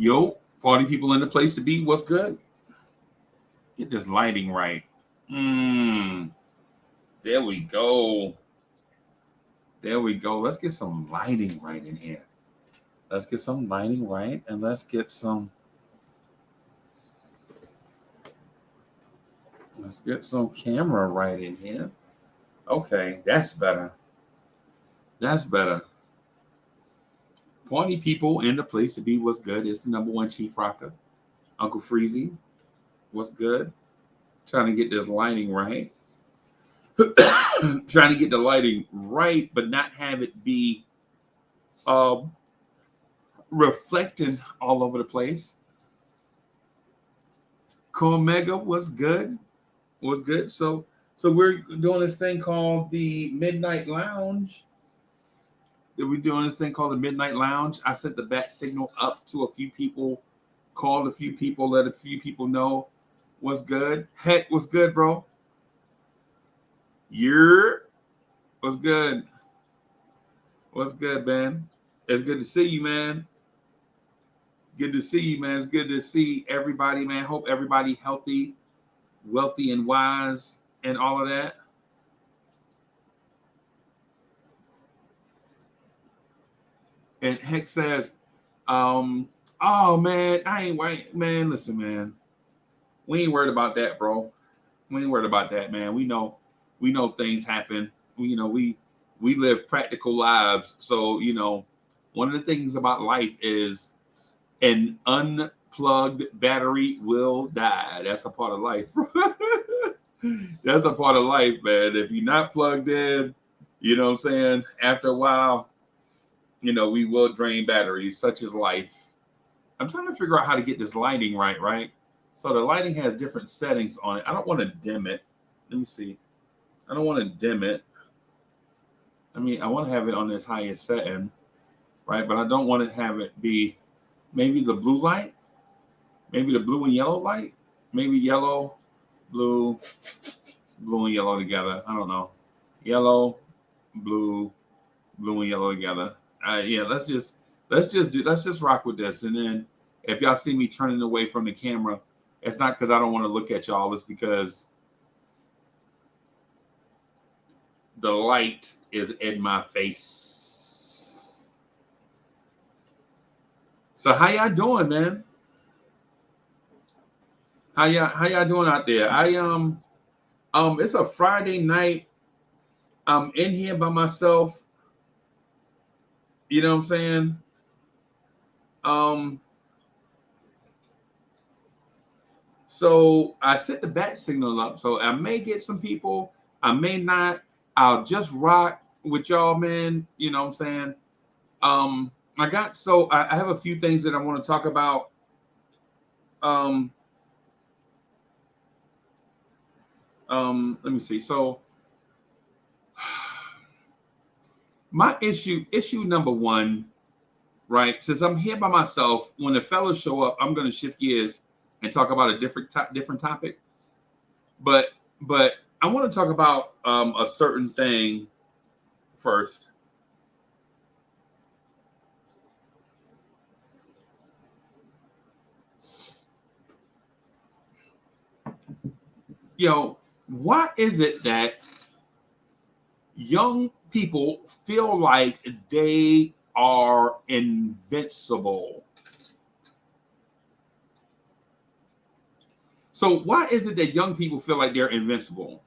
Yo, party people in the place to be. What's good? Get this lighting right. There we go. There we go. Let's get some lighting right in here. Let's get some lighting right, and let's get some camera right in here. Okay, that's better. That's better. Party people in the place to be. What's good? It's the number one chief rocker, Uncle Freezy. What's good? Trying to get this lighting right. Trying to get the lighting right, but not have it be um, reflecting all over the place. Cormega was good. Was good. So we're doing this thing called the Midnight Lounge. We're doing this thing called the Midnight Lounge. I sent the bat signal up to a few people, called a few people, let a few people know what's good. Heck, what's good, bro? You're what's good? What's good, man? It's good to see you, man. Good to see you, man. It's good to see everybody, man. Hope everybody healthy, wealthy, and wise, and all of that. And Heck says, um, oh man, I ain't white, man. Listen, man, we ain't worried about that, bro. We ain't worried about that, man. We know things happen. We live practical lives. So, one of the things about life is an unplugged battery will die. That's a part of life. That's a part of life, man. If you're not plugged in, you know what I'm saying? After a while, we will drain batteries, such as life. I'm trying to figure out how to get this lighting right, right? So the lighting has different settings on it. I don't want to dim it. Let me see. I don't want to dim it. I want to have it on this highest setting, right? But I don't want to have it be maybe the blue light, maybe the blue and yellow light, maybe yellow, blue, blue and yellow together. I don't know. Yellow, blue, blue and yellow together. Yeah, let's just rock with this. And then if y'all see me turning away from the camera, it's not because I don't want to look at y'all. It's because the light is in my face. So how y'all doing, man? How y'all doing out there? It's a Friday night. I'm in here by myself. You know what I'm saying? Um, so I set the bat signal up. So I may get some people, I may not. I'll just rock with y'all, man. You know what I'm saying? I have a few things that I want to talk about. Um, let me see. So my issue number one, right? Since I'm here by myself, when the fellas show up, I'm gonna shift gears and talk about a different topic. But I want to talk about a certain thing first. Why is it that young people feel like they are invincible? So why is it that young people feel like they're invincible?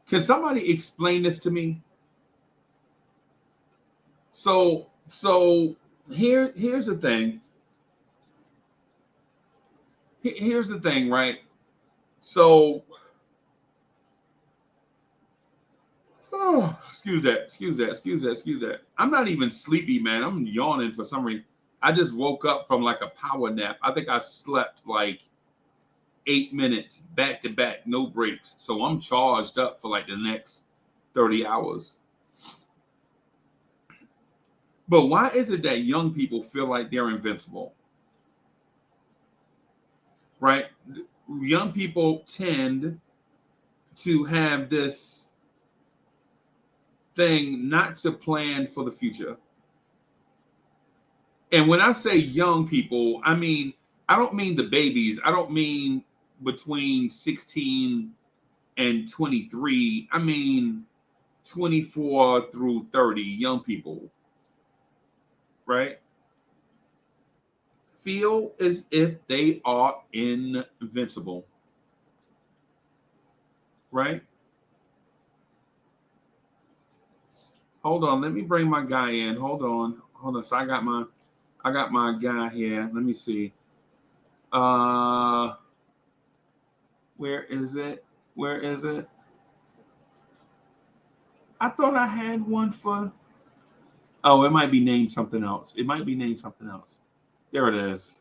Can somebody explain this to me? So here's the thing. Here's the thing, right? So oh, excuse that. I'm not even sleepy, man. I'm yawning for some reason. I just woke up from like a power nap. I think I slept like 8 minutes back to back, no breaks. So I'm charged up for like the next 30 hours. But why is it that young people feel like they're invincible? Right? Young people tend to have this thing not to plan for the future. And when I say young people, I mean, I don't mean the babies. I don't mean between 16 and 23. I mean 24 through 30 young people, right? Feel as if they are invincible, right? Hold on, let me bring my guy in. Hold on. Hold on. So I got my guy here. Let me see. Uh where is it? Where is it? I thought I had one for oh, it might be named something else. It might be named something else. There it is.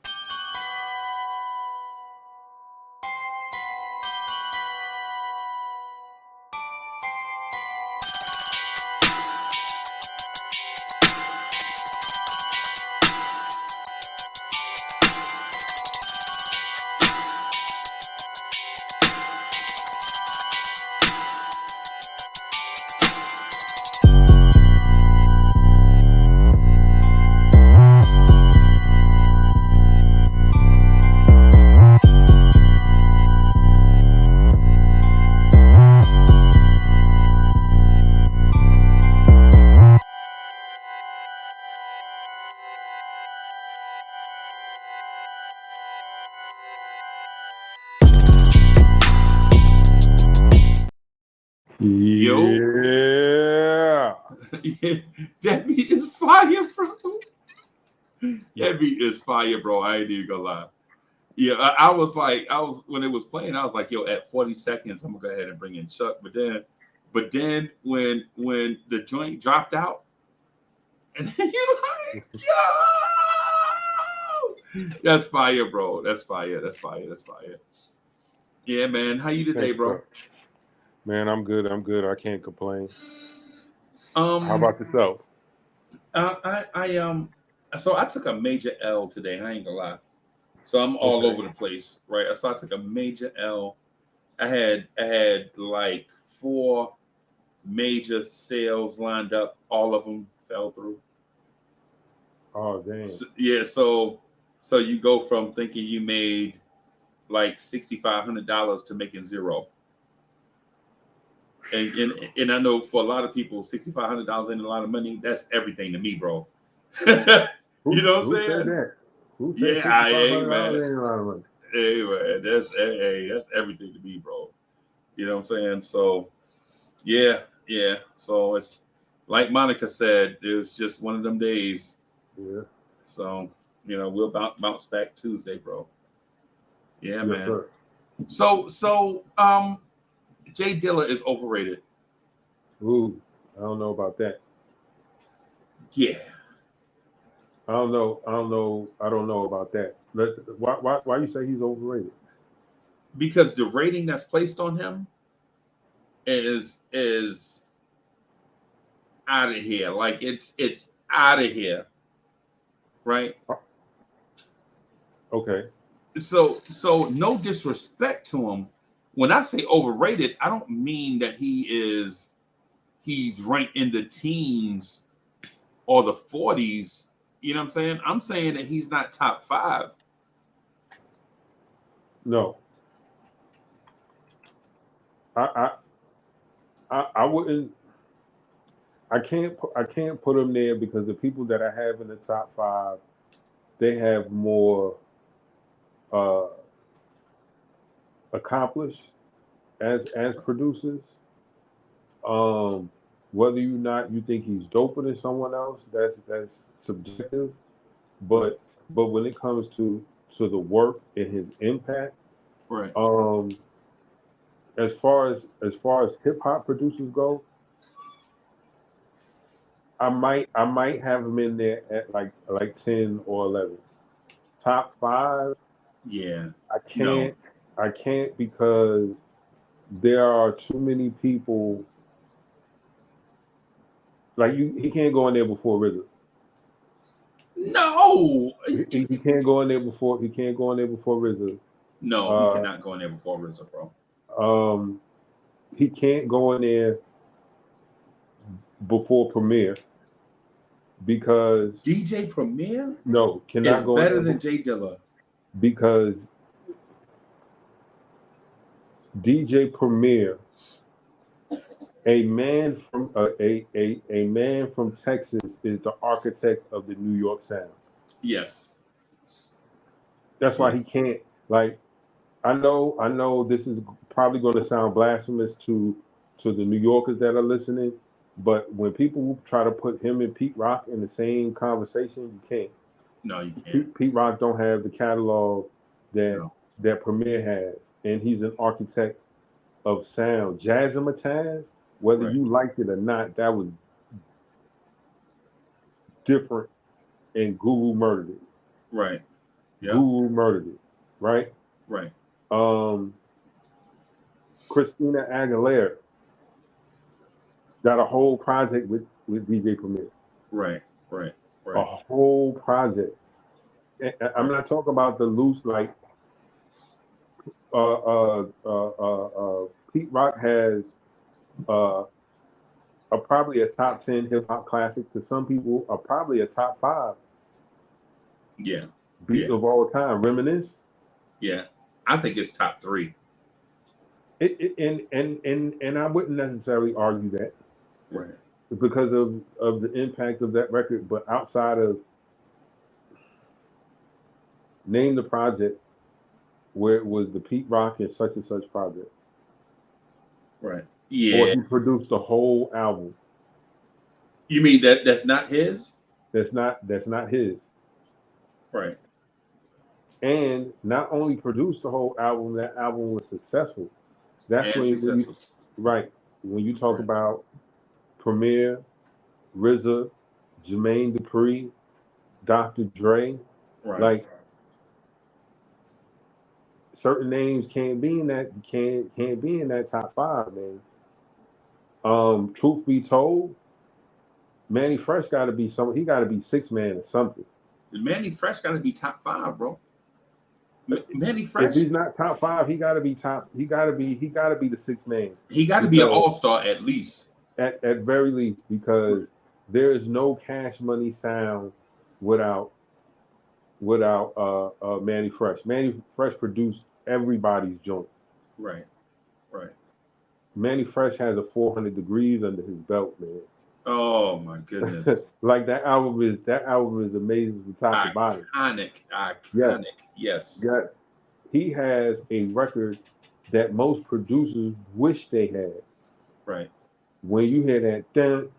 Yo, Yeah. that beat is fire, bro. That beat is fire, bro. I ain't even gonna lie. Yeah, I was like, I was when it was playing, I was like, yo, at 40 seconds, I'm gonna go ahead and bring in Chuck. But then when the joint dropped out, and you like, yo, that's fire, bro. That's fire. That's fire. That's fire. Yeah, man. How you today, Thanks, bro? bro. Man, I'm good. I'm good. I can't complain. How Um, about yourself? I so I took a major L today. I ain't gonna lie. So I'm all Okay. over the place, right? So I took a major L. I had like four major sales lined up. All of them fell through. Oh, damn. So, yeah, so you go from thinking you made like $6,500 to making zero. And I know for a lot of people, $6,500 ain't a lot of money. That's everything to me, bro. You know what I'm Who said saying? that? Who said Yeah, sixty five hey hundred man, dollars ain't a lot of money? hey man, that's everything to me, bro. You know what I'm saying? So yeah, yeah. So it's like Monica said, it was just one of them days. Yeah. So we'll bounce back Tuesday, bro. Yeah, Yes, man. sir. So Jay Dilla is overrated. Ooh, I don't know about that. Yeah, I don't know. I don't know. I don't know about that. Why you say he's overrated? because the rating that's placed on him is out of here. Like it's out of here, right? Uh, Okay. So no disrespect to him. When I say overrated, I don't mean that he's ranked in the teens or the 40s. You know what I'm saying? I'm saying that he's not top five. No. I I wouldn't. I can't put him there because the people that I have in the top five, they have more uh, accomplished as producers. Um, Whether or not you think he's doper than someone else, that's subjective. But when it comes to the work and his impact, Right. um, as far as hip hop producers go, I might have him in there at like 10 or 11. Top five, Yeah. I No. can't I can't because there are too many people like you. He can't go in there before RZA. No. He can't go in there before he can't go in there before RZA. No, he Uh, cannot go in there before RZA, bro. um, he can't go in there before Premier because DJ Premier no, is cannot go better in than Jay Dilla. because DJ Premier, a man from a man from Texas, is the architect of the New York sound. Yes. That's why he Yes. can't, like, I know this is probably going to sound blasphemous to the New Yorkers that are listening, but when people try to put him and Pete Rock in the same conversation, you can't. No, you can't. Pete Rock don't have the catalog that No. that Premier has, and he's an architect of sound. Jazzmatazz, whether Right. you liked it or not, that was different, and Guru murdered it. Right. Yeah. Guru murdered it, right? Right. Christina Aguilera got a whole project with DJ Premier. Right. Right. Right. A whole project. I'm not talking about the loose, like Pete Rock has probably a top 10 hip hop classic. To some people, are probably a top 5 Yeah. beat of all time. Reminisce. Yeah. I think it's top 3. And I wouldn't necessarily argue that. Right. Because of the impact of that record, but outside of name the project where it was the Pete Rock and such project. Right. Or Yeah. he produced a whole album. You mean that's not his? That's not his. Right. And not only produced the whole album, that album was successful. That's And successful. When you talk about Premier, RZA, Jermaine Dupri, Dr. Dre, like certain names can't be in that top 5, man. Truth be told, Manny Fresh got to be he got to be 6 man or something. Manny Fresh got to be top 5, bro. Manny Fresh. If he's not top 5, he got to be top. He got to be the 6 man. He got to be an all-star at least. At very least, because there is no Cash Money sound without Manny Fresh. Manny Fresh produced everybody's joint. Right. Manny Fresh has a 400 degrees under his belt, man. Oh my goodness! Like that album is amazing from top to bottom. Iconic. Yes. Yeah. He has a record that most producers wish they had. Right. When you hear that dun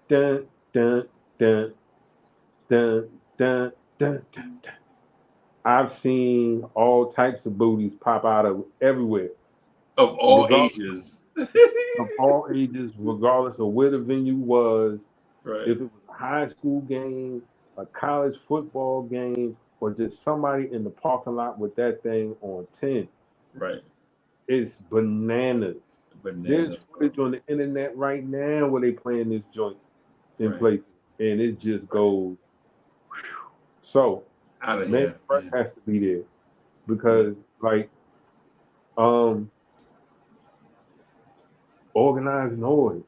dun dun dun dun dun dun dun dun, I've seen all types of booties pop out of everywhere. Of all ages. Of all ages, regardless of where the venue was. Right. If it was a high school game, a college football game, or just somebody in the parking lot with that thing on 10. Right. It's bananas. There's footage on the internet right now where they playing this joint in places, and it just goes. Whew. So, man, Fresh has to be there because, like, Organized Noise,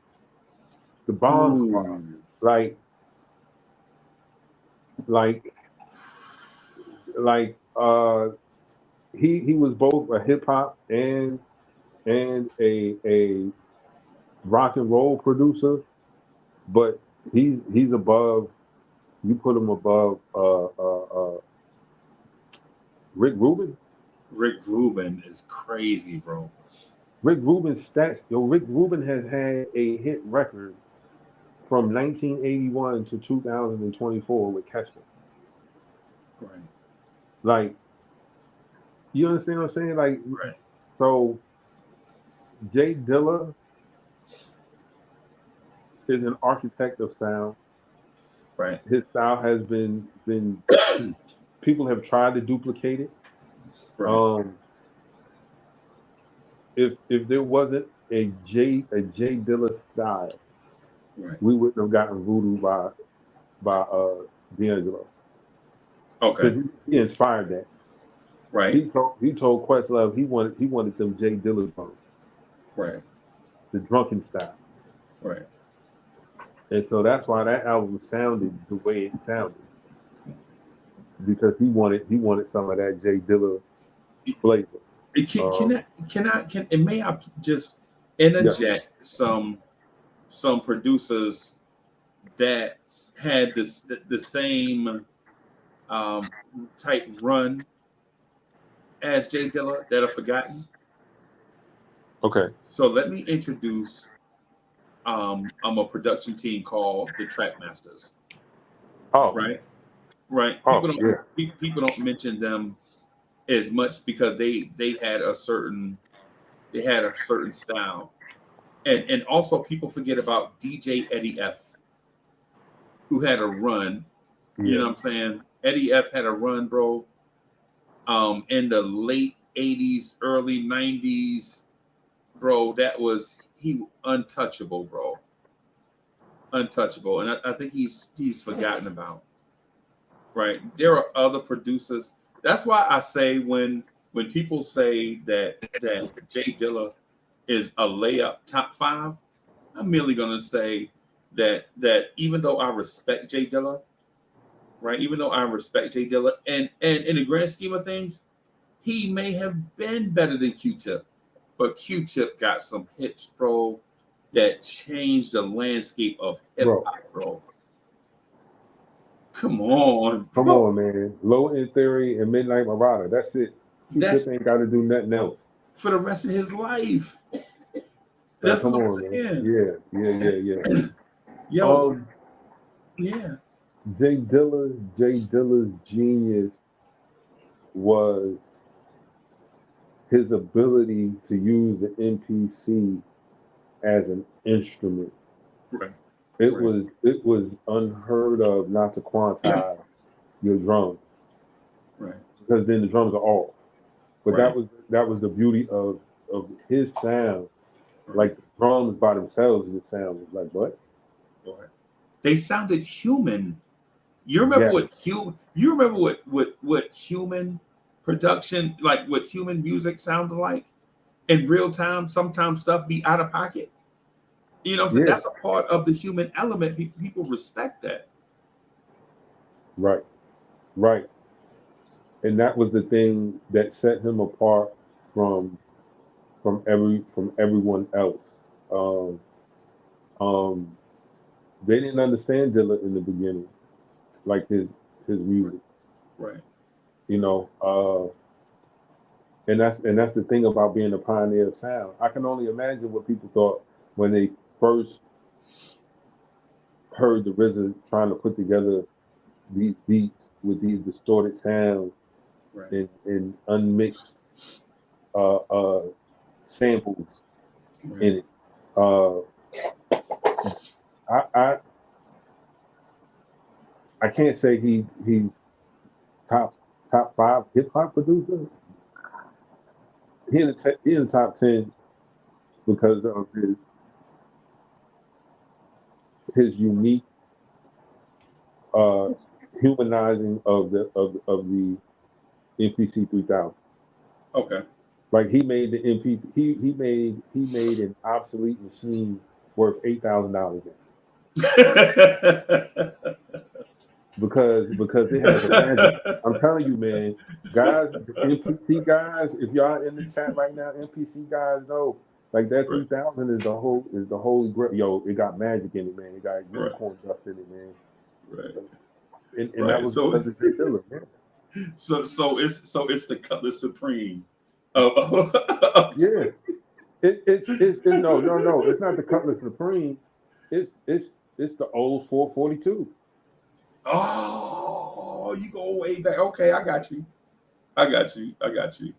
the Bomb Squad, like he was both a hip hop and a rock and roll producer, but he's above. You put him above Rick Rubin. Rick Rubin is crazy, bro. Rick Rubin's stats. Rick Rubin has had a hit record from 1981 to 2024 with Kesha. Right. Like, you understand what I'm saying? Like, so Jay Dilla is an architect of sound. Right. His style has been people have tried to duplicate it. Right. If there wasn't a Jay Dilla style, we wouldn't have gotten Voodoo by D'Angelo. Okay. Because he inspired that. Right. He told Questlove he wanted them Jay Dilla songs. Right. The drunken style. Right. And so that's why that album sounded the way it sounded, because he wanted some of that Jay Dilla flavor. Um, And may I just yeah. interject some producers that had the same um, type run as Jay Dilla that are forgotten. Okay. So let me introduce a production team called the Trackmasters. Oh. Right, right. Oh. Yeah. People don't mention them as much because they had a certain style, and also people forget about DJ Eddie F, who had a run. You know Yeah. what I'm saying? Eddie F had a run, bro. In the late '80s, early '90s, bro. That was he untouchable, bro. Untouchable, and I think he's forgotten about. Right? There are other producers. That's why I say when people say that Jay Dilla is a layup top five, I'm merely gonna say that even though I respect Jay Dilla, right? Even though I respect Jay Dilla, and in the grand scheme of things, he may have been better than Q-Tip, but Q-Tip got some hits, bro, that changed the landscape of hip Bro, hop, bro. Come on, come bro. on, man. Low End Theory and Midnight Marauder. That's it. Q-Tip That's ain't got to do nothing else. for the rest of his life. Like, That's come what I'm on, man. saying. Yeah, yeah, yeah, yeah. Yo, Um, yeah, Jay Dilla's genius was his ability to use the MPC as an instrument. right, It right. was unheard of not to Yeah, quantize your drums, right, because then the drums are off. But right, that was the beauty of his sound. right, Like the drums by themselves, the sound was like what? right. They sounded human. You remember Yes, what human? You remember what human production, like what human music sounded like in real time. Sometimes stuff be out of pocket. You know what I'm saying? yeah, That's a part of the human element. People respect that. right, right. And that was the thing that set him apart from from everyone else. Um, um, they didn't understand Dilla in the beginning, like his Right, music, right, you know. And that's the thing about being a pioneer of sound. I can only imagine what people thought when they first heard the RZA trying to put together these beats with these distorted sounds right, and unmixed uh, uh, samples right. in it. Uh, I, I I can't say he's top top five hip hop producer. He in the top 10 because of his unique uh, humanizing of the MPC 3000. Okay. Like he made the MP he made an obsolete machine worth $8,000 because it has a magic. I'm telling you, man, guys, the NPC guys, if y'all in the chat right now, NPC guys know, like that Right, 3000 is the holy grail. Yo, it got magic in it, man. It got right, unicorn dust in it, man. right, And that right. was because of Jay Dilla, man. So it's the Cutlass Supreme. Of, Yeah, it's no, it's not the Cutlass Supreme. It's the old 442. oh, you go way back. Okay, I got you. I got you. I got you.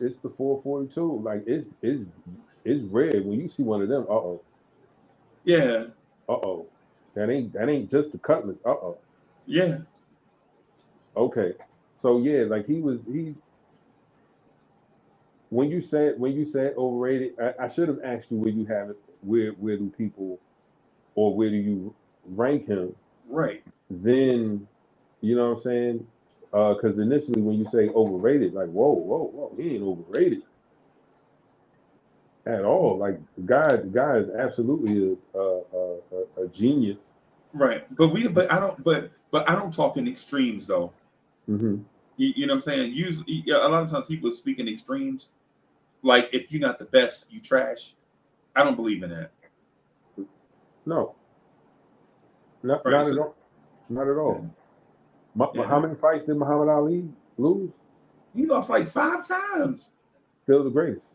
It's the 442. Like it's rare when you see one of them. Yeah, Uh-oh. That ain't just the Cutlass. Uh-oh. yeah. Okay. So yeah, like he when you said overrated, I should have asked you where you have it, where do people or where do you rank him? Right. Then you know what I'm saying? Because initially when you say overrated, like whoa, he ain't overrated. at all. Like the guy is absolutely a genius. Right. But I don't talk in extremes though. Hmm. You know what I'm saying? A lot of times people speak in extremes. Like if you're not the best, you trash. I don't believe in that. No, Right. not at So all. Not at yeah, all. yeah, How many fights did Muhammad Ali lose? he lost like 5 times. Still the greatest.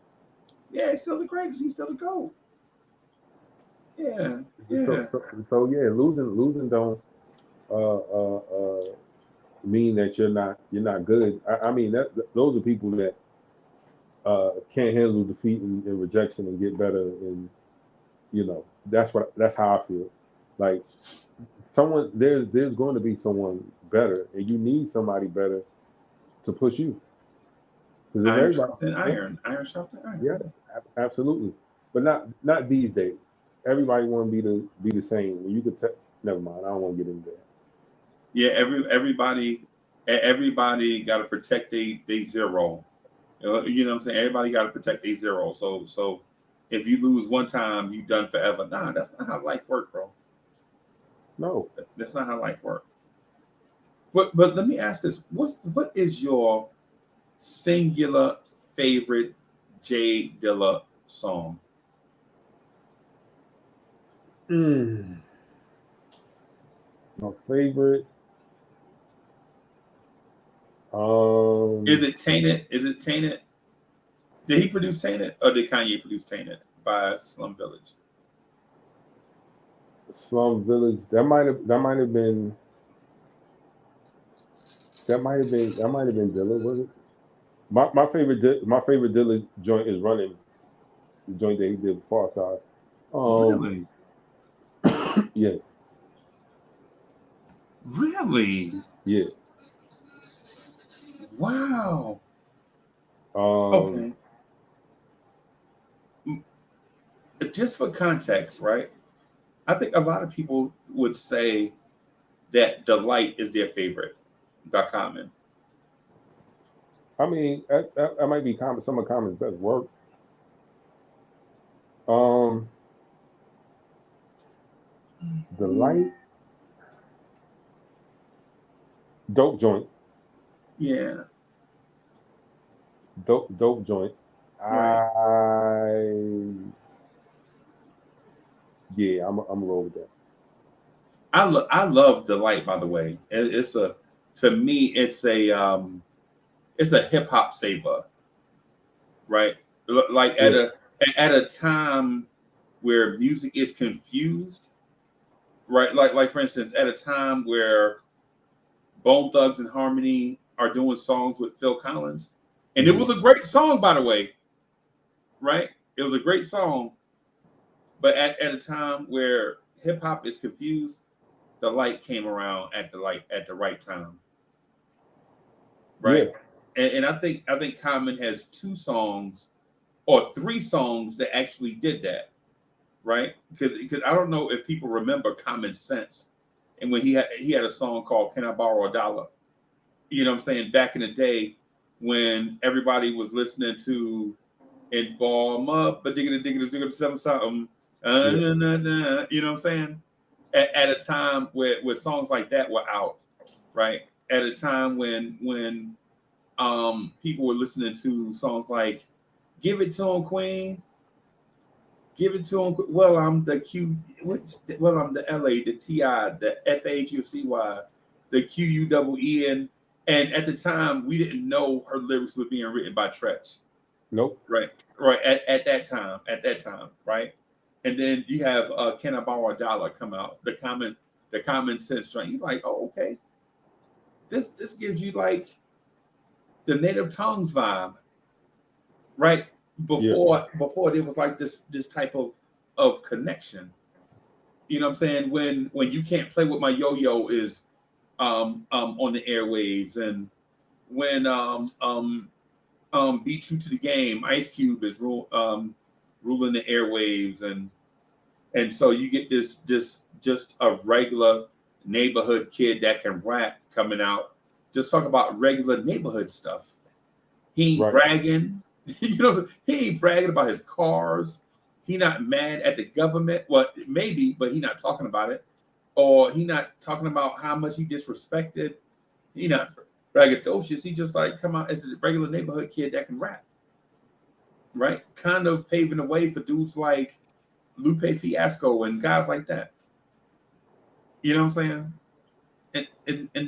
Yeah, he's still the greatest. He's still the GOAT. Yeah, So, yeah. so, so yeah, losing don't uh, uh, uh, mean that you're not good. I mean those are people that can't handle defeat and rejection and get better. And that's how I feel. Like someone there's going to be someone better, and you need somebody better to push you. Because if Iron everybody, sharpened yeah, iron. Iron sharpened yeah, iron. absolutely, but not these days. Everybody want to be the same. You could tell. Never mind. I don't want to get into that. Yeah, everybody got to protect they zero. You know what I'm saying? Everybody got to protect their zero. So if you lose one time, you done forever. Nah, that's not how life works, bro. No. That's not how life works. But let me ask this: what is your singular favorite Jay Dilla song? Mm, my favorite. Is Um, it Tainted? Is it Tainted? Did he produce Tainted, or did Kanye produce Tainted by Slum Village? Slum Village. That might have been Dilla. Was it? My favorite Dilla joint is running. The joint that he did with Far Side. Really, Yeah, really, yeah. wow. Um, Okay, just for context, right? I think a lot of people would say that Delight is their favorite by Common. I mean, that might be some of Common's best work. Um, The Light, dope joint, Yeah, dope joint. right. I Yeah, I'm a roll with that. I love Delight. By the way, it's a to me it's a hip hop saver, right? Like Yeah, at a time where music is confused, right? Like for instance, at a time where Bone Thugs and Harmony are doing songs with Phil Collins, and it hmm, was a great song, by the way, right? It was a great song, but at a time where hip hop is confused, the light came around at the right time, yeah, right? And I think Common has 2 songs or 3 songs that actually did that, right? Because I don't know if people remember Common Sense, and when he had a song called "Can I Borrow a Dollar?" You know what I'm saying? Back in the day when everybody was listening to Informer, but diggity something something, yeah, you know what I'm saying? At a time where songs like that were out, right? At a time when people were listening to songs like "Give It to Him, Queen," "Give It to Him." Well, I'm the Q, which well I'm the LA, the TI, the FHUCY, the QUEEN, and at the time we didn't know her lyrics were being written by Tretch. nope, Right, right. At that time, right. And then you have "Can I Borrow a Dollar" come out. The common sense joint. You're like, oh, okay. This gives you like the native tongues vibe, right? yeah, Before there was like this type of connection. You know what I'm saying? When you can't play with my yo-yo is on the airwaves, and when be true to the game, Ice Cube is ruling the airwaves, and so you get this just a regular neighborhood kid that can rap coming out, just talk about regular neighborhood stuff. He ain't right, bragging. You know, he ain't bragging about his cars. He not mad at the government. Well, maybe, but he not talking about it. Or he not talking about how much he disrespected. He not braggadocious. He just like come out as a regular neighborhood kid that can rap, right? Kind of paving the way for dudes like Lupe Fiasco and guys like that. You know what I'm saying? And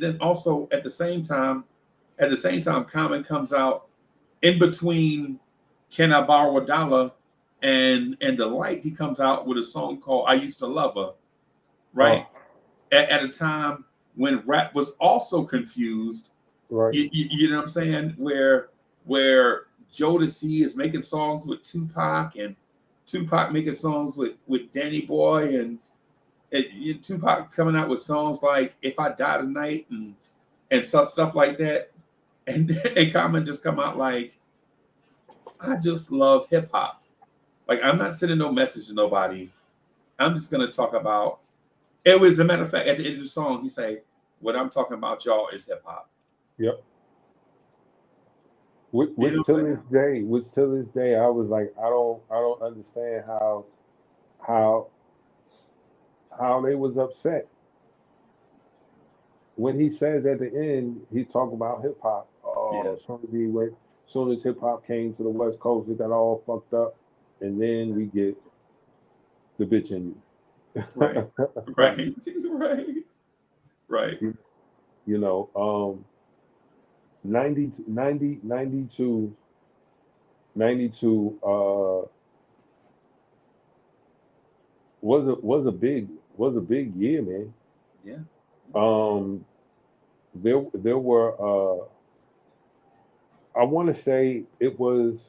then also at the same time, Common comes out in between Can I Borrow a Dollar and The Light. He comes out with a song called I Used to Love Her, right? Oh, At a time when rap was also confused. right. You know what I'm saying? Where Jodeci is making songs with Tupac and Tupac making songs with Danny Boy and Tupac coming out with songs like "If I Die Tonight" and stuff like that, and Common just come out like, "I just love hip hop. Like I'm not sending no message to nobody. I'm just gonna talk about." It was a matter of fact at the end of the song he say, "What I'm talking about, y'all, is hip hop." Yep. You know Which what I'm till this saying? day, I was like, I don't understand how how they was upset when he says at the end he talk about hip hop. Yeah. Oh, soon as hip hop came to the West Coast, it got all fucked up, and then we get the bitch in Right. you. Right. Right. Right. You know, 90 90 92 92 was a big year, man. Yeah. Um, there were I want to say it was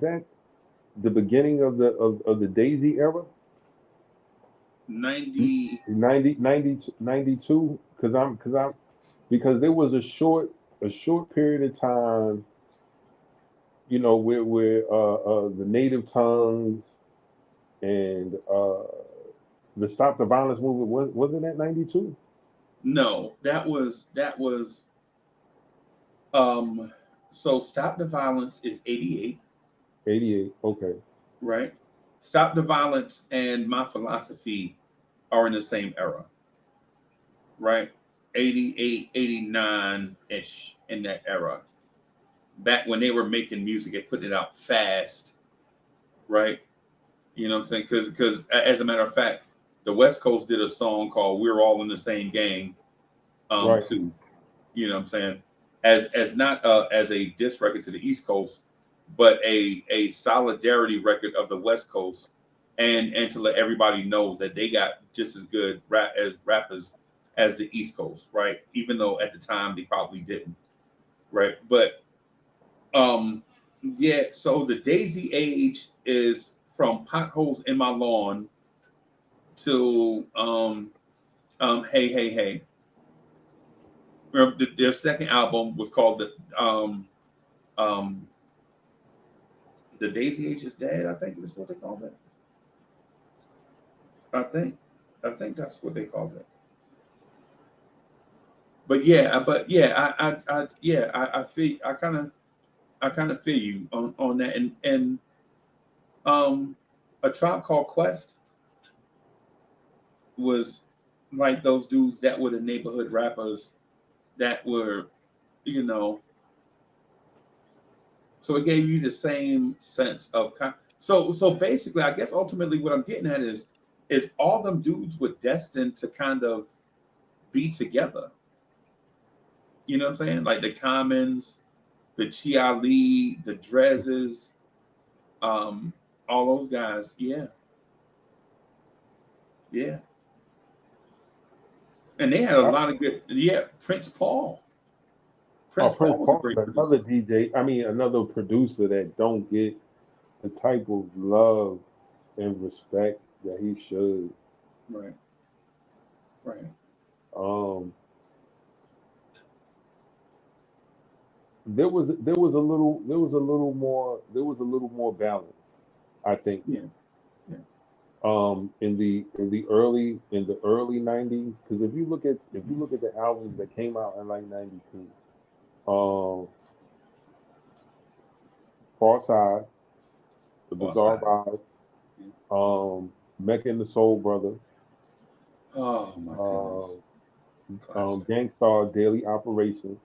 that the beginning of of the Daisy era? 90. 92 because there was a short period of time, you know, where the native tongues and the Stop the Violence movement wasn't that 92? No, that was um so Stop the Violence is 88, 88. Okay. right? Stop the Violence and My Philosophy are in the same era, right? 88, 89-ish in that era. Back when they were making music and putting it out fast, right? You know what I'm saying? Because as a matter of fact, the West Coast did a song called "We're All in the Same Gang" Right. too. You know what I'm saying? As not as a diss record to the East Coast, but a solidarity record of the West Coast, and to let everybody know that they got just as good rappers as the East Coast, right? Even though at the time they probably didn't, right? But um, yeah. So the Daisy Age is from Potholes in My Lawn to Hey Hey Hey. Remember, their second album was called um, the Daisy Age is Dead. I think is what they called it. I think, I think that's what they called it. But yeah, I feel, I kind of feel you on that, and um, A Tribe Called Quest was like those dudes that were the neighborhood rappers that were, you know, so it gave you the same sense of so basically, I guess ultimately what I'm getting at is all them dudes were destined to kind of be together. You know what I'm saying? Like the Commons, the Chia Lee, the Drezzes, um, all those guys. Yeah, yeah. And they had a I, lot of good. Yeah, Prince Paul. oh, Prince Prince Paul was a Paul great is another producer. DJ. I mean, another producer that don't get the type of love and respect that he should. Right, right. Um, there was a little more balance, I think. Yeah, yeah. In the early 90s, because if you look at the albums that came out in like 92, um Far Side, The Far Bizarre Side. Ride, Mecca and the Soul Brother, Oh my uh, goodness. Classic. Gangstar, Daily Operation.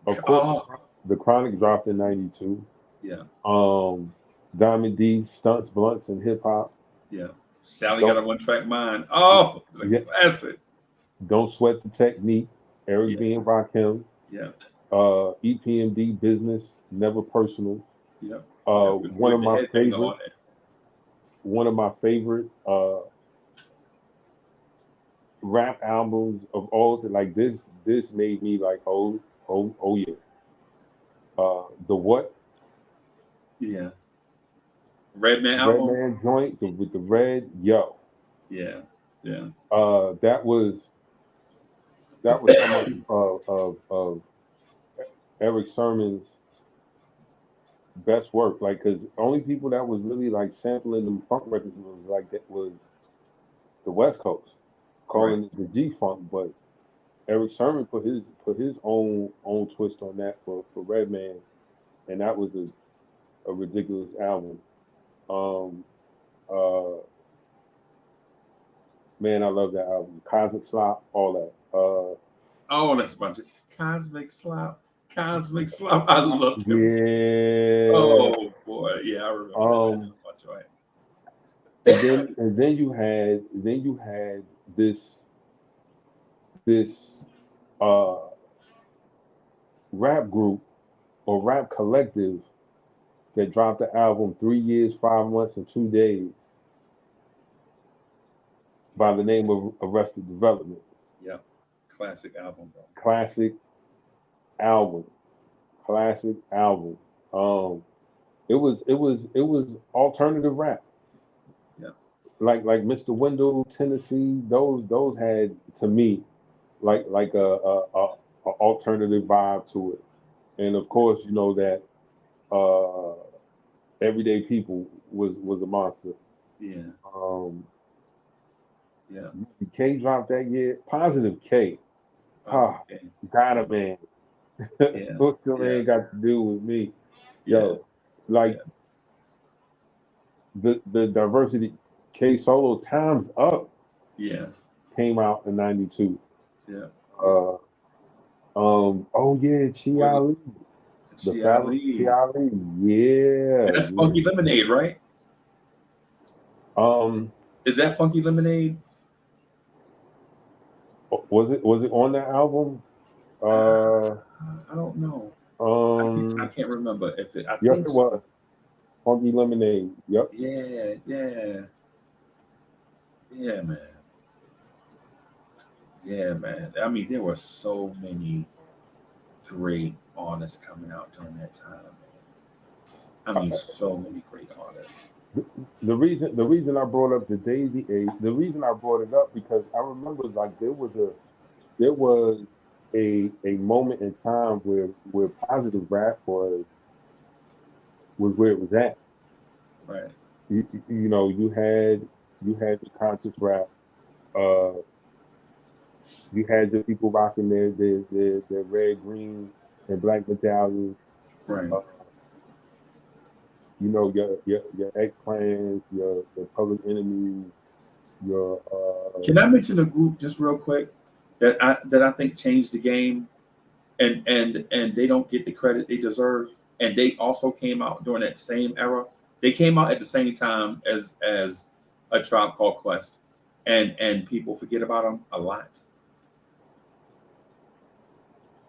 Of course, Oh the Chronic dropped in 92. yeah, Um, Diamond D, Stunts, Blunts, and Hip Hop. yeah. Sally got Don't a one track mind. Oh, it's a yeah, classic. Don't Sweat the Technique. Eric Yeah, B. and Rakim. yeah, EPMD, Business, Never Personal. yeah, yeah. One of With the my headbanger favorite, on it. rap albums of all. Like this made me like, oh yeah. The what? Yeah. Redman Red album. Man joint with the red, yo. Yeah, yeah, That was some of Eric Sermon's best work. Like, cause only people that was really like sampling them funk records was like that was the West Coast, right. calling it the G Funk. But Eric Sermon put his own twist on that for Redman, and that was a ridiculous album. Um, uh, man, I love that album. Cosmic Slop, all that. Oh, that's a bunch of Cosmic Slop. Cosmic Slop. I love him. Yeah. Oh boy, yeah, I remember that Um, bunch, right? then you had this uh rap group or rap collective that dropped the album 3 years, 5 months, and 2 days by the name of Arrested Development. Yeah, classic album, bro. Classic album. Classic album. Um, it was alternative rap. Yeah, Like Mr. Wendell, Tennessee, those had to me like a alternative vibe to it. And of yeah, course, you know that uh Everyday People was a monster. yeah, Um yeah. K dropped that year. Positive K. Positive Ah, game. got Yeah, a man. yeah, What still yeah, ain't got to do with me. yeah, Yo, like yeah, the diversity K solo Times Up yeah, came out in 92. yeah, yeah. Uh oh yeah, Chi Boy, Ali. The Chi Fallon Chi Ali. Ali. Yeah, That's yeah. Funky Lemonade, right? Um Is that Funky Lemonade? was it on that album? Uh, Uh I don't know. I um can't remember if it. I yes think it so. was. Funky Lemonade. Yep. Yeah, yeah, yeah, man. Yeah, man. I mean, there were so many great artists coming out during that time, man. I mean, so many great artists. The reason I brought up the Daisy Age, the reason I brought it up because I remember like there was a moment in time where positive rap was where it was at. Right, You know, you had the conscious rap, uh you had the people rocking their red, green, and black medallions, right. uh, you know, your ex plans, your public enemies, your Can I mention a group just real quick that I think changed the game, and they don't get the credit they deserve, and they also came out during that same era. They came out at the same time as a Tribe Called Quest, and people forget about them a lot.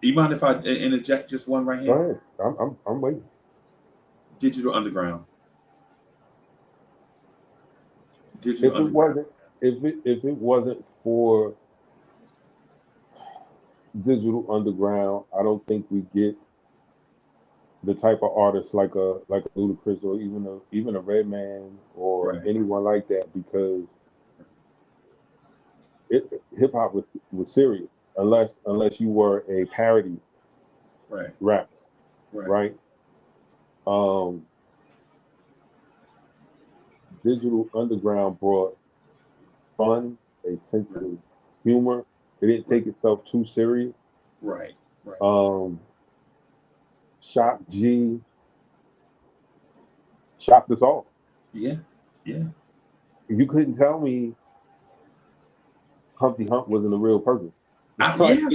You mind if I interject just one right go here? ahead. I'm waiting. Digital Underground. Digital If it Underground. wasn't if it wasn't for Digital Underground, I don't think we get the type of artists like a Ludacris or even a Redman or Right, anyone like that because hip hop was serious unless you were a parody right, rapper, right. right? Um, Digital Underground brought fun, a sense of humor. It didn't take itself too serious. Right. Right. Um, Shock G shocked us all. Yeah. Yeah. You couldn't tell me Humpty Hump wasn't a real person. like, Yeah.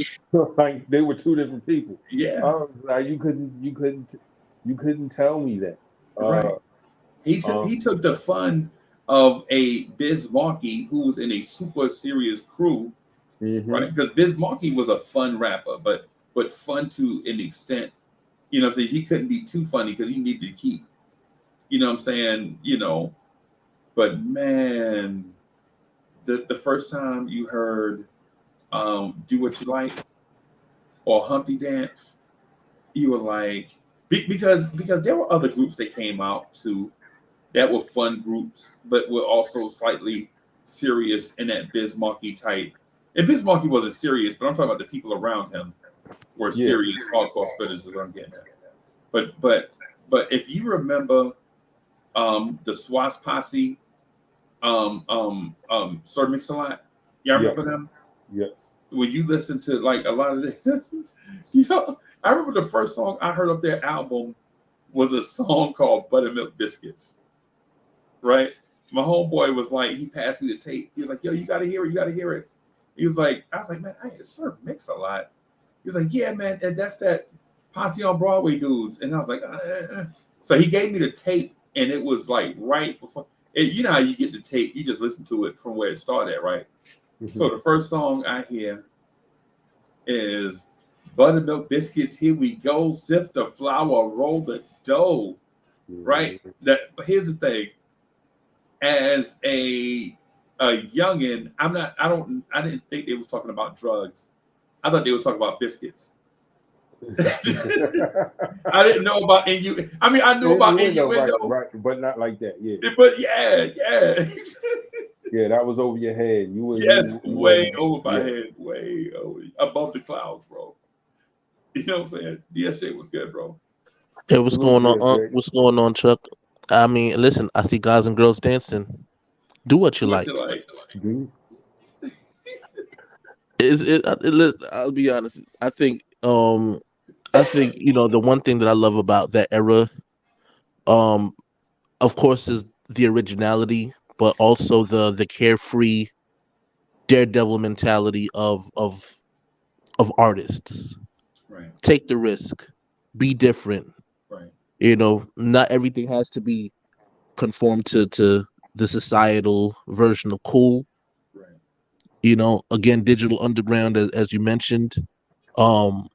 like they were two different people. Yeah. Like you couldn't tell me that. Right. He Um, took the fun of a Biz Markie who was in a super serious crew, hmm right? Because Biz Markie was a fun rapper, but fun to an extent. You know what I'm saying? He couldn't be too funny because he needed to keep, you know what I'm saying, but man, the first time you heard Do What You Like or Humpty Dance, you were like because there were other groups that came out too that were fun groups, but were also slightly serious in that Biz Markie type. And Biz Markie wasn't serious, but I'm talking about the people around him were yeah, serious hardcore spitters is what I'm getting at. But if you remember the Swas Posse, Sir Mix-a-Lot, y'all yes, remember them? yes. When you listen to like a lot of the, I remember the first song I heard of their album was a song called Buttermilk Biscuits, right? My homeboy was like, he passed me the tape. He was like, yo, you gotta hear it, you gotta hear it. He was like, I was like, man, I ain't Sir Mix-a-Lot. He was like, yeah, man, and that's that Posse on Broadway dudes. And I was like, So he gave me the tape, and it was like right before. And you know how you get the tape, you just listen to it from where it started, right? hmm So the first song I hear is Buttermilk Biscuits, Here We Go, Sift the flour, roll the dough, right? That but here's the thing. As a youngin, I didn't think they was talking about drugs. I thought they were talking about biscuits. I didn't know about innu. I mean, I knew about Innuendo, right, innuendo, right, but not like that. Yeah, but yeah, yeah, yeah, that was over your head. yes, You way wasn't. over my Yeah, head, way over, above the clouds, bro. You know what I'm saying? DSJ was good, bro. Hey, what's salute going on? DSJ. What's going on, Chuck? I mean, listen, I see guys and girls dancing. Do what you Do what you like. like. Do I'll be honest. I think the one thing that I love about that era, um, of course, is the originality, but also the carefree daredevil mentality of artists. Right, Take the risk, be different. right, Not everything has to be conform to the societal version of cool. right, Again, Digital Underground, as you mentioned, um,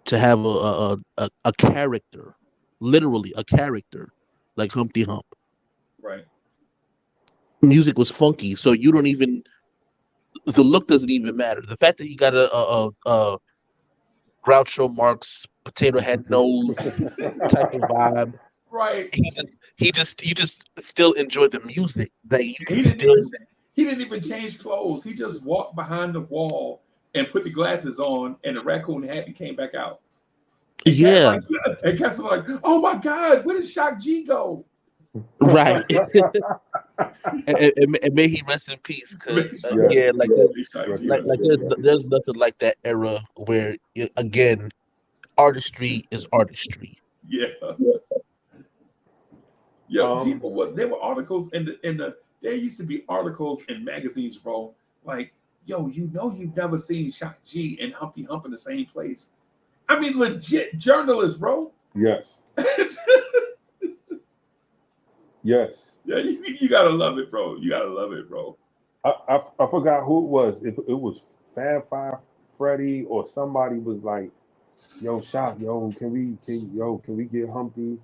to have a character, literally a character, like Humpty Hump. right. Music was funky, so you don't even the look doesn't even matter. The fact that he got a Groucho Marx potato head nose type of vibe, Right. you just still enjoy the music. That you He can didn't still. even he didn't even change clothes. He just walked behind the wall and put the glasses on and the raccoon hat and came back out. And cat Yeah, like and Cat's like, oh my God, where did Shock G go? right. And may he rest in peace, because yeah, yeah, Shock G right. was there's nothing like that era where again artistry is artistry. yeah. Yeah, Um, people were there were articles in the there used to be articles in magazines, bro. Like, yo, you've never seen Shock G and Humpty Hump in the same place. I mean, legit journalists, bro. yes, yes. Yeah, you gotta love it, bro. You gotta love it, bro. I forgot who it was. If it was Fab Five Freddy or somebody was like, "Yo, Shop, can we get Humpty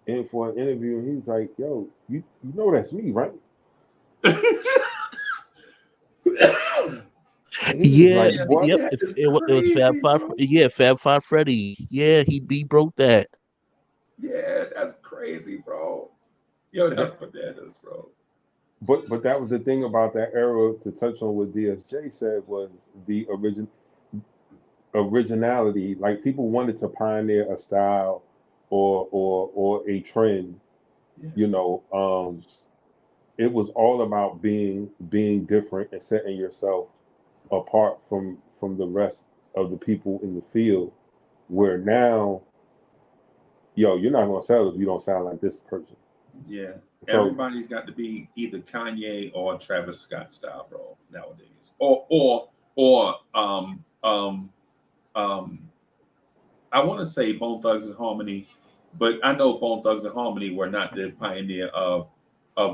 in for an interview?" And he's like, "Yo, you know that's me, right?" And he was Yeah, like, Yeah, "What?" yep. that is It was Fab crazy, Five. bro. Yeah, Fab Five Freddy. Yeah, he broke that. Yeah, that's crazy, bro. Yo, That, that's bananas, bro. but that was the thing about that era. To touch on what DSJ said was the originality. Like people wanted to pioneer a style or a trend. Yeah, You know, it was all about being different and setting yourself apart from the rest of the people in the field. Where now, yo, you're not gonna sell if you don't sound like this person. Yeah. So Everybody's got to be either Kanye or Travis Scott style, bro, nowadays. Or I want to say Bone Thugs and Harmony, but I know Bone Thugs and Harmony were not the pioneer of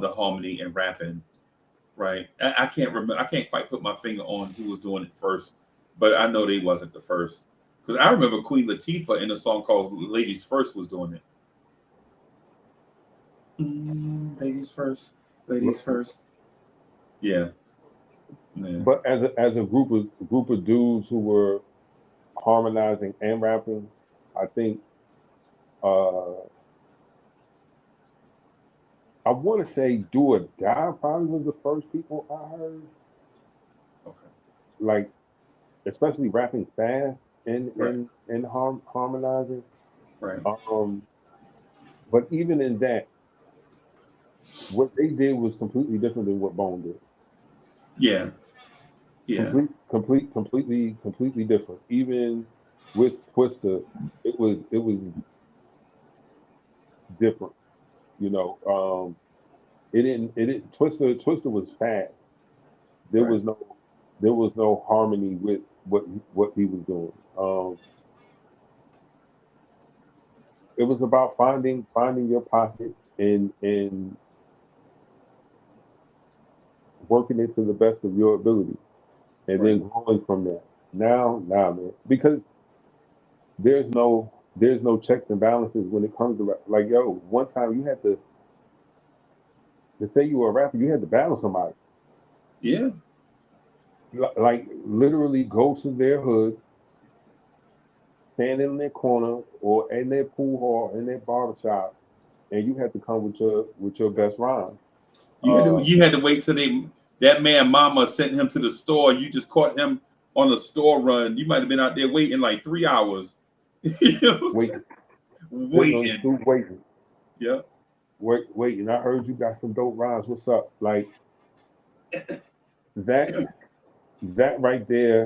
the harmony and rapping, right? I can't remember. I can't quite put my finger on who was doing it first, but I know they wasn't the first because I remember Queen Latifah in a song called "Ladies First" was doing it. Ladies first, ladies first. Yeah, yeah, but as a group of dudes who were harmonizing and rapping, I think uh I want to say Do or Die probably was the first people I heard, okay, like especially rapping fast and right, harmonizing. right. Um, but even in that, what they did was completely different than what Bone did. Yeah, yeah, Completely different. Even with Twister, it was different. You know, it didn't Twister was fast. There right. was no there was no harmony with what he was doing. It was about finding your pocket and working it to the best of your ability, and Right. then growing from that. Now, nah, man, because there's no checks and balances when it comes to like yo. One time you had to say you were a rapper, you had to battle somebody. Yeah. Like literally go to their hood, stand in their corner or in their pool hall, in their barbershop, and you had to come with your best rhyme. Uh, You had to wait till that man mama sent him to the store. You just caught him on a store run. You might have been out there waiting like 3 hours. You know, waiting, sitting on the waiting. stoop, waiting, Yeah. waiting. I heard you got some dope rhymes. What's up? Like that, that right there.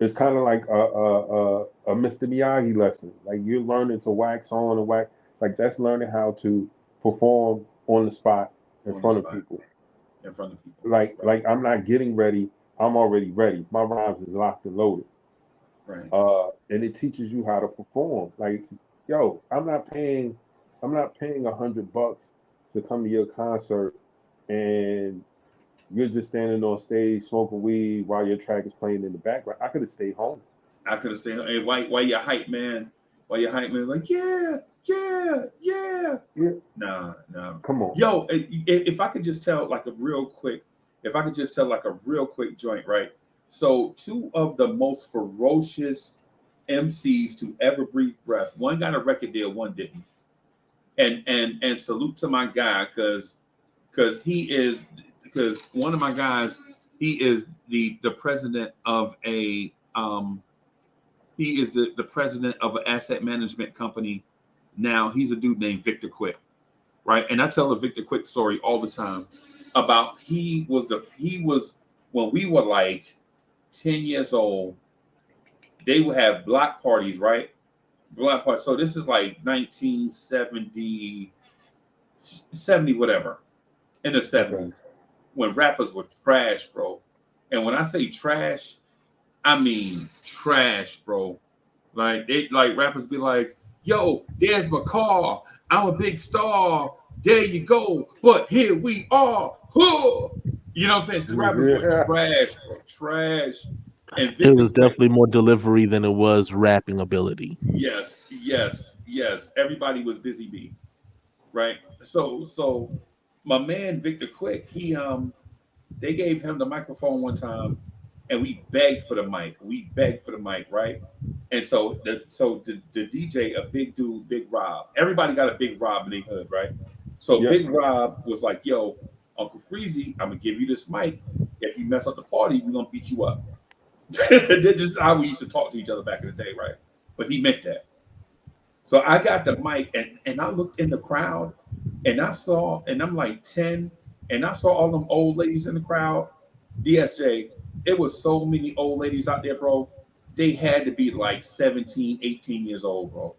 It's kind of like a Mr. Miyagi lesson. Like you're learning to wax on and wax. Like that's learning how to perform on the spot in On the front of spot people. in front of people. Like Right. I'm not getting ready. I'm already ready. My rhymes is locked and loaded. Right. And it teaches you how to perform. Like, yo, I'm not paying $100 to come to your concert and you're just standing on stage smoking weed while your track is playing in the background. I could have stayed home. I could have said, hey, why you hype man? Why you hype man? Like, yeah, yeah, yeah. Yeah, Nah, nah. come on. Yo, if I could just tell like a real quick, if I could just tell like a real quick joint, right? So two of the most ferocious MCs to ever breathe breath. One got a record deal, one didn't. And salute to my guy because he is because one of my guys he is the president of a he is the president of an asset management company now. He's a dude named Victor Quick, right? And I tell the Victor Quick story all the time about he was when we were like 10 years old, they would have block parties, right? Block parties. So this is like 1970, 70 whatever, in the Okay. 70s, when rappers were trash, bro. And when I say trash, I mean trash, bro. Like rappers be like, yo, there's my car. I'm a big star. There you go. But here we are. Huh. You know what I'm saying? The rappers were Yeah. trash, bro. Trash. And It Victor was Quick, definitely more delivery than it was rapping ability. yes, yes, yes. Everybody was busy bee, right? So my man Victor Quick, they gave him the microphone one time, and we begged for the mic. We begged for the mic, right? And so the DJ, a big dude, Big Rob. Everybody got a Big Rob in their hood, right? So Yep. Big Rob was like, "Yo, Uncle Freezy, I'm gonna give you this mic. If you mess up the party, we're gonna beat you up." This is how we used to talk to each other back in the day, right? But he meant that. So I got the mic, and I looked in the crowd, and I'm like 10, and I saw all them old ladies in the crowd. DSJ, it was so many old ladies out there, bro. They had to be like 17, 18 years old, bro.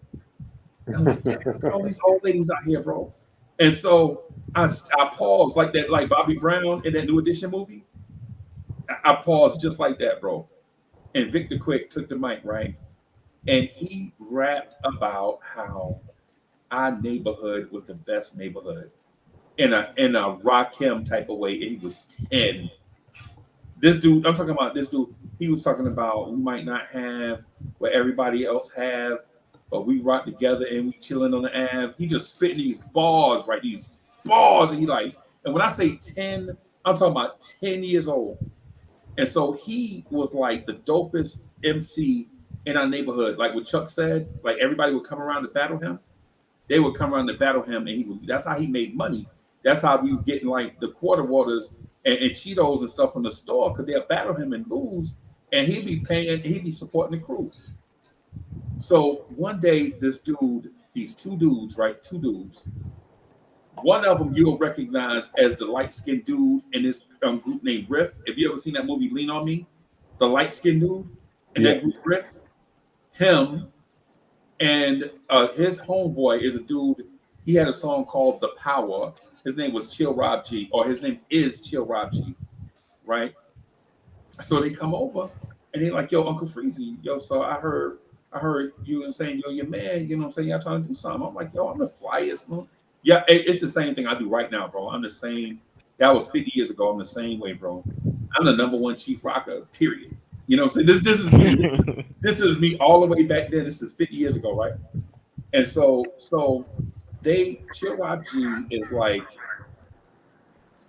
And I'm like, damn, look at all these old ladies out here, bro. And so I paused like that, like Bobby Brown in that New Edition movie. I paused just like that, bro. And Victor Quick took the mic, right? And he rapped about how our neighborhood was the best neighborhood in a Rakim type of way. And he was 10. This dude, I'm talking about this dude, he was talking about we might not have what everybody else have, but we rock together and we chilling on the Ave. He just spitting these bars, right? These bars, and he like, and when I say 10, I'm talking about 10 years old. And so he was like the dopest MC in our neighborhood. Like what Chuck said, like everybody would come around to battle him. They would come around to battle him, and that's how he made money. That's how we was getting like the quarter waters and Cheetos and stuff from the store because they'll battle him and lose, and he'd be supporting the crew. So one day, these two dudes, right? Two dudes. One of them you'll recognize as the light skinned dude in this group named Riff. Have you ever seen that movie Lean on Me? The light skinned dude in that group Riff. Him and his homeboy is a dude. He had a song called The Power. His name was Chill Rob G, or his name is Chill Rob G, right? So they come over and they're like, yo, Uncle Freezy, yo, so I heard you know what I'm saying, yo, your man, you know what I'm saying, y'all trying to do something. I'm like, yo, I'm the flyest, man. Yeah, it's the same thing I do right now, bro. I'm the same. That was 50 years ago. I'm the same way, bro. I'm the number one chief rocker, period. You know what I'm saying? This is me. This is me all the way back then. This is 50 years ago, right? And so Chill Rob G is like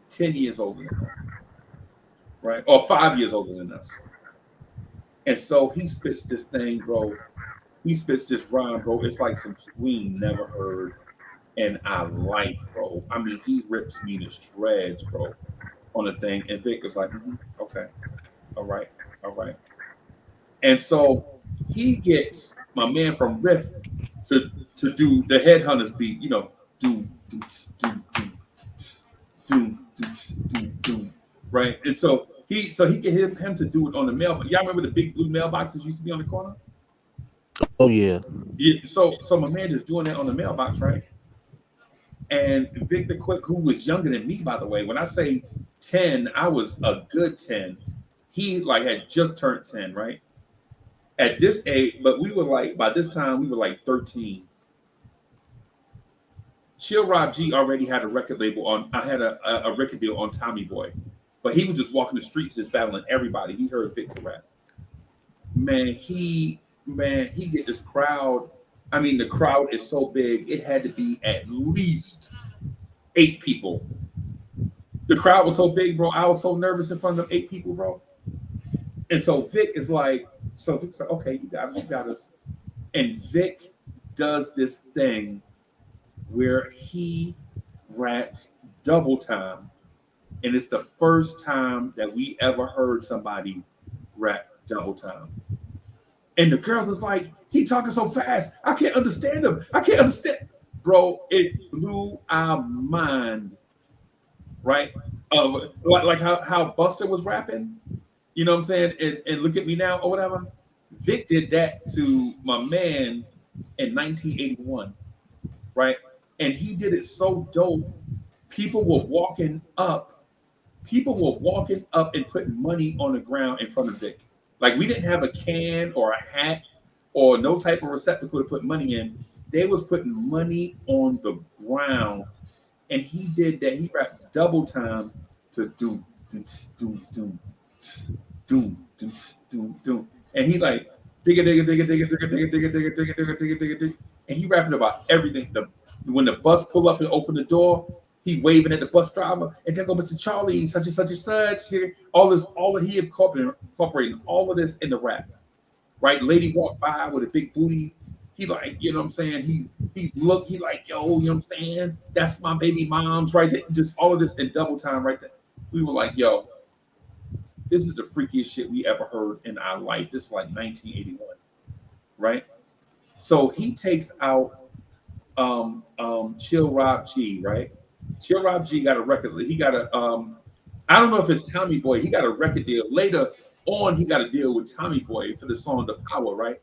10 years older than us, right? Or 5 years older than us. And so he spits this thing, bro. He spits this rhyme, bro. It's like some shit we ain't never heard in our life, bro. I mean, he rips me to shreds, bro, on the thing. And Vic is like, okay, all right, all right. And so he gets my man from Riff to do the Headhunters beat, you know, do, right? And so he get him to do it on the mail. Y'all remember the big blue mailboxes used to be on the corner? Oh yeah. Yeah. So my man just doing that on the mailbox, right? And Victor Quick, who was younger than me, by the way, when I say 10, I was a good 10. He like had just turned 10, right? At this age, but we were like, by this time, we were like 13. Chill Rob G already had a record label on, I had a record deal on Tommy Boy, but he was just walking the streets, just battling everybody. He heard Victor rap. Man, he get this crowd. I mean, the crowd is so big, it had to be at least 8 people. The crowd was so big, bro. I was so nervous in front of 8 people, bro. And so Vic is like, Vic's like, okay, you got us. And Vic does this thing where he raps double time. And it's the first time that we ever heard somebody rap double time. And the girls is like, he talking so fast. I can't understand him. I can't understand. Bro, it blew our mind, right? Like how Buster was rapping, you know what I'm saying? And Look at Me Now or whatever. Vic did that to my man in 1981, right? And he did it so dope. People were walking up and putting money on the ground in front of Vic. Like we didn't have a can or a hat or no type of receptacle to put money in. They was putting money on the ground, and he did that. He rapped double time to doom, doom, doom, doom, doom, doom, doom, doom, and he like digga digga digga digga digga digga digga digga digga digga digga digga digga, and he rapping about everything. When the bus pull up and open the door, he waving at the bus driver, and there go Mr. Charlie, such and such and such. All of he incorporating all of this in the rap, right? Lady walked by with a big booty. He like, you know what I'm saying? He looked, he like, yo, you know what I'm saying? That's my baby mom's right there. Just all of this in double time right there. We were like, yo, this is the freakiest shit we ever heard in our life. This is like 1981, right? So he takes out Chill Rob G, right? Chill Rob G got a record. He got a I don't know if it's Tommy Boy. He got a record deal. Later on, he got a deal with Tommy Boy for the song "The Power," right?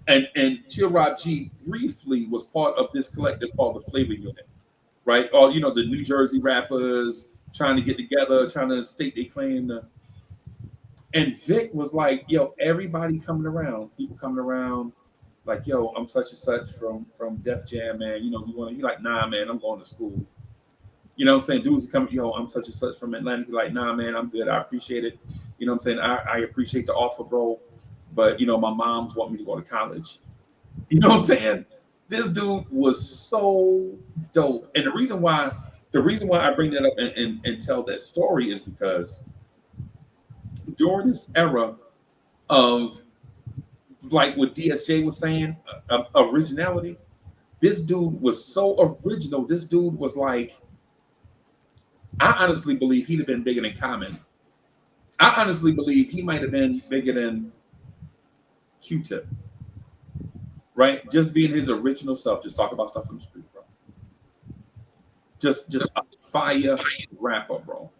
And Chill Rob G briefly was part of this collective called the Flavor Unit, right? All the New Jersey rappers trying to get together, trying to state their claim. And Vic was like, "Yo, everybody coming around, people coming around, like, yo, I'm such and such from Def Jam, man. We want." He like, "Nah, man, I'm going to school." You know what I'm saying? Dudes coming, "Yo, I'm such and such from Atlanta." He's like, "Nah, man, I'm good. I appreciate it. You know what I'm saying? I appreciate the offer, bro. But my moms want me to go to college." You know what I'm saying? This dude was so dope. And the reason why I bring that up and tell that story is because during this era of, like what DSJ was saying, originality, this dude was so original. This dude was like, I honestly believe he'd have been bigger than Common. I honestly believe he might have been bigger than Q-Tip, right? Just being his original self, just talk about stuff on the street, bro. Just a fire rapper, bro.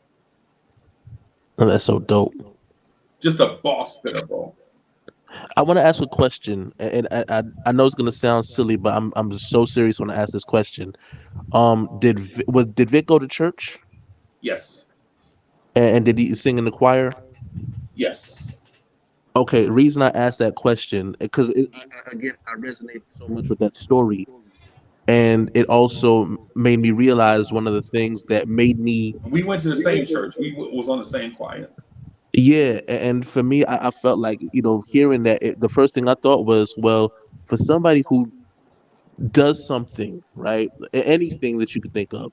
Oh, that's so dope. Just a boss spitter, bro. I want to ask a question, and I know it's gonna sound silly, but I'm just so serious when I ask this question. Did Vic go to church, Yes. and did he sing in the choir? Yes. Okay, the reason I asked that question because again I resonated so much with that story, and it also made me realize one of the things that made me. We went to the same church. We was on the same choir. Yeah, and for me, I felt like hearing that the first thing I thought was, well, for somebody who does something right, anything that you could think of,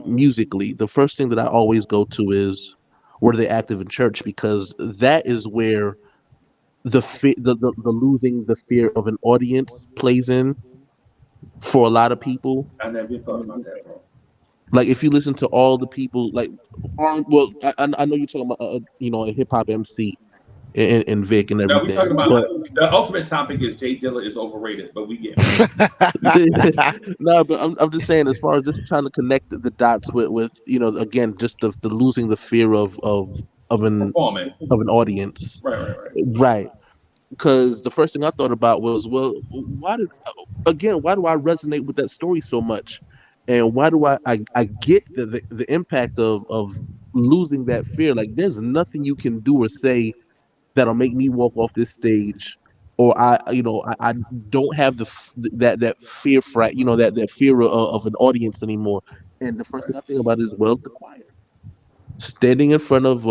musically, the first thing that I always go to is were they active in church, because that is where the losing the fear of an audience plays in for a lot of people. I never even thought about that, bro. Like if you listen to all the people, like, well, I know you're talking about a hip hop MC and Vic and Now we talking everything, about but the ultimate topic is Jay Dilla is overrated, but we get it. no, but I'm just saying, as far as just trying to connect the dots with again, just the losing the fear of an Performing. of an audience, Right. right? Because the first thing I thought about was, well, why do I resonate with that story so much, and why do I get the impact of losing that fear? Like, there's nothing you can do or say that'll make me walk off this stage, or I don't have that fear that fear of an audience anymore. And the first Right. thing I think about is, well, the choir, standing in front of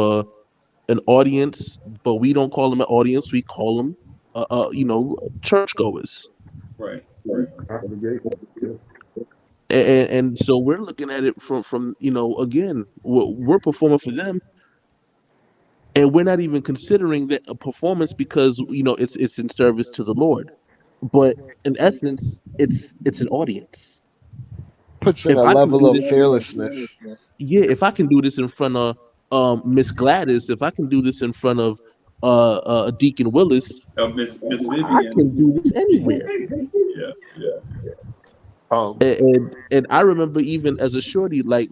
an audience, but we don't call them an audience, we call them churchgoers. Right. Congregation. Yeah. And so we're looking at it from again, we're performing for them, and we're not even considering that a performance, because it's in service to the Lord, but in essence it's an audience. Puts in If a I can level do of this, fearlessness. yeah, if I can do this in front of Miss Gladys, if I can do this in front of Deacon Willis, Miss I Vivian. can do this anywhere. Yeah. And I remember even as a shorty, like,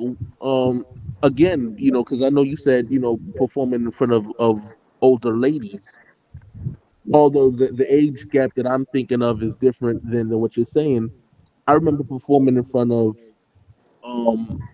again, because I know you said performing in front of older ladies, although the age gap that I'm thinking of is different than what you're saying. I remember performing in front of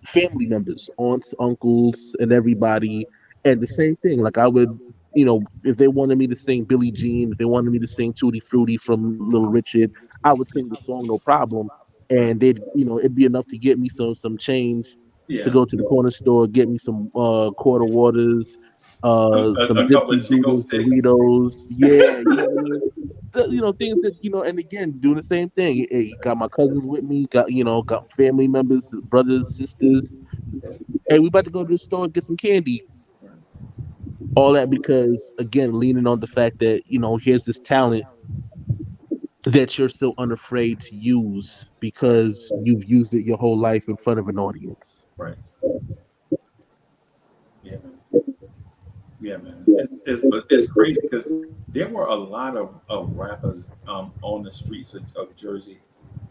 family members, aunts, uncles, and everybody, and the same thing. Like I would, if they wanted me to sing Billie Jean, if they wanted me to sing Tutti Frutti from Little Richard, I would sing the song, no problem, Right. and it'd be enough to get me some change to Yeah. go to the corner store, get me some quarter waters, some A couple of dipsy Chico doodles, sticks. Doritos, yeah, things that and again, doing the same thing. Hey, got my cousins with me, got family members, brothers, sisters. Hey, we about to go to the store and get some candy. All that because, again, leaning on the fact that here's this talent that you're so unafraid to use Right. because you've used it your whole life in front of an audience. Right. Yeah, man. Yeah, man. But it's crazy because there were a lot of rappers on the streets of Jersey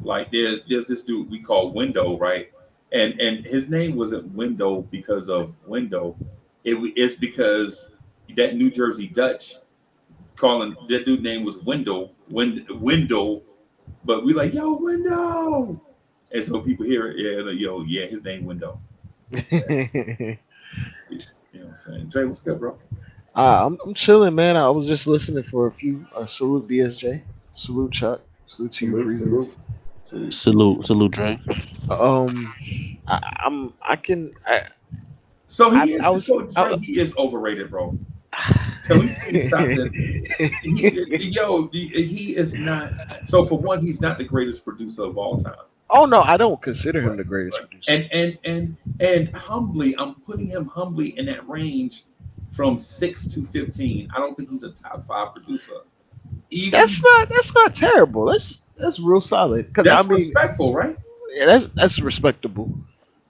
Like there's this dude we call Window, right? And his name wasn't Window because of window. It's because that New Jersey Dutch calling that dude name was Window, but we like yo Window, and so people hear it, yeah, like, yo, yeah, his name Window. You know what I'm saying? Dre, what's good, bro? I'm chilling, man. I was just listening for a few. Salute BSJ. Salute Chuck. Salute to you, Freezer. Salute, Dre. I can. So I he is overrated, bro. Can we please stop this? He is not. So for one, he's not the greatest producer of all time. Oh no, I don't consider him the greatest producer. And humbly, I'm putting him humbly in that range from 6 to 15. I don't think he's a top 5 producer. That's not terrible. That's real solid. That's respectful, right? Yeah, that's respectable.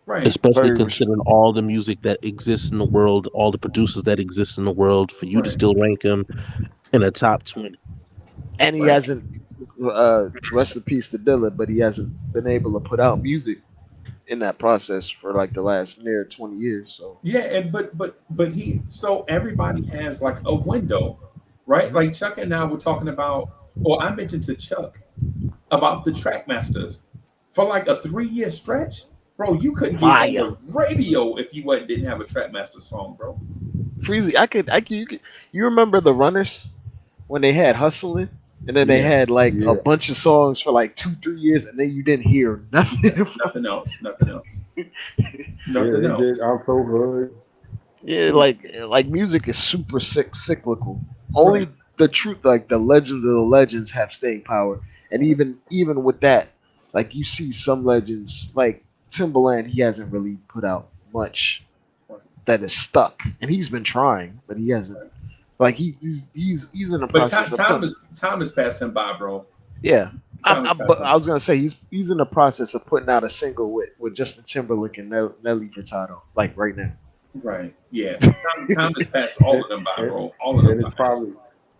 Right. Especially considering all the music that exists in the world, all the producers that exist in the world, for you to still rank him in a top 20. And he hasn't, rest in peace to Dilla, but he hasn't been able to put out music in that process for like the last near 20 years. So yeah, and but he, so everybody has like a window, right? Like Chuck and I were talking about, or I mentioned to Chuck about the Trackmasters for like a 3-year stretch. Bro, you couldn't get on the radio if you didn't have a Trackmaster song, bro. Freezy, you remember the Runners when they had Hustling, and then they had like a bunch of songs for like 2-3 years, and then you didn't hear nothing. Nothing else. Nothing else. I'm so good. Yeah, like music is super cyclical. Only the truth, like the legends of the legends, have staying power, and even with that, like you see some legends like Timbaland, he hasn't really put out much that is stuck, and he's been trying, but he hasn't. Like he's in the process. But time has passed him by, bro. Yeah, but I was gonna say he's in the process of putting out a single with Justin Timberlake and Nelly Furtado, like right now. Right. Yeah. Time has passed all of them by, bro. All of them. And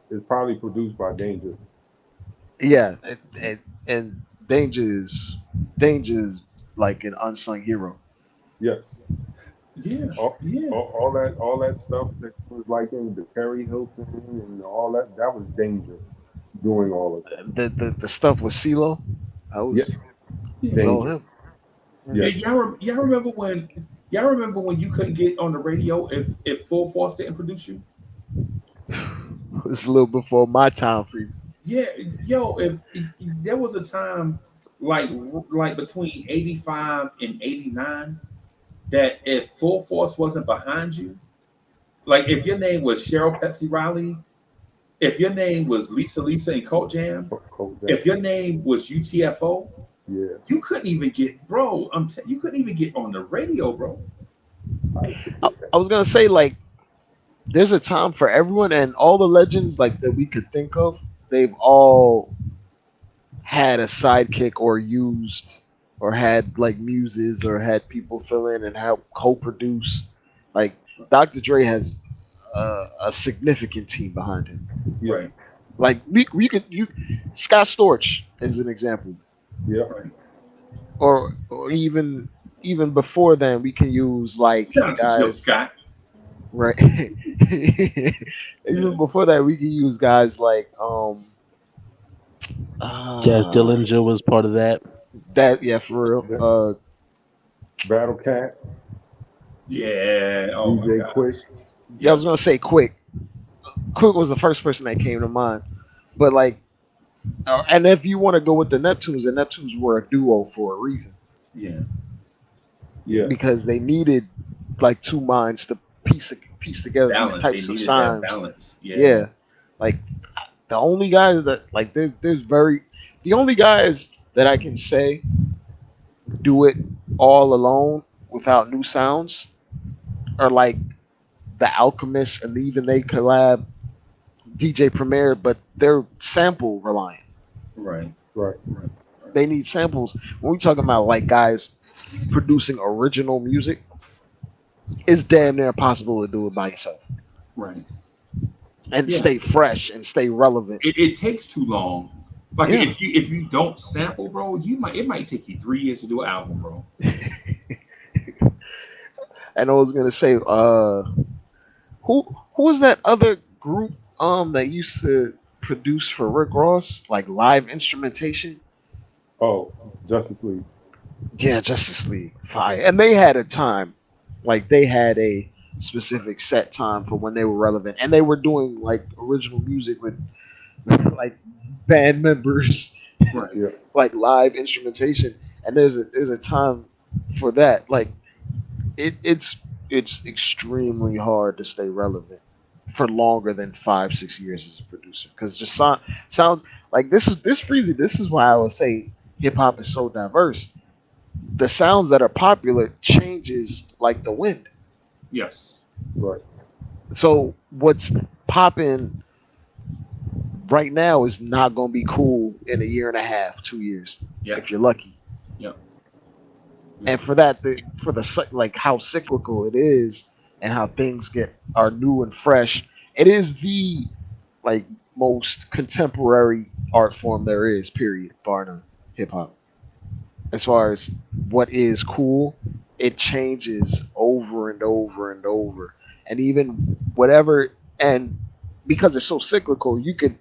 it's probably produced by Danger. Yeah, and Danger is like an unsung hero. Yes. Yeah. All that stuff that was like in the Perry Hilton and all that was Danger doing all of that. The stuff with CeeLo, I was Danger. Yeah. Y'all remember when you couldn't get on the radio if Full Force didn't produce you? It's a little before my time for you. Yeah, yo, if there was a time like between 85 and 89 that if Full Force wasn't behind you, like if your name was Cheryl Pepsi Riley, if your name was Lisa and Colt Jam, if your name was UTFO, you couldn't even get, bro. You couldn't even get on the radio, bro. I was gonna say, like, there's a time for everyone, and all the legends like that we could think of, they've all had a sidekick or used or had like muses or had people fill in and help co-produce. Like Dr. Dre has a significant team behind him. Right. Like Scott Storch is an example. Yeah. Or even before then, we can use like guys. Scott. Right. Even before that, we can use guys like Jazz Dillinger was part of that. For real. Battle Cat. Yeah. Oh DJ my God. Quick. Yeah, I was gonna say Quick. Quick was the first person that came to mind, but like, and if you want to go with the Neptunes were a duo for a reason. Yeah. Because they needed like two minds to piece together balance. These types They of needed sounds. that balance. Yeah. Like the only guys that like the only guys that I can say do it all alone without new sounds are like the Alchemists, and even they collab DJ Premier, but they're sample reliant. Right. They need samples. When we talking about like guys producing original music, it's damn near impossible to do it by yourself. Right. And stay fresh and stay relevant. It takes too long. Like Yeah. if you don't sample, bro, it might take you 3 years to do an album, bro. And I was gonna say, who was that other group that used to produce for Rick Ross, like live instrumentation? Oh, Justice League. Yeah, Justice League, fire. And they had a time, like they had a specific set time for when they were relevant, and they were doing like original music with like band members, Right. Yeah. like live instrumentation. And there's a time for that. Like it's extremely hard to stay relevant for longer than 5-6 years as a producer, because just sound like this freezy. This is why I would say hip hop is so diverse. The sounds that are popular changes like the wind. Yes. Right. So what's popping right now is not going to be cool in a year and a half, 2 years, Yeah. if you're lucky. Yeah. And for that, like how cyclical it is, and how things are new and fresh. It is the like most contemporary art form there is. Period. Bar none. Hip hop. As far as what is cool, it changes over and over and over, and even whatever. And because it's so cyclical, you could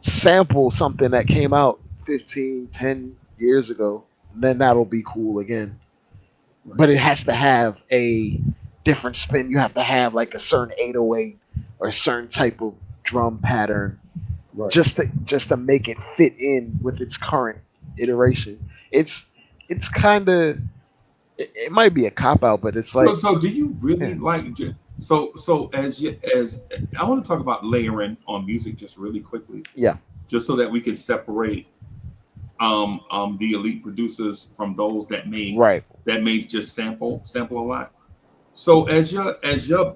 sample something that came out 15, 10 years ago, then that'll be cool again. But it has to have a different spin. You have to have like a certain 808 or a certain type of drum pattern, Right. just to make it fit in with its current iteration. It's kind of, it might be a cop out, but it's like, So do you really Yeah. like so as I want to talk about layering on music just really quickly. Yeah. Just so that we can separate the elite producers from those that right. may just sample a lot. So as your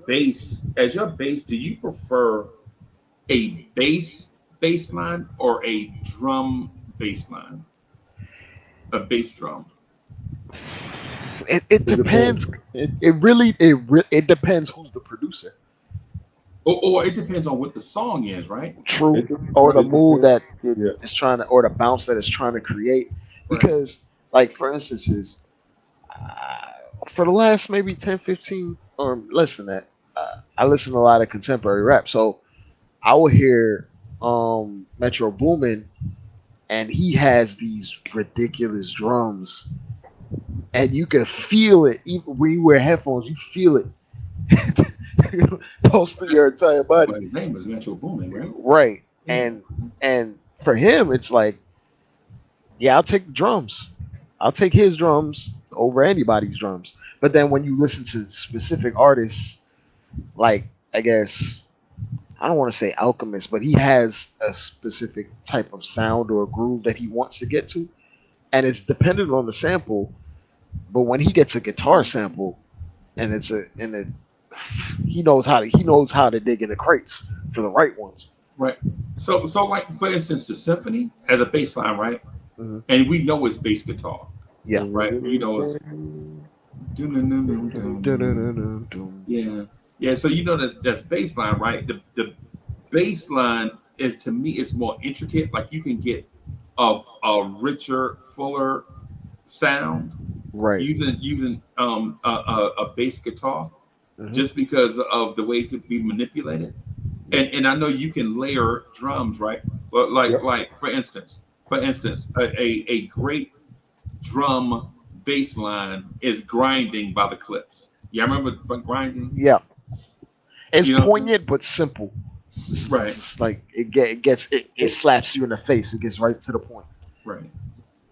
bass, do you prefer a bass line or a drum bass line? A bass drum. It depends. It depends who's the producer. Or it depends on what the song is, right? True. It- Or the it mood that depends. Yeah. is trying to, or the bounce that it's trying to create. Because, like, for instance, for the last maybe 10, 15, or less than that, I listen to a lot of contemporary rap. So I will hear Metro Boomin, and he has these ridiculous drums, and you can feel it. Even when you wear headphones, you feel it close to your entire body. But his name is Metro Boomin, right? Right. And for him, it's like, yeah, I'll take the drums. I'll take his drums over anybody's drums. But then when you listen to specific artists, like, I guess, I don't want to say Alchemist, but he has a specific type of sound or groove that he wants to get to, and it's dependent on the sample. But when he gets a guitar sample, and he knows how to dig in the crates for the right ones. Right. So like for instance, the symphony has a bass line, right? Mhm. And we know it's bass guitar. Yeah. Right. You know it's yeah. So you know that's bass line, right? The bass line is, to me, it's more intricate. Like you can get a richer, fuller sound Right. using a bass guitar, Mhm. just because of the way it could be manipulated. And I know you can layer drums, right? But like for instance, a great drum bass line is Grinding by the Clips. Yeah, I remember Grinding. Yeah. It's You know what I'm poignant but simple. Right. It's like it slaps you in the face. It gets right to the point. Right.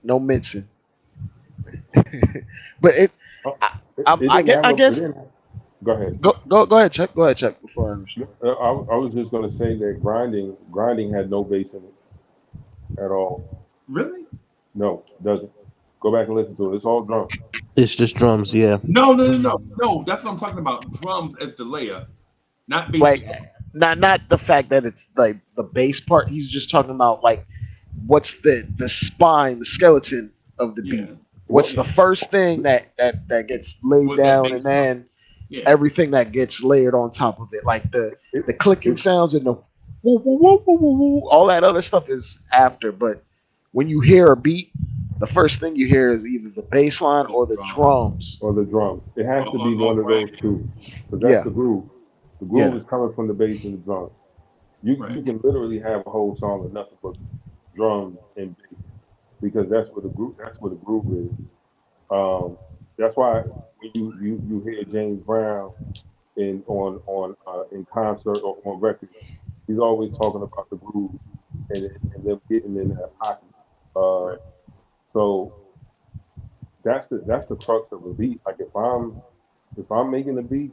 No mincing. But I guess Go ahead. go ahead, check. Go ahead, check before I understand. I was just going to say that grinding had no bass in it at all. Really? No, doesn't. Go back and listen to it. It's all drum. It's just drums, yeah. No. That's what I'm talking about. Drums as the layer, not bass Like, guitar. not the fact that it's like the bass part. He's just talking about like what's the spine, the skeleton of the beat. Yeah. What's the first thing that gets laid What's that down, bass and then Yeah. everything that gets layered on top of it, like the clicking sounds and the woo, woo, woo, woo, woo, woo. All that other stuff is after. But when you hear a beat, the first thing you hear is either the bass line or the drums. or the drums. It has to be one of those two, because that's Yeah, the groove. The groove yeah, is coming from the bass and the drums. You can literally have a whole song of nothing but drums and bass, because that's where the groove is. That's why when you hear James Brown in concert or on record, he's always talking about the groove and them getting in that pocket. Uh, so that's the crux of a beat. Like if I'm making a beat,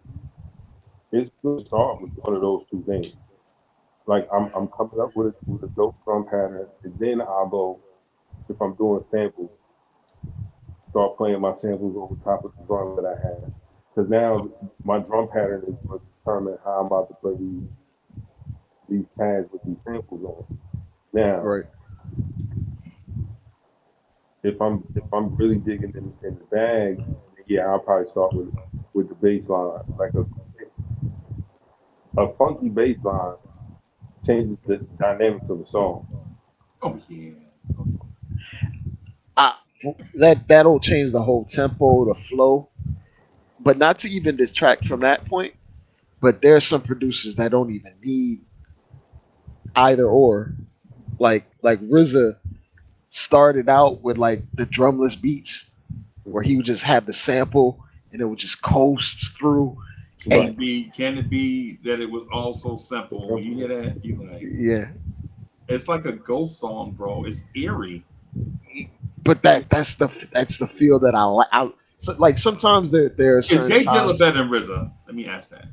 it's gonna start with one of those two things. Like I'm coming up with a dope drum pattern, and then I'll go, if I'm doing samples, start playing my samples over top of the drum that I have. Because now my drum pattern is going to determine how I'm about to play these pads with these samples on. Now, right. if I'm really digging in the bag, yeah, I'll probably start with the bass line. Like a funky bass line changes the dynamics of the song. Oh yeah. I, that'll change the whole tempo, the flow. But not to even distract from that point. But there's some producers that don't even need either or. Like RZA started out with like the drumless beats where he would just have the sample and it would just coast through. Right. Can it be that it was all so simple? When you hear that, you like Yeah, it's like a ghost song, bro. It's eerie. but that's the feel that I like. So, like sometimes there are Is certain Jay Dilla times. better than RZA? Let me ask that.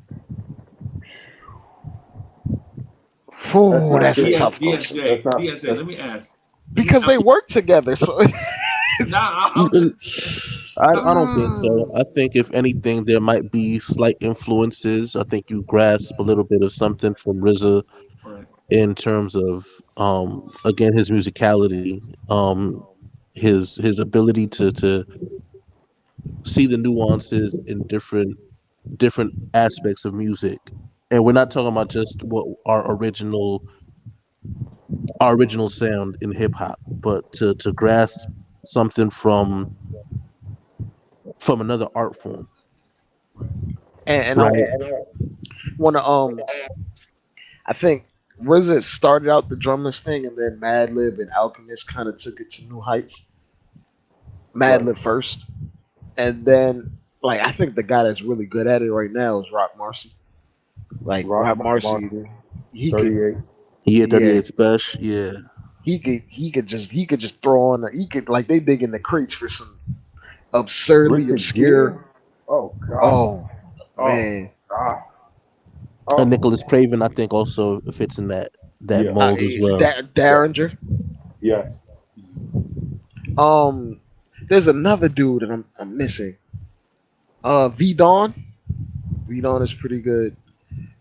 That's Oh, not that's a fair. tough question That's not. DSJ, let me ask. because they work together. So Nah, I'm Even just I don't think so. Mm. I think if anything, there might be slight influences. I think you grasp a little bit of something from RZA right. in terms of again his musicality, his ability to see the nuances in different aspects of music. And we're not talking about just what our original sound in hip hop, but to grasp something from another art form, and I right? want to I think RZA started out the drumless thing, and then Madlib and Alchemist kind of took it to new heights. Right. Madlib first, and then like I think the guy that's really good at it right now is Rock Marcy. Like Rock Marcy, Marcy, he could, 38. Yeah, yeah, 38 Special. Yeah, he could throw on. He could like they dig in the crates for some absurdly Richard Gere. obscure. Oh God. Oh Oh man, God. and Oh Nicholas Craven, I think, also fits in that yeah. mold as well. Yeah. Derringer. Yes. Um, there's another dude that I'm missing. V Don. V Don is pretty good,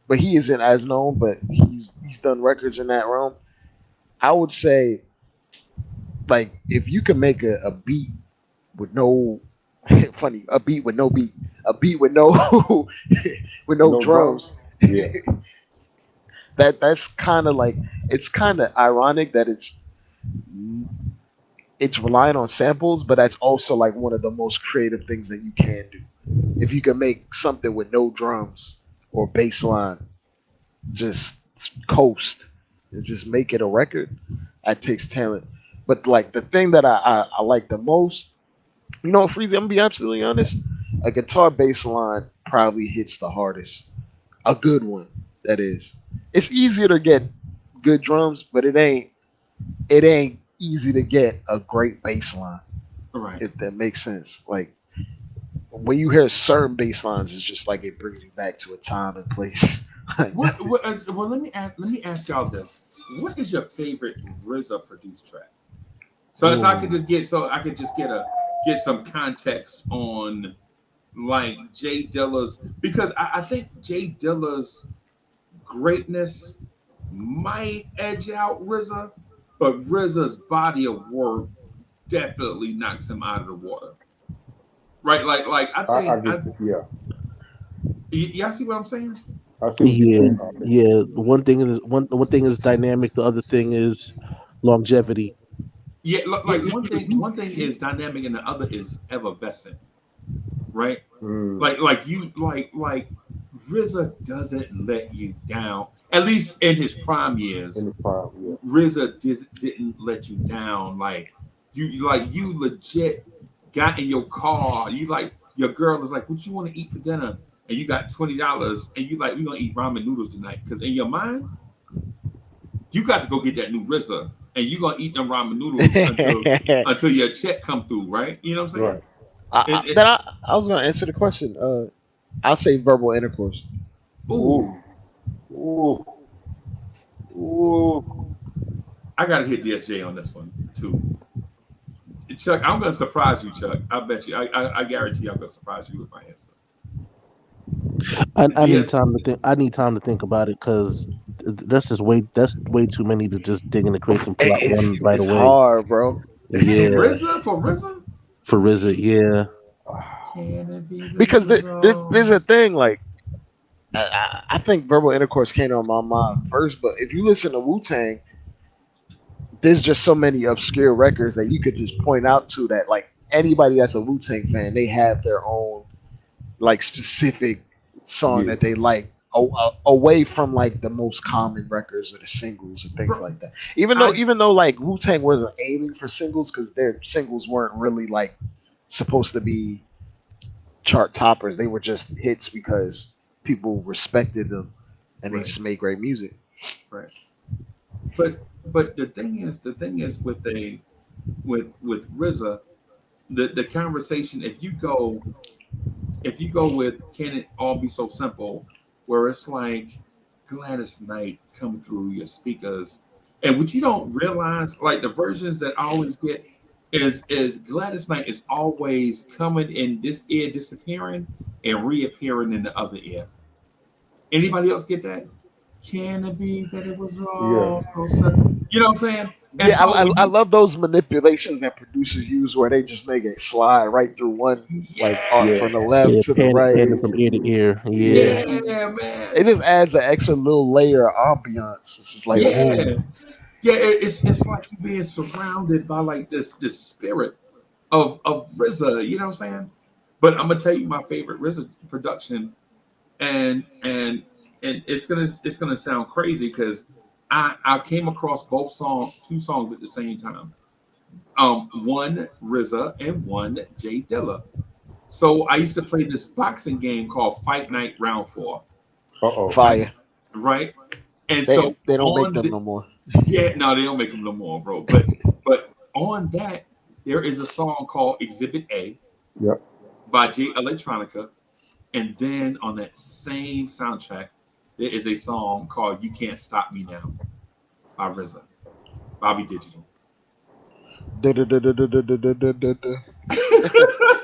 but he isn't as known. But he's done records in that realm. I would say like if you can make a beat with no funny a beat with no beat, a beat with no with no No drums. drums. Yeah. That's kind of like it's kind of ironic that it's relying on samples, but that's also like one of the most creative things that you can do. If you can make something with no drums or bass line, just coast and just make it a record, that takes talent. But like the thing that I like the most, Freezy, I'm gonna be absolutely honest, a guitar bass line probably hits the hardest. A good one, that is. It's easier to get good drums, but it ain't easy to get a great bass line, Right. if that makes sense. Like when you hear certain bass lines, it's just like it brings you back to a time and place. Well, let me ask y'all this. What is your favorite RZA produced track? So I could Ooh. just get some context on like Jay Dilla's, because I think Jay Dilla's greatness might edge out RZA, but RZA's body of work definitely knocks him out of the water. Right? Like I I think get. Yeah. y'all see what I'm saying? I see what you're Yeah, saying. yeah. One thing is dynamic. The other thing is longevity. Yeah, like one thing is dynamic and the other is effervescent, right? Mm, Like RZA doesn't let you down. At least in his prime in years, the prime, yeah. RZA didn't let you down. You legit got in your car. You like your girl is like, what you want to eat for dinner? And you got $20, and you like, we're gonna eat ramen noodles tonight. Because in your mind, you got to go get that new RZA, and you're gonna eat them ramen noodles until your check come through, right? You know what I'm saying? Right. It, Then I was gonna answer the question. I'll say verbal intercourse. Ooh, ooh, ooh, ooh. I gotta hit DSJ on this one too. Chuck, I'm gonna surprise you, Chuck. I bet you. I guarantee I'm gonna surprise you with my answer. I need DS, time to think. I need time to think about it because that's way too many to just dig into crates and pull out one right It's away. hard, bro. Yeah, For RZA. for RZA. Yeah, Can it be that it Because was there's a all? thing like I think verbal intercourse came on my mind first, but if you listen to Wu Tang, there's just so many obscure records that you could just point out to that like anybody that's a Wu Tang fan, they have their own like specific song Yeah. that they like away from like the most common records or the singles or things Bro, like that. Even though I like Wu Tang wasn't aiming for singles because their singles weren't really like supposed to be chart toppers. They were just hits because people respected them and they right, just made great music. right. But the thing is with RZA, the conversation. If you go with Can It All Be So Simple, where it's like Gladys Knight coming through your speakers, and what you don't realize, like the versions that I always get is Gladys Knight is always coming in this ear, disappearing, and reappearing in the other ear. Anybody else get that? Can it be that it was Yeah. all so simple? You know what I'm saying? And Yeah, so when I you, love those manipulations that producers use where they just make it slide right through one, like yeah, from the yeah. left to the Panning right. from ear to ear. Yeah, Yeah, yeah, man, it just adds an extra little layer of ambiance. It's just like, Yeah. yeah. ooh, Yeah, it's like you being surrounded by like this spirit of RZA. You know what I'm saying? But I'm gonna tell you my favorite RZA production, and it's gonna sound crazy because I came across two songs at the same time. One RZA and one Jay Dilla. So I used to play this boxing game called Fight Night Round Four, Uh-oh. right? fire. Right. And so They don't make on them the no more. yeah, no, they don't make them no more, bro. But on that, there is a song called Exhibit A Yep. by J Electronica, and then on that same soundtrack, there is a song called You Can't Stop Me Now by RZA, Bobby Digital.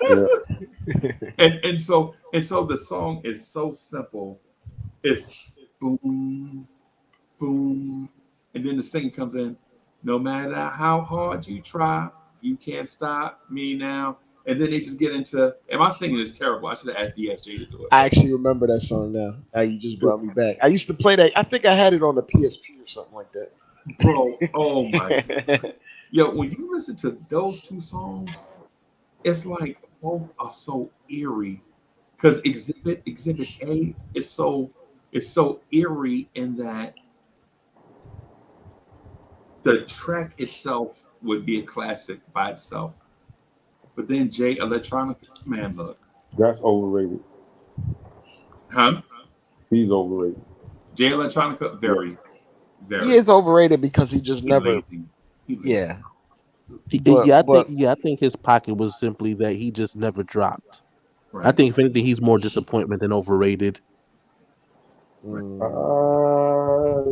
Yeah. and so the song is so simple. It's boom, boom, and then the singing comes in. No matter how hard you try, you can't stop me now. And then they just get into. And my singing is terrible. I should have asked DSJ to do it, I but actually remember that song now. Now you just brought me back. I used to play that. I think I had it on the PSP or something like bro, oh my god, that. yo, when you listen to those two songs, it's like both are so eerie. Because Exhibit A is so eerie in that the track itself would be a classic by itself. But then Jay Electronica, man, look, That's overrated. huh? He's overrated. Jay Electronica, Yeah. very, He very. is overrated because he just He never. lazy. He lazy. Yeah, yeah. but I think his pocket was simply that he just never dropped. I Right. think if anything, he's more disappointment than overrated. Right.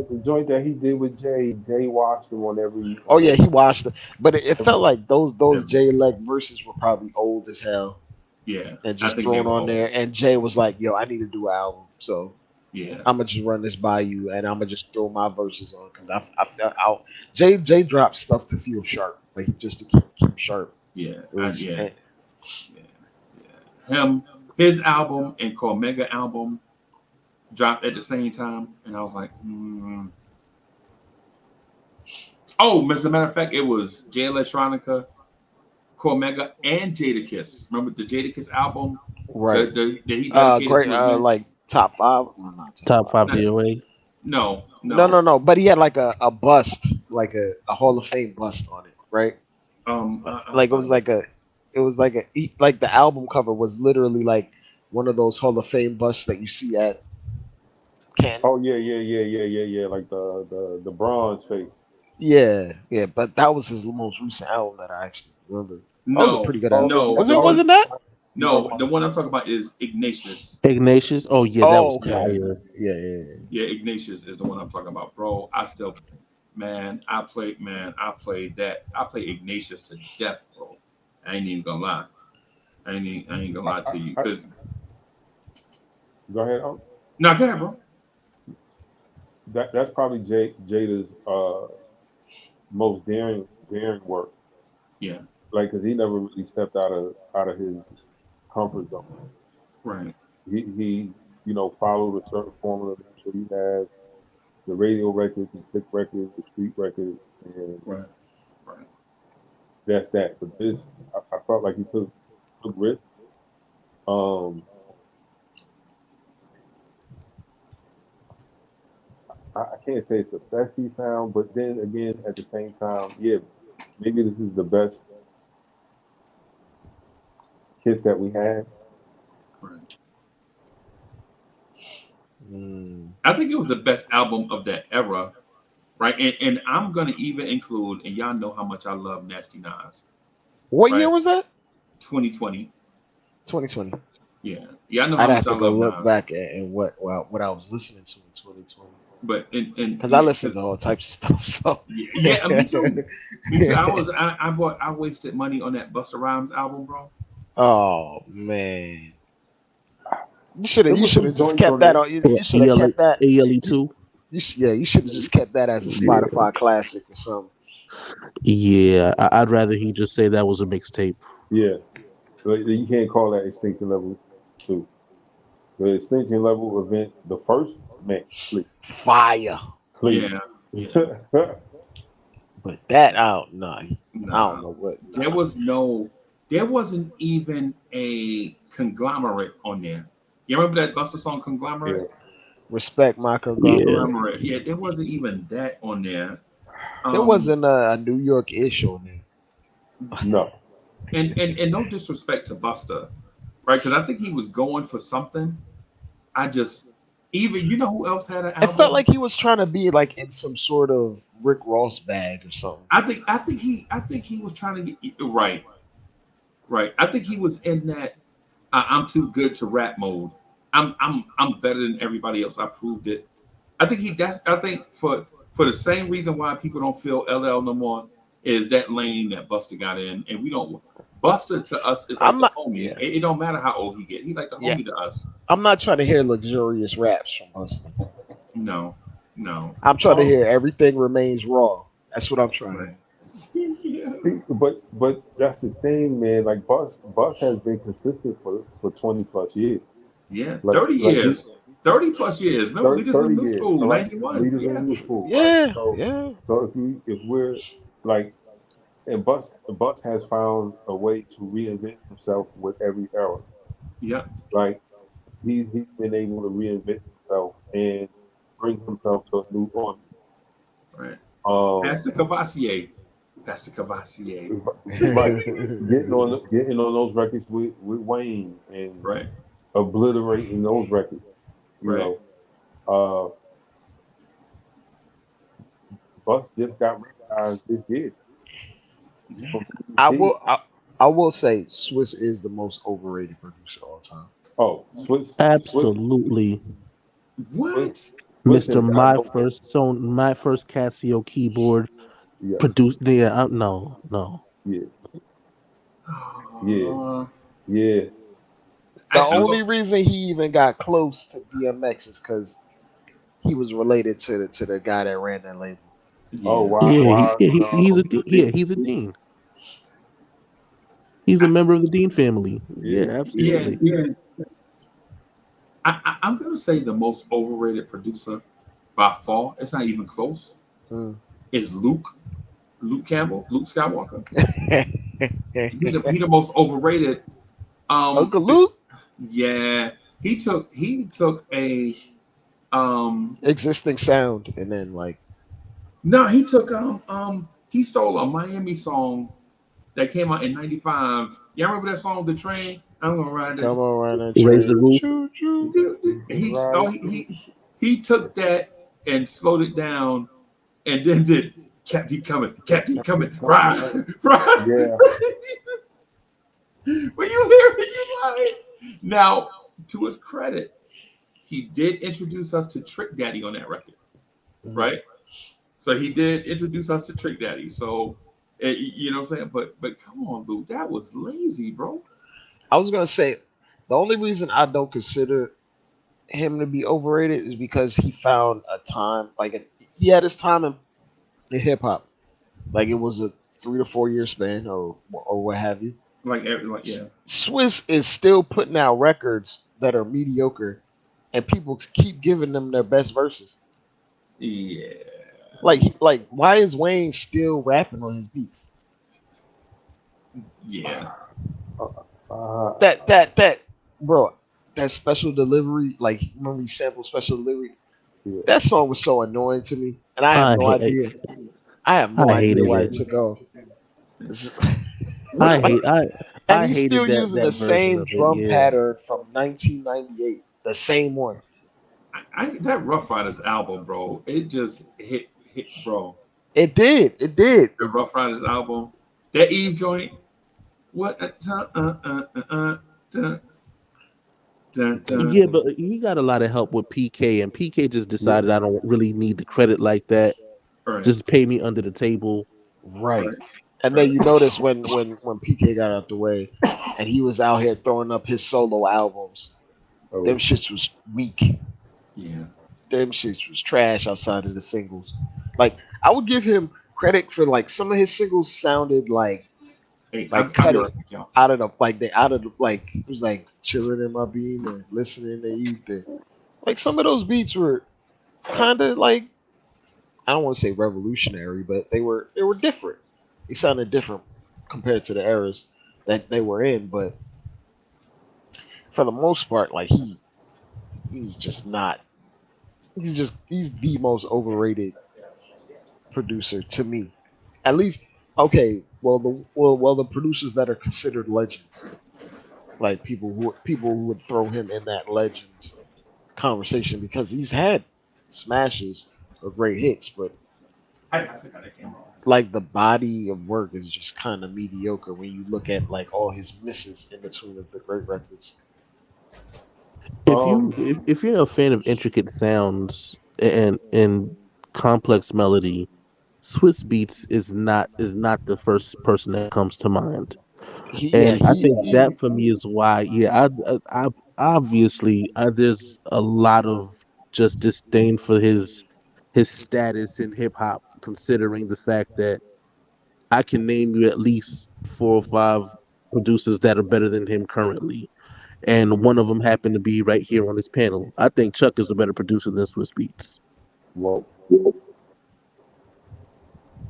The joint that he did with Jay watched him on every oh on yeah, he watched it. But it every felt like those Every, J Elect verses were probably old as hell yeah. and I just think they thrown were on old. there. And Jay was like, "Yo, I need to do an album, so Yeah. I'm gonna just run this by you, and I'm gonna just throw my verses on because I felt out." Jay dropped stuff to feel sharp, like just to keep sharp. Yeah. It was Yeah. Yeah. Yeah. His album and Cormega album, dropped at the same time, and I was like, oh, as a matter of fact, it was Jay Electronica, Cormega, and Jadakiss. Remember the Jadakiss album Right. that he dedicated Great. to his man? Like top five. No, not Top five Not- DOA. No, No. But he had like a bust, like a Hall of Fame bust on it, right? Like it was like like the album cover was literally like one of those Hall of Fame busts that you see at Canton. Oh yeah. Like the bronze face. Yeah. But that was his most recent album that I actually remember. That was a no, pretty good album. no, Wasn't that? no. The one I'm talking about is Ignatius. Ignatius. Oh yeah, that was okay. fire. Yeah. Yeah, Ignatius is the one I'm talking about, bro. I played Ignatius to death, bro. I ain't even gonna lie. I ain't gonna lie to you, because Go ahead. no, go ahead, bro. That's probably Jada's most daring work. Yeah, Like, cause he never really stepped out of his comfort zone. right. He followed a certain formula that he has, the radio records, the click records, the street records, and Right. that's that. But this, I felt like he took risks. I can't say it's the best he found, but then again, at the same time, yeah, maybe this is the best Kiss that we had. Right. Mm. I think it was the best album of that era, right? And I'm gonna even include, and y'all know how much I love Nasty Nas. What Right. year was that? 2020. 2020. Yeah, I know how I'd much have to I go love look Nas. back at what I was listening to in 2020 But because I listen to all types of stuff. So yeah, me too. Me too. I wasted money on that Busta Rhymes album, bro. Oh man, you should have some just joints kept on that there. on. You should have kept that. ALE2. You should have just kept that as a Spotify classic or something. Yeah, I'd rather he just say that was a mixtape. Yeah, but you can't call that Extinction Level 2. The Extinction Level event, the first, man, please. Fire, Yeah. but that I don't know. I Nah. don't know what. There wasn't even a conglomerate on there. You remember that Busta song Conglomerate? Yeah. Respect my conglomerate. Conglomerate. Yeah, there wasn't even that on there. There wasn't a New York ish on there. No. And no disrespect to Busta, right? Because I think he was going for something. You know who else had an album? It felt like he was trying to be like in some sort of Rick Ross bag or something. I think he was trying to get right. I think he was in that I'm too good to rap mode. I'm better than everybody else. I proved it. I think for the same reason why people don't feel LL no more is that lane that Busta got in, and we don't. Busta to us is like the homie. Yeah. It don't matter how old he get. He like the homie to us. I'm not trying to hear luxurious raps from Busta. No. I'm trying to hear everything remains raw. That's what I'm trying to. Yeah. But that's the thing, man. Like Bus has been consistent for 20 plus years. Yeah, Like- 30 like years. 30 plus years. Remember, we just in middle school, Like, 91. Leaders Yeah. in middle school. Yeah, Right? So, yeah. So if we're like, and Bus has found a way to reinvent himself with every era. Yeah. Like he's been able to reinvent himself and bring himself to a new audience. Right. Um, Pastor Cavassier. like getting on those records with Wayne and Right. obliterating those records. You Right. know, Bus just got recognized this year. Yeah. I will say Swiss is the most overrated producer of all time. Oh, Swiss, Absolutely, What? Swiss Mr. has My got first Casio keyboard yeah, produced. Yeah, no. yeah, Uh, yeah. The only reason he even got close to DMX is because he was related to the guy that ran that label. Oh wow, He's a dean. He's a member of the Dean family. Yeah, absolutely. Yeah. I'm gonna say the most overrated producer by far. It's not even close. Mm. Is Luke Campbell, Luke Skywalker. He the most overrated. Uncle Luke Yeah, he took a existing sound, and then like no, he stole a Miami song that came out in '95. Y'all remember that song, The Train? I'm gonna ride that. come on, run that Raise the train. roof. Choo choo. He took that and slowed it down, and then did Captain Coming, ride, ride. Yeah. When you hear it, you like. Now, to his credit, he did introduce us to Trick Daddy on that record, right? So he did introduce us to Trick Daddy. So, you know what I'm saying? But come on, Luke, that was lazy, bro. I was gonna say the only reason I don't consider him to be overrated is because he found a time he had his time in hip hop. Like it was a 3 to 4 year span or what have you. Like yeah, Swiss is still putting out records that are mediocre, and people keep giving them their best verses. yeah. Like why is Wayne still rapping on his beats? Yeah. That bro, that special delivery, like remember he sampled special delivery? Yeah. That song was so annoying to me, and I have no idea. I have no I idea hated why it. it took off. I Like, hate I and I he's hated still that using the version same of it. drum Yeah. pattern from 1998, the same one. That Rough Riders album, bro, it just hit, bro. It did. The Rough Riders album, that Eve joint, what? Yeah, but he got a lot of help with PK, and PK just decided I don't really need the credit like that. Right, Just pay me under the table. Right. right, And then you notice when PK got out the way, and he was out here throwing up his solo albums, Oh, them shits was weak. yeah. Them shits was trash outside of the singles. Like I would give him credit for like some of his singles sounded like Hey, Like, I'll cut be it. right back, y'all. out of the like it was like chilling in my beam or listening to Ethan. Like some of those beats were kind of like I don't want to say revolutionary, but they were different. They sounded different compared to the eras that they were in, but for the most part, like he's just not. He's the most overrated producer to me. At least, okay. Well, the producers that are considered legends, like people who would throw him in that legends conversation because he's had smashes or great hits, but I still got that camera on. like the body of work is just kind of mediocre when you look at like all his misses in between of the great records. If you're a fan of intricate sounds and complex melody, Swiss Beats is not the first person that comes to mind. Yeah, And I think that for me is why, yeah, I obviously there's a lot of just disdain for his status in hip hop, considering the fact that I can name you at least 4 or 5 producers that are better than him currently, and one of them happened to be right here on this panel. I think Chuck is a better producer than Swiss Beats. well,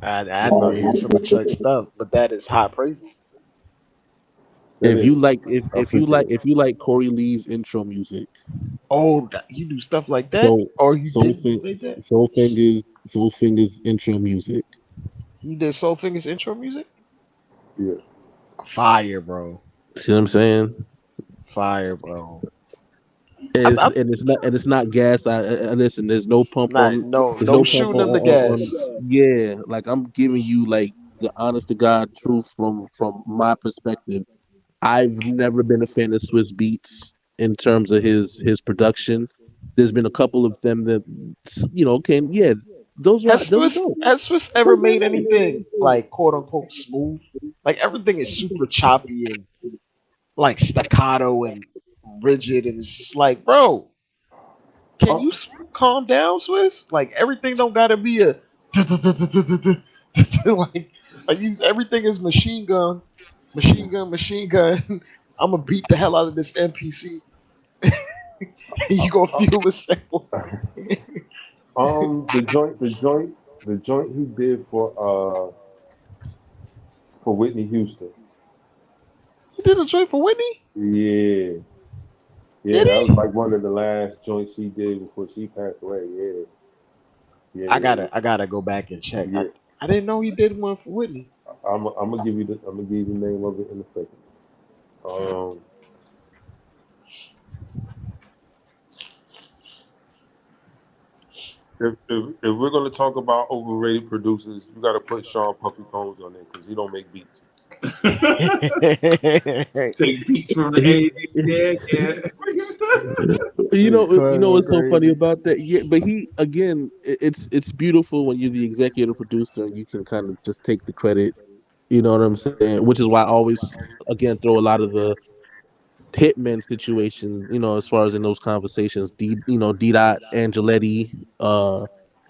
I know you hear some of Chuck's stuff, but that is high praises. it If is. you like, I appreciate it. if you like Corey Lee's intro music, Oh, you do stuff like that, so or you Soul did like that? Soul Fingers intro music. He did Soul Fingers intro music. Yeah. Fire, bro. See what I'm saying? Fire, bro. It's, I'm and it's not gas. I listen. There's no pump not on. no There's no no pump shooting him the gas. yeah, like I'm giving you like the honest to God truth from my perspective. I've never been a fan of Swiss Beats in terms of his production. There's been a couple of them that can those are dope. Has Swiss ever made anything like quote unquote smooth? Like everything is super choppy and like staccato and rigid, and it's just like, bro, can you calm down, Swiss? Like everything don't gotta be a like I use everything as machine gun, machine gun, machine gun. I'm gonna beat the hell out of this NPC. You gonna feel the sample. The joint he did for Whitney Houston. He did a joint for Whitney. Yeah, yeah, Did that was he? like one of the last joints he did before she passed away. Yeah, yeah, yeah, I gotta go back and check. yeah. I didn't know he did one for Whitney. I'm gonna give you the name of it in a second. Um, if we're gonna talk about overrated producers, you got to put Sean Puffy Combs on there because he don't make beats. Take beats from the He, 80s. Yeah. you know what's so funny Crazy. about that? Yeah, but he again, it's beautiful when you're the executive producer and you can kind of just take the credit. You know what I'm saying? Which is why I always again throw a lot of the hitman situation. You know, as far as in those conversations, D Dot, Angeletti,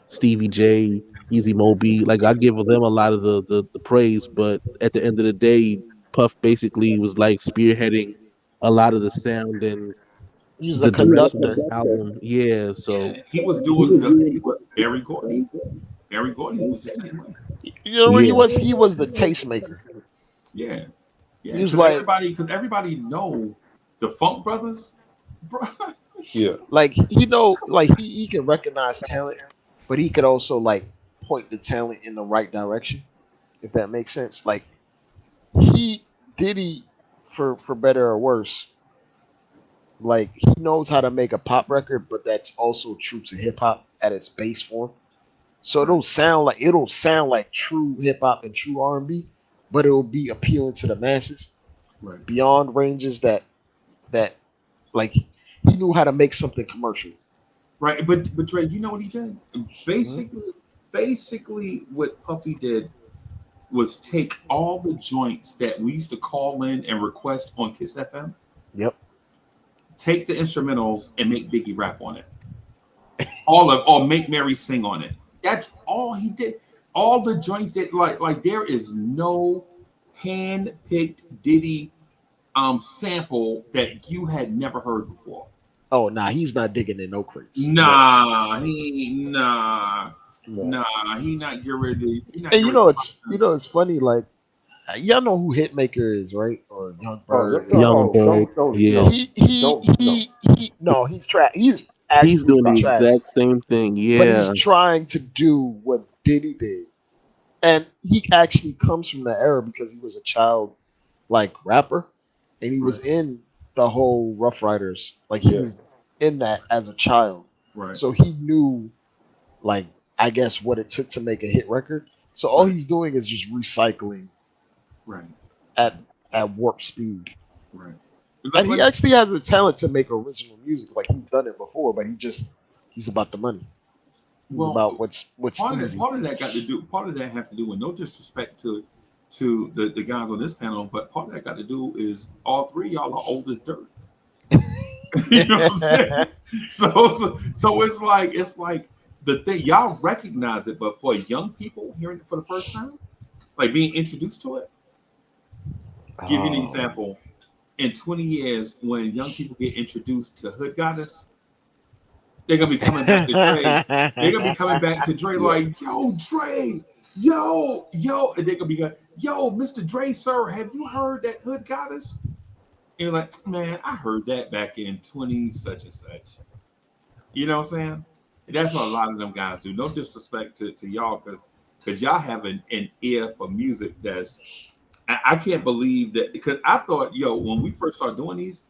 Stevie J, Easy Moby. Like I give them a lot of the praise, but at the end of the day, Puff basically was like spearheading a lot of the sound and He was a the direction of conductor. the album. Yeah, Yeah, so he was Barry Gordy. Barry Gordy was the same way. You know what yeah, he was the tastemaker. Yeah, yeah, He was like because everybody know the Funk Brothers, bro. Yeah, like he can recognize talent, but he could also like point the talent in the right direction, if that makes sense. Like he Diddy, for better or worse, like he knows how to make a pop record, but that's also true to hip hop at its base form. So Right, it'll sound like true hip hop and true R&B, but it'll be appealing to the masses right, beyond ranges that like he knew how to make something commercial. right. But Dre, you know what he did? Mhm. Basically, what Puffy did was take all the joints that we used to call in and request on Kiss FM, Yep. take the instrumentals and make Biggie rap on it. Or make Mary sing on it. That's all he did. All the joints that like there is no hand picked Diddy sample that you had never heard before. Oh nah, he's not digging in no crates. Nah, No. nah, he not get ready. He not And get ready. it's funny, like y'all know who Hitmaker is, right? Or Young Oh, Bird. Young Bird. don't Yeah, no, don't no. He no, he's trash. He's he's doing absolutely the trash. exact same thing. But he's Yeah, trying to do what Diddy did. And he actually comes from the era because he was a child like rapper and he was Right, in the whole Rough Riders. Like he Yeah, was in that as a child. right, So he knew like I guess what it took to make a hit record. So all right, he's doing is just recycling right, at at warp speed. right. And he Like, actually has the talent to make original music. Like he's done it before, but he's about the money. He's about well, what's easy. part of that got to do part of that have to do with no disrespect to the guys on this panel, but part of that got to do is all three of y'all are old as dirt. You know what I'm saying? So it's like the thing y'all recognize it, but for young people hearing it for the first time, like being introduced to it. Give you an Oh. example. In 20 years, when young people get introduced to Hood Goddess, they're gonna be coming back to Dre. They're gonna be coming back to Dre yeah. like, yo, Dre, yo, and they're gonna be like, yo, Mr. Dre, sir, have you heard that Hood Goddess? And you're like, man, I heard that back in 20 such and such. You know what I'm saying? And that's what a lot of them guys do. No disrespect to y'all, because y'all have an ear for music that's I can't believe that because I thought, yo, when we first started doing these,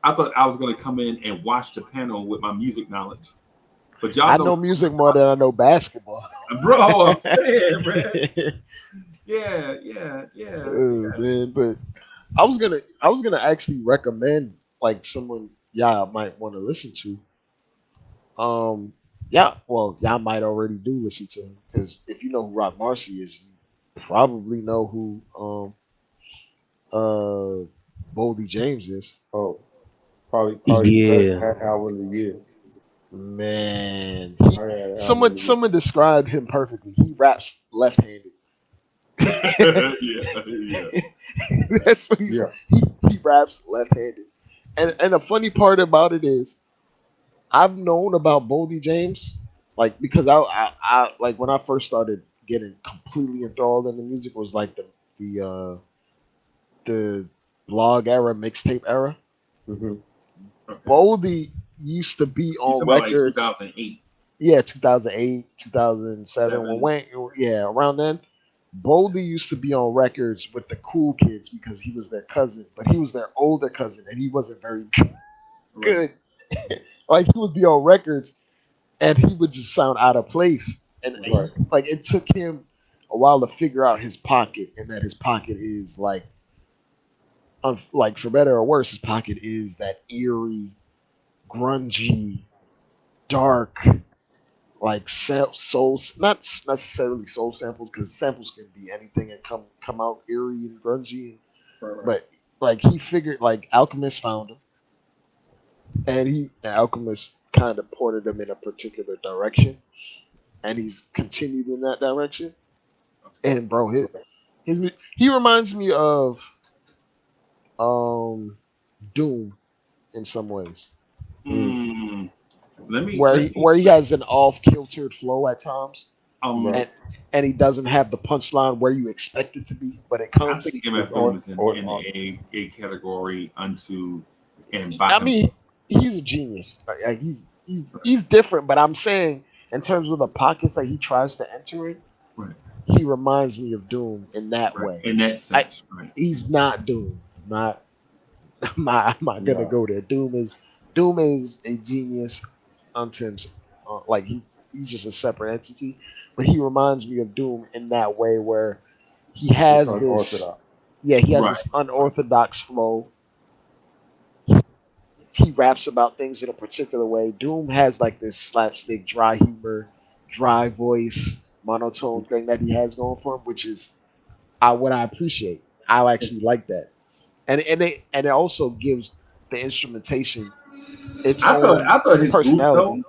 I thought I was gonna come in and watch the panel with my music knowledge. But y'all I know know music more than I know basketball. bro, I'm saying, man. Yeah. Oh, man, but I was gonna actually recommend like someone y'all might want to listen to. Yeah, well, y'all might already do listen to him because if you know who Rock Marcy is, you probably know who Boldy James is. Oh, probably the best yeah. album of the year. Man, I had an album of the year. someone described him perfectly. He raps left-handed. yeah. That's what he Yeah, said. He raps left-handed. And the funny part about it is I've known about Boldy James, like because I like when I first started getting completely enthralled in the music was like the blog era, mixtape era. Mm-hmm. Okay. Boldy used to be You on talking about like records. 2008, Yeah, 2008, 2007. When 7? Wayne, yeah, around then, Boldy used to be on records with the cool kids because he was their cousin, but he was their older cousin and he wasn't very Right. good. Like he would be on records and he would just sound out of place. And Right. like it took him a while to figure out his pocket, and that his pocket is like, like for better or worse, his pocket is that eerie, grungy, dark, like soul, not necessarily soul samples because samples can be anything and come out eerie and grungy, Right. Right. but like he figured like Alchemist found him, and Alchemist kind of pointed him in a particular direction, and he's continued in that direction. And bro, he reminds me of um Doom in some ways, Mm. Let me. where Let me. he has an off kiltered flow at times, Um. and he doesn't have the punchline where you expect it to be, but it I comes. think MF Doom Or is in, or, in or a category unto and by I himself. mean, he's a genius. Like, he's different, but I'm saying in terms of the pockets that he tries to enter in, Right. he reminds me of Doom in that Right. way. In that I sense. Right. He's not Doom. Not I'm not gonna no. go there. Doom is a genius unto himself. Like he's just a separate entity, but he reminds me of Doom in that way where he It's has this. unorthodox. Yeah, he has Right. this unorthodox flow. He raps about things in a particular way. Doom has like this slapstick, dry humor, dry voice, monotone thing that he has going for him, which is what I appreciate. I actually like that, and it also gives the instrumentation its own I thought his group though, personality.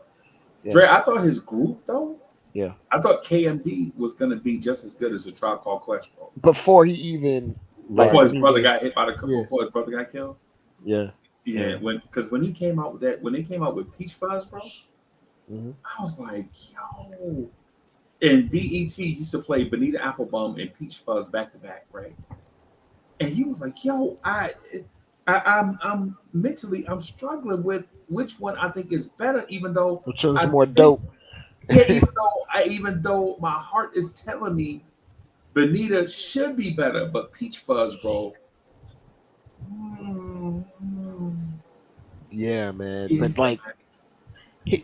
Yeah, Dre. I thought his group though. yeah. I thought KMD was gonna be just as good as a Tribe Called Quest, bro. Before he even like Before Right. his when he brother was, got hit by the yeah, before his brother got killed. yeah, Yeah, yeah. when he came out with that, when they came out with Peach Fuzz, bro, Hmm. I was like, yo. And BET used to play Bonita Applebum and Peach Fuzz back to back, right? And he was like, yo, I'm mentally I'm struggling with which one I think is better, even though Which was I more think dope. yeah, even though my heart is telling me Bonita should be better, but Peach Fuzz, bro. mm, Yeah, man. yeah, But like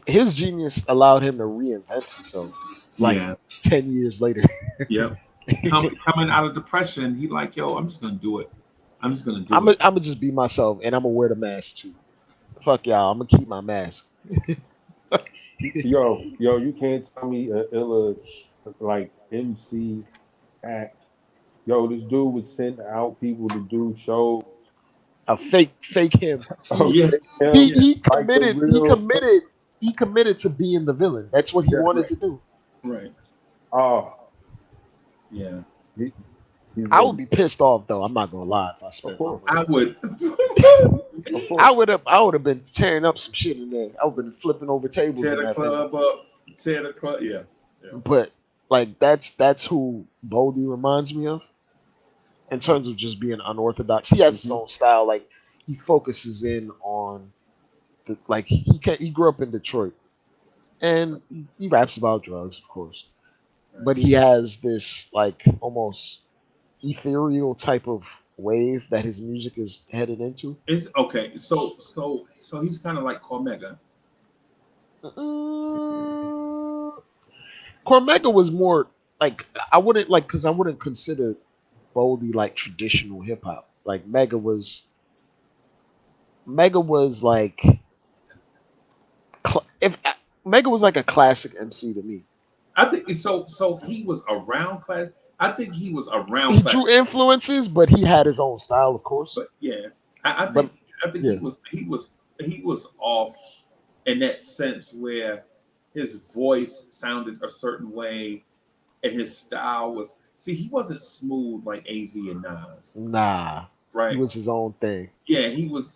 his genius allowed him to reinvent himself. Like yeah, 10 years later. yep. Coming out of depression, he like, yo, I'm just gonna do it. I'm just gonna I'm do it. gonna just be myself, and I'm gonna wear the mask too. Fuck y'all. I'm gonna keep my mask. Yo, you can't tell me illa like MC act. Yo, this dude would send out people to do shows. A fake him. Oh, Yeah, fake He him yeah, he like the committed. He real. committed. He committed to being the villain. That's what he Yeah. wanted to do. right. Oh, Yeah, he, he's I would ready. be pissed off though. I'm not gonna lie if I Of spent my course, I money. would. of course. I would have been tearing up some shit in there. I would have been flipping over tables Tear in the that thing. club up. Tear the club. Yeah, yeah. But like that's who Boldy reminds me of in terms of just being unorthodox. He has his Hmm. own style. Like he focuses in on like he grew up in Detroit and he raps about drugs, of course, Right. but he has this like almost ethereal type of wave that his music is headed into. It's okay. So he's kind of like Cormega. Uh, Cormega was more like I wouldn't like because I wouldn't consider Boldy like traditional hip hop. Like Mega was like if Mega was like a classic MC to me. I think so. So he was around class. I think he was around He drew classic, influences, but he had his own style, of course. but yeah, But I think yeah, he was off in that sense where his voice sounded a certain way and his style was. See, he wasn't smooth like Az and Nas. nah, right. He was his own thing. Yeah, he was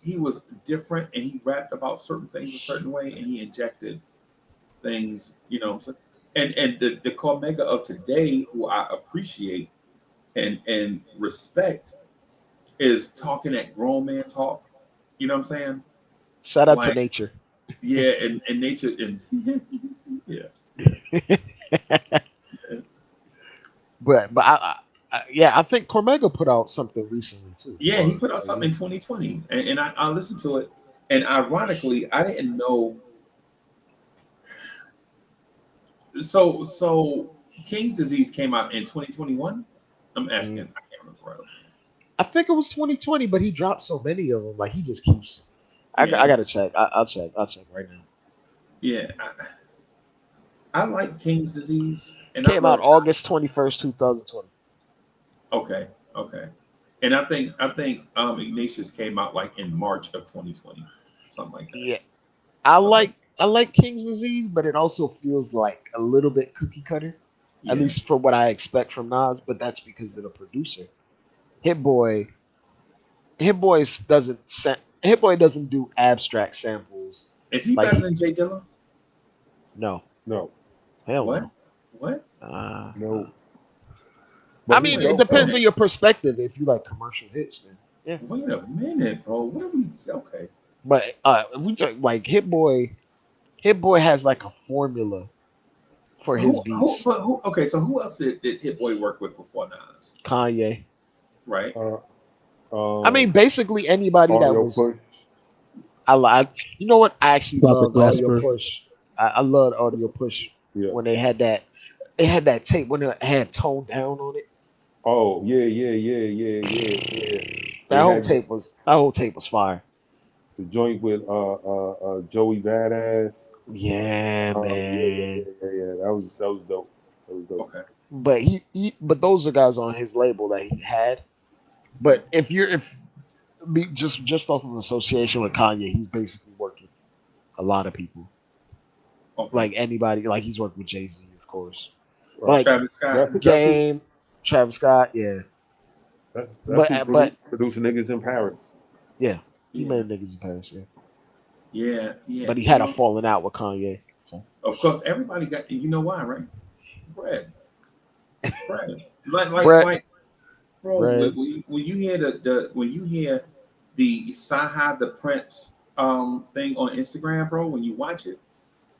different, and he rapped about certain things a certain way, and he injected things, So, and the Cormega of today, who I appreciate and respect, is talking that grown man talk. You know what I'm saying? Shout out to Like, Nature. yeah, and nature, and yeah, But yeah, I think Cormega put out something recently too. yeah. He put out something in 2020, and I listened to it, and ironically, I didn't know. So King's Disease came out in 2021. I'm asking. I can't remember right away. I think it was 2020, but he dropped so many of them. Like he just keeps. I Yeah. gotta check. I'll check. I'll check right now. Yeah, I like King's Disease, and Came out August 21st, 2020. Okay, and I think Ignatius came out like in March of 2020, something like that. Yeah, I Something like King's Disease, but it also feels like a little bit cookie cutter, yeah. at least for what I expect from Nas. But that's because of the producer. Hit Boy doesn't do abstract samples. Is he like better than Jay Dilla? No, No, hell What? no. What? no. I But mean, he it dope, depends though. on your perspective. If you like commercial hits, then yeah. Wait a minute, bro. What are we? Okay. But we talk, like Hit Boy has like a formula for his beats. Okay, so who else did Hit Boy work with before Nas? Kanye. Right. I mean, basically anybody that Audio was. Push. You know what? I actually Robert loved Audio Glasper. Push. I loved Audio Push Yeah. when they had that tape when it had Tone Down on it. Oh yeah. That whole They had tape was fire. the joint with Joey Badass. Yeah, Oh man. yeah. That was dope. That was dope. Okay. But but those are guys on his label that he had. But just off of association with Kanye, he's basically worked with a lot of people. Okay. Like anybody, like he's worked with Jay-Z, of course. Right. Like Travis Scott. That's Game, Travis Scott, yeah. That's But producing niggas in Paris. yeah, he Yeah. made niggas in Paris, yeah. Yeah. But he had a falling out with Kanye. So. Of course, everybody got. You know why, right? Bread. Like, Bread. bro. Bread. When you hear the Saha the Prince thing on Instagram, bro, when you watch it,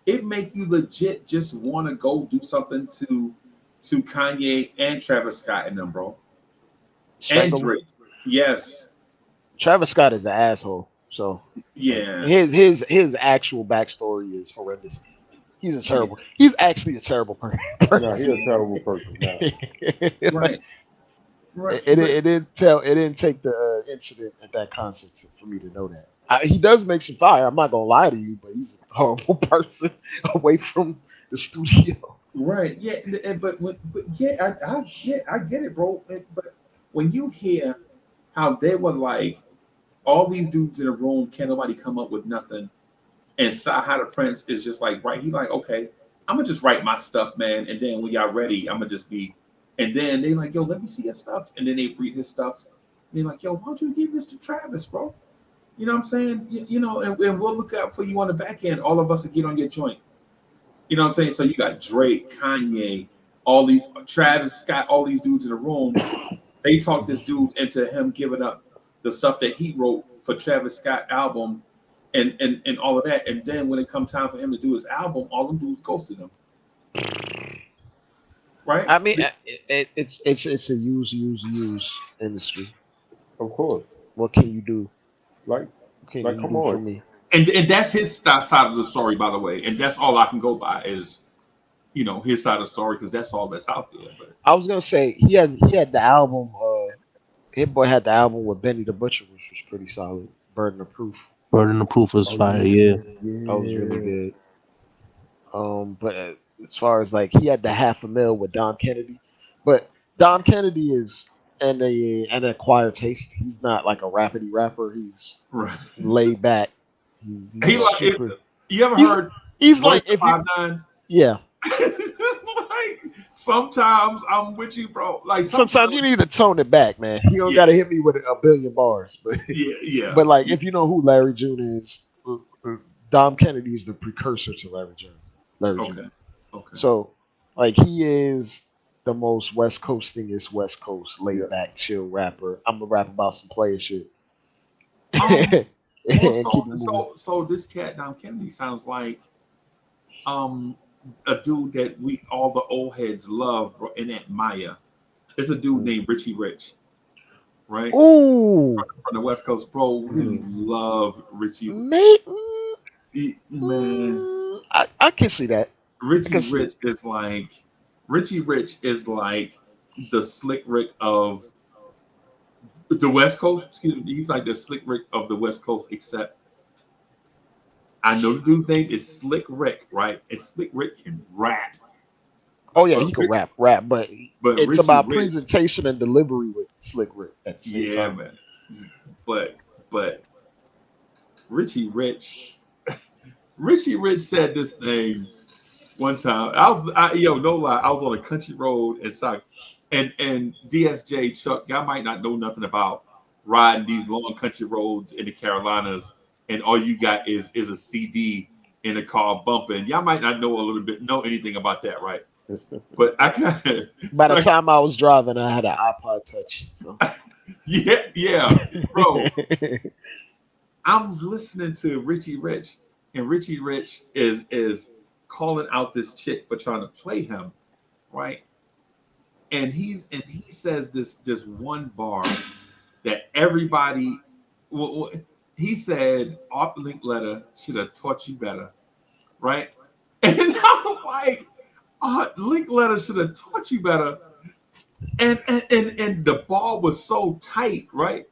it make you legit just want to go do something to Kanye and Travis Scott and them, bro, and Strangle- Drake. Yes, Travis Scott is an asshole. So yeah, his actual backstory is horrendous. He's actually a terrible person. No, he's a terrible person. Nah. right. It didn't take the incident at that concert for me to know that. He does make some fire. I'm not gonna lie to you, but he's a horrible person away from the studio. Right. Yeah. But yeah, I get it, bro. But when you hear how they were like, all these dudes in a room, can't nobody come up with nothing, and Saha the Prince is just like, right. He's like, okay, I'm gonna just write my stuff, man, and then when y'all ready, I'm gonna just be. And then they like, yo, let me see your stuff, and then they read his stuff. And they're like, yo, why don't you give this to Travis, bro? You know what I'm saying? And we'll look out for you on the back end. All of us will get on your joint. You know what I'm saying? So you got Drake, Kanye, all these Travis Scott, all these dudes in the room. They talked this dude into him giving up the stuff that he wrote for Travis Scott album and all of that. And then when it come time for him to do his album, all them dudes ghosted him. Right? I mean, it's a use industry. Of course. What can you do? Like, What can Like, you come do for on. me? And that's his side of the story, by the way. And that's all I can go by is, his side of the story, because that's all that's out there. But I was gonna say he had the album. Hit Boy had the album with Benny the Butcher, which was pretty solid. Burden of Proof. Burden of Proof was fire, yeah. That was really good. But as far as like he had the $500,000 with Dom Kennedy, but Dom Kennedy is an acquired taste. He's not like a rapidy rapper. He's right. laid back. He like super. you ever He's- heard He's Royce like if you, 5'9"? yeah. Like, sometimes I'm with you, bro. Like Sometimes you need to tone it back, man. You don't Yeah. gotta hit me with a billion bars, but yeah. but like if you know who Larry June is, Dom Kennedy is the precursor to Larry June. Larry Okay. June. Okay. So like he is the most West Coastingest West Coast laid back chill rapper. I'm gonna rap about some player shit. Well, And keep it moving. so this cat Dom Kennedy sounds like a dude that we all the old heads love and admire. It's a dude named Richie Rich, right? Ooh, From the West Coast, bro. We love Richie. mate, Man, I can see that. Richie see Rich is like the Slick Rick of the West Coast. Excuse me. He's like the Slick Rick of the West Coast, except I know the dude's name is Slick Rick, right? And Slick Rick can rap. Oh yeah, But he can Rick- rap, but it's Richie about Rich, presentation and delivery with Slick Rick at the same yeah, time. man. But Richie Rich, Richie Rich said this thing one time. No lie, I was on a country road and DSJ Chuck, y'all might not know nothing about riding these long country roads in the Carolinas, and all you got is a CD in the car bumping. Y'all might not know anything about that, right? But I kind of By the time I was driving, I had an iPod Touch. So yeah, bro. I'm listening to Richie Rich, and Richie Rich is calling out this chick for trying to play him, right? And he says this one bar that everybody. He said, "Art Linkletter should have taught you better," right? And I was like, "Art Linkletter should have taught you better," and the ball was so tight, right?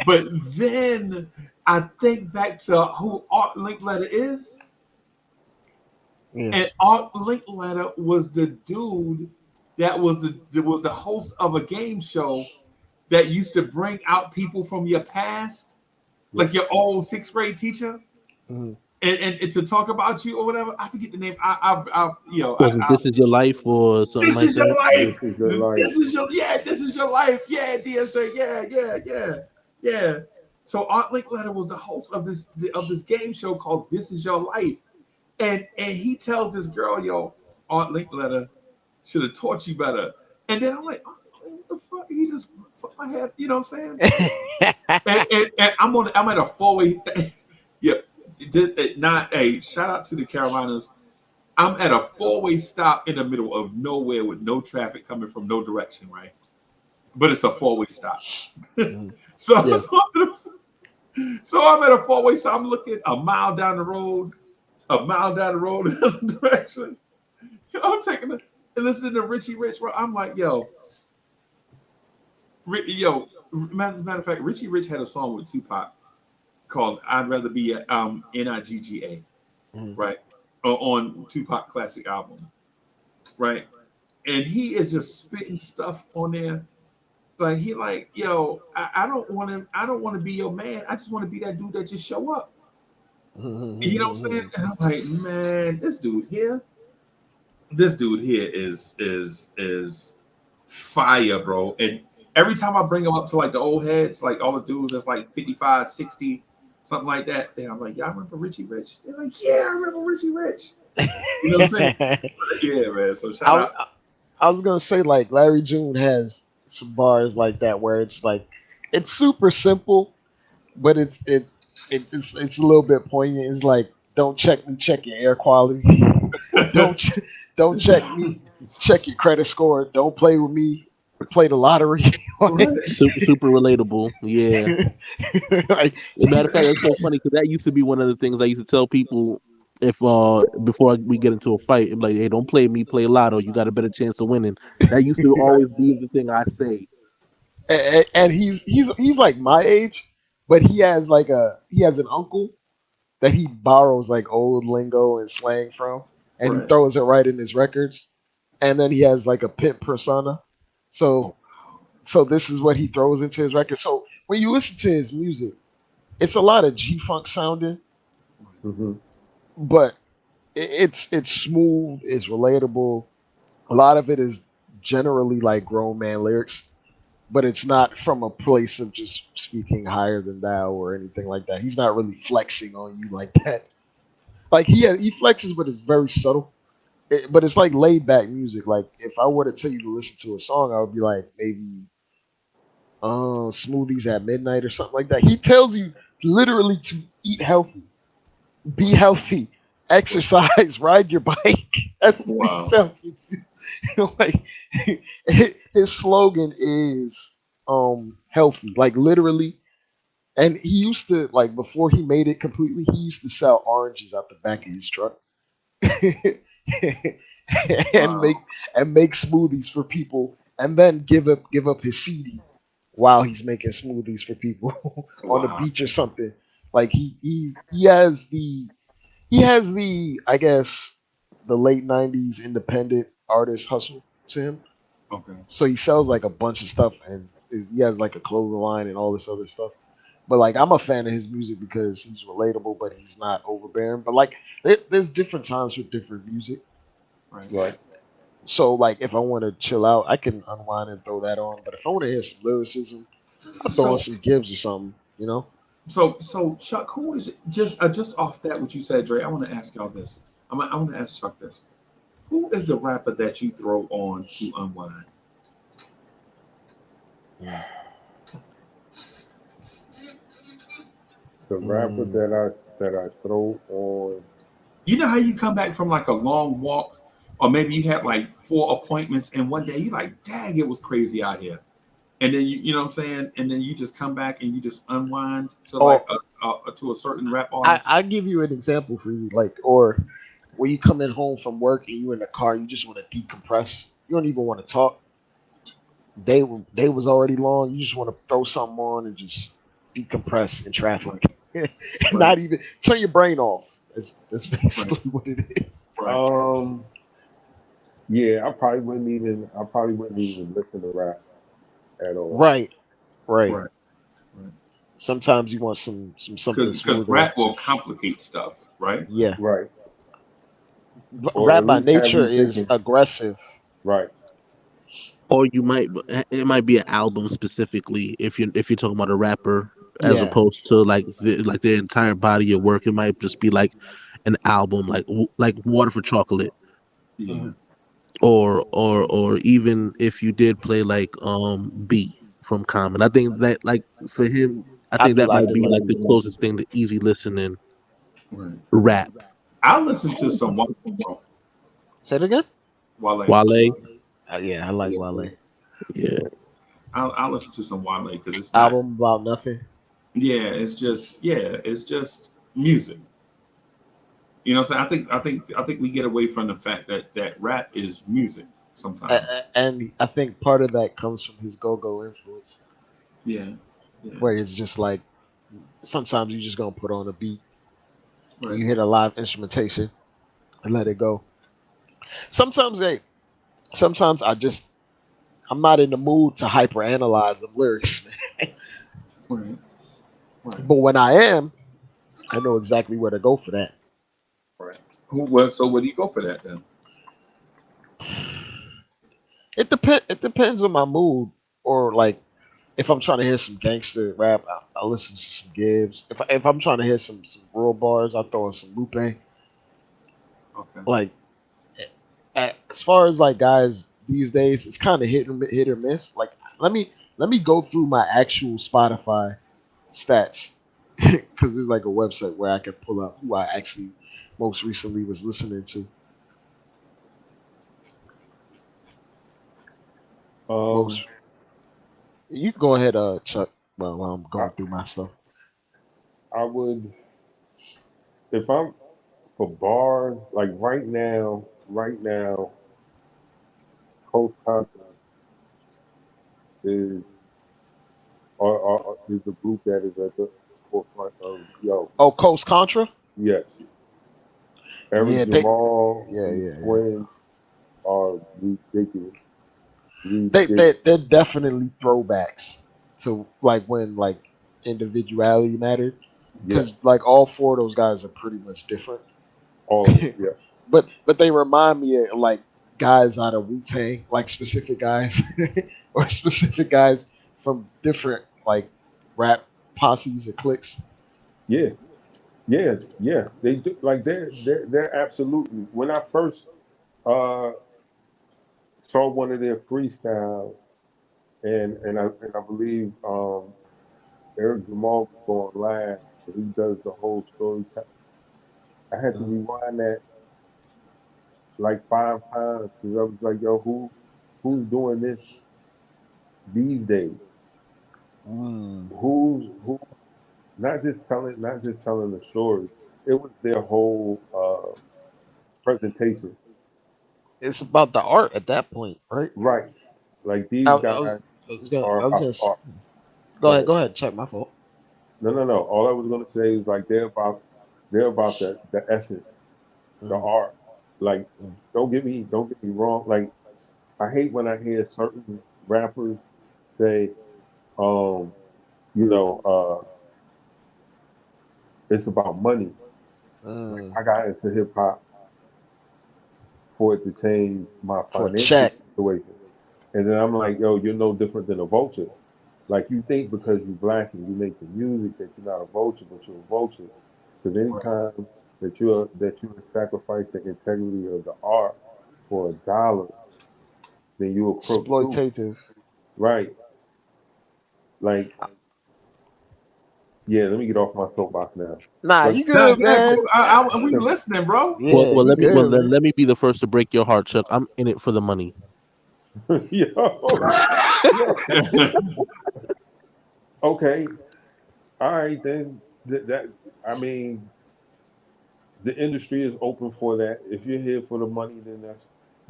But then I think back to who Art Linkletter is. yeah. And Art Linkletter was the dude that was the host of a game show that used to bring out people from your past, like your old sixth grade teacher, Mhm. and to talk about you or whatever. I forget the name. This is your life or something This like is your that. life. This is your life. This is your life. Yeah, DSJ. Yeah. So Art Linkletter was the host of this game show called This Is Your Life. And he tells this girl, yo, Art Linkletter should have taught you better. And then I'm like, oh, what the fuck? He just fucked my head. You know what I'm saying? and I'm at a four-way. Yeah, not a shout out to the Carolinas. I'm at a four-way stop in the middle of nowhere with no traffic coming from no direction, right? But it's a four-way stop. So I'm at a four-way stop. I'm looking a mile down the road in the direction. I'm taking it and listening to Richie Rich. I'm like, matter of fact, Richie Rich had a song with Tupac called "I'd Rather Be a Nigga," right, on Tupac classic album, right, and he is just spitting stuff on there. Like he like, I don't want to be your man. I just want to be that dude that just show up. You know what I'm saying? And I'm like, man, this dude here is fire, bro. And every time I bring him up to like the old heads, like all the dudes that's like 55, 60, something like that, and I'm like, yeah, I remember Richie Rich. They're like, yeah, I remember Richie Rich. You know what I'm saying? Yeah, man. So shout out. I was gonna say like Larry June has some bars like that where it's like it's super simple, but it's a little bit poignant. It's like, don't check me, check your air quality. don't check me, check your credit score. Don't play with me, play the lottery. Super relatable. Yeah. Like, Matter of fact, it's so funny because that used to be one of the things I used to tell people if before we get into a fight, I'm like, hey, don't play me, play Lotto. You got a better chance of winning. That used to always be the thing I say. and he's like my age, but he has an uncle that he borrows like old lingo and slang from, and he throws it right in his records. And then he has like a pimp persona. So this is what he throws into his record. So when you listen to his music, it's a lot of G-Funk sounding, but it's smooth, it's relatable. A lot of it is generally like grown man lyrics, but it's not from a place of just speaking higher than thou or anything like that. He's not really flexing on you like that. Like he flexes, but it's very subtle. But it's like laid back music. Like if I were to tell you to listen to a song, I would be like maybe smoothies at midnight or something like that. He tells you literally to eat healthy, be healthy, exercise, ride your bike. That's what Wow. he tells you. Like his slogan is healthy, like literally. And he used to like before he made it completely, he used to sell oranges out the back of his truck. and make Wow. and make smoothies for people and then give up his CD while he's making smoothies for people on the Wow. beach or something. Like he has the I guess the late '90s independent artist hustle to him. Okay. So he sells like a bunch of stuff and he has like a clothing line and all this other stuff. But like I'm a fan of his music because he's relatable, but he's not overbearing. But like there's different times for different music. Right. Right. So like if I want to chill out, I can unwind and throw that on. But if I want to hear some lyricism, I'll throw on So some Gibbs or something. You know? so Chuck, who is just off that what you said, Dre? I want to ask y'all this. I want to ask Chuck this. Who is the rapper that you throw on to unwind? The rapper Mm. that I throw on. You know how you come back from like a long walk, or maybe you had like 4 appointments, and one day you like, dang, it was crazy out here. And then you know what I'm saying, and then you just come back and you just unwind to like Oh, to a certain rap I artist. I give you an example for you, like or when you come in home from work and you in the car, you just want to decompress. You don't even want to talk. Day was already long. You just want to throw something on and just decompress in Right, traffic. right, Not even turn your brain off. That's right, basically what it is. right. Um, yeah, I probably wouldn't even listen to rap at all. Right, right. Right, right. Sometimes you want some something Because smoother. rap will complicate stuff, right? Yeah, Right. Or rap at by least have nature you is thinking. aggressive. Right. Or you might it might be an album specifically if you're talking about a rapper as Yeah, opposed to like their entire body of work. It might just be like an album like Water for Chocolate, Yeah. mhm. or even if you did play like B from Common. I think that like for him, I I think do that like might it. be like the closest thing to easy listening Right. rap. I'll listen to some Wale, bro. Say it again. Wale. Wale, Yeah, I like Wale. yeah. I'll listen to some Wale because it's not. Album about nothing. It's just music. You know what I'm saying? I think we get away from the fact that rap is music sometimes. And I think part of that comes from his go-go influence, Yeah. Yeah. where it's just like sometimes you just gonna put on a beat and Right. you hit a live instrumentation and let it go. Sometimes sometimes I'm not in the mood to hyperanalyze the lyrics, man. Right. Right. But when I am, I know exactly where to go for that. Right. So where do you go for that then? It depends on my mood or like if I'm trying to hear some gangster rap, I'll listen to some Gibbs. If I'm trying to hear some real bars, I'll throw in some Lupe. Okay. Like as far as like guys these days, it's kind of hit or miss. Like let me go through my actual Spotify stats because there's like a website where I can pull up who I actually most recently was listening to. Um, Most you can go ahead, Chuck. Well, while I'm I going through my stuff. I would if I'm for bars like right now, Coast Contra is is the group that is at the forefront of yo. Oh, Coast Contra. Yes, Eric Yeah, Jamal yeah, and the yeah, yeah. Twins are ridiculous. They Ridiculous. they're definitely throwbacks to like when like individuality mattered Yes, because like all four of those guys are pretty much different. All of it, yeah. but they remind me of like guys out of Wu Tang, like specific guys or specific guys from different like rap posses or cliques. Yeah, yeah. They do like they're absolutely. When I first uh saw one of their freestyles, and I believe Eric Jamal was going live, so he does the whole story. I had to rewind that like 5 times because I was like, yo, who's doing this these days? Mm. Who not just telling the story. It was their whole presentation. It's about the art at that point, right? Right. Like I, these I was guys I was gonna I are, was are, gonna are go go ahead, ahead. go ahead. Check my fault. No, no, no. All I was gonna say is like they're about the essence, the Mm, art. Like mm. don't get me wrong. Like I hate when I hear certain rappers say, um, you know, it's about money. Like Mm. I got into hip hop for it to change my For a financial check. situation. And then I'm like, yo, you're no different than a vulture. Like you think because you're black and you make the music that you're not a vulture, but you're a vulture. Because Right. anytime that you sacrifice the integrity of the art for $1, then you a crook too. Exploitative. Right. Like, yeah, let me get off my soapbox now. Nah, But you Nah, good, yeah, man. we listening, bro. Well, Yeah, well, you let me well good, man. let me be the first to break your heart, Chuck. I'm in it for the money. yo, yo, okay, all right then. That I mean, the industry is open for that. If you're here for the money, then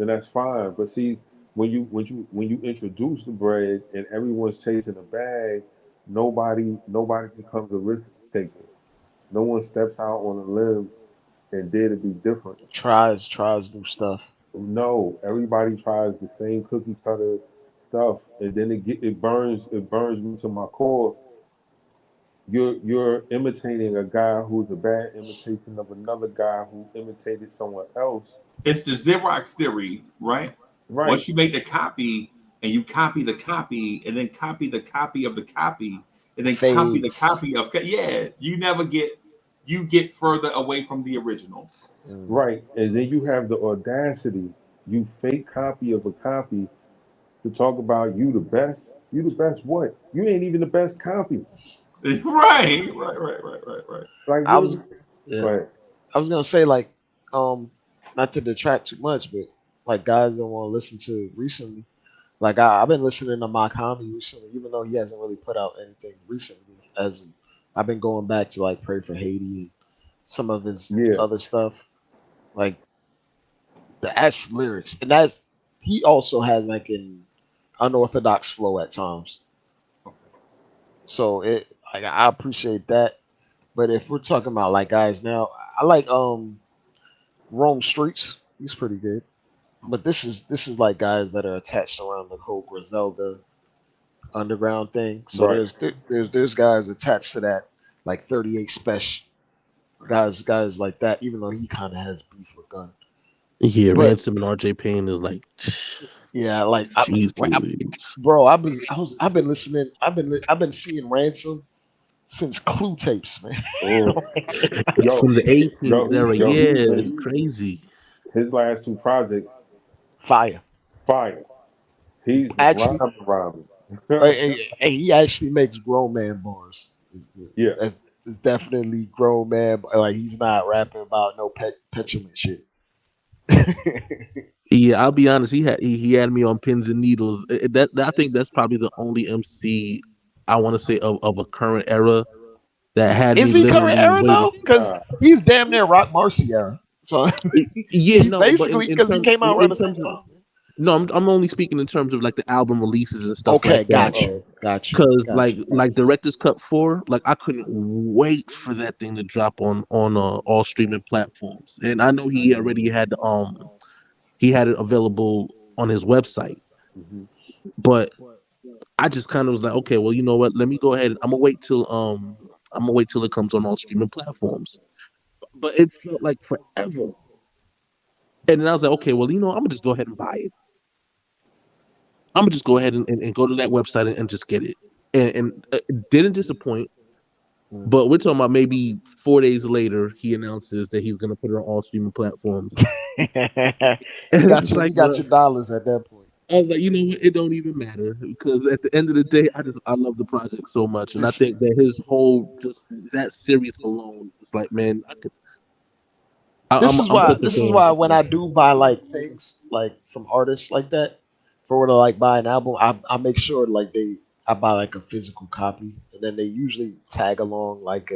that's fine. But see, when you introduce the bread and everyone's chasing a bag, nobody becomes a risk taker. No one steps out on a limb and dare to be different. Tries new stuff. No, everybody tries the same cookie cutter stuff, and then it burns me to my core. You're imitating a guy who's a bad imitation of another guy who imitated someone else. It's the Xerox theory, right? Right, Once you make the copy and you copy the copy and then copy the copy of the copy and then copy the Fades. copy of yeah, you get further away from the original. Mm. right. And then you have the audacity, you fake copy of a copy, to talk about you the best. You the best what? You ain't even the best copy. Right. Like I what are was we yeah. but I was gonna say like um not to detract too much, but like guys don't want to listen to recently. Like I've been listening to Makami recently, even though he hasn't really put out anything recently. As I've been going back to like Pray for Haiti and some of his yeah. other stuff, like the S lyrics, and that's he also has like an unorthodox flow at times. So it like I appreciate that. But if we're talking about like guys now, I like Rome Streets. He's pretty good. But this is like guys that are attached around the whole Griselda underground thing. So Right. there's guys attached to that, like 38 Special guys like that. Even though he kind of has beef with Gun, Yeah, but Ransom and RJ Payne is like, yeah, like jeez Louise. bro, I've been listening. I've been seeing Ransom since Clue tapes, man. Oh, It's yo, from the 18 yo, era. he Yeah, was it's in crazy. his last two projects, Fire. fire. He's Actually, rhyming. he actually makes grown man bars. Yeah, That's it's definitely grown man. Like he's not rapping about no petulant shit. Yeah, I'll be honest. He had me on pins and needles. I think that's probably the only MC I want to say of a current era that had me Is he current literally era waiting. though? Because nah, he's damn near Rock Marcy era. So Yeah, he's no, but basically because he came out around in the same terms of time. no, I'm only speaking in terms of like the album releases and stuff Okay, like that. got you, oh, Cause like Director's Cut 4, like I couldn't wait for that thing to drop on all streaming platforms. And I know he had it available on his website, hmm but I just kind of was like, okay, well, you know what? Let me go ahead. I'm gonna wait till it comes on all streaming platforms. but it felt like forever. And then I was like, okay, well, I'm gonna just go ahead and buy it. I'm gonna just go ahead and go to that website and just get it. And it didn't disappoint. Mm. But we're talking about maybe 4 days later, he announces that he's gonna put it on all streaming platforms. you And got it's your like, you got bro, your dollars at that point. I was like, you know what? It don't even matter because at the end of the day, I love the project so much, and I This think that his whole just that series alone is like, man, this is I'm why such a when I do buy like things like from artists like that, for to like buy an album, I make sure like I buy like a physical copy, and then they usually tag along like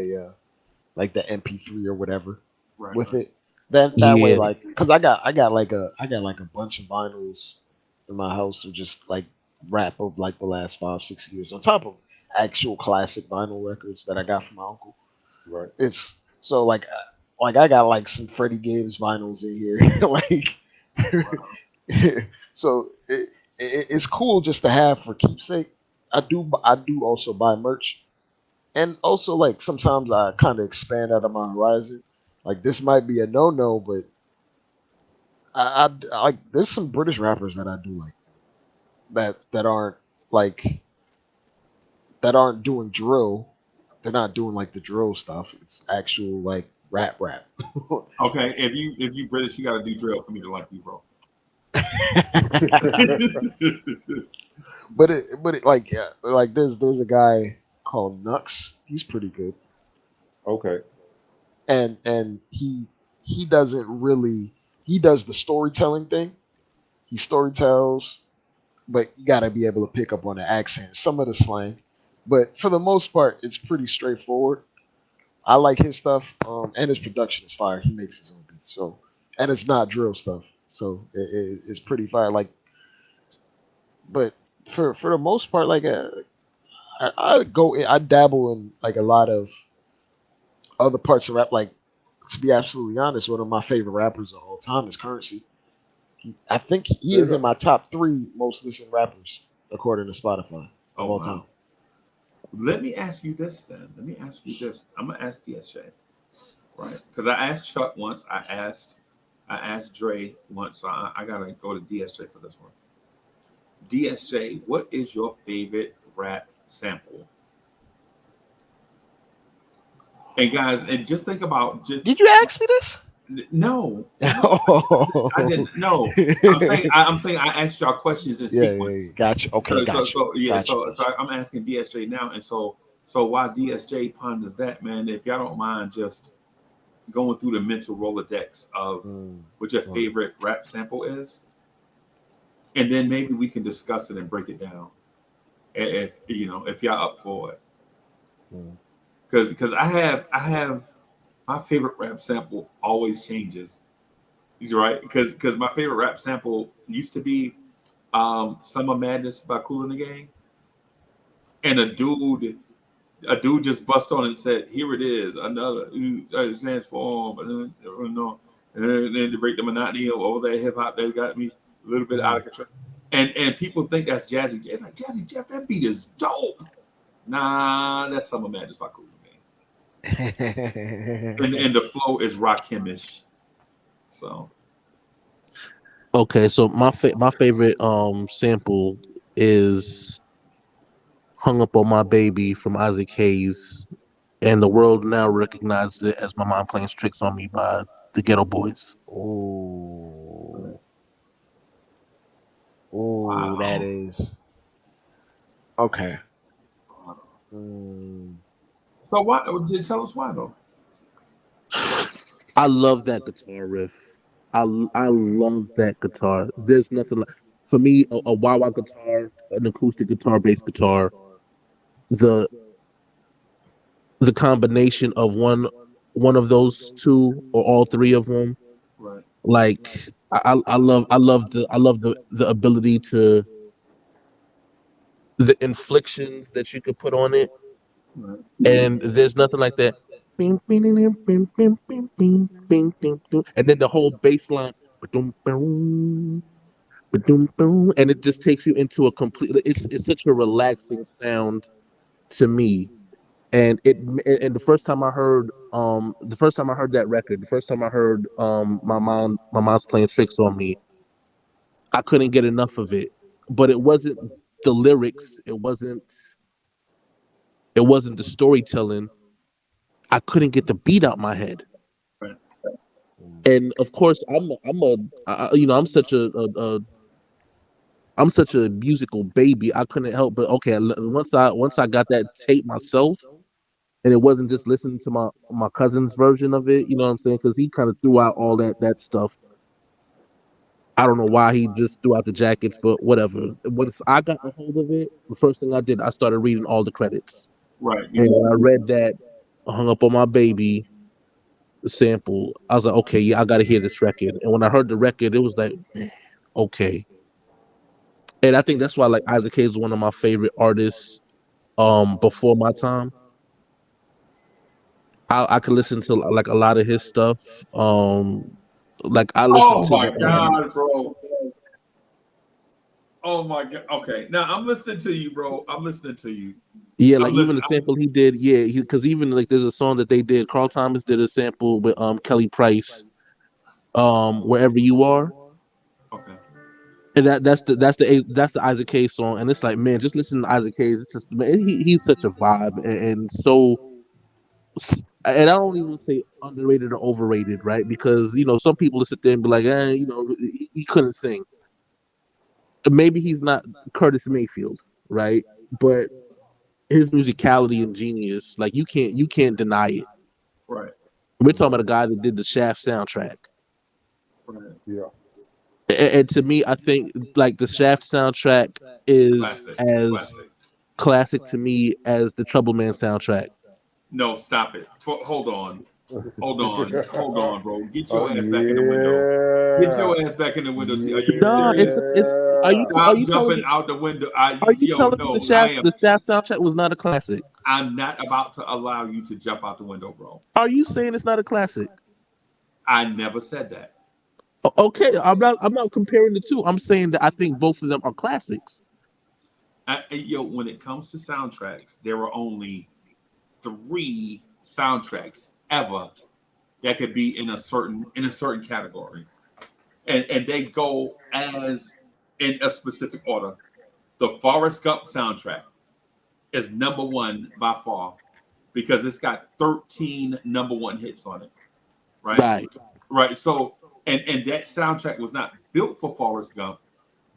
like the MP3 or whatever Right. with it. Then that way, Yeah. like, cause I got like a bunch of vinyls in my house, or just like rap of like the last 5 6 years, on top of actual classic vinyl records that I got from my uncle. Right. It's so like I got like some Freddie Gibbs vinyls in here, like, so it's cool just to have for keepsake. I do also buy merch, and also like sometimes I kind of expand out of my horizon. Like this might be a no, but I like there's some British rappers that I do like that aren't like that aren't doing drill. They're not doing like the drill stuff. It's actual like rap. Okay, if you British, you got to do drill for me to like you, bro. but it like, yeah, like there's a guy called Nux. He's pretty good, Okay. and he doesn't really he does the storytelling thing. He storytells, but you got to be able to pick up on the accent, some of the slang. But for the most part, it's pretty straightforward. I like his stuff, and his production is fire. He makes his own beats, so, and it's not drill stuff, so it's pretty fire. Like, but for the most part, like, I dabble in like a lot of other parts of rap. Like, to be absolutely honest, one of my favorite rappers of all time is Currency. I think he Straight is in up. my top 3 most listened rappers according to Spotify of Oh all wow. time. Let me ask you this then. Let me ask you this. I'm gonna ask DSJ, right? Because I asked Chuck once. I asked Dre once. So I gotta go to DSJ for this one. DSJ, what is your favorite rap sample? And guys, and just think about Did you ask me this? no, I Oh. didn't. No, I'm saying I asked y'all questions in Yeah. sequence. Gotcha. Okay, So gotcha. yeah. Gotcha. So I'm asking DSJ now, and so while DSJ ponders that, man, if y'all don't mind, just going through the mental Rolodex of Mm, what your mm, favorite rap sample is, and then maybe we can discuss it and break it down. If if y'all up for it, mm. because I have my favorite rap sample always changes. He's right because my favorite rap sample used to be Summer Madness by Kool and the Gang, and a dude just bust on and said, "Here it is, another stands for, but no, and then to break the monotony of all that hip hop that got me a little bit out of control." And people think that's Jazzy Jeff. Like Jazzy Jeff, that beat is dope. Nah, that's Summer Madness by Kool and the Gang. And the flow is Rakimish. So Okay, so my favorite sample is "Hung Up on My Baby" from Isaac Hayes, and the world now recognizes it as "My Mom Playing Tricks on Me" by the Ghetto Boys. Ooh. Ooh, that wow. is okay. Mm. So why? Tell us why though. I love that guitar riff. I love that guitar. There's nothing like for me a wah wah guitar, an acoustic guitar, bass guitar. The the combination of one of those two or all three of them, Right. like I love the ability to the inflections that you could put on it, Right. and there's nothing like that. Bing, bing, bing, bing, bing, bing, bing, bing, bing, bing, bing. And then the whole bass line, ba-dum, boom, ba-dum, boom, and it just takes you into a complete. It's such a relaxing sound to me. And the first time I heard that record, the first time I heard my mom's playing tricks on me, I couldn't get enough of it. But it wasn't the lyrics, it wasn't the storytelling. I couldn't get the beat out my head. Right. And of course, I'm such a musical baby. I couldn't help but okay. Once I got that tape myself, and it wasn't just listening to my cousin's version of it. You know what I'm saying? Because he kind of threw out all that stuff. I don't know why he just threw out the jackets, but whatever. Once I got a hold of it, the first thing I did, I started reading all the credits, Right. Me and too. when I read that, hung up on my baby sample. I was like, okay, yeah, I got to hear this record. And when I heard the record, it was like, man, okay. And I think that's why like Isaac Hayes is one of my favorite artists. Before my time, I could listen to like a lot of his stuff. Like I listened Oh to my the God, bro. Oh my God. Okay. Now I'm listening to you, bro. I'm listening to you. yeah, I'm like even the listening. sample he did, yeah, because even like there's a song that they did. Carl Thomas did a sample with Kelly Price, Wherever You Are. Okay. And that's the Isaac Hayes song, and it's like, man, just listen to Isaac Hayes. It's just, man, he's such a vibe, and so, and I don't even say underrated or overrated, right? Because some people will sit there and be like, he couldn't sing. Maybe he's not Curtis Mayfield, right? But his musicality and genius, like you can't deny it. Right. We're talking about a guy that did the Shaft soundtrack. Right. Yeah. And to me, I think like the Shaft soundtrack is Classic. as Classic. classic to me as the Trouble Man soundtrack. No, stop it. Hold on. Hold on. Hold on, bro. Get Oh your ass back in the window. Get yeah. your ass back in the window. Are you No, serious? it's. Are you are Stop you telling jumping me? out the window. Are you Yo, telling me the no, I Shaft am. the Shaft soundtrack was not a classic? I'm not about to allow you to jump out the window, bro. Are you saying it's not a classic? I never said that. Okay, I'm not comparing the two. I'm saying that I think both of them are classics. Yo, when it comes to soundtracks, there are only three soundtracks ever that could be in a certain category, and they go as in a specific order. The Forrest Gump soundtrack is number one by far because it's got 13 number one hits on it. Right, Right. right. So, and that soundtrack was not built for Forrest Gump,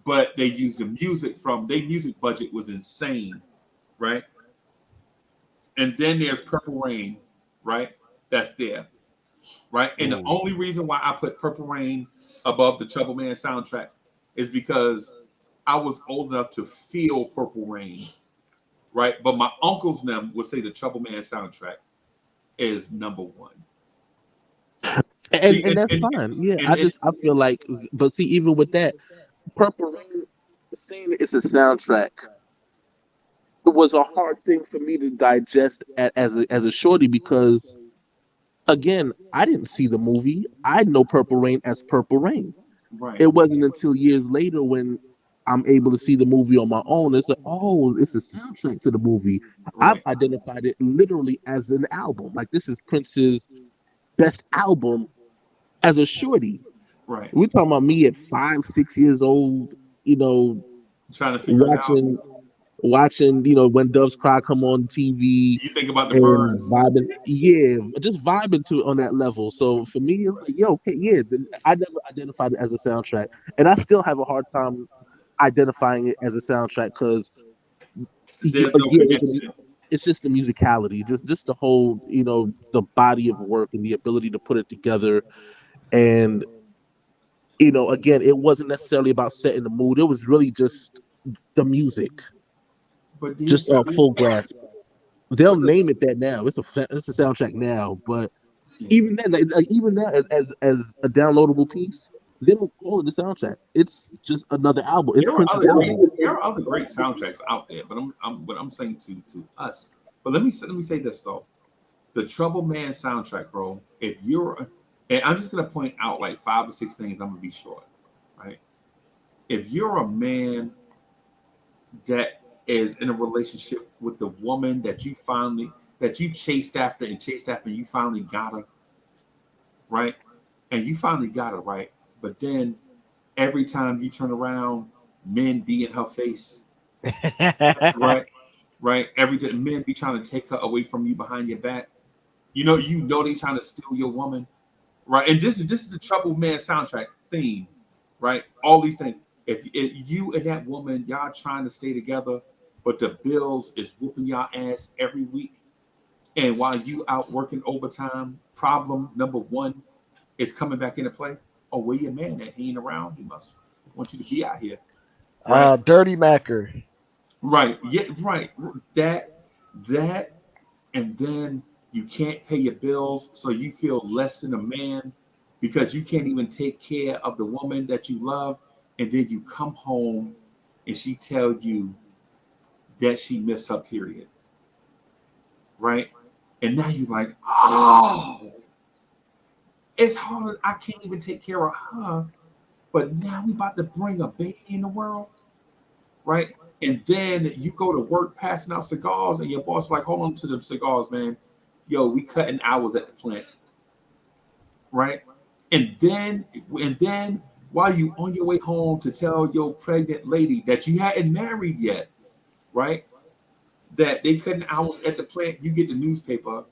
but they used the music from their music budget was insane, right? And then there's Purple Rain, right? That's there, right? And the Mm. only reason why I put Purple Rain above the Trouble Man soundtrack is because I was old enough to feel Purple Rain, right? But my uncles and them would say the Trouble Man soundtrack is number one. And See, and that's fine. Yeah, and I feel like, but see, even with that, Purple Rain, saying it's a soundtrack, it was a hard thing for me to digest as a shorty because again, I didn't see the movie. I know Purple Rain as Purple Rain. right, It wasn't until years later when I'm able to see the movie on my own. It's like, oh, it's a soundtrack to the movie. I've right, identified it literally as an album. Like this is Prince's best album as a shorty. right. We're talking about me at 5, 6 years old, you know, Trying to figure it out. watching, When Doves Cry come on TV You think about the and birds. vibing, yeah, just vibing to it on that level. So for me, it's like, yo, okay, yeah, I never identified it as a soundtrack, and I still have a hard time identifying it as a soundtrack because yeah, There's no connection. it's just the musicality, just the whole, the body of work and the ability to put it together. And again, it wasn't necessarily about setting the mood. It was really just the music, But just these, a full grasp. They'll but the, name it that now. It's a soundtrack now, but yeah. even then, like even now, as a downloadable piece, they don't call it a soundtrack. It's just another album. It's Prince's album. There are other great soundtracks out there, but I'm saying to us. But let me say this though, the Trouble Man soundtrack, bro. If you're, and I'm just gonna point out like 5 or 6 things. I'm gonna be short, right? If you're a man that is in a relationship with the woman that you finally that you chased after and chased after, and you finally got her, right? And you finally got her, right? But then every time you turn around, men be in her face, right? Right? Every time men be trying to take her away from you behind your back. You know they trying to steal your woman, right? And this is the Trouble Man soundtrack theme, right? All these things. If you and that woman, y'all trying to stay together, but the bills is whooping y'all ass every week, and while you out working overtime, problem number one is coming back into play. Oh, where your man at? He ain't around. He must want you to be out here, right? Dirty Macker. Right. Yeah. Right. That, and then you can't pay your bills, so you feel less than a man because you can't even take care of the woman that you love, and then you come home and she tells you that she missed her period, right? And now you're like, oh, it's hard. I can't even take care of her, but now we about to bring a baby in the world, right? And then you go to work passing out cigars, and your boss is like, hold on to them cigars, man. Yo, we cutting hours at the plant, right? And then while you on your way home to tell your pregnant lady that you hadn't married yet, right? That they cutting hours at the plant, you get the newspaper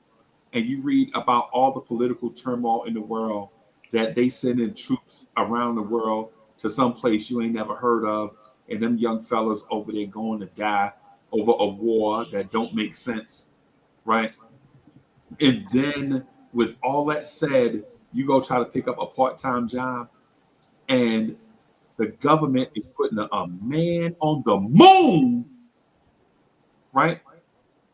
and you read about all the political turmoil in the world, that they sending troops around the world to some place you ain't never heard of, and them young fellas over there going to die over a war that don't make sense, right? And then with all that said, you go try to pick up a part-time job, and the government is putting a man on the moon, right?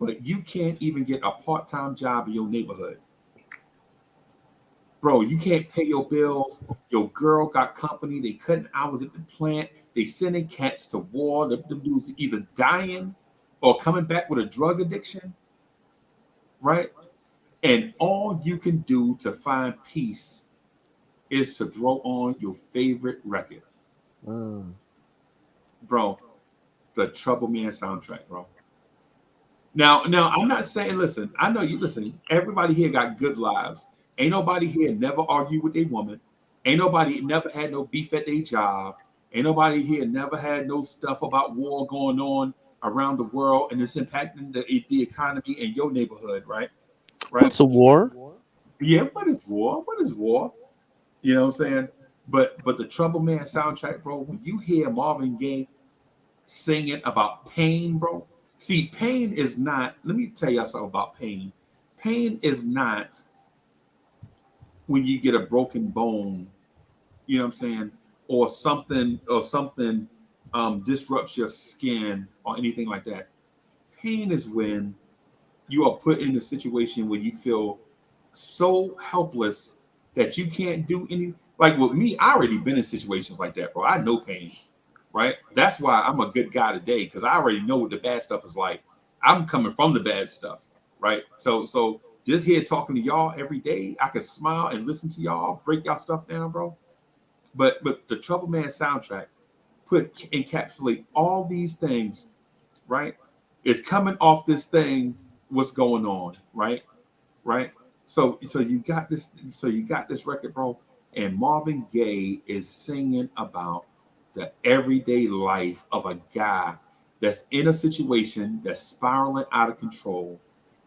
But you can't even get a part-time job in your neighborhood. Bro, you can't pay your bills. Your girl got company. They cutting hours at the plant. They sending cats to war. The dudes either dying or coming back with a drug addiction, right? And all you can do to find peace is to throw on your favorite record. Bro, the Trouble Man soundtrack, bro. Now, I'm not saying, listen, I know you listen, everybody here got good lives. Ain't nobody here never argue with a woman. Ain't nobody never had no beef at their job. Ain't nobody here never had no stuff about war going on around the world and it's impacting the economy in your neighborhood, right? Right? What's a war? Yeah, what is war? What is war? You know what I'm saying? But the Trouble Man soundtrack, bro, when you hear Marvin Gaye singing about pain, bro. See, pain is not, let me tell y'all something about pain. Pain is not when you get a broken bone, you know what I'm saying, or something disrupts your skin or anything like that. Pain is when you are put in a situation where you feel so helpless that you can't do any. Like with me, I already been in situations like that, bro. I know pain, right? That's why I'm a good guy today, because I already know what the bad stuff is like. I'm coming from the bad stuff, right? So just here talking to y'all every day, I can smile and listen to y'all break y'all stuff down, bro. But the Trouble Man soundtrack encapsulate all these things, right? It's coming off this thing, what's going on, right? Right? So you got this record, bro, and Marvin Gaye is singing about the everyday life of a guy that's in a situation that's spiraling out of control,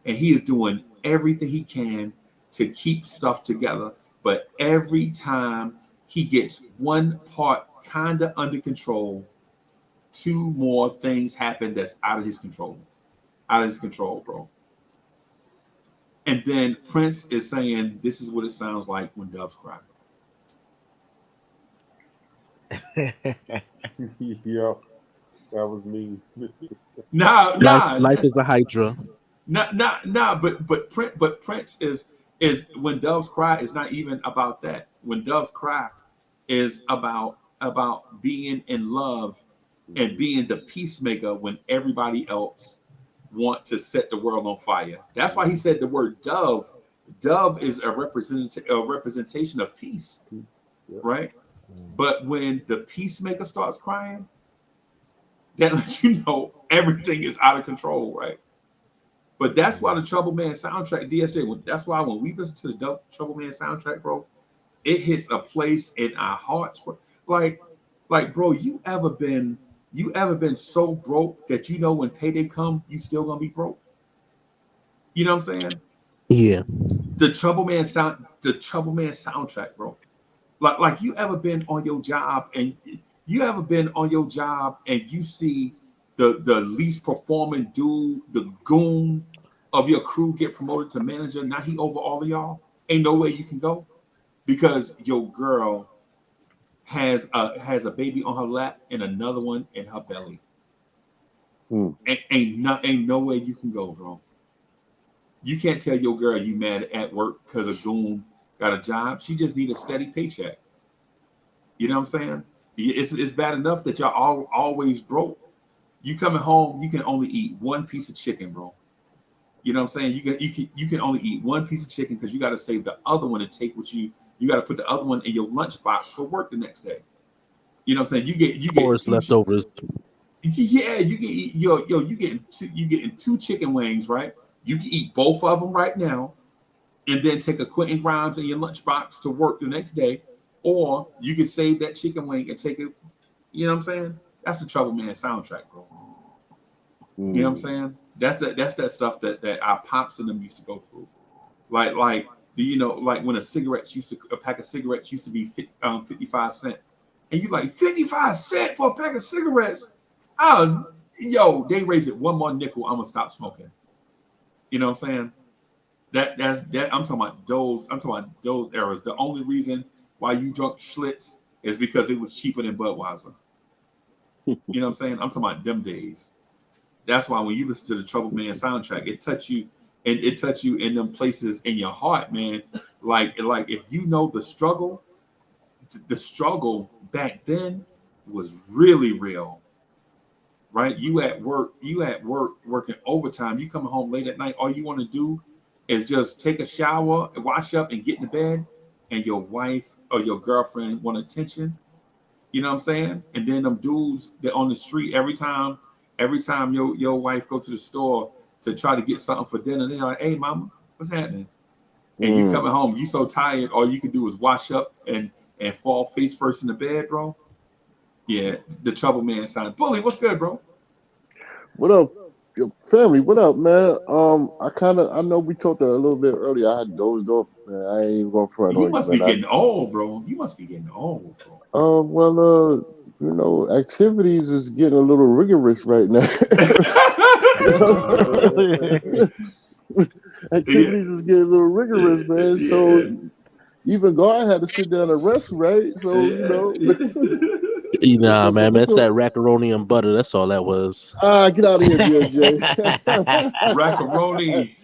and he is doing everything he can to keep stuff together, but every time he gets one part kind of under control, two more things happen that's out of his control, bro. And then Prince is saying, "This is what it sounds like when doves cry." Yeah, that was me. Nah, Life, nah, life is a hydra. nah. But Prince is when doves cry is not even about that. When doves cry is about being in love and being the peacemaker when everybody else want to set the world on fire. That's why he said the word dove. Dove is a representation of peace, Yep. right? But when the peacemaker starts crying, that lets you know everything is out of control, right? But that's why the Trouble Man soundtrack, DSJ. That's why when we listen to the Trouble Man soundtrack, bro, it hits a place in our hearts. Like, bro, you ever been so broke that you know when payday come, you still gonna be broke? You know what I'm saying? Yeah. The Trouble Man soundtrack, bro. Like you ever been on your job and you see the least performing dude, the goon of your crew get promoted to manager. Now he over all of y'all. Ain't no way you can go because your girl has a baby on her lap and another one in her belly. Ain't no way you can go, bro. You can't tell your girl you mad at work because a goon got a job. She just need a steady paycheck. You know what I'm saying? It's bad enough that y'all always broke. You coming home, you can only eat one piece of chicken, bro. You know what I'm saying? You can only eat one piece of chicken because you got to save the other one to take with you. You got to put the other one in your lunchbox for work the next day. You know what I'm saying? You get Forest leftovers. Yeah, you can eat you getting two chicken wings, right? You can eat both of them right now, and then take a Quentin Grimes in your lunchbox to work the next day, or you can save that chicken wing and take it. You know what I'm saying? That's the Trouble Man soundtrack, bro. You know what I'm saying? That's that stuff that our pops and them used to go through. Like when a pack of cigarettes used to be 55 cents, and you like 55 cents for a pack of cigarettes. They raise it one more nickel, I'm gonna stop smoking. You know what I'm saying? That's I'm talking about those eras. The only reason why you drunk Schlitz is because it was cheaper than Budweiser. You know what I'm saying? I'm talking about them days. That's why when you listen to the Trouble Man soundtrack, it touch you in them places in your heart, man. Like if you know the struggle back then was really real. Right? You at work working overtime. You coming home late at night. All you want to do is just take a shower, wash up, and get in the bed. And your wife or your girlfriend want attention. You know what I'm saying? And then them dudes that on the street every time your wife go to the store to try to get something for dinner, they're like, "Hey, mama, what's happening?" And you coming home, you so tired, all you can do is wash up and fall face first in the bed, bro. Yeah, the Trouble Man sound. Bully, what's good, bro? What up, your family? What up, man? I know we talked a little bit earlier. I had dozed off, man. I ain't even gonna front You on must you, be man. getting old, bro. You must be getting old, bro. Activities is getting a little rigorous right now. Activities is getting a little rigorous, man. So even God had to sit down and rest, right? So Nah, man, that's that macaroni and butter. That's all that was. get out of here, DJ. Rackaroni.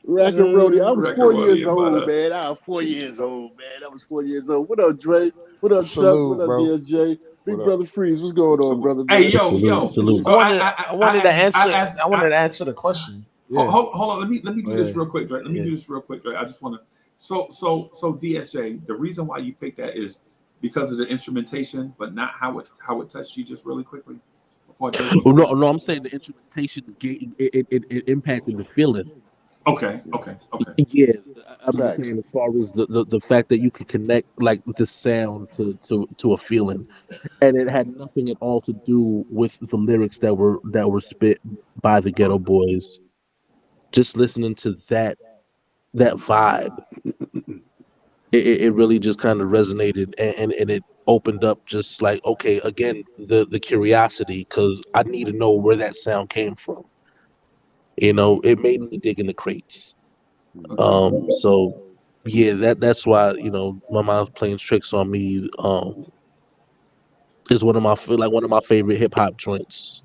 Rackaroni. I was 4 years Rackaroni and old, butter. man. I was 4 years old, man. I was 4 years old. What up, Dre? What up, Chuck? Salute, What up, bro. DJ? Big What up? brother Freeze. What's going on, brother, man? Hey, yo. Salute. So I wanted to answer the question. Yeah. Hold on. Let me do this Yeah. real quick, Dre. Let me do this real quick, Dre. I just want to. So DSJ. The reason why you picked that is because of the instrumentation, but not how it touched you. Just really quickly before Dre goes on. No, I'm saying the instrumentation it impacted the feeling. Okay. Yeah, I'm just Facts. saying as far as the fact that you could connect like the sound to a feeling, and it had nothing at all to do with the lyrics that were spit by the Ghetto Boys. Just listening to that vibe, it really just kind of resonated, and it opened up just like, okay, again, the curiosity, because I need to know where that sound came from. It made me dig in the crates. So yeah, that's why my mom's playing tricks on me. Is one of my favorite hip hop joints.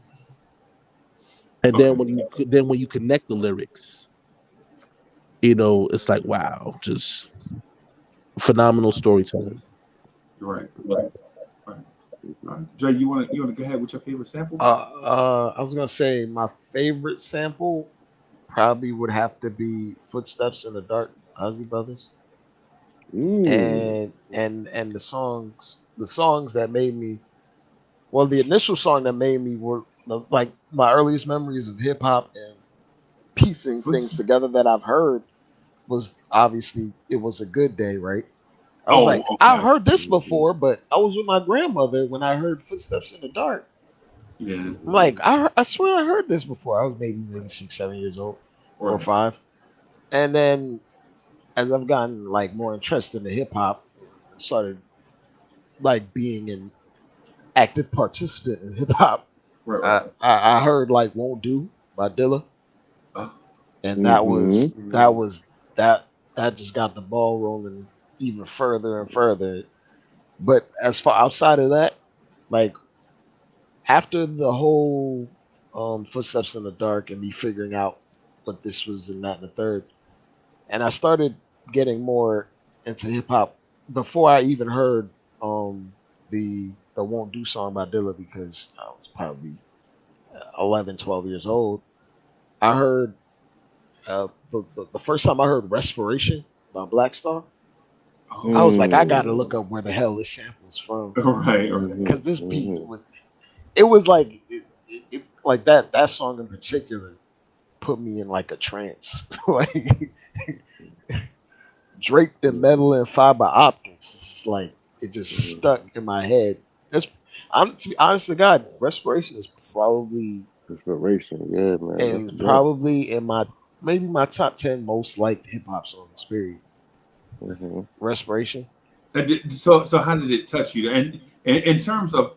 And then when you connect the lyrics, it's like, wow, just phenomenal storytelling. Right. Dre, you want to go ahead with your favorite sample? I was gonna say my favorite sample probably would have to be "Footsteps in the Dark," Ozzy Brothers, and the songs that made me. Well, the initial song that made me were like my earliest memories of hip hop and piecing things What's- together that I've heard was obviously it was a good day, right? I was Oh, like, okay. I've heard this before, but I was with my grandmother when I heard Footsteps in the Dark. Yeah. I'm like, I swear I heard this before. I was maybe 6, 7 years old, or Right. 5. And then as I've gotten like more interested in hip hop, started like being an active participant in hip hop. Right. Right. I heard like "Won't Do" by Dilla, Oh, and that was Mhm. that was that just got the ball rolling even further and further. But as far outside of that, like after the whole Footsteps in the Dark and me figuring out what this was and that and the third, and I started getting more into hip hop before I even heard the "Won't Do" song by Dilla because I was probably 11, 12 years old. I heard the first time I heard "Respiration" by Black Star. I was like, I gotta look up where the hell this sample's from right. Right. because this Mhm. beat was. It was like like that song in particular put me in like a trance, like draped in metal and fiber optics. It's just like it just stuck in my head. That's I'm to be honest to God, Respiration is probably Inspiration, yeah, man. That's and the joint. probably in my maybe my top 10 most liked hip hop songs. Period. Mhm. Respiration. So how did it touch you? And in terms of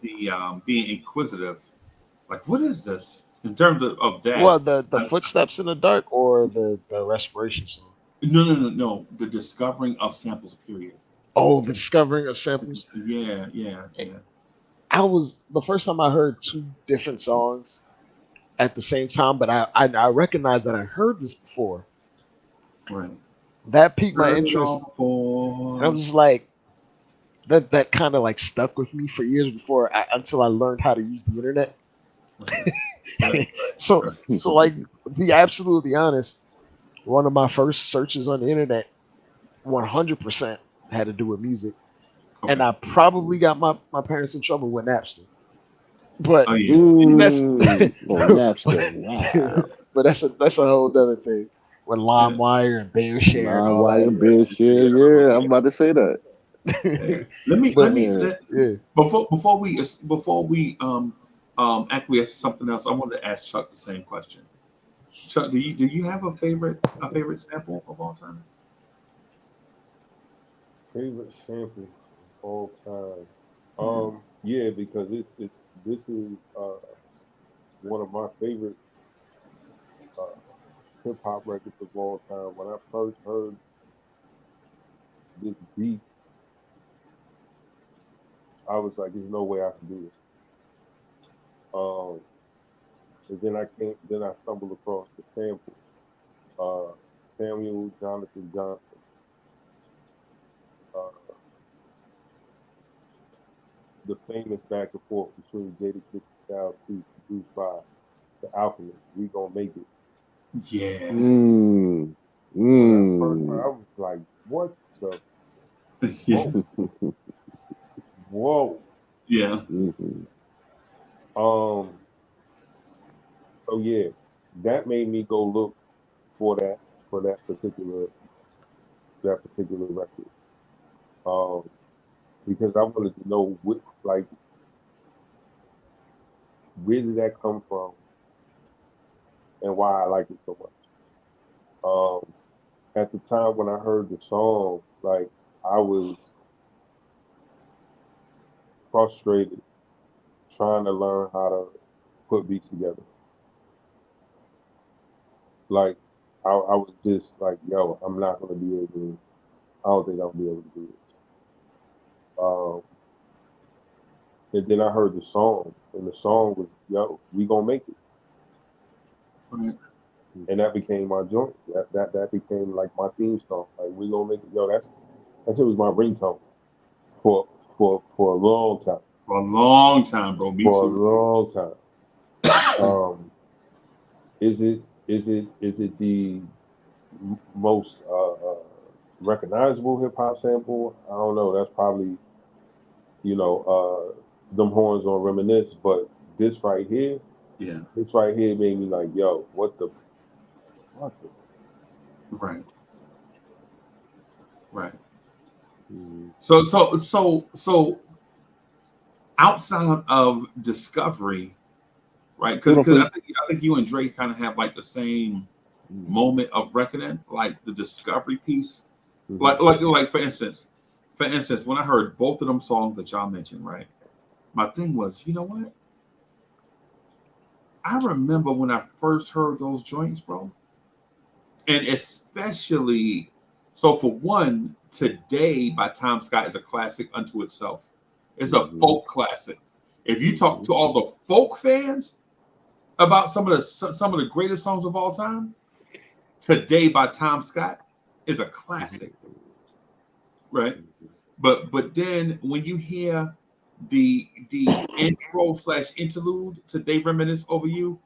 the being inquisitive, like what is this in terms of Well, that? the Uh, footsteps in the dark or the respiration song. no. The discovering of samples. Period. Oh, the discovering of samples. Yeah. I was the first time I heard two different songs at the same time, but I recognized that I heard this before. Right. That piqued my Heard it interest. all And I before. was just like, that kind of like stuck with me for years until I learned how to use the internet. Right. So like to be absolutely honest, one of my first searches on the internet 100% had to do with music. And Okay. I probably got my parents in trouble with Napster. But Oh yeah. that's Oh, Napster. Wow. but that's a whole other thing. With Yeah. LimeWire and BearShare and Nah, all why that. and bitch? Yeah. I'm about to say that. Yeah. Let But me Yeah. let, yeah, before we acquiesce to something else. I wanted to ask Chuck the same question. Chuck, do you have a favorite sample of all time? Favorite sample of all time. Mhm. Yeah, because it's this is one of my favorite uh, hip hop records of all time. When I first heard this beat, I was like, "There's no way I can do this." Um, and then I stumbled across the sample. Uh, Samuel Jonathan Johnson. Uh, the famous back and forth between Jadakiss and Styles P, produced by The Alchemist. We gonna make it. Yeah. Mm. When I first heard, I Mm. was like, "What the Yeah. whoa, whoa!" Yeah. Mhm. Um, so yeah, that made me go look for that particular record. Um, because I wanted to know like where did that come from and why I like it so much. Um, at the time when I heard the song, like I was frustrated trying to learn how to put beats together. Like I was just like, yo, I'm not gonna be able to. I don't think I'll be able to do this. Um, and then I heard the song, and the song was, yo, we gonna make it, Right. and that became my joint. That became like my theme song. Like we gonna make it, yo. That's it was my ringtone for for a long time. For a long time, bro. Me For a too. long time. Um, is it the most recognizable hip hop sample? I don't know. That's probably them horns on reminisce, but this right here, Yeah. This right here made me like, yo, what the Right. Right. Mhm. So outside of Discovery, right? Hold on, Because please. I think you and Drake kind of have like the same moment of reckoning, like the Discovery piece. Mhm. Like for instance, when I heard both of them songs that y'all mentioned, right? My thing was, you know what? I remember when I first heard those joints, bro. And especially, so for one, Today by Tom Scott is a classic unto itself. It's a Mhm. folk classic. If you talk Mhm. to all the folk fans about some of the greatest songs of all time, Today by Tom Scott is a classic, right? But then when you hear the intro slash interlude to They Reminisce Over You,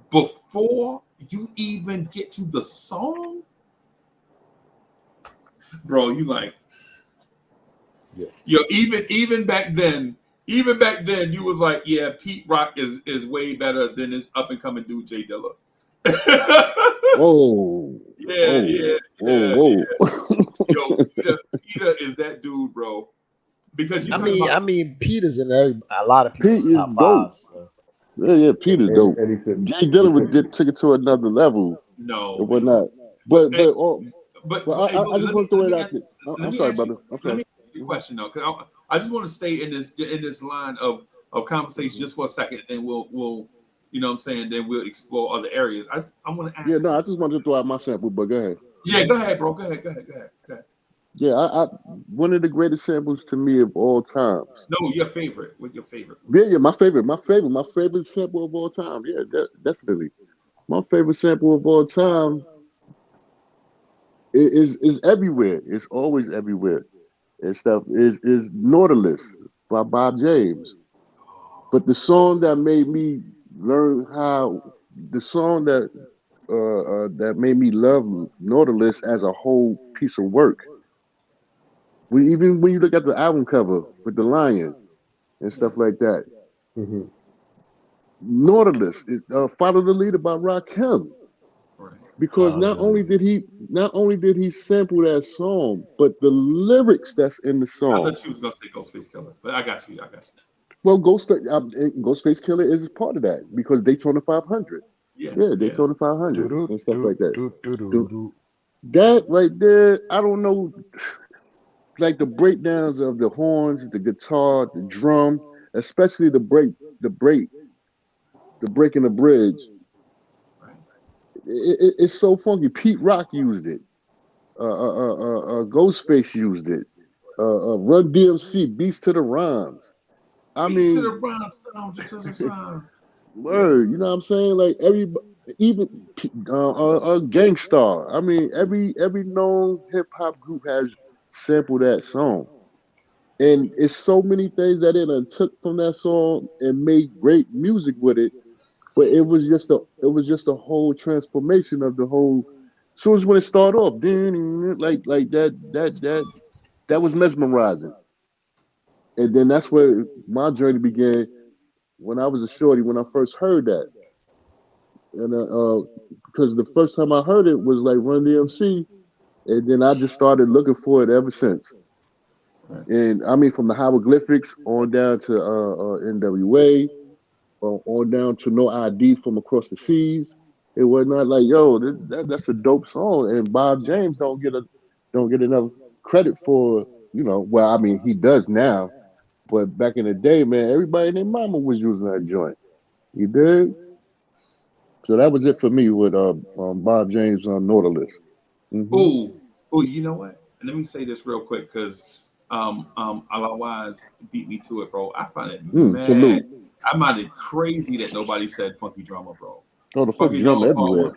before you even get to the song, bro, you like, Yeah. yo, even back then, you was like, yeah, Pete Rock is way better than this up and coming dude Jay Dilla. Whoa, Yeah, whoa, yeah, whoa, yeah, whoa. yeah. Yo, Peter is that dude, bro. Because you I talking mean, about I mean, Pete is in a lot of Pete people's is top dope. fives. So. Yeah, Pete is dope. And he said, Jay Dilla took it to another level no, and man. whatnot. But But hey, but oh, but hey, I just want to throw it out there. let I'm me sorry, ask you brother. I'm let sorry. me ask you a Mhm, question though, because I just want to stay in this line of conversation mhm. just for a second, and then we'll you know what I'm saying, then we'll explore other areas. I want to Yeah, ask no, I you. just wanted to throw out my sample, but go ahead. Yeah, go ahead, bro. Go ahead. Yeah, I one of the greatest samples to me of all times. No, your favorite. What your favorite? Yeah, my favorite sample of all time. Yeah, definitely. My favorite sample of all time is everywhere. It's always everywhere. And stuff is Nautilus by Bob James. But the song that made me learn how, the song that made me love Nautilus as a whole piece of work. Even when you look at the album cover with the lion and Yeah. stuff like that, Mhm. Nautilus, Follow the Leader by Rakim. Right. Because Oh yeah. not only did he sample that song, but the lyrics that's in the I song. thought you was gonna say Ghostface Killer, but I got you. I got you. Well, Ghostface Killer is part of that because Daytona 500. Yeah, Yeah, yeah. Daytona Do 500 do and stuff do like that. do do do The- do. That right there, I don't know, like the breakdowns of the horns, the guitar, the drum, especially the break, the break in the bridge. Right. It's so funky. Pete Rock used it. Ghostface used it. Run DMC, Beast to the Rhymes. I Beats to mean, the Bronx, to the sun. Yeah. word, you know what I'm saying? Like even Gangstar. I mean, every known hip hop group has sampled that song, and it's so many things that it done took from that song and made great music with it. But it was just a whole transformation of the whole. As soon as when it started off, like that was mesmerizing, and then that's where my journey began when I was a shorty when I first heard that. And because the first time I heard it was like Run DMC, and then I just started looking for it ever since. Right. And I mean, from the hieroglyphics on down to NWA, on down to No ID from Across the Seas. It was not like, yo, that's a dope song, and Bob James don't get enough credit for, well, I mean, he does now, but back in the day, man, everybody and their mama was using that joint. You did. So that was it for me with Bob James on Nautilus. Hmm. Oh, oh, you know what? And let me say this real quick because Alawaz beat me to it, bro. I find it mad. Salute. I find it crazy that nobody said Funky Drummer, bro. Oh, the funky Funky drum Drummer Part everywhere.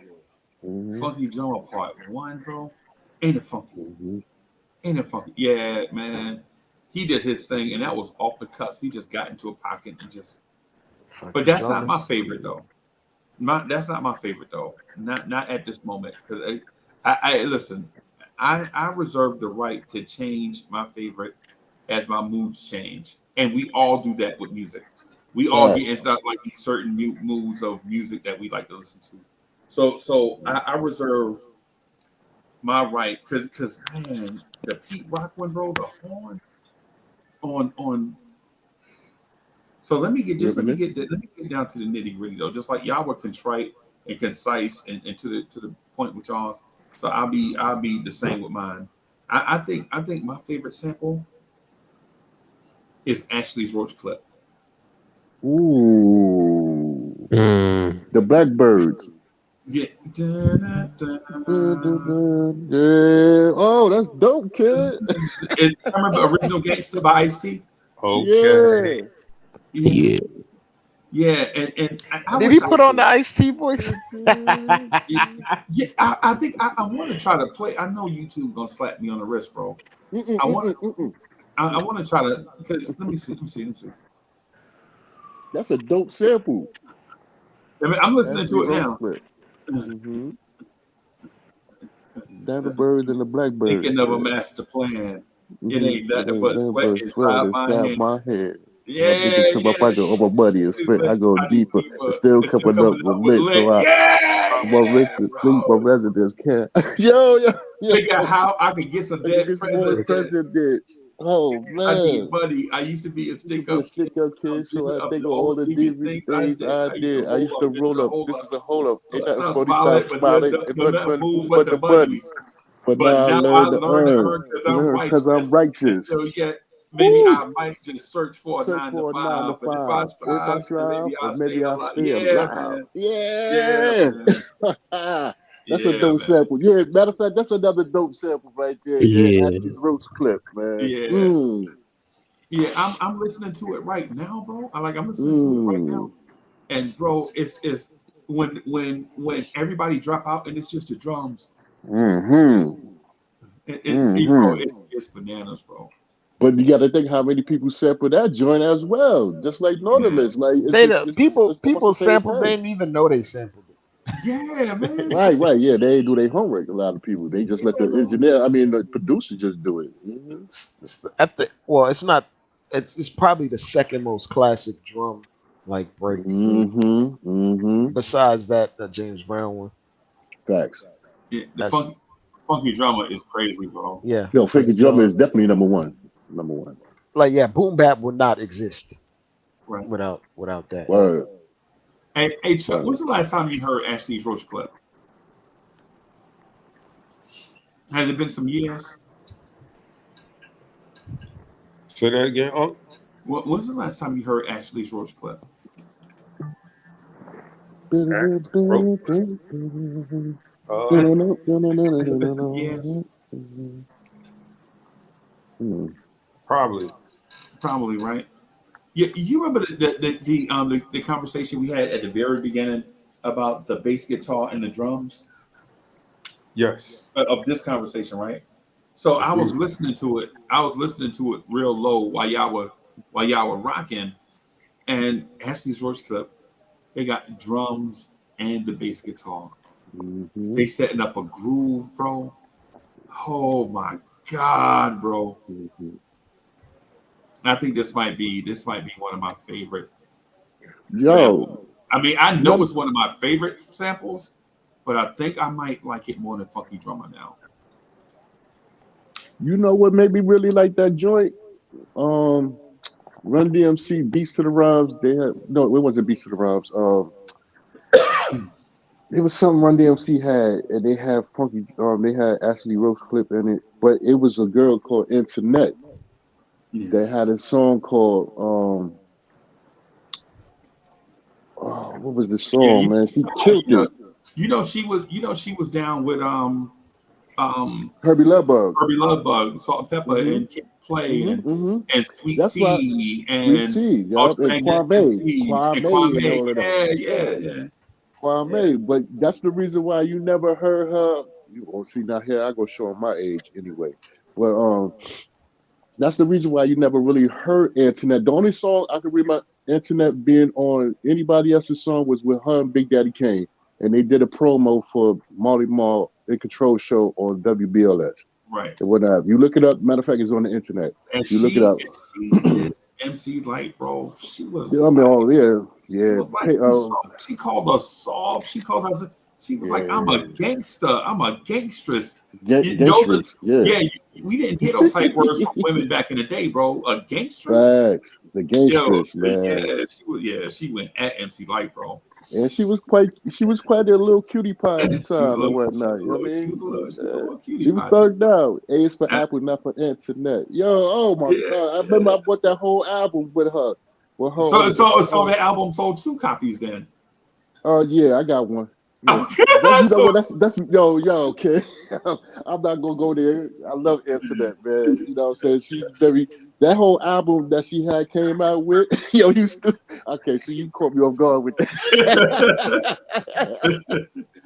One. Hmm. Funky Drummer Part One, bro. Ain't it funky? Hmm. Ain't it funky? Yeah, man. He did his thing, and that was off the cusp. He just got into a pocket and just. But Funky that's not my drummers. favorite though. That's not my favorite though. Not at this moment because I listen. I reserve the right to change my favorite as my moods change, and we all do that with music. We all get Facts. into like these certain moods of music that we like to listen to. So I reserve my right because man, the Pete Rock one, bro, the horn on. So let me get Ribbon. down to the nitty gritty though. Just like y'all were contrite and concise and to the point with y'all. So I'll be the same with mine. I think my favorite sample is Ashley's Roach clip. Ooh, Mm. the Blackbirds. Yeah. Oh, that's dope, kid. I remember Original Gangster by Ice-T. Okay. Yeah. Yeah. Yeah, and I Did wish he I put on could. the Ice T voice? Yeah, I think I want to try to play. I know YouTube gonna slap me on the wrist, bro. I want I want to try to because let me see. That's a dope sample. I mean, I'm listening Ashley to it Rose now. clip. Mm-hmm. Down the birds and the blackbirds. Thinking of a Yeah. master plan. It Mm-hmm. ain't It nothing ain't but nothing sweat but sweat inside my inside hand. my head. So I dig Yeah, into my yeah. pocket over money and It's spit. like, I go I need deeper. deeper. It's still It's still coming up coming with up with lit. So lit. Yeah, I'm a rich to sleep. My bro. residents can't. Yo. Figure out how I can get some I can dead get some more presidents. presidents. Oh I need man. money. I used to be a Used to stick be a up kid. stick up kid, so I Of think the of all old the devious DV things I things did. I I used to did. I used to this is roll a up. hold This up. is a hold up. Ain't nothing Stop funny. smiling, Stop but smiling. nothing move But but the the money. money. But But now I now I learn to learn to earn. earn because I'm Learn because I'm righteous. And righteous. still yet, maybe Woo! I might just search for a Search nine to for a nine to five. But if I five. If I strive, then strive, maybe or I'll stay maybe I alive. stay Yeah, alive. man. Yeah, Yeah. man. That's a Yeah, dope man. sample. Yeah, matter of fact, that's another dope sample right there. Yeah, Yeah. Ashley's Roach clip, man. Yeah. Yeah, I'm listening to it right now, bro. I'm listening to it right now. Mm. And bro, it's when everybody drop out and it's just the drums. Mm-hmm. Bro, Mm-hmm. it's bananas, bro. But you got to think how many people sample that joint as well, just like Yeah, Nautilus. Like They the it's almost people the same sampled. They thing. didn't even know they sampled yeah, man. Right. Yeah, they ain't do their homework. A lot of people they just let Yeah, the bro. engineer. I mean, the producer just do it. Mm-hmm. At the well, it's not. It's probably the second most classic drum like break Mm-hmm. Mm-hmm. besides that James Brown one. Facts. Yeah, the That's funky drummer is crazy, bro. yeah. Yo, Fake Funky Drummer drum. is definitely number one. Number one. Like yeah, boom bap would not exist Right. without that. Word. Hey Chuck, Word. when's the last time you heard Ashley's Roach clip? Has it been some years? Say that again. Oh, When's the last time you heard Ashley's Roach clip? bro. Has, has it been some years? Probably. Probably, right? You remember the conversation we had at the very beginning about the bass guitar and the drums Yes. of this conversation, right? So I was listening to it. I was listening to it real low while y'all were rocking, and Ashley's Roach clip. They got drums and the bass guitar. Mm-hmm. They setting up a groove, bro. Oh my god, bro! Mm-hmm. I think this might be one of my favorite samples. Yo, I mean, I know you it's one of my favorite samples, but I think I might like it more than Funky Drummer now. know what made me really like that joint? Um, Run DMC Beats to the Rhymes. They had no, it wasn't Beats to the Rhymes. It was something Run DMC had, and they had funky. They had Ashley Rose clip in it, but it was a girl called Internet. Yeah, They had a song called oh, what was the yeah. song, man? She killed it. She was down with Herbie Love Bug. Herbie Love Bug, Salt and Pepper, Mm-hmm. and Kid Play, Mm-hmm. Mm-hmm. and Sweet That's why Tea, Sweet and Tea, yup, and Ultramagnetic MCs, and Kwame, and Kwame. all of them. Yeah. Kwame, but that's the reason why you never heard her. You see now here I go showing my age anyway, but that's the reason why you never really heard Internet. The only song I can remember Internet being on anybody else's song was with her and Big Daddy Kane, and they did a promo for Marty Marl and Control Show on WBLS. Right. It wouldn't have. You look it up. Matter of fact, it's on the internet. And You look it up. she did MC Light, bro. She was Yeah, I mean, like, oh yeah, she yeah. was like, Hey, she called us soft. She called us. She was like, I'm yeah, a gangster. I'm a gangstress. Those are, gangsters. Yeah, yeah. We didn't hear those type words from women back in the day, bro. A gangstress. facts. The Yo, gangsters, man. yeah, she was. Yeah, she went at MC Light, bro. And she was quite a little cutie pie at the She was a time and little. whatnot. You know what I mean? She was a little cutie She was pie too. thugged out. A is for Uh, Apple, not for internet. Yo, oh my yeah, god! I remember yeah. I bought that whole album with her. With her. So that album sold 2 copies then. Oh yeah, I got one. Yeah, Okay, you know so what? That's yo, okay. I'm not gonna go there. I love internet, man. You know what I'm saying? She's very that whole album that she had came out with. Yo, you still okay? So you caught me off guard with that.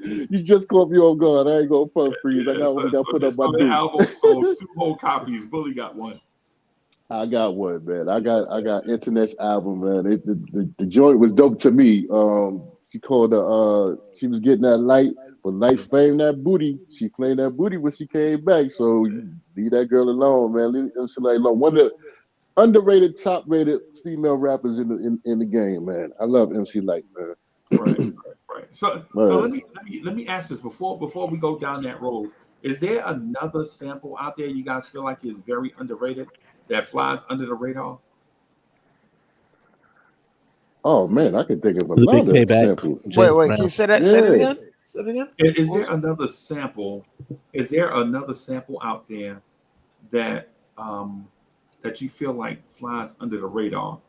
You just caught me off guard. I ain't gonna front freeze. I got so, got so, put up my so the due. album sold 2 whole copies. Bully got one. I got one, man. I got Internet's album, man. The joint was dope to me. She called she was getting that light, but light flamed that booty. She flamed that booty when she came back. So you leave that girl alone, man. Leave somebody alone. One of the underrated, top rated female rappers in the game, man. I love MC Light, man. Right. So let me ask this before we go down that road. Is there another sample out there you guys feel like is very underrated that flies under the radar? Oh man, I can think of a The big lot of payback. samples. James Wait, Brown. can you say that? Say it Yeah. again. Say it again. Is there another sample? Is there another sample out there that that you feel like flies under the radar?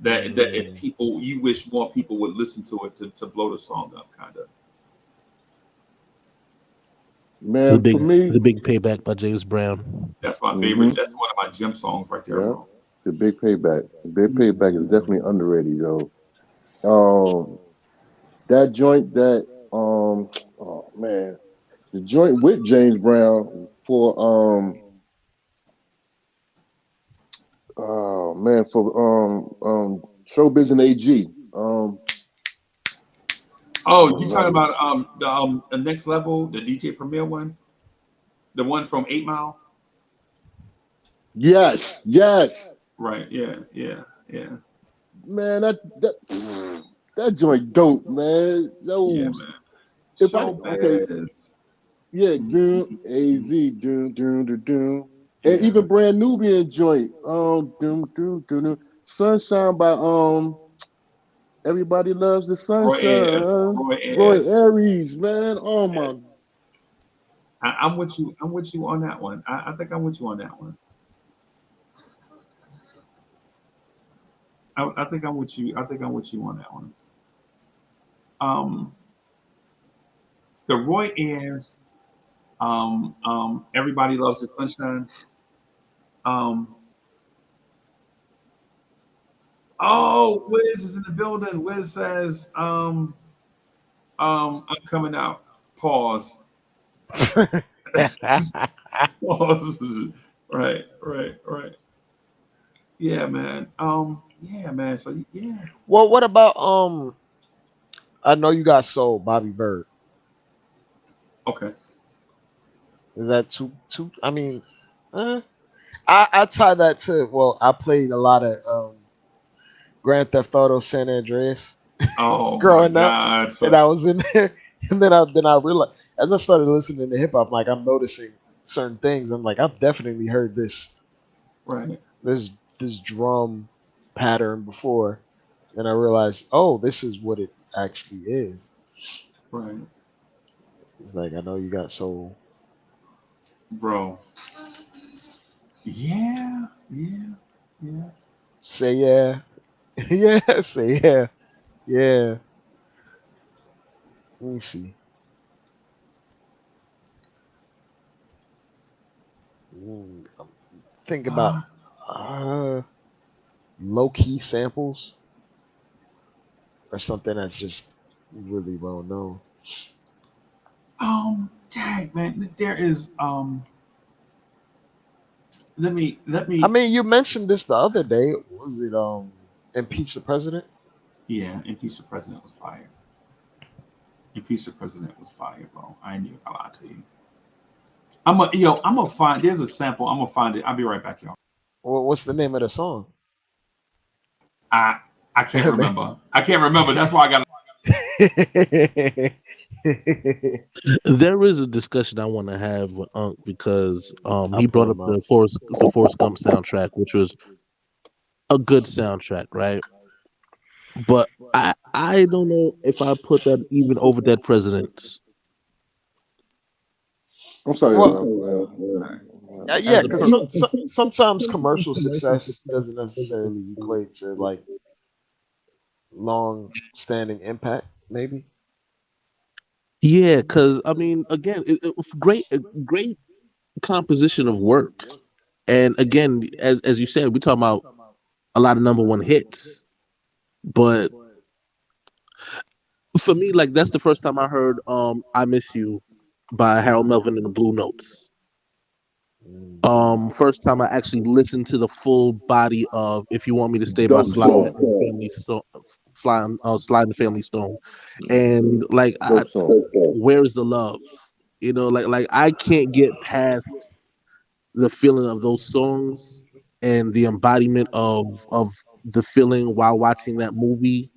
That if people, you wish more people would listen to it to blow the song up, kind of. Man, for me, The big payback by James Brown. That's my mhm, favorite. That's one of my gem songs right there, yeah, bro. the big payback. The big payback is definitely underrated, yo. Um, that joint that oh man, the joint with James Brown for oh man for Showbiz and AG. Oh, Oh you talking lordy. about the next level, the DJ Premier one, the one from 8 Mile? Yes, yes. Right. Yeah. Man, that joint dope, man. Yeah, Those man. if I okay, Showbiz. yeah, doom Mhm. AZ doom doom doom doom. And Yeah. even brand Nubian joint. Doom doom doom doom. Sunshine by Everybody Loves the Roy Ayers. Sunshine. Roy Roy Ayers. Aries, man. Oh Yeah. my. I'm with you. I'm with you on that one. I think I'm with you on that one. I think I'm with you. I think I'm with you on that one. Um, the Roy Ayers. Everybody Loves the Sunshine. Um, oh, Wiz is in the building. Wiz says, I'm coming out. Pause. Pause. Right. Yeah, man. Yeah, man. So yeah. Well, what about I know you got soul, Bobby Bird. Okay. Is that too? I mean, uh, I tie that to. Well, I played a lot of Grand Theft Auto San Andreas Oh my growing up, God. and So I was in there, and then I realized as I started listening to hip hop, like I'm noticing certain things. I'm like, I've definitely heard right. this this drum pattern before, and I realized, oh, this is what it actually is. Right. It's like I know you got soul. Bro. Yeah. Say yeah, yeah. Say yeah, yeah. Let me see. Think about Uh, uh, low key samples or something that's just really well known. dang man. There is let I me mean, you mentioned this the other day. Was it impeach the president? yeah, Impeach the President was fire. Impeach the President was fire, bro. I ain't even gonna lie to you. I'm gonna find. There's a sample. I'm gonna find it. I'll be right back, y'all. What's the name of the song? I I can't remember. I can't remember. That's why I got. There is a discussion I want to have with Unc because I'll he pull brought up him up. the Forrest Gump soundtrack, which was a good soundtrack, right? But I don't know if I put that even over Dead Presidents I'm sorry. Well, yeah, as a because sometimes commercial success doesn't necessarily equate to like long-standing impact. Maybe. yeah, because I mean, again, it was great, a great composition of work, and again, as you said, we talking about a lot of number one hits, but for me, like that's the first time I heard "I Miss You" by Harold Melvin and the Blue Notes. Mm. First time I actually listened to the full body of "If You Want Me to Stay" by Dope Sly and song. the Family Stone, Sly and the Family Stone, and like, Dope song. where's the love? Like I can't get past the feeling of those songs and the embodiment of the feeling while watching that movie,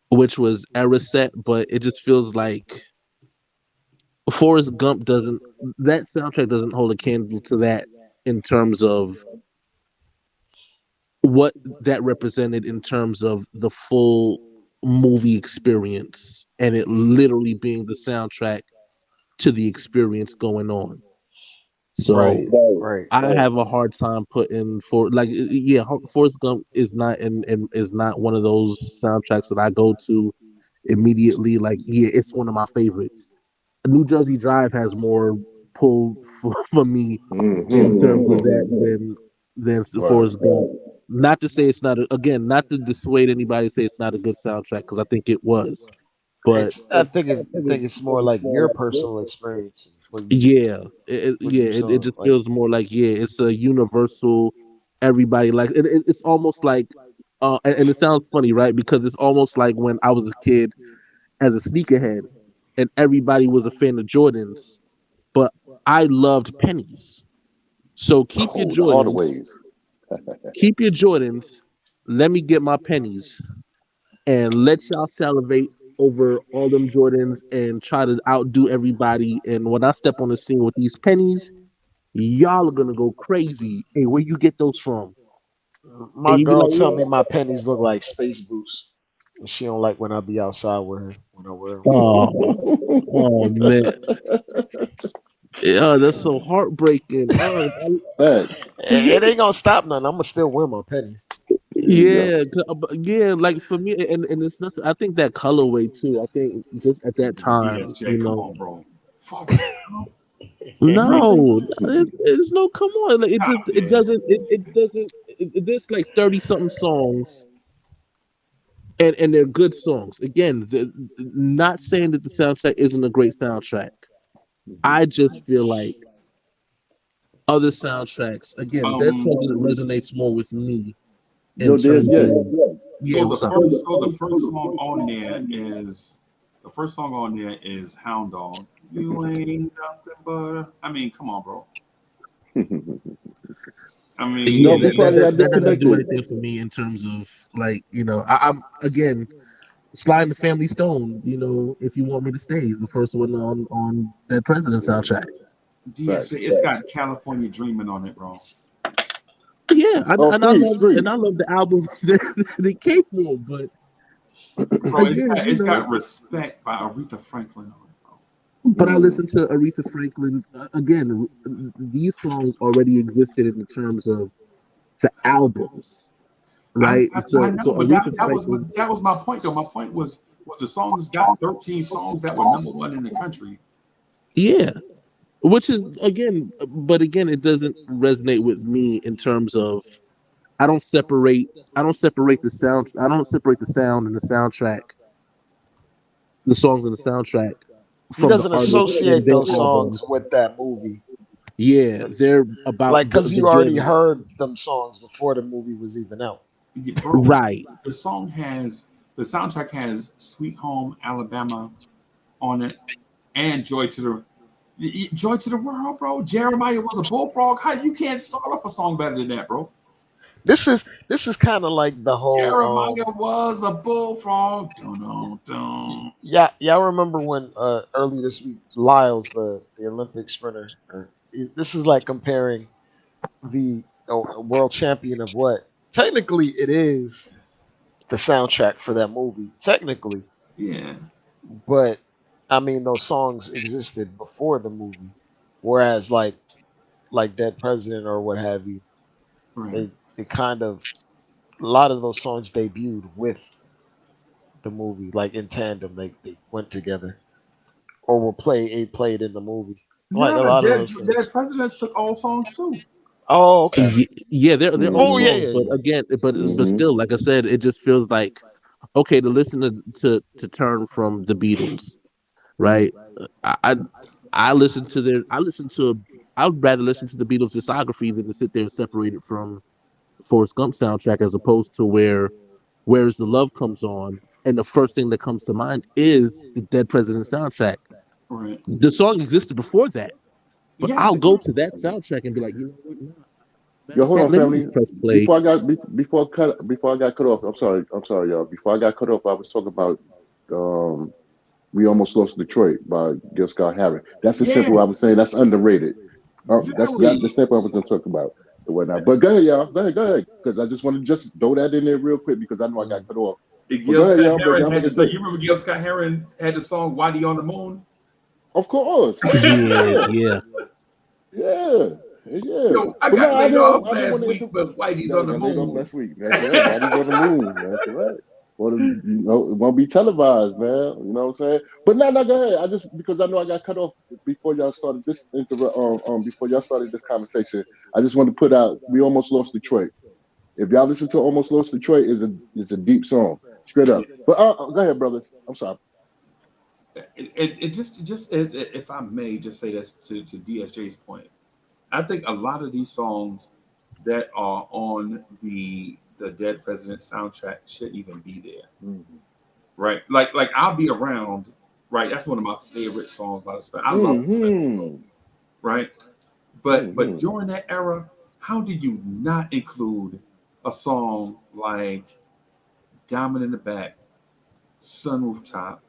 which was era set, but it just feels like Forrest Gump doesn't. That soundtrack doesn't hold a candle to that in terms of what that represented in terms of the full movie experience and it literally being the soundtrack to the experience going on. So Right. Right. I have a hard time putting for like yeah, Forrest Gump is not and is not one of those soundtracks that I go to immediately. Like yeah, it's one of my favorites. New Jersey Drive has more pull for me in terms of that than Right. Forrest Gump. Not to say it's not again, not to dissuade anybody to say it's not a good soundtrack because I think it was, but It's. I think it's more like your personal experience. yeah, What you it saw. just Like. feels more like yeah, it's a universal. Everybody like it's almost like, and it sounds funny, right? Because it's almost like when I was a kid as a sneakerhead, and everybody was a fan of Jordans, but I loved pennies. So Oh, the Hardaways. Keep your Jordans. Let me get my pennies, and let y'all salivate over all them Jordans and try to outdo everybody. And when I step on the scene with these pennies, y'all are gonna go crazy. Hey, where you get those from? And My you be girl like, tell me my pennies look like space boots. And she don't like when I be outside with her when I wear them. oh, oh man, yeah, that's so heartbreaking. Facts. It ain't gonna stop nothing. I'm gonna still wear my pennies. There you go. Yeah, yeah, like for me, and it's nothing. I think that colorway too. I think just at that time, DSJ, come on, bro. Forrest Gump. Really? no, it's no. Come on, like it just Stop it. it doesn't. There's like 30 something songs, and they're good songs. Again, not saying that the soundtrack isn't a great soundtrack. I just feel like other soundtracks. Again, Dead Um. President resonates more with me in Yo, there's terms yeah. of yeah. So What's up? the first song on there is Hound Dog. You ain't nothing but I mean, come on, bro. I Yeah, mean, No, we probably got that doesn't do disconnected. anything for me in terms of like I'm again sliding the Family Stone. If you want me to stay is the first one on that President soundtrack. DSJ, Facts. it's got California Dreaming on it, bro. Yeah, Oh, freeze, and freeze. I love the album that it came from, but Bro, again, it's got Respect by Aretha Franklin on it, bro. but I listened to Aretha Franklin's again. These songs already existed in the terms of the albums, right? I know, So but Aretha Franklin's that was my point though. My point was the songs got 13 songs that were number one in the country. yeah, which is again, it doesn't resonate with me in terms of I don't separate the sound. I don't separate the sound and the soundtrack, the songs and the soundtrack He from the doesn't artist and associate their those songs albums. with that movie. Yeah, they're about Like, cause the you already journey. heard them songs before the movie was even out. Yeah, bro, Right. the soundtrack has Sweet Home Alabama on it and Joy to the Joy to the World, bro. Jeremiah was a bullfrog. How you can't start off a song better than that, bro? This is kind of like the whole Jeremiah was a bullfrog. Dun, dun. yeah, y'all remember when early this week Lyles, the Olympic sprinter, this is like comparing the world champion of what technically it is the soundtrack for that movie technically, Yeah, but I mean those songs existed before the movie, whereas like Dead President or what have you, right. they kind of a lot of those songs debuted with the movie, like in tandem, they went together or were played in the movie. Like a Nah, lot of Dead, those things. Dead Presidents took all songs too. Oh, okay. Yeah, they're old Oh, yeah, songs, Mm-hmm. yeah, but yeah. again, but Mm-hmm. still, like I said, it just feels like okay to listen to turn from the Beatles, right? I I, I listen to I'd rather listen to the Beatles discography than to sit there and separate it from Forrest Gump soundtrack, as opposed to Where's the Love comes on, and the first thing that comes to mind is the Dead President soundtrack. Right. The song existed before that, but Yes, I'll it go is. to that soundtrack and be like, you know what? Nah. Matter Yo, of hold fact, on, let me family. just press play. Before I got cut off. Before I got cut off, I was talking about um, "We Almost Lost Detroit" by Gil Scott Heron. That's the Yeah, sample I was saying. That's underrated. That's the very. sample I was going to talk about and whatnot. But go ahead, y'all. Go ahead, because I just want to just throw that in there real quick because I know I got cut off. But Gil go ahead, Scott y'all. But Heron y'all had make the it song. good. You remember Gil Scott Heron had the song "Whitey on the Moon"? Of course. Yeah, Yeah. yeah. Yeah. Yeah. Yo, I But no, got laid off I didn't last want to week, interrupt. but Whitey's Got on the got laid off moon. last week. That's right. Whitey's on the moon. That's right. Well, it won't be televised, man. You know what I'm saying? But no, go ahead. I just because I know I got cut off before y'all started this before y'all started this conversation. I just wanted to put out "We Almost Lost Detroit." If y'all listen to "Almost Lost Detroit," is a deep song, straight up. But go ahead, brothers. I'm sorry. If I may just say this to DSJ's point, I think a lot of these songs that are on the Dead President soundtrack shouldn't even be there, Mm-hmm. right? Like I'll Be Around, right? That's one of my favorite songs by the Spanish. I love the Spanish, Mm-hmm. right? But Mm-hmm. during that era, how do you not include a song like Diamond in the Back, Sunroof Top,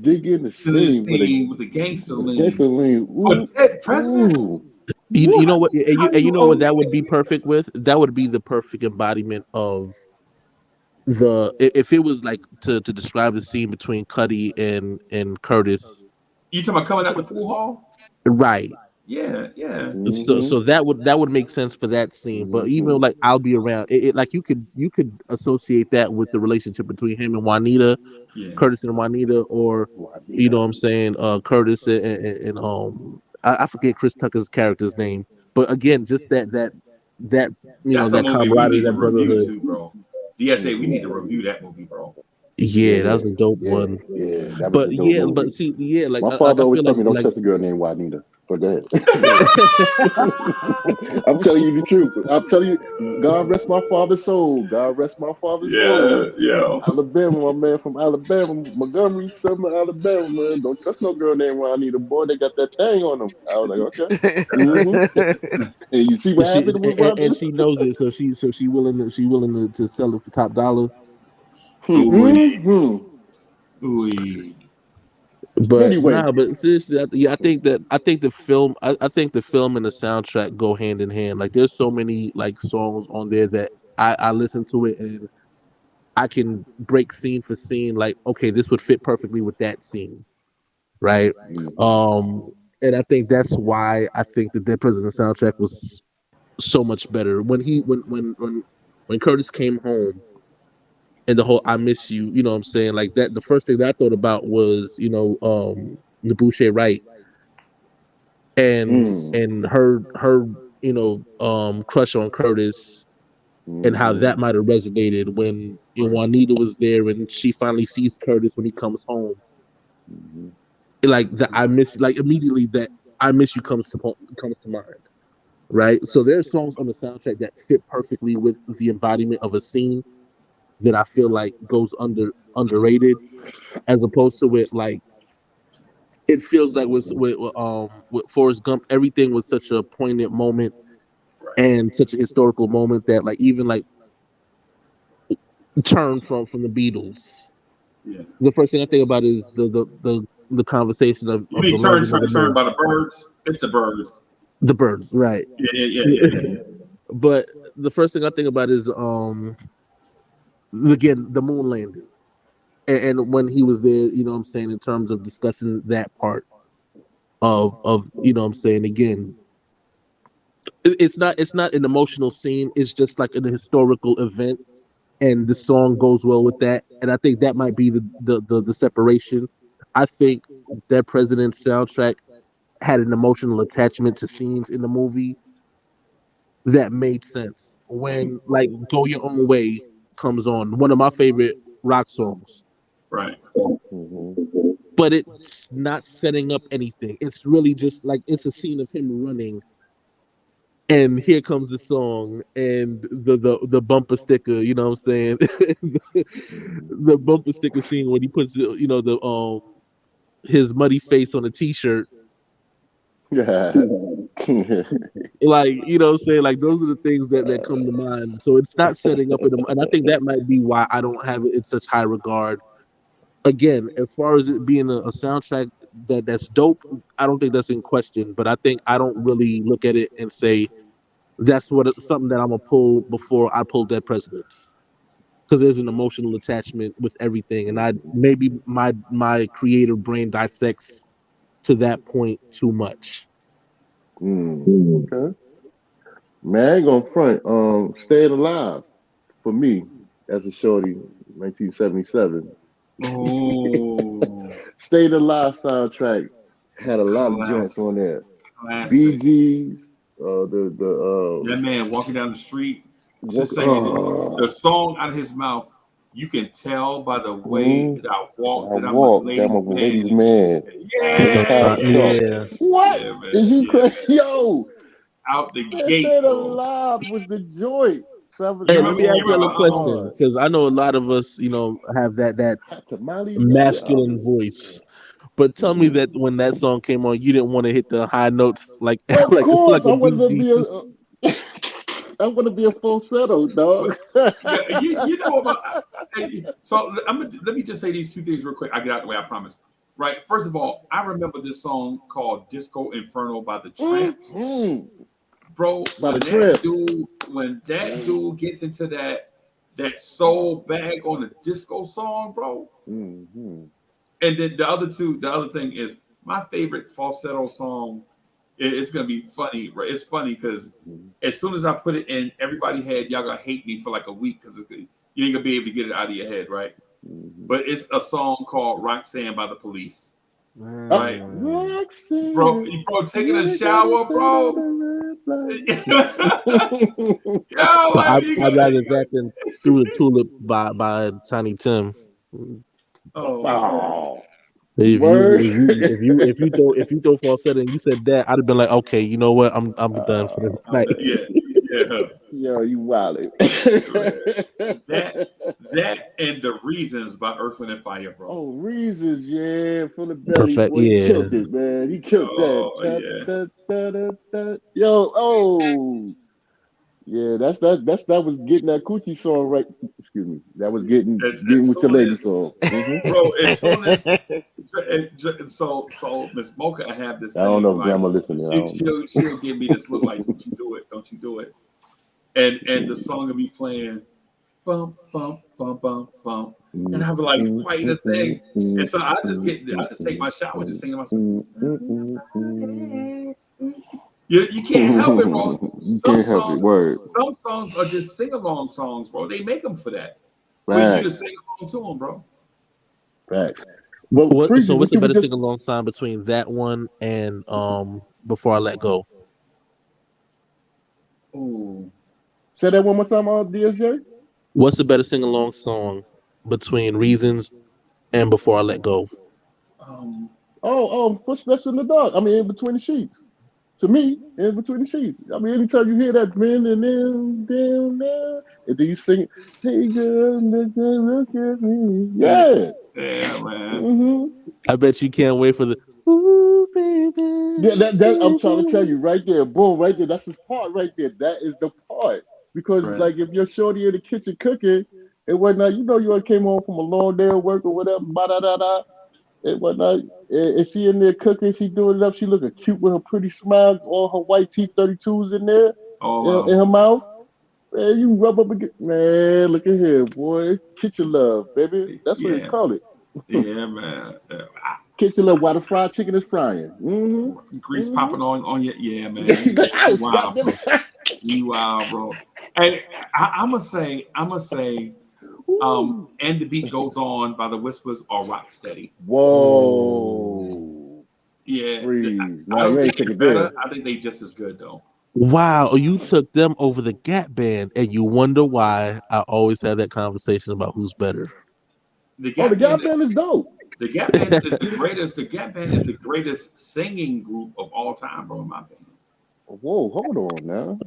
Dig in the to the scene scene with the gangster with a gangster lean lean. for Ooh, Dead Presidents? ooh. You How, know what? how do You you know what that would be omit? perfect with? That would be the perfect embodiment of if it was like to describe the scene between Cuddy and Curtis, You talking about coming out the pool hall? right? Yeah, yeah. Mm-hmm. So that would make sense for that scene. But Mm-hmm. even like I'll Be Around, like you could associate that with the relationship between him and Juanita, Yeah. Curtis and Juanita, or you know Juanita. what I'm saying, Curtis and I forget Chris Tucker's character's name, but again, just that you know That's a that movie we camaraderie, need to that review brotherhood. too, bro. DSA, we Mm-hmm. need to review that movie, bro. Yeah, that Yeah, was a dope yeah, one. yeah. That was But a dope yeah, but movie. see, yeah, My like father I always feel told me don't like trust a girl named Juanita. But go ahead. I'm telling you the truth. I'm telling you, God rest my father's soul. God rest my father's soul. Yeah, yeah. Alabama, my man from Alabama, Montgomery, Selma, Alabama, man. Don't trust no girl named Juanita. Boy, they got that thing on them. I was like, okay. hmm And you see what happened with and Juanita? she knows it, so she willing to sell it for top dollar. Ooh, hmm ooh. But Anyway, nah, but seriously, I think the film, I think the film and the soundtrack go hand in hand. Like, there's so many like songs on there that I listen to it and I can break scene for scene. Like, okay, this would fit perfectly with that scene, right? hmm Um, and I think that's why I think the Dead President soundtrack was so much better when when Curtis came home and the whole "I miss you," you know what I'm saying, like that. The first thing that I thought about was Nabushe Wright mm and her crush on Curtis and how hmm that might have resonated when Right. Juanita was there and she finally sees Curtis when he comes home. hmm Like the I miss, like immediately that "I miss you" comes to mind, right? So there's songs on the soundtrack that fit perfectly with the embodiment of a scene that I feel like goes underrated, as opposed to it like it feels like with Forrest Gump, everything was such a poignant moment Right. and such a historical moment that like even like turn from the Beatles. Yeah. The first thing I think about is the conversation You of mean the turn London of the turn Moon. by the birds? It's the birds. The Birds, right? Yeah. But the first thing I think about is again the moon landing, and when he was there, you know what I'm saying, in terms of discussing that part of you know what I'm saying, again, it's not an emotional scene, it's just like an historical event, and the song goes well with that, and I think that might be the separation. I think that President's soundtrack had an emotional attachment to scenes in the movie that made sense when like Go Your Own Way comes on, one of my favorite rock songs, Right. but it's not setting up anything. It's really just like it's a scene of him running, and here comes the song and the bumper sticker. You know what I'm saying? The bumper sticker scene when he puts you know the his muddy face on a T-shirt. Yeah. Like, you know what I'm saying? Like those are the things that come to mind. So it's not setting up and I think that might be why I don't have it in such high regard. Again, as far as it being a soundtrack that's dope, I don't think that's in question. But I think I don't really look at it and say that's something that I'm gonna pull before I pull Dead Presidents. Because there's an emotional attachment with everything. And I maybe my creative brain dissects to that point too much. Okay. Man, I ain't gonna front. Staying Alive for me as a shorty, 1977. Oh, Stayed Alive soundtrack had a lot of joints classic. on there. Bee Classic. Gees, That man walking down the street, just saying uh, the song out of his mouth. You can tell by the way mhm. that I walk I that I'm a walk, I'm a ladies' ladies' man. man. Ain't no time to talk. Yeah. What Yeah, man. is you Yeah, crazy? man. Yo, Out the man, gate, Stayed bro. Alive was the joint. You Hey, let remember? me You ask Oh y'all my a remember? question god. because I know a lot of us, you know, have that Tamale, masculine voice. But tell me that when that song came on, you didn't want to hit the high notes like of like course, a I wanted to BG. be a. I want to be a falsetto, dog. Yeah, you know about. So let me just say these two things real quick. I get out the way. I promise. Right. First of all, I remember this song called "Disco Inferno" by the Tramps. Mm-hmm. Bro, By the Tramps. when that dude gets into that soul bag on the disco song, bro. Mm-hmm. And then the other thing is my favorite falsetto song. It's gonna be funny, right? It's funny because as soon as I put it in, everybody had y'all gonna hate me for like a week because you ain't gonna be able to get it out of your head, right? But it's a song called "Roxanne" by the Police, right? Roxanne, Bro, taking a you got to shower, stand on bro. the red light. Yo, But like you I'd rather got, that than "Through the Tulip" by Tiny Tim. oh man. Oh, word. If you throw falsetto and you said that, I'd have been like, okay, you know what, I'm done for the I'm night. done. Yeah. Yo, you wildin'. That and the reasons by Earth, Wind and Fire, bro. Oh, Reasons, yeah, from the belly, Perfect, boy, he yeah. killed it, man. He killed that. Oh Da, yeah. da, da, da, da. Yo, oh, yeah, that was getting that coochie song right. Excuse me, that was getting As with your soon lady as song. bro, as soon as so Miss Mocha, I have this I don't know thing if like grandma listening. I don't know. she'll give me this look like, don't you do it, don't you do it, and the song will be playing, bum bum bum bum bum, and I was like fighting the thing, and so I just take my shower just singing myself. You can't help it, bro. You can't help it. Word. Some songs are just sing along songs, bro. They make them for that, for you to Facts. sing along to them, bro. Facts. Well, Freezy, What's what the you were better just sing along song between that one and Before I Let Go? Ooh. say that one more time, DSJ? What's the better sing along song between Reasons and Before I Let Go? Um, Footsteps in the dark. I mean, in between the sheets. To me, in between the sheets. I mean, anytime you hear that, man, and then you sing, "Hey girl, look at me." yeah, Yeah. yeah, man. Mm-hmm. I bet you can't wait for the Ooh, baby. Yeah, that I'm trying to tell you right there. Boom, right there. That's his part right there. That is the part. Because Right. like if you're shorty in the kitchen cooking, it wasn't you know you came home from a long day of work or whatever, da da da. It wasn't and she in there cooking, she doing it up, she looking cute with her pretty smile, all her white teeth 32s in there Oh wow. in her mouth. Man, you rub up against man, look at here, boy. Kitchen love, baby. That's what it's Yeah. called it. Yeah, man. Kitchen love while the fried chicken is frying. Mm-hmm. Grease Mm-hmm. popping on you. Yeah, man. You Ouch, wild, goddamn bro. it. You wild, bro. And I'm gonna say, Ooh. and the beat goes on by the Whispers or Rock Steady. Whoa. Yeah, Freeze. I Nah, don't you think ain't they're take it better. there. I think they just as good though. Wow, you took them over the Gap Band, and you wonder why I always have that conversation about who's better. The Oh, the Gap Band, Gap Band is dope. the Gap Band is the greatest. The Gap Band is the greatest singing group of all time, bro. In my opinion. Whoa, hold on now.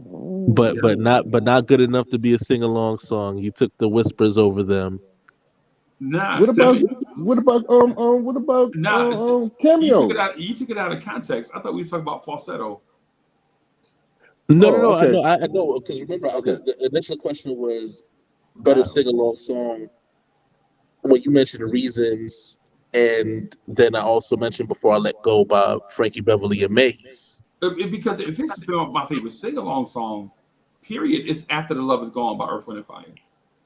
but Yeah. but not but not good enough to be a sing along song. You took the Whispers over them. Nah, What I about mean, what about nah. You took it Cameo? out. You took it out of context. I thought we was talking about falsetto. No, no, Oh, no. I okay. know, I know. Because remember, Okay. the initial question was better Battle. sing along song. When you mentioned the reasons, and then I also mentioned Before I Let Go by Frankie Beverly and Maze. Because if it's my favorite sing along song, period, it's After the Love Is Gone by Earth, Wind and Fire.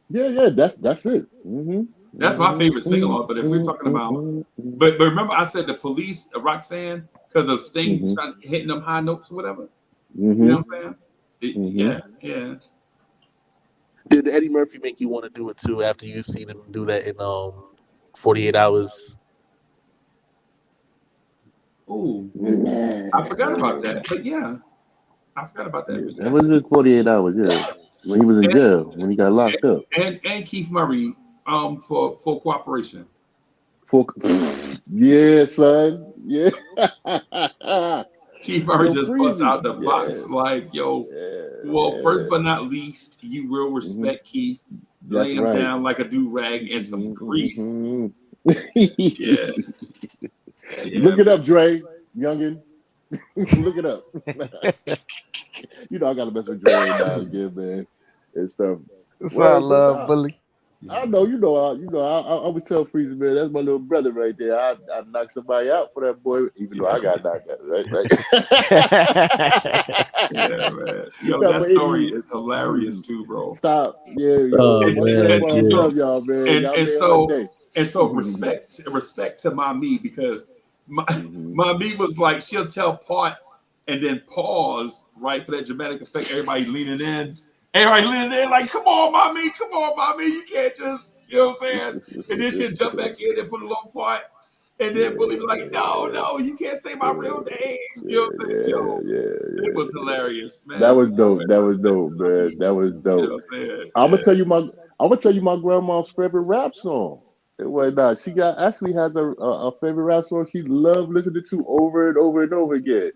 Yeah, that's it. Mm-hmm. That's my Mm-hmm. favorite sing along. But if we're talking about, Mm-hmm. but remember, I said the Police, Roxanne, because of Sting Mm-hmm. hitting them high notes or whatever. You Mm-hmm. know what I'm saying? Mm-hmm. Yeah. Did Eddie Murphy make you want to do it too after you seen him do that in 48 Hours? Ooh, I forgot about Man. that. But yeah, I forgot about that. Yeah, But that yeah, was just 48 hours, yeah. When he was in and jail, when he got locked up. and Keith Murray, for cooperation. For, yeah, son. Yeah. Keith Murray Yo, just bust Freezy. out the Yeah. box like, yo. Well, first Yeah. but not least, you will Hmm. respect Keith. Lay That's him right. down like a do rag and some grease. Hmm. Yeah, yeah, Look it man. up, Dre, youngin. Look it up. You know I gotta mess with Dre every now and again, man, and stuff. It's all Word, but love, nah. bully. Yeah, I know, I always tell Freezer, man, that's my little brother right there. I knock somebody out for that boy, even though yeah, I got man. knocked out, right? Yeah, man. Yo, No, that but story anywho, is hilarious too, bro. stop. Yeah, yo, Oh And much and, love, man, and, and I yeah. love so y'all, man. and Y'all and made my so day. and so respect to my me because my Mhm. my me was like she'll tell part and then pause right for that dramatic effect. Everybody leaning in. Everybody leaning in like, come on, mommy. You can't just, you know what I'm saying? And then she'll jump back in and put a little part. And then Bully be like, no, you can't say my real name. You know what I'm saying? Yo, it was hilarious, That man. was dope. That was Respect dope, to my man. me. That was You know dope. what I'm saying? I'm Yeah. gonna tell you my I'm gonna tell you my grandma's favorite rap song. It was not. She got actually has a favorite rap song she loved listening to over and over and over again.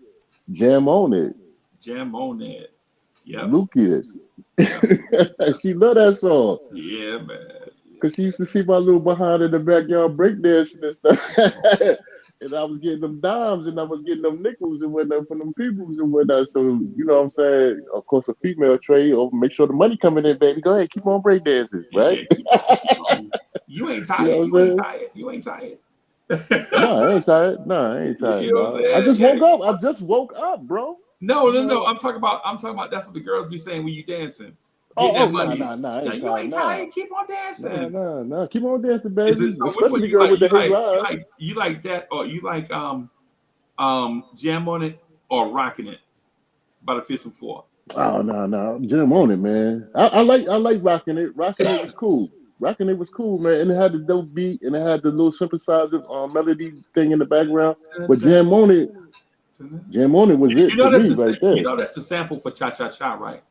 Jam on it, Jam on that. Yep. Lucas. Yep. Yep. She loved that song Yeah, man. because she used to see my little behind in the backyard breakdancing and stuff. And I was getting them dimes and I was getting them nickels and whatnot from them peoples and whatnot. So you know what I'm saying? Of course, a female trade or make sure the money coming in, baby. Go ahead, keep on breakdancing, right? Yeah, keep on, keep on. You ain't You know tired. what I'm You ain't saying? tired. You ain't tired. No, I ain't tired. No, I ain't tired, You know what I'm no. I saying? just Yeah, woke keep up. I on. just woke up, bro. No, You no, no. know. I'm talking about that's what the girls be saying when you dancing. Getting Oh, that nah, money. nah, nah. I Now ain't you tired. ain't Nah, tired. Keep on nah, dancing. nah, nah. Keep on dancing, Is baby. it so which one Especially do the you girl like? with the hazel eyes. You like that or you like jam on it or rocking it by the fist and four? Oh no, no, Jim on it, man. I like rocking it. Rocking it was cool. Rocking it was cool, man. And it had the dope beat and it had the little synthesizer melody thing in the background. But Jam on it was You it know for that's me right there. that's the sample for cha cha cha, right?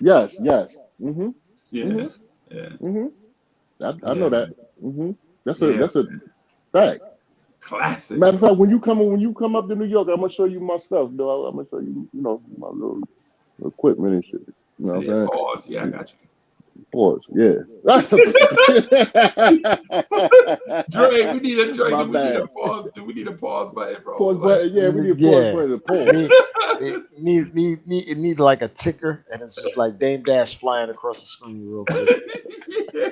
Yes, yes. Mm-hmm. Yeah, Mm-hmm. yeah, Mm-hmm. I know yeah, that. man. Mm-hmm. Yeah, That's a fact. classic. Matter of fact, when you come up to New York, I'm gonna show you my stuff, though. I'm gonna show you, my little equipment and shit. You know what Yeah, I'm pause. Yeah, I saying? got you. Pause. Yeah. Dre, we need a Dre. My Do we need bad. a pause? Do we need a pause button, bro? Pause Like, button. Yeah, we need a pause Yeah. button. Pause. It need like a ticker, and it's just like Dame Dash flying across the screen real quick. yeah.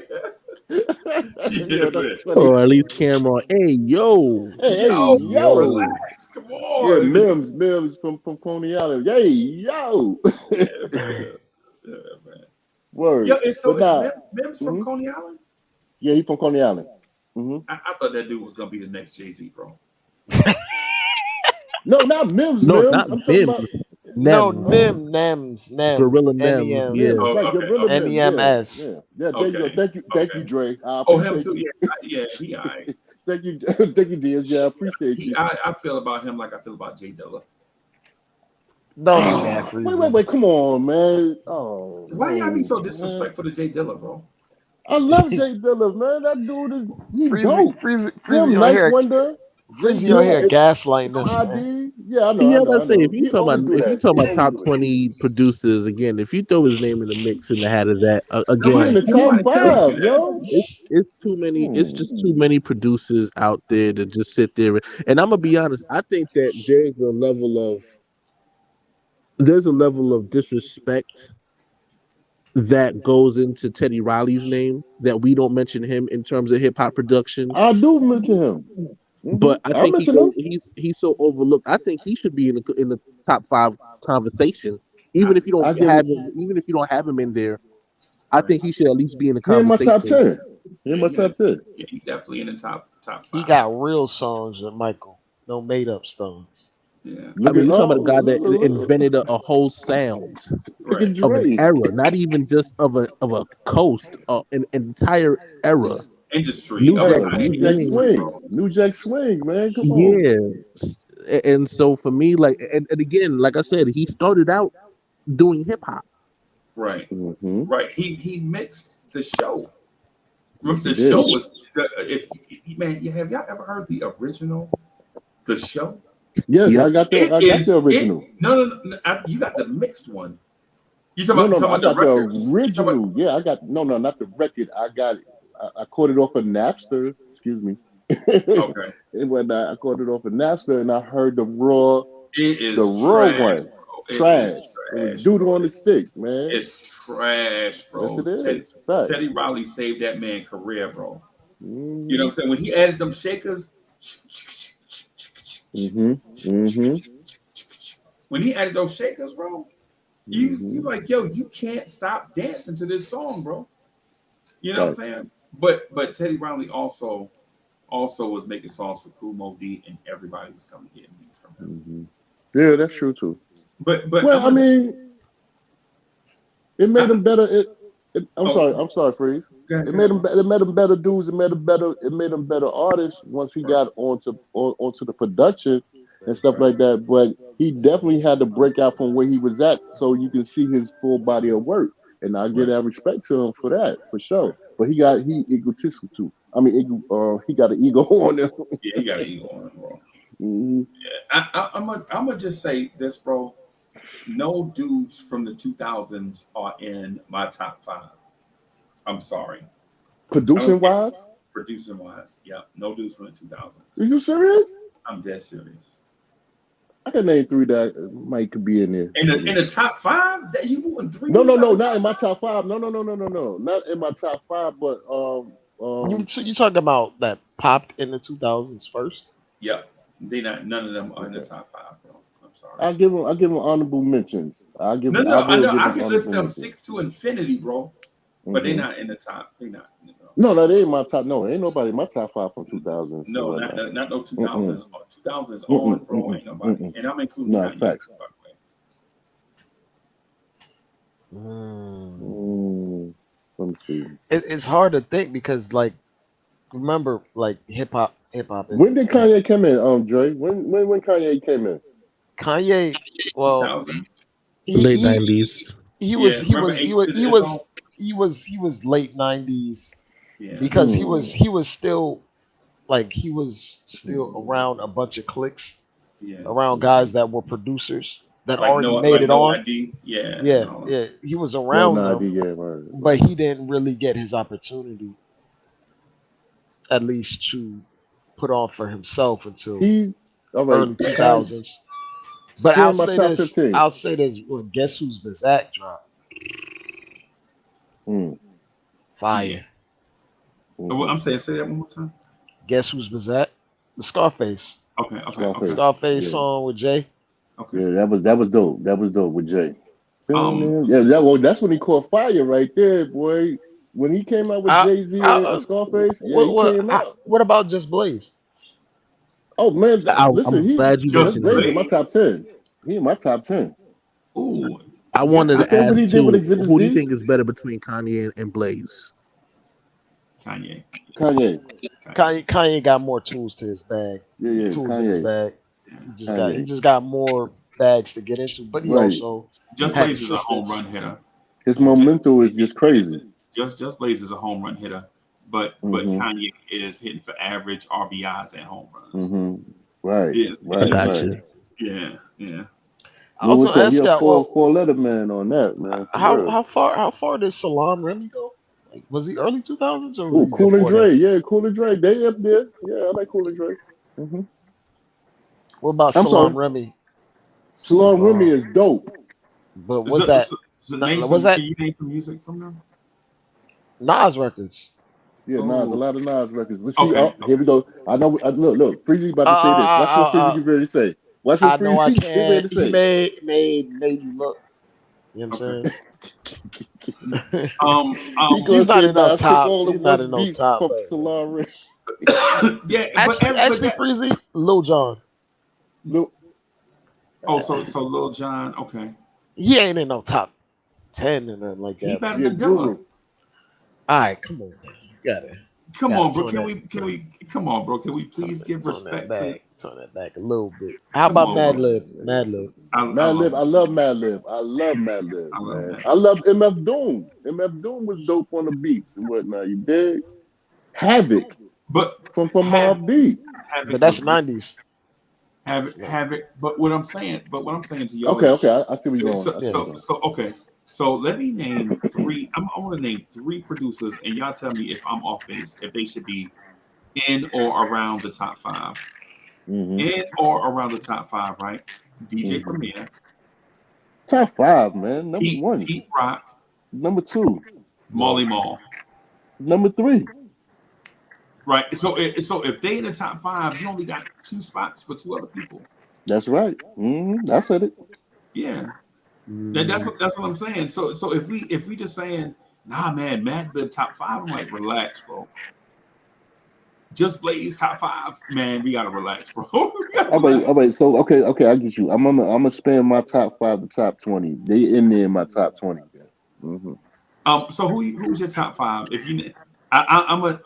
Yo, that's man. funny. Or at least Cameron. Hey, yo. Hey, Yo, yo. relax. Come Yeah, on. Mims from Coney Island. Hey, yo. Yeah, man. Yeah, man. Word. Yo, and so But is nah. Mims from Mhm. Coney Island? Yeah, he from Coney Island. Hmm. I thought that dude was gonna be the next Jay-Z, bro. No, not Mims. No, Mims. not I'm talking about. Mims. No, Nems. Nems, Gorilla Nems. NEMs, Yeah. Yeah, right. okay, Gorilla okay. Mims. NEMS. Yeah. Yeah. There you go. Okay, Thank you, okay. Dre. I Oh, him appreciate too. you. Yeah, he all right. Thank you, thank you, Diaz. Yeah, I appreciate you. I feel about him like I feel about Jay Dilla. Don't do that, Freezy. Wait. Come on, man. Oh, Why y'all be so man. disrespectful to Jay Dilla, bro? I love Jay Dilla, man. That dude is he dope. Freezy Him, on Ninth here, Wonder, Jay Freezy on here Dilla, gaslighting us, man. ID. Yeah, I Yeah, know. I say if He you talk always about do that. top Always do it. 20 producers again, if you throw his name in the mix in the hat of that He in again, the top five, yo. it's too many. It's just too many producers out there to just sit there. And I'm gonna be honest. I think that there's a level of disrespect that goes into Teddy Riley's name that we don't mention him in terms of hip hop production. I do mention him. But I I think mention him. he's so overlooked. I think he should be in the top 5 conversation, even if you I don't give have him. Even if you don't have him in there, I think he should at least be in the he in my top conversation. 10. He in my top 10. Yeah, he's definitely in the top 5. He got real songs, Michael. No made up songs. Yeah. I mean, you're talking about a guy that invented a whole sound Look at of an Dre. era, not even just of a coast, an entire era. Industry. New of Jack its New time. Jack Swing. Swing. New Jack Swing, man. Come on. Yeah, and so for me, like, and again, like I said, he started out doing hip hop. Right. Mm-hmm. Right. He mixed the show. Yes, The he did. show was man. Have y'all ever heard the original? The show. Yes, Yep. I got the original. No. You got the mixed one. You No, talking I about got the record? the original. Yeah, I got not the record. I got it. I caught it off of Napster. Excuse me. Okay. And when I caught it off of Napster, and I heard the raw It is one. trash, bro. Trash. It It was is doodle trash, on the stick, man. It's trash, bro. Yes, it is. Facts. Teddy Riley saved that man's career, bro. Mm-hmm. You know what I'm saying? When he added them shakers, when he added those shakers, bro, you like, yo, you can't stop dancing to this song, bro. You know what I'm saying? But Teddy Riley also was making songs for Kool Moe Dee, and everybody was coming to get beats from him. Yeah, that's true too. But well, I mean, it made them better. I'm sorry, Freeze. It made them better dudes. It made them better artists once he got onto the production and stuff like that. But he definitely had to break out from where he was at, so you can see his full body of work. And I give that respect to him for that, for sure. But he egotistical too. I mean, he got an ego on him. Yeah, he got an ego on him, bro. Mm-hmm. Yeah, I'm gonna just say this, bro. No dudes from the 2000s are in my top 5. I'm sorry. Producing wise, yeah. No dudes from the 2000s. Are you serious? I'm dead serious. I can name 3 that might could be in there. In the top 5, that you want 3? No, not in my top 5. No, not in my top 5. But you talking about that popped in the 2000s first? Yep, none of them are in the top 5, bro. I'm sorry. I'll give them honorable mentions. I can list them 6 to infinity, bro. But they're not in the top. They're not. No, they ain't my top. No, ain't nobody in my top 5 from 2000. No, not no 2000s. 2000s on, bro. Ain't nobody. And I'm including Kanye, facts. by the way. Let me see. It's hard to think because, like, remember, like, hip hop. When did Kanye come in? Dre. When Kanye came in? Kanye. Well, 2000. Late 90s. He was late 90s. Yeah. Because he was still around a bunch of cliques, around guys that were producers. that Like already no, made like it no on. ID. Yeah. Yeah, No. yeah, he was No, around no, them, yeah, right. but he didn't really get his opportunity, at least to put on for himself until He, all right. early 2000s. But He in my top 15. I'll say this. Well, guess who's Bizak drop? Mm, Yeah. Fire. Well, mhm. I'm saying, say that one more time. Guess who's Bizak? The Scarface. Okay. Okay. Scarface. Okay. Scarface Yeah, song with Jay. Okay. yeah, that was dope. That was dope with Jay. Um. Yeah, that's when he caught fire right there, boy. When he came out with I, Jay-Z and Scarface, yeah, he came out. what about Just Blaze? Oh man, listen, I'm glad you Just Just mentioned Blaze him. in my Blaze. top 10. He in my top 10. Ooh. I Your wanted top to Before what ask he did with too, Exhibit who do you Z, think is better between Kanye and Blaze? Kanye. Kanye. Kanye. Kanye got more tools to his bag. Yeah, Yeah. yeah, Tools in his Kanye. bag. Yeah. He Kanye. just got more bags to get into. But he Right. also Just had Blaze is a home assistants. run hitter. His Just, momentum is just crazy. just Blaze is a home run hitter, but Mm-hmm. Kanye is hitting for average RBIs and home runs. Mm-hmm. Right. Is I Right. got Right. you. yeah, yeah. I What was was gonna that? He ask a you, well, four letter man on that, man. For real. how far did Salam Remy go? Like, was he early 2000s or was Oh, he Cool and before Dre. that? Yeah, Cool and Dre. They up there. Yeah, I like Cool and Dre. Mm-hmm. What about I'm sorry. Salam Remy? Salon Remy is dope. But was So, that so, so name was some. that Can you name some music from them? Nas records? Yeah, Nas, a Oh, lot of Nas records. But see, okay. oh, here we go. I know. Look. Freezy about Uh, to say this. Watch what uh, Freezy uh, get ready to say. Watch what I know I Freezy get ready can't. to He say. made you look. You know what Okay. I'm saying? He gonna He's not say in no Nas took top. all the He's not West in no beats top. from Salon Remy. Yeah, but Actually, that. Freezy, Lil Jon. Look, Oh, so Lil Jon. Okay, He ain't in no top 10 or nothing like he that. better yeah, than Dilla. Guru. All right, come on, man. You gotta Come on, bro. tone Can that, we? Can we? Come on, bro. Can we please give tone that respect to? back, tone that back a little bit. How Come about on, bro. Madlib? Madlib. I Madlib, love. I love Madlib. I love Madlib, I love man. that. I love MF Doom. MF Doom was dope on the beats and whatnot. You dig? Havoc But from have Mobb Deep. But Havoc that's was good. 90s. Havoc. But what I'm saying to y'all Okay, is okay. I see where you're going. so I see where Yeah. you're so okay. So let me name three. I want to name three producers, and y'all tell me if I'm off base, if they should be in or around the top five, going. in or around the top five, right? DJ Mm-hmm. Premier, Top five, man. Number Pete one. Rock, Number two. Molly Mall. Number three. Right. So if they in the top five, you only got two spots for two other people. That's right. I said it. Yeah. Mm. That's what I'm saying. So if we just saying, nah man, Mad the top five, I'm like, relax, bro. Just Blaze top five, man, we gotta relax, bro. We gotta All right, relax. all right. So okay, I get you. I'm gonna spend my top five to top 20. They in there in my top 20. Mm-hmm. So who's your top five? If you I'm a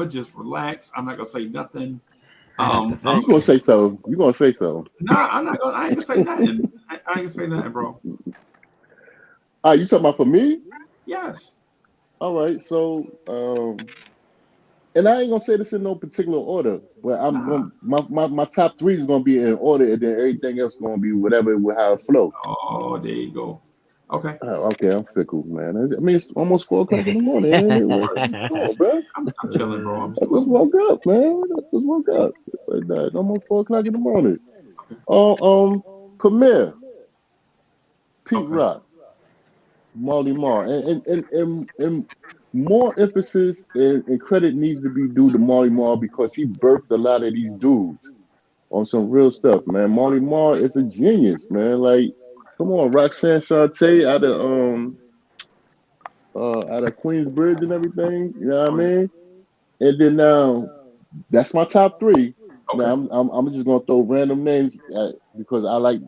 just relax. I'm not gonna say nothing. I have to You think. gonna say so? You gonna say so? Nah, I ain't gonna say nothing. I ain't gonna say nothing, bro. All right, you talking about for me? Yes. All right, so and I ain't gonna say this in no particular order, but I'm Nah. going my top three is gonna be in order, and then everything else gonna be whatever how it flow. Oh, there you go. Okay. Oh, okay, I'm fickle, man. I mean, it's almost 4 o'clock in the morning. Ain't it? What's going on, bro? I'm chilling, bro. I just woke up, man. I just woke up. It's almost 4 o'clock in the morning. Premier, Pete Okay. Rock, Marley Marl, and more emphasis and credit needs to be due to Marley Marl because he birthed a lot of these dudes on some real stuff, man. Marley Marl is a genius, man. Like, come on, Roxanne Shante out of Queensbridge and everything. You know what I Oh, yeah. mean? And then now that's my top three. Now Okay. I'm just gonna throw random names because I like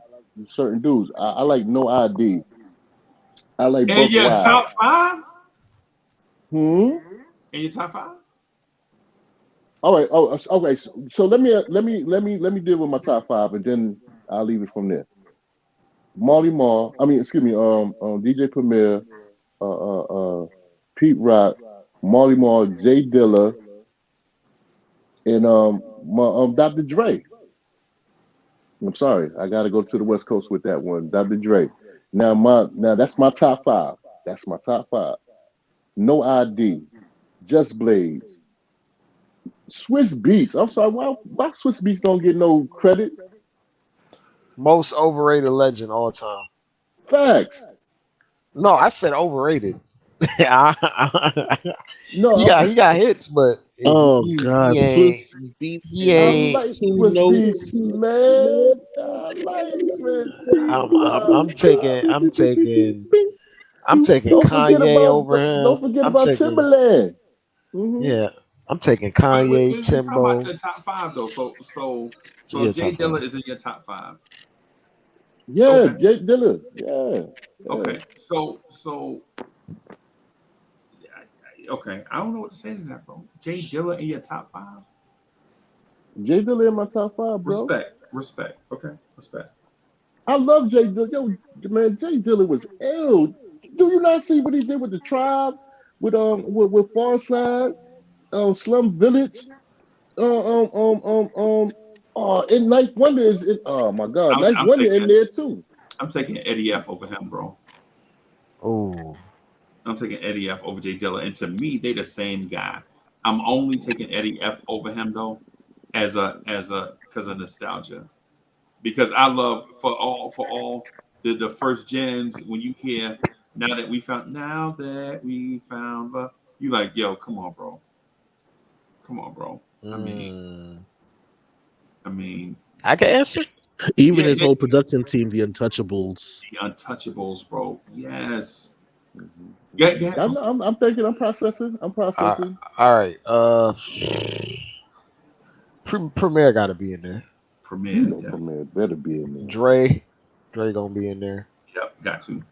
certain dudes. I like No ID. I like And Buck your Wild. top five? Hmm. And your top five? All right. Oh, okay. So let me deal with my top five, and then I'll leave it from there. Marley Marl. I mean, excuse me. DJ Premier, uh, uh, uh, Pete Rock, Marley Marl, Jay Dilla, and Dr. Dre. I'm sorry, I got to go to the West Coast with that one. Dr. Dre. Now that's my top five. That's my top five. No ID, Just Blaze, Swiss Beats. I'm sorry, why Swiss Beats don't get no credit? Most overrated legend all time. Facts. No, I said overrated. he No, got hits, but Oh he God, ain't. Swiss Beats He and I ain't. like Team Swiss Beats, Notes. man. I like Swiss Beats. I'm taking. I'm taking Don't forget Kanye about over him. don't forget I'm about taking. Timberland. Hmm. Yeah, I'm taking Wait, Kanye, let's talk about Timbo. the top five though. So Yeah, Jay top five. Dilla is in your top five. Yeah, Okay. Jake Dilla. Yeah, yeah. Okay. Okay. I don't know what to say to that, bro. Jay Dilla in your top five. Jay Dilla in my top five, bro. Respect. Okay. Respect. I love Jay Dilla. Yo, man, Jay Dilla was ill. Do you not see what he did with the tribe, with Farside, Slum Village, and Ninth Wonder is in, oh my God, I'm, Ninth I'm Wonder in taking there too. I'm taking Eddie F over him, bro. Oh, I'm taking Eddie F over Jay Dilla, and to me, they the same guy. I'm only taking Eddie F over him though, as a because of nostalgia. Because I love for all the first gens when you hear now that we found love, you like, yo, come on, bro. I mean, mm. I mean, I can answer. Even yeah, his yeah, whole production team, the Untouchables. the Untouchables, bro. Yes, Mhm, get bro. I'm thinking. I'm processing. I'm Uh, processing. all right. Premier got to be in there. You Premiere. know, Yeah, Premier better be in there. Dre gonna be in there. yep, got to.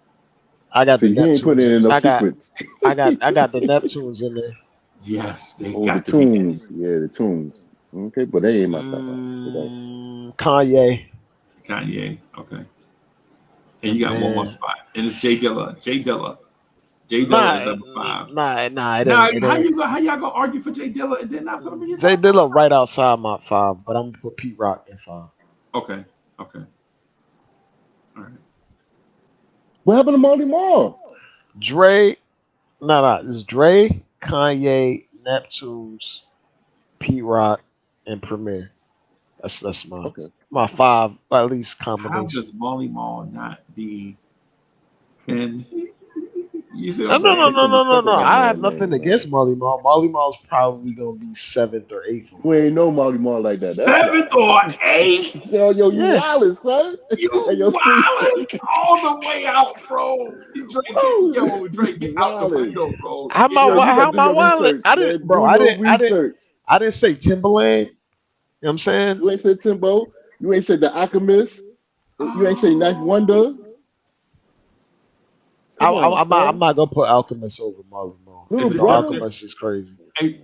I got the See, he ain't putting Neptunes. in no I got secrets. I got the Neptunes in there. Yes, they Oh, the got to be in tunes. Yeah, the tunes. Okay, but they ain't my top five today. Kanye, Kanye. Okay, and and you got one more then spot, and it's Jay Dilla. Jay Dilla is nah, number five. nah, it Now, ain't, it ain't. how y'all gonna argue for Jay Dilla and then not put him in your Zay top five? Dilla right outside my five, but I'm gonna put Pete Rock in five. Okay, okay, all right. What happened to Marty Marl? Dre, it's Dre, Kanye, Neptunes, Pete Rock, and Premier. That's Okay. my five at least How combination. does Molly Mall not be in? You see what No, I'm no, Yeah, no, he saying? no, couldn't be no, no, stuck no. on that I have man nothing name, man. against Molly Mall. Molly Mall's probably gonna be seventh or eighth for We mine. ain't know Marty Marl like that. That's why. Seventh or eighth? Yo, you Yeah. wildin', son. You Hey, yo, Steve. wildin' all the way out, bro. Woo! Drake, get out the Wildin'. window, bro. How am I? Get Yo, out you the How gotta am do I your wilding? research, I didn't, man. bro. Do your research. I didn't say Timberland. You know what I'm saying? You ain't said Timbo. You ain't said the Alchemist. You ain't say Ninth Oh, Wonder. Come on, I'm son. not gonna put Alchemist over Molly Mall, Little even though brother. Alchemist is crazy. hey,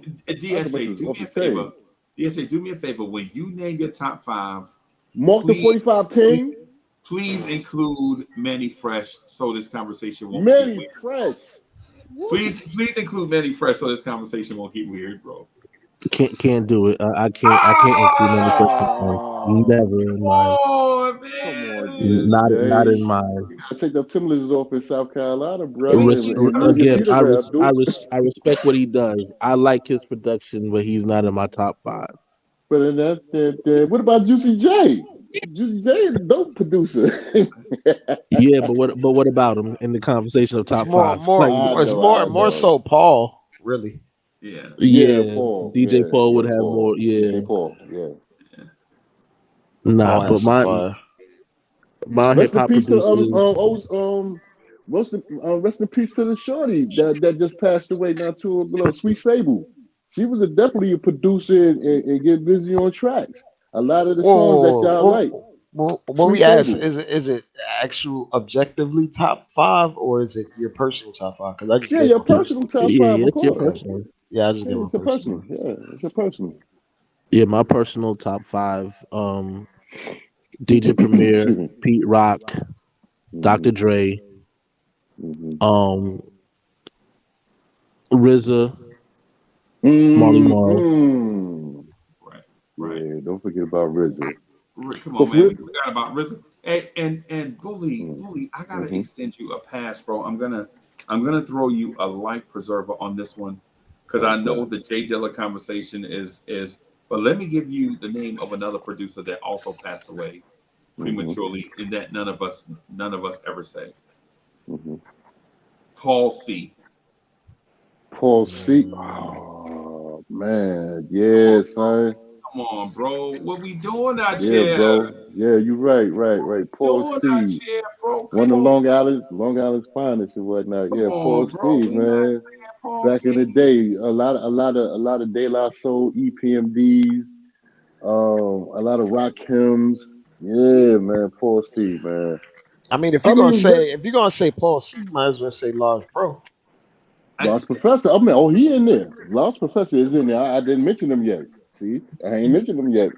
Alchemist DSJ, is do off me the a favor. chain. DSJ, do me a favor. When you name your top five, Mark the please, 45 please, King. please include Manny Fresh so this conversation won't get Manny weird, bro. Fresh. What? Please include Manny Fresh so this conversation won't get weird, bro. Can't do it. I can't include any person. Ah, Never in Come mine. on, come on, man. Not DSJ. in mine. You gotta take the Timberlands off in South Carolina, brother, Please, and move your Again, feet around, dude. I respect what he does. I like his production, but he's not in my top five. But in what about Juicy J? Juicy J is a dope producer. Yeah, but what about him in the conversation of It's top five? Like, I more know. so Paul, really. yeah, Yeah, yeah, Paul. DJ Paul would Yeah, have more. Paul. Yeah, DJ Paul. Yeah. yeah. nah, Paul but has some fire. my hip Rest in hop peace to producers. rest in peace to the shorty that just passed away not too long. Sweet Sable. She was definitely a producer and get busy on tracks. A lot of the songs that y'all like. When Sweet we ask, Sable. is it actual objectively top five or is it your personal top five? Because I just Yeah, gave your my personal personal. top five, Yeah, of it's your course. personal. Yeah, I just Yeah, gave my it's a personal. personal. Yeah, it's a personal. Yeah, my personal top five. DJ Premier, Excuse me. Pete Rock, Hmm. Dr. Dre, Hmm. um, RZA, Marley Marl. Mm-mm. Right, right. Yeah, don't forget about RZA. Come But on, man. We for forgot about RZA. And Bully, I gotta mm-hmm. extend you a pass, bro. I'm gonna throw you a life preserver on this one because I know Okay. the Jay Dilla conversation is. But let me give you the name of another producer that also passed away Mm-hmm. prematurely, and that none of us ever say. Mm-hmm. Paul C. Paul C. Mm. Oh man, Come on, yeah, bro. son. Come on, bro. What we doing out Yeah, here? bro. Yeah, you right. Paul Doing out C. here, bro. One Come of on, Long Island's finest and whatnot. come Yeah, on, Paul bro. C, We not man. saying Paul Back in the C. day, a lot of De La Soul, EPMDs, a lot of rock hymns. Yeah, man, Paul C, man. I mean, I mean, what if you're gonna say Paul C, you might as well say Large Pro. I, Lost Professor? I mean, oh, he in there. Lost Professor is in there. I didn't mention him yet. See, I ain't mentioned him yet.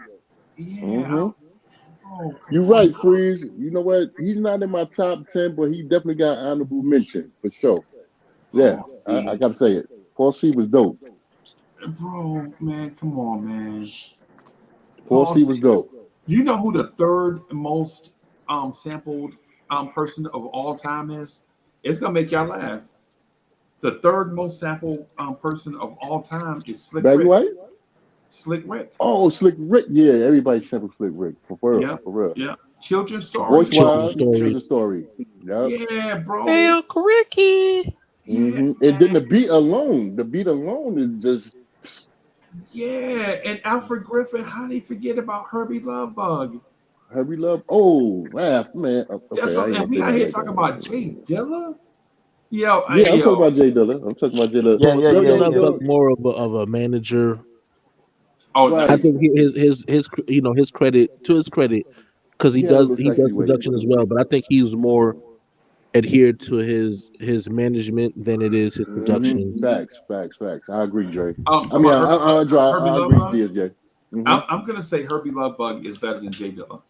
yeah, Hmm bro. Come You're on, right, bro. Freeze. You know what? He's not in my top 10, but he definitely got honorable mention for sure. Yeah, Paul I C. gotta say it. Paul C was dope. Bro, man, come on, man. Paul Paul C C. was dope. You know who the third most sampled person of all time is? It's gonna make y'all laugh. The third most sampled person of all time is Slick Barry Rick. White? Slick Rick. Oh, Slick Rick. Yeah, everybody sampled Slick Rick for real. Yeah, For real. yeah. Children's Voice Story. Children's Wild, story. Children's Story. Yep. Yeah, Hey, bro. Uncle Ricky. Yeah, And then man. the beat alone is just Yeah, and Alfred Griffin. How they forget about Herbie Lovebug? Heavy Love. Oh, man. That's Okay, I what, ain't and gonna we say out that here like talking that. about Jay Dilla. Yo, Yeah, hey, I'm talking yo, about Jay Dilla. I'm talking about Jay Dilla. Yeah, Well, yeah, is Yo, yeah, Herbie yo, yeah. Lovebug yo. more of a manager? oh, I Right. think his his credit to his credit, because He handled it he does sexy production with as him. well. But I think he's more adhered to his management than it is his production. Facts. I agree, Jay. I talking mean, about Herbie I agree, Lovebug. DSJ. Mm-hmm. I'm gonna say Herbie Lovebug is better than Jay Dilla.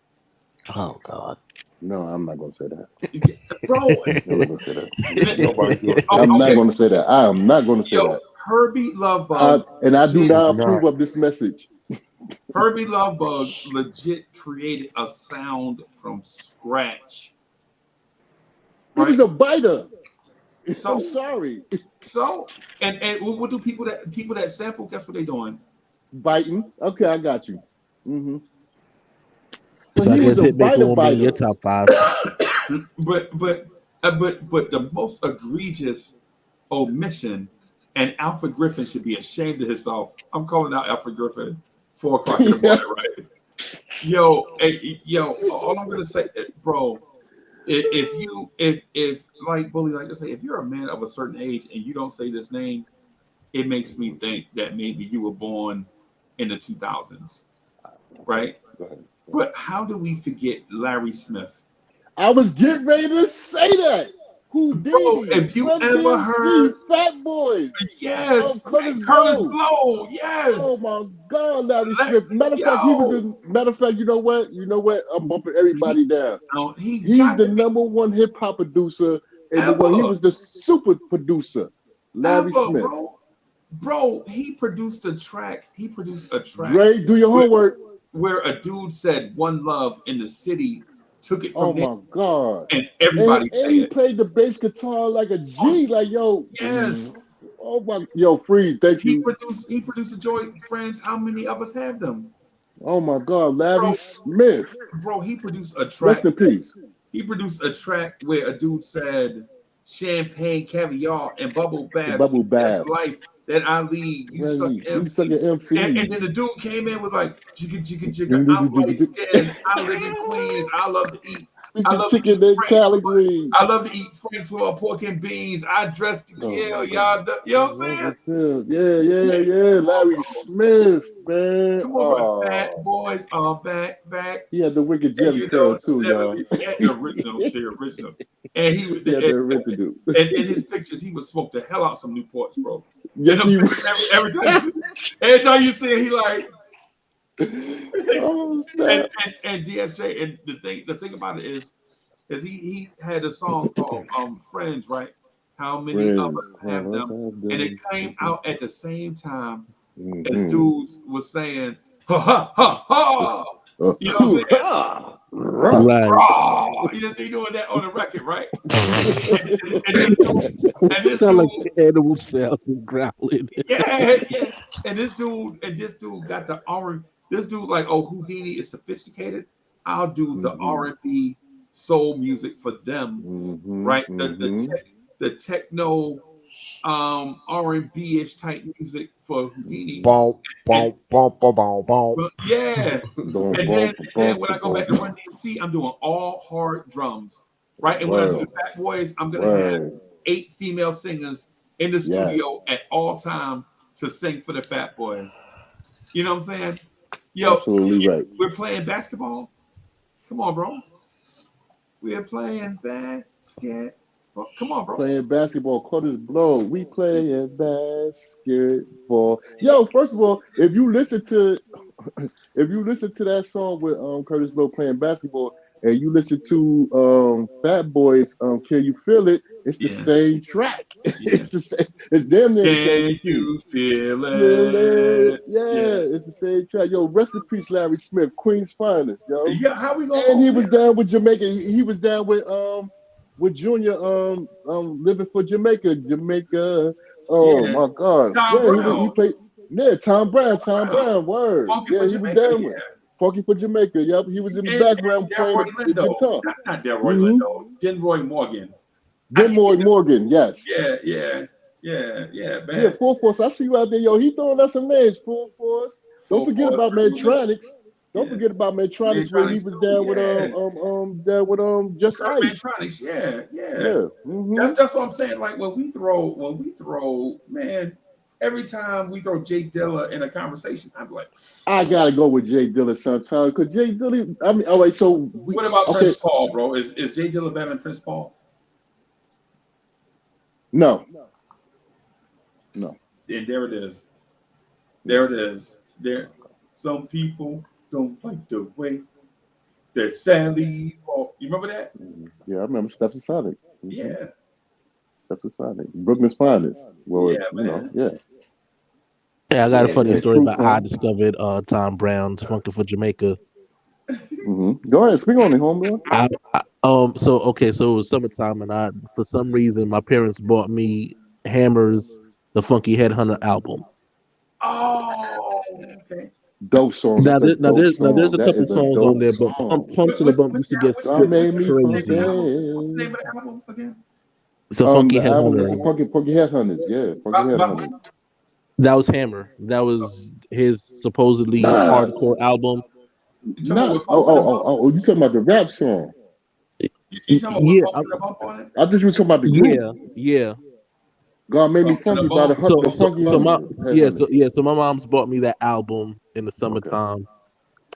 Oh God. No, I'm not gonna say that. Yeah, bro. I'm not gonna say that. Nobody's gonna say I'm that. not Okay, gonna say that. I am not gonna say yo, that. Herbie Lovebug, And I do legit. not He's approve not. of this message. Herbie Lovebug legit created a sound from scratch, It right? was a biter. I'm So, sorry. and what do people that sample? Guess what they doing? Biting. Okay, I got you. Hmm But So I he was guess a Hitmaker biter won't be in your biter. top five. But the most egregious omission, and Alfred Griffin should be ashamed of himself. I'm calling out Alfred Griffin 4 o'clock in the Yeah. morning, right? Yo, all I'm gonna say, bro, if like Bully like to say, if you're a man of a certain age and you don't say this name, it makes me think that maybe you were born in the 2000s, right? Go ahead. But how do we forget Larry Smith? I was getting ready to say that. Bro, Houdini, if you Run ever DMC, heard, Fat Boys. Oh, yes, Curtis Curtis Blow. Blow, Oh yes, my God, Larry Smith. Matter of fact, he was yo, the matter of fact, you know what? I'm bumping he, everybody down. he He's got the to be number one hip hop producer in the world. He ever, was the super producer, Larry ever, Smith. bro. He produced a track. He produced a track Dre, do your where, homework. where a dude said "One Love" in the city, took it Oh from there, my God. and And, everybody and say he it. played the bass guitar like a Oh, G. Like, yo, yes, oh my, yo, Freeze, thank he you. produced. He produced the Joy Friends. How many of us have them, Oh my God, Larry bro? Smith. Bro, he produced a Rest track. in peace. He produced a track where a dude said, "Champagne, caviar, and bubble The baths. bubble That's the bath. life that I lead. You suck Right. You suck MC." at MC. And then the dude came in was like, "Jigga, jigga, jigga. I'm light skinned. I live in Queens. I love to eat. Eat I the love to eat chicken and Franks. collard greens. I love to eat Franks with my pork and beans. I dress to Oh kill. my God. Y'all, you know what I'm saying? Yeah. Come on, Larry bro. Smith, man. Come on, bro. Fat Oh, boys are back. he had the wicked And Jelly Curl too, never y'all. forget the original. And he would, He had the original. and in his pictures, he would smoke the hell out some Newports, bro. And Yes, he was. every time you see it, he like, Oh, and, snap. and DSJ, and the thing about it is he had a song called Friends, right? How many of Friends. us Have have us them? have And it them. came out at the same time as Mm-hmm. dudes was saying, ha ha ha ha. You know what I'm saying? Right. Right. Raw. You know, they doing that on the record, right? And this Sound like dude, the animal sounds and growling. yeah, yeah. And this dude got the R. This dude like, oh, Houdini is sophisticated. I'll do the R&B soul music for them, right? The techno R&B ish type music for Houdini. Boom, And, boom, boom, boom, boom, boom. yeah. And then when I go back to Run DMC, I'm doing all hard drums, right? And when I do the Fat Boys, I'm gonna have 8 female singers in the studio at all time to sing for the Fat Boys. You know what I'm saying? Yo, Absolutely right. we're playing basketball. Come on, bro. We're playing basketball. Come on, bro. Playing basketball, quarters blow. We playing basketball. Yo, first of all, if you listen to that song with Curtis Blow playing basketball, and you listen to Fat Boys Can You Feel It, it's the same track. It's the same. It's damn near the same. Can you feel Feel it? it? Yeah, it's the same track. Yo, rest in peace, Larry Smith, Queen's finest, yo. Yeah, how we gonna? And he was down with Jamaica. He was down with Junior living for Jamaica. Oh my God. Tom Brown. He played. Yeah, Tom Brown, word. Funky yeah, for he Jamaica, was down with Funky for Jamaica. Yep, he was in the background playing the guitar. Not Delroy Lindo. Denroy Morgan. Denroy Morgan, yes. Yeah, man. Yeah, Full Force. I see you out there, yo. He throwing out some names, Full Force. Don't forget about Mantronics. Don't forget about Mantronics when he was down with Just Ice. Mantronics, yeah. That's what I'm saying. Like when we throw, man. Every time we throw Jay Dilla in a conversation, I'm like, I gotta go with Jay Dilla sometimes because Jay Dilla. I mean, all right. So what about Prince Paul, bro? Is Jay Dilla better than Prince Paul? No. And there it is. There. Some people don't like the way that Sally. You remember that? Yeah, I remember Steps of Sonic. Yeah. Steps of Sonic. Brooklyn's finest. Well, man. Yeah, I got a funny story about how I discovered Tom Brown's Funky for Jamaica. Go ahead, speak on it, homie. So it was summertime, and for some reason my parents bought me Hammer's The Funky Headhunter album. Oh, okay. Dope song. Now there's a couple songs on there, but Pump to the Bump used to get crazy. What's the name of the album again? It's a Funky Headhunter. Funky Headhunters, yeah. Funky Headhunters. That was Hammer. That was his supposedly hardcore album. You talking about the rap song? You talking about Pump to the Bump on it? I thought you were talking about the group. Yeah. God made me funky by the funky. So my mom's bought me that album in the summertime.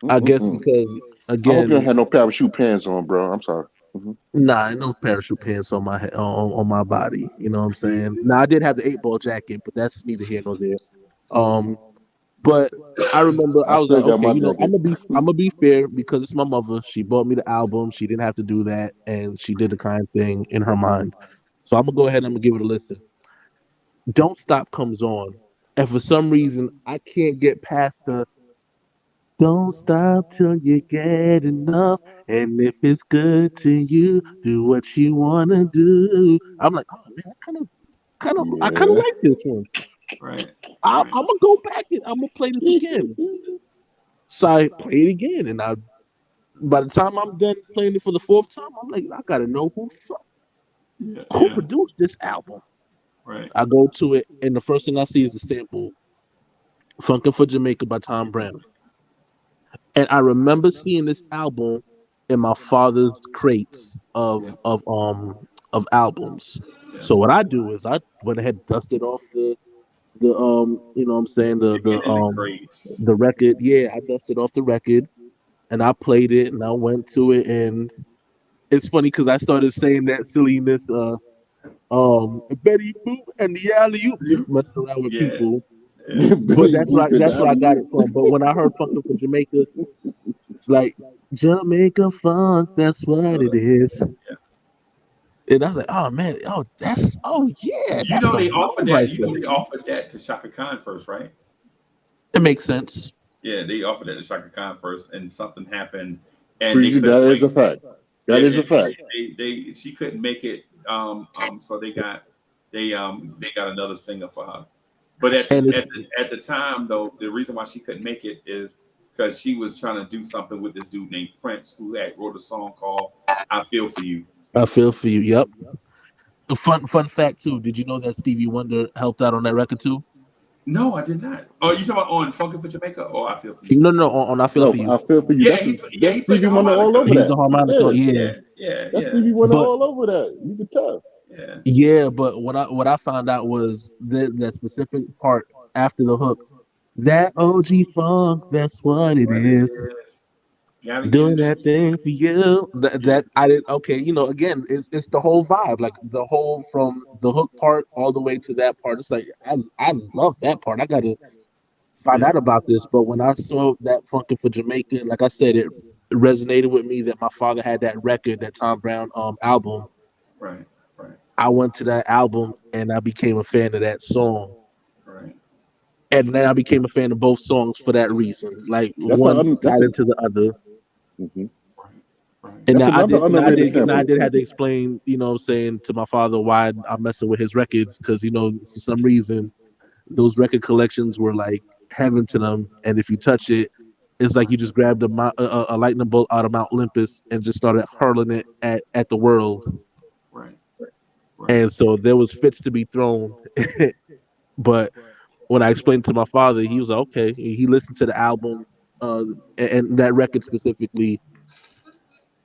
I guess because again, I hope you don't have no parachute pants on, bro. I'm sorry. Nah, no parachute pants on my head, on my body. You know what I'm saying? Now I did have the 8-ball jacket, but that's neither here nor there. But I remember I was like, okay, you know, I'm gonna be fair because it's my mother. She bought me the album. She didn't have to do that, and she did the kind thing in her mind. So I'm gonna go ahead and I'm gonna give it a listen. Don't Stop comes on, and for some reason I can't get past the "Don't stop till you get enough, and if it's good to you, do what you wanna do." I'm like, oh man, I kind of like this one. Right. I'm gonna go back and I'm gonna play this again. So I play it again, and by the time I'm done playing it for the 4th time, I'm like, I gotta know who produced this album. Right. I go to it, and the first thing I see is the sample, "Funkin' for Jamaica" by Tom Brown. And I remember seeing this album in my father's crates of albums. So what I do is I went ahead and dusted off the you know what I'm saying, the record. Yeah, I dusted off the record and I played it and I went to it, and it's funny because I started saying that silliness Betty Boop and the alley oop, just messing around with people. But that's where I got it from. But when I heard Funkin' for Jamaica, like Jamaica funk, that's what it is. And I was like, oh man, they offered that. They offered that to Shaka Khan first, right? It makes sense. Yeah, they offered it to Shaka Khan first, and something happened, and they Breezy, couldn't that is a wait. fact. Yeah, That is a and fact. they she couldn't make it. So they got another singer for her. But And it's at the time though, the reason why she couldn't make it is because she was trying to do something with this dude named Prince, who had wrote a song called "I Feel for You." I feel for you. Yep. A fun fact too. Did you know that Stevie Wonder helped out on that record too? No, I did not. Oh, you talking about on "Funkin' for Jamaica"? Oh, I feel for you. No, no, on I feel for No, you. I feel for you. Yeah, That's he played Stevie the Wonder all over harmonica. He's that. the harmonica. Yeah, Yeah, that's Yeah, Stevie Wonder but all over that. You can tell. yeah. yeah, but what I found out was that specific part after the hook. That OG funk, that's what it What it is. is. Gotta get Doing it that in. thing for you. That I didn't. Okay, again, it's the whole vibe, like the whole from the hook part all the way to that part. It's like I love that part. I gotta find Yeah, out about this. But when I saw that Funkin' for Jamaica, like I said, it resonated with me that my father had that record, that Tom Brown album. right, right, I went to that album and I became a fan of that song. right, And then I became a fan of both songs for that reason. Like That's a one tied into the other. mhm. right, right. And That's now I another did, and I underrated did, and I sample. did have to explain, what I'm saying, to my father why I'm messing with his records because for some reason those record collections were like heaven to them, and if you touch it, it's like you just grabbed a lightning bolt out of Mount Olympus and just started hurling it at the world. Right, right, And so there was fits to be thrown, but when I explained to my father, he was like, okay. He listened to the album, and that record specifically,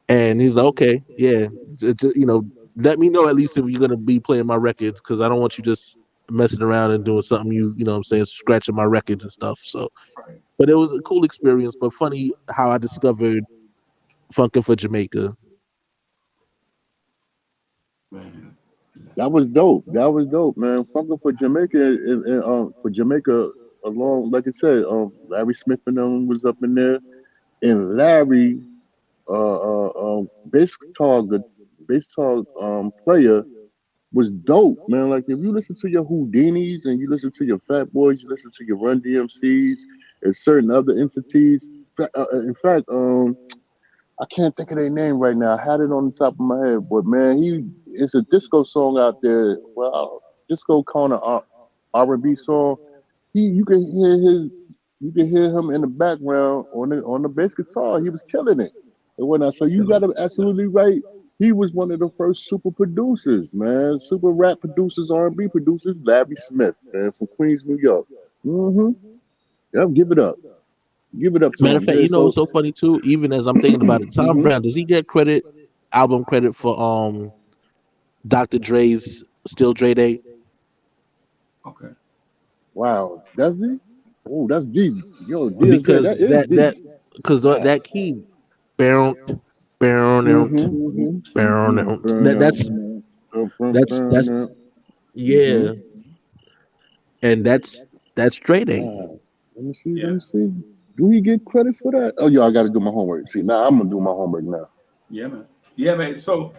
and he's like, okay, yeah, let me know at least if you're gonna be playing my records because I don't want you just messing around and doing something what I'm saying, scratching my records and stuff. So, right. but it was a cool experience. But funny how I discovered Funkin' for Jamaica. Man, that's That was crazy. dope. That was dope, man. Fucking for Jamaica and for Jamaica along, like I said, Larry Smith and them was up in there, and Larry, bass guitar, bass guitar player was dope, man. Like if you listen to your Houdinis and you listen to your Fat Boys, you listen to your Run DMCs and certain other entities. In fact, I can't think of their name right now. I had it on the top of my head, but man, it's a disco song out there. Well, disco kind of R&B song. You can hear him in the background on the bass guitar. He was killing it and whatnot. So you got Killing, him absolutely right. He was one of the first super producers, man. Super rap producers, R&B producers. Larry Smith, man, from Queens, New York. Mm-hmm. Yep, give it up to Matter of him. fact, Yeah. So, it's so funny too. Even as I'm thinking about it, Tom mhm. Brown, does he get album credit for Dr. Dre's Still Dre Day? okay. Wow, does he? Oh, that's deep. Yo, DSJ, Because that is deep. that key, bound, bound out, Mm-hmm. bound out. Burn out. That's Burn out. Mm-hmm. yeah, and that's Dre Day. Wow. Let me see. Let Yeah, me see. Do he get credit for that? Oh, yeah, I got to do my homework. See, now I'm gonna do my homework now. yeah, man. Yeah, man. So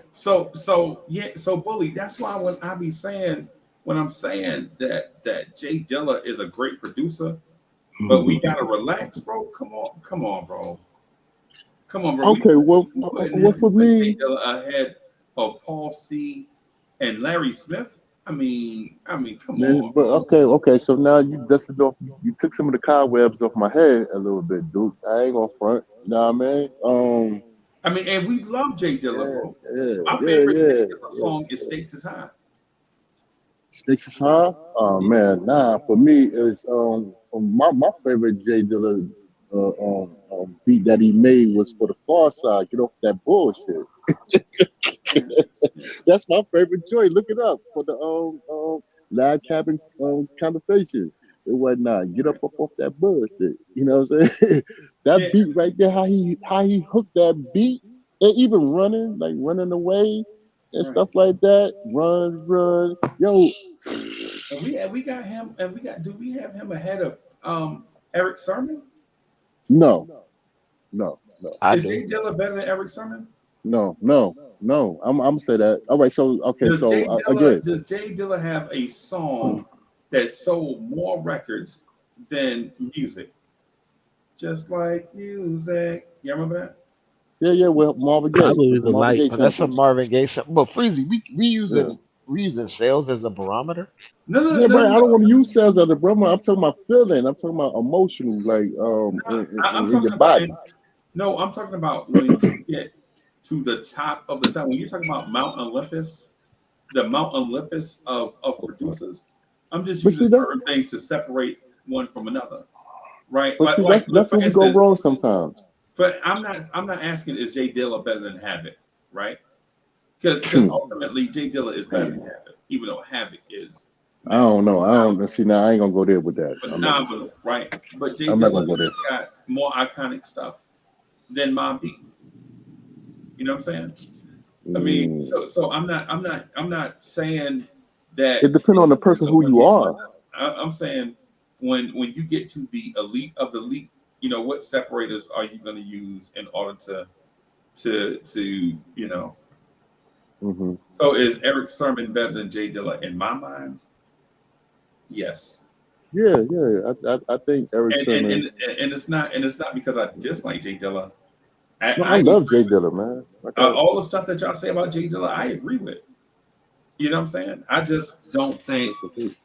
yeah, so bully. That's why when I be saying when I'm saying that Jay Dilla is a great producer, but we gotta relax, bro. Come on, bro. Come on, bro. Okay, well, We for putting Jay me, Dilla ahead of Paul C and Larry Smith. Come man, on, but bro. okay. So now you dusted off. You took some of the cobwebs off my head a little bit, dude. I ain't gonna front. You know what I mean? And we love Jay Dilla, Yeah, bro. yeah, My yeah, favorite Jay yeah, Dilla yeah. song is "Stakes Is High." Stakes is high. Oh Yeah, man, nah. For me, it's my favorite Jay Dilla beat that he made was for the Far Side. Get off that bullshit. yeah, yeah. That's my favorite joint. Look it up for the live cabin conversation and whatnot. Get up Right, off that bullshit. You know what I'm saying? That yeah, beat right there, how he hooked that beat, and even running away and right. stuff like that. Run, yo. And we got him, and do we have him ahead of Eric Sermon? No, no, no, I Is do. Jay Dilla better than Eric Sermon? no. I'm say that. All right. So okay. So again, Does Jay Dilla have a song that sold more records than music? just like music. You remember that? Yeah. Well, Marvin Gaye, Probably with the the Marvin light. Gaye But that's some samples. Marvin Gaye. But Freezy, Yeah. we using sales as a barometer. No, no, Yeah, no, but I no. don't want to use sales as a brother. I'm talking about feeling. I'm talking about emotional, like I'm in your talking about. body. No, I'm talking about when you get to the top of the top. When you're talking about Mount Olympus, the Mount Olympus of producers. I'm just But using see, certain things to separate one from another, right? but see, Like that's for where we go instance, wrong sometimes. I'm not asking is Jay Dilla better than Havoc, right? Because ultimately Jay Dilla is better than Havoc, even though Havoc is I man don't know. I don't see now. I ain't gonna go there with that. I'm not gonna go phenomenal, there. right? But Jay I'm not gonna Dilla go there. just got more iconic stuff than Mobb Deep. You know what I'm saying? I mean, Mm. so I'm not saying that It depends on the person who when you are. I'm saying when you get to the elite of the elite, what separators are you going to use in order to Hmm. So is Eric Sermon better than Jay Dilla in my mind? Yes. Yeah. I think Eric And and, Sermon. and and it's not because I dislike Jay Dilla. I, No, I I love agree Jay with Dilla, man. Like all the stuff that y'all say about Jay Dilla. I agree with. You know what I'm saying? I just don't think. rest in peace.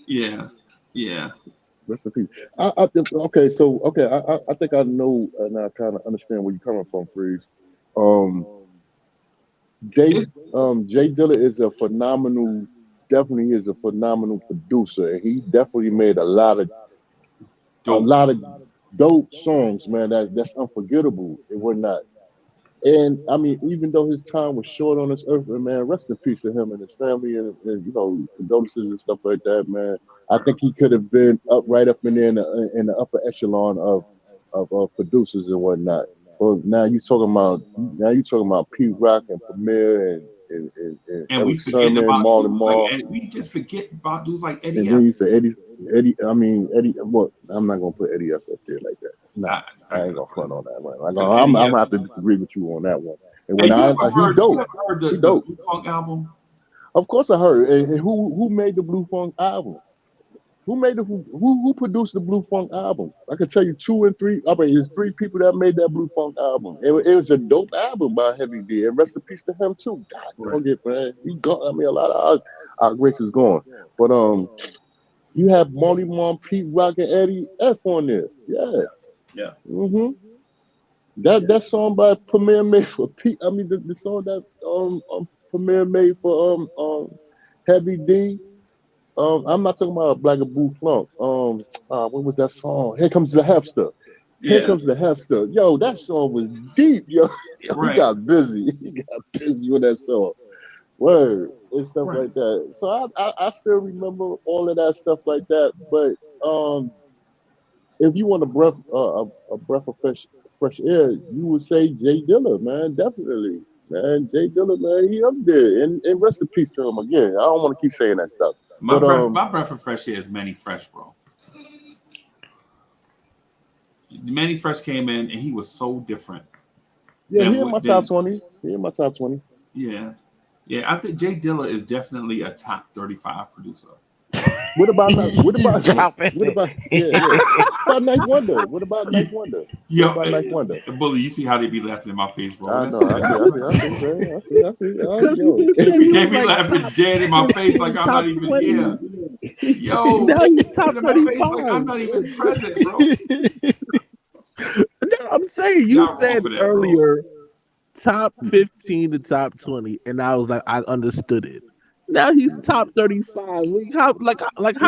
Yeah, yeah. Rest in peace. Okay, so okay, I think I know and I kind of understand where you're coming from, Freeze. Um, Jay It's Jay Dilla is a phenomenal, definitely is a phenomenal producer, and he definitely made a dope. lot of dope songs, man. That's unforgettable. It was not. And I mean, even though his time was short on this earth, man, rest in peace to him and his family, and condolences and stuff like that, man. I think he could have been up right up in there in the upper echelon of producers and whatnot. But now you talking about Pete Rock and Premier and And we Eric forgetting Sermon, about Marlon dudes like Marl, Eddie. We just forget about dudes like Eddie and F. then you say Eddie. I mean Eddie. What? I'm not gonna put Eddie up there like that. Nah, I I ain't gotta gonna put front on that one. Like, because I'm Eddie gonna F. have to disagree with you on that one. And Hey, when you ever he heard? You dope, ever heard he the dope. Blue Funk album? Of course I heard. And who made the Blue Funk album? Who produced the Blue Funk album? I can tell you two and three. I mean, there's three people that made that Blue Funk album. It was a dope album by Heavy D. And rest in peace to him too. God, Right. don't get man. He gone. I mean, a lot of our greats is gone. But you have Marley Marl, Pete Rock, and Eddie F on there. Yeah. Yeah. hmm that song by Premier made for Pete. I mean, the song that Premier made for Heavy D. I'm not talking about Black and Blue Funk. What was that song? Here comes the Hefster. Here Yeah. comes the Hefster. Yo, that song was deep, yo. Yo, he Right. got busy. He got busy with that song. Word and stuff Right. like that. So I still remember all of that stuff like that. But if you want a breath of fresh air, you would say Jay Dilla, man, definitely, man. Jay Dilla, man, he up there, and rest in peace to him again. I don't want to keep saying that stuff, My but breath, my breath of fresh air is Manny Fresh, bro. Manny Fresh came in and he was so different yeah, than he in my what top than 20. He in my top 20. yeah. Yeah, I think Jay Dilla is definitely a top 35 producer. What about He's dropping what it. about what about Knife Wonder? What about Knife Wonder? What Yo, about Knife Wonder? Bully, you see how they be laughing in my face, bro. I That's know. that's I see, man. I see. Because you Yo, just they said be, he they was be like laughing top dead in my face like 15, I'm top not even 20. here. Yo, Now they he's top laughing in my face like 35. I'm not even present, bro. No, I'm saying you Y'all wrong said for that, bro. earlier top 15 to top 20, and I was like, I understood it. Now he's top 35. How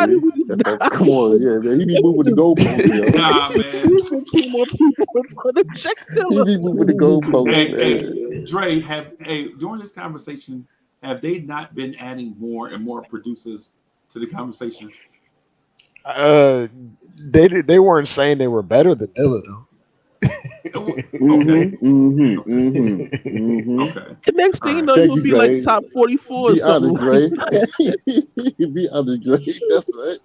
did see, we just not? come on, yeah, man. He be Let me moving the just goalposts, yo. Nah, man. use 15 more people in front of Jack He Dilla. be moving the goalposts, Hey, man. Dre, during this conversation, have they not been adding more and more producers to the conversation? uh, they weren't saying they were better than Dilla though. Okay, okay. The next All thing you right. know, Thank he'll you, be like Dre. top 44 or Be something honest, like Dre. that. Be honest, Dre. That's right.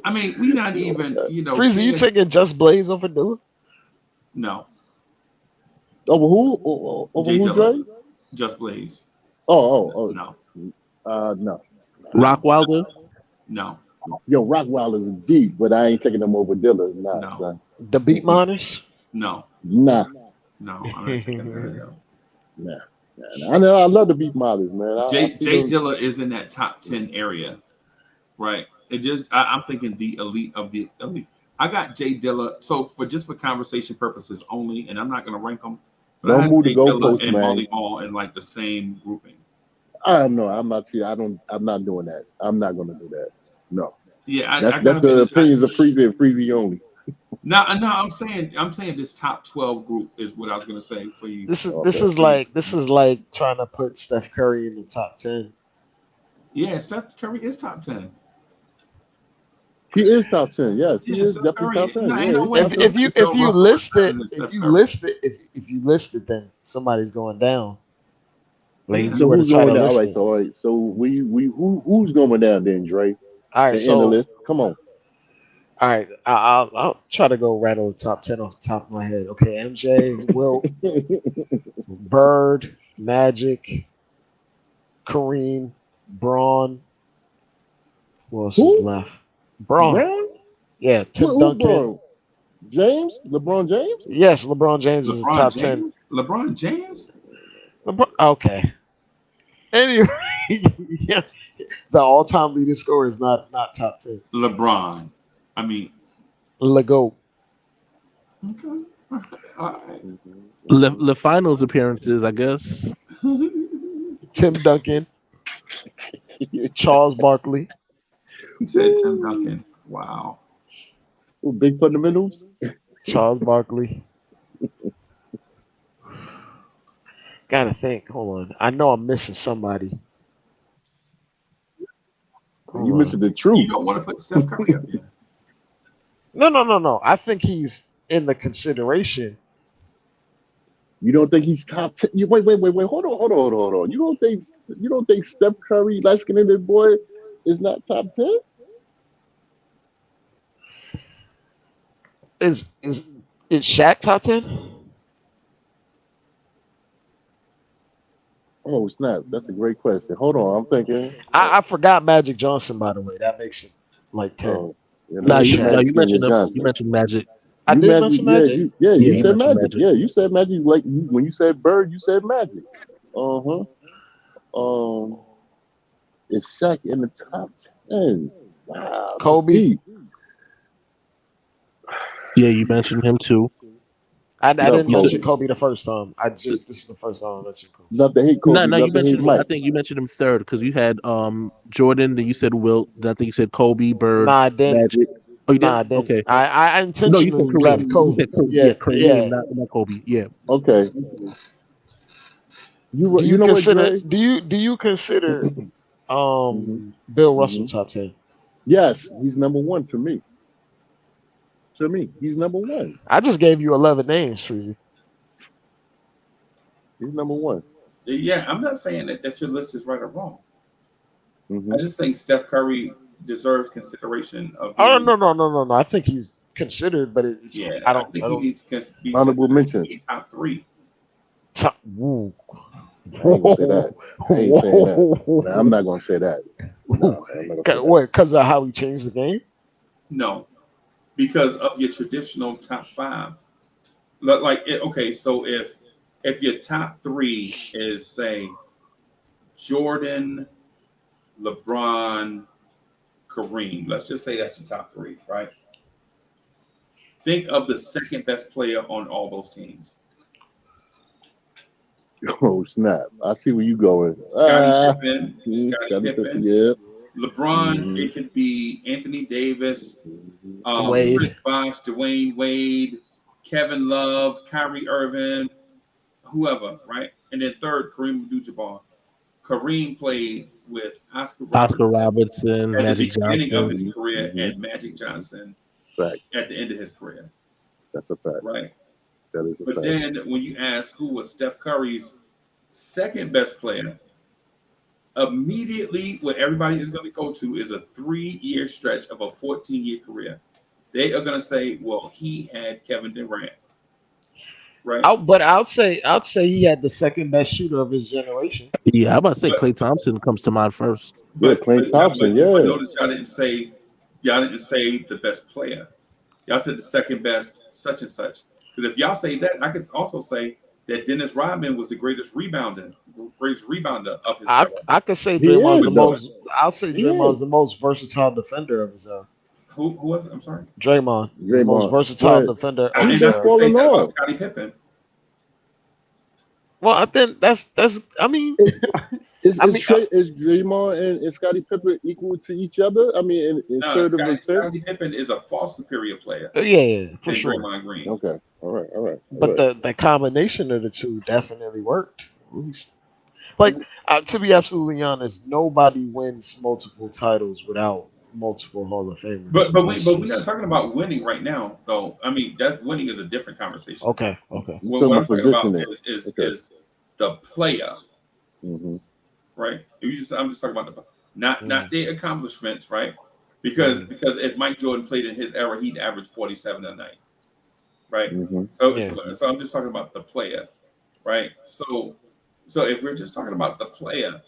I mean, we not You know even, that. Freezy, you Chance. taking Just Blaze over Dilla? No, Over who? Over Jay who, Dilla, Dre? Just Blaze. Oh. No, No. no, Rockwilder. no, Yo, Rockwell is deep, but I ain't taking them over Dilla. Nah, no. son. The Beat Miners. No, Nah, I'm not taking none of them. nah. I know. I love the Beat Mothers, man. I Jay see them. Dilla is in that top 10 area, right? I'm thinking the elite of the elite. I got Jay Dilla. So for conversation purposes only, and I'm not gonna rank them. But I Don't have move the Jay Dilla goalposts, and man. Marley Marl in like the same grouping. No, I'm not. I'm not doing that. I'm not going to do that. No. Yeah, That's the opinions of Freezy and Freezy only. No, I'm saying this top 12 group is what I was gonna say for you. This is like trying to put Steph Curry in the top 10. Yeah, Steph Curry is top 10. He is top 10. Yes, he Yeah, is Steph definitely Curry. top 10. No, ain't Yeah, no he's way. top 10. If you Russell list is better it, than Steph if you Curry. list it, if you list it, then somebody's going down. Like if Yeah. you So were to who's try to going down? list it. All right. So who's going down then, Dre? All right, The so analyst. Come on. all right, I'll try to go rattle the top 10 off the top of my head. Okay, MJ, Wilt, Bird, Magic, Kareem, Braun. Who else is Who? left? Braun. Brown? Yeah, Tim Who Duncan. Braun? James? LeBron James? Yes, LeBron James is the LeBron top James? 10. LeBron James? Okay. Anyway, yeah, the all-time leading scorer is not top 10. LeBron. I mean, Lego. okay. All right. The finals appearances, I guess. Tim Duncan. Charles Barkley. He said Tim Duncan. Wow. Ooh, big fundamentals? Charles Barkley. Gotta think. Hold on. I know I'm missing somebody. You missing the You truth. don't want to put Steph Curry up there. No. I think he's in the consideration. You don't think he's top 10? Wait. Hold on. You don't think Steph Curry, light skinned boy, is not top 10? Is Shaq top 10? Oh snap! That's a great question. Hold on, I'm thinking. I forgot Magic Johnson, by the way. That makes it like 10. Oh, yeah, No, you Magic mentioned Johnson. you mentioned Magic. I You did mention Magic. you you said mentioned Magic. Magic. Yeah, you said Magic. Like when you said Bird, you said Magic. Is Shaq in the top 10? Wow. Kobe. Deep. Yeah, you mentioned him too. I No, didn't Kobe. mention Kobe the first time. This is the first time I mentioned Kobe. Not to hate Kobe. No, not you to hate mentioned. Mike. I think you mentioned him third because you had Jordan, then you said Wilt, then I think you said Kobe, Bird, Nah, I didn't. Magic. Oh, you did? Nah, I didn't. Okay. I No, you intentionally said Kareem. left You Kobe. said Kobe. Yeah, Kareem, not Kobe. Yeah. Okay. Do You know consider? what, Dre? Do you consider Bill Russell top 10? Yes, he's number one to me. He's number one. I just gave you 11 names, Freezy. He's number one. Yeah, I'm not saying that your list is right or wrong. Mhm. I just think Steph Curry deserves consideration of. Oh no. I think he's considered, but it's Yeah, I I don't. think I he don't needs to be Honorable considered mention. to be top 3. top, woo. I ain't gonna say that. I ain't saying that. Nah, I'm not gonna say that. No, I'm not gonna say that. What? Because of how he changed the game? No, because of your traditional top 5. Like, okay, so if your top 3 is say Jordan, LeBron, Kareem, let's just say that's your top 3, right? Think of the second best player on all those teams. Oh snap! I see where you going. Scottie Pippen, Scottie Pippen, yeah. LeBron, it could be Anthony Davis, Wade. Chris Bosh, Dwayne Wade, Kevin Love, Kyrie Irving, whoever, right? And then third, Kareem Abdul-Jabbar. Kareem played with Oscar Robertson, at Magic the beginning of Johnson. his career and Magic Johnson Fact. at the end of his career, That's a fact. right? That is a But fact. then when you ask who was Steph Curry's second best player, immediately what everybody is going to go to is a 3-year stretch of a 14-year career. They are going to say, well, he had Kevin Durant, right? But I'd say he had the second best shooter of his generation. Yeah, I'm about to say But- Klay Thompson comes to mind first. Yeah, Klay Thompson, but yeah. notice y'all didn't say the best player. Y'all said the second best such and such. Because if y'all say that, I could also say that Dennis Rodman was the greatest rebounder of his era. I could say He Draymond's is, the though. most. I'll say He Draymond's is. the most versatile defender of his era. Who was it? I'm sorry. Draymond, the most Draymond. versatile But defender of And he's his I just era. would say falling that about off. Scottie Pippen. Well, I think that's. I mean, Is I mean, is Draymond and Scottie Pippen equal to each other? I mean, in No, sort of a sense. Scottie Pippen is a far superior player yeah, for than sure. Draymond Green. Okay. All right. But the combination of the two definitely worked. Like, to be absolutely honest, nobody wins multiple titles without multiple Hall of Famers. But we're That's not just- talking about winning right now, though. I mean, that's winning is a different conversation. Okay. You're What I'm talking talking about positioning. is Okay. is the player, Mm-hmm. right? I'm just talking about not Mm. the accomplishments, right? Because if Mike Jordan played in his era, he'd average 47 a night, right? Mm-hmm. So Yeah. so I'm just talking about the player, right? So if we're just talking about the player,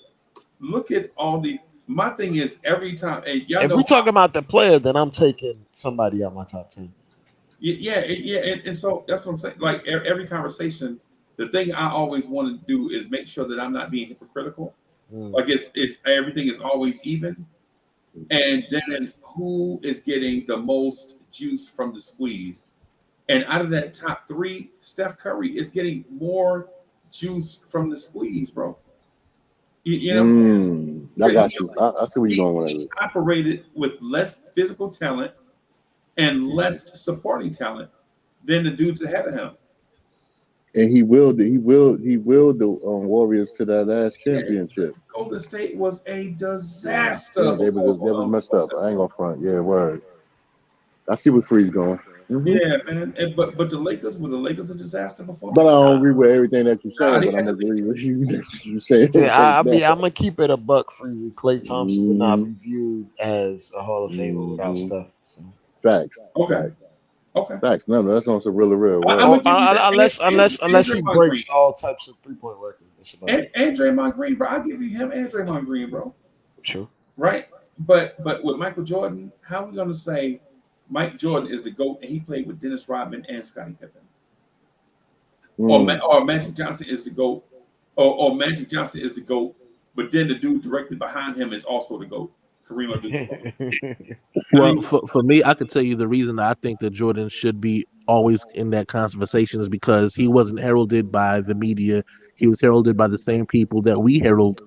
look at all the. My thing is every time, and y'all If know, we talk about the player, then I'm taking somebody out my top 10. yeah, and so that's what I'm saying. Like every conversation, the thing I always want to do is make sure that I'm not being hypocritical. Mm. Like it's everything is always even, and then who is getting the most juice from the squeeze? And out of that top three, Steph Curry is getting more juice from the squeeze, bro. You know what I'm saying? I got you. I see where you're going with He it. operated with less physical talent and less supporting talent than the dudes ahead of him. And he willed the Warriors to that last championship. Golden State was a disaster. Yeah, they was messed up. I ain't gonna front. Yeah, word. I see where Free's going. Mm-hmm. Yeah, man. But the Lakers, were the Lakers a disaster before? But I don't agree with everything that you're saying. Nah, But I'm agree with you saying. Yeah, I mean, I'm gonna keep it a buck, Freezy. Klay Thompson would not Mhm. be viewed as a Hall of Famer without Mhm. Steph. So. Facts. Okay. Facts. No, that's on some real. I'm gonna give you that. Unless he Draymond breaks Green. all types of 3-point records. That's about it. And Draymond Green, bro. I'll give you him and Draymond Green, bro. Sure. Right? But with Michael Jordan, how are we gonna say Mike Jordan is the GOAT and he played with Dennis Rodman and Scottie Pippen? Or Magic Johnson is the GOAT, or Magic Johnson is the GOAT, but then the dude directly behind him is also the GOAT, Kareem Abdul-Jabbar. Well, for me, I could tell you the reason I think that Jordan should be always in that conversation is because he wasn't heralded by the media. He was heralded by the same people that we herald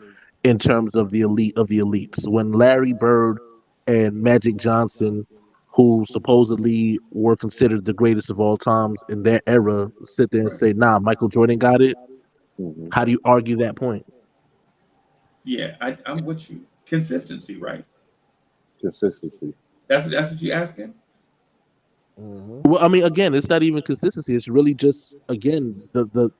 in terms of the elite of the elites. When Larry Bird and Magic Johnson, who supposedly were considered the greatest of all times in their era, sit there and say, "Nah, Michael Jordan got it." Mhm. How do you argue that point? Yeah, I'm with you. Consistency, right? Consistency. That's what you're asking? Mhm. Well, I mean, again, it's not even consistency. It's really just again the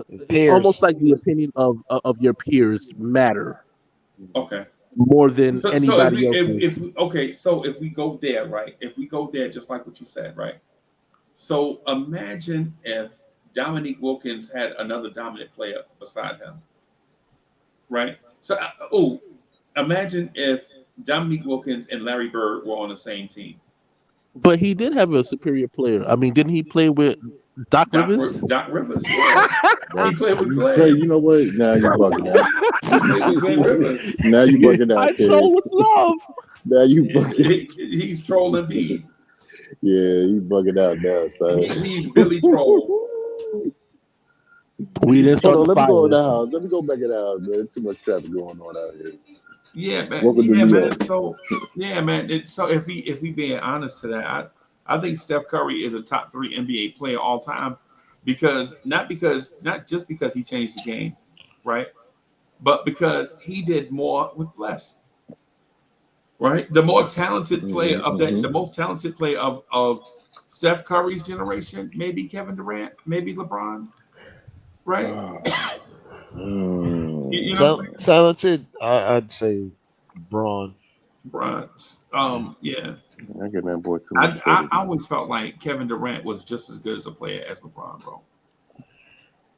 it's Peers. almost like the opinion of your peers matter Okay. more than So anybody else. if we go there, right? If we go there, just like what you said, right? So imagine if Dominique Wilkins had another dominant player beside him, right? So imagine if Dominique Wilkins and Larry Bird were on the same team. But he did have a superior player. I mean, didn't he play with Doc Rivers? Doc Rivers, yeah. He played with Clay. Clay, you know what? Now you bugging out. He played with Glenn Rivers. Now you bugging out, I kid. troll with love. Now you bugging. He's trolling me. Yeah, you bugging out now, son. He's Billy Troll. We didn't start Hold on, the let me go in the fire. house. Let me go back in the house, man. Too much traffic going on out here. Yeah, man. Welcome to Yeah, New man. York. So, yeah, man. So if we being honest to that, I think Steph Curry is a top 3 NBA player all time not just because he changed the game, right? But because he did more with less. Right? The more talented player of that, the most talented player of Steph Curry's generation, maybe Kevin Durant, maybe LeBron, right? You know what I'm saying? Talented, I'd say Braun. Bron. Yeah. I get that boy too much. I always felt like Kevin Durant was just as good as a player as LeBron, bro.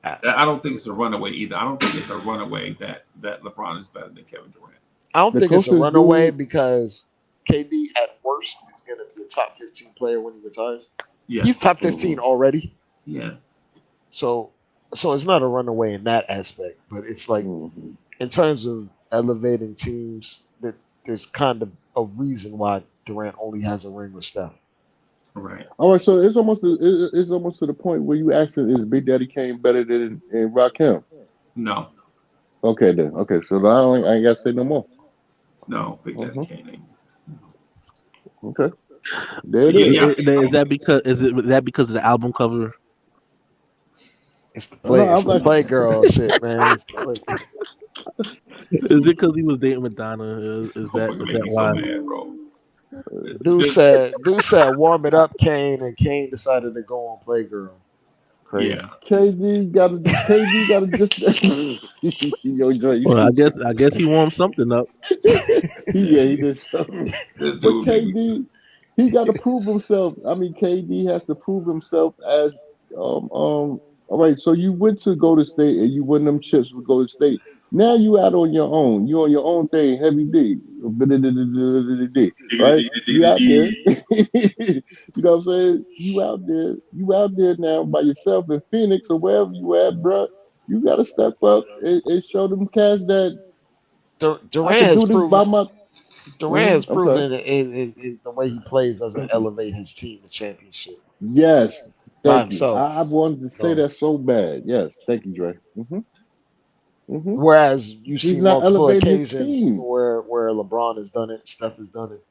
I don't think it's a runaway either. I don't think it's a runaway that LeBron is better than Kevin Durant. I don't The think it's a closest runaway dude- because KD at worst is going to be top 15 player when he retires. Yes. He's top 15 already. Yeah. So it's not a runaway in that aspect, but it's like Mhm. in terms of elevating teams, that there's kind of a reason why Durant only has a ring with Steph. Right. All right, so it's almost to the point where you asking, is Big Daddy Kane better than Rakim? No. Okay then. Okay, so I ain't gotta say no more. No. Big Daddy Mhm. Kane ain't. Okay, there it Yeah. is. Yeah. Is that because of the album cover? It's the No, I'm it's the like, Playgirl shit, man. It's the Is it because he was dating Madonna? Is Motherfucker make that me so why? mad, bro. dude This- said warm it up, Kane, and Kane decided to go on Playgirl. Crazy. Yeah. KD got to just yo Joy, you Well, stupid. I guess he warmed something up. He did something. This But dude make me so. KD, he got to prove himself. I mean, KD has to prove himself as All right, so you went to Golden State and you won them chips with Golden State. Now you out on your own. You on your own thing, heavy D, right? You out there. You know what I'm saying? You out there. You out there now by yourself in Phoenix or wherever you at, bro. You got to step up and show them cats that I Durant can has do this by proven. my. Durant has I'm sorry. proven the way he plays doesn't elevate his team to championship Yes, by thank you. himself. I wanted to say So, that so bad. Yes, thank you, Dre. Hmm. whereas you He's see not multiple elevating his occasions team. where LeBron has done it, Steph has done it,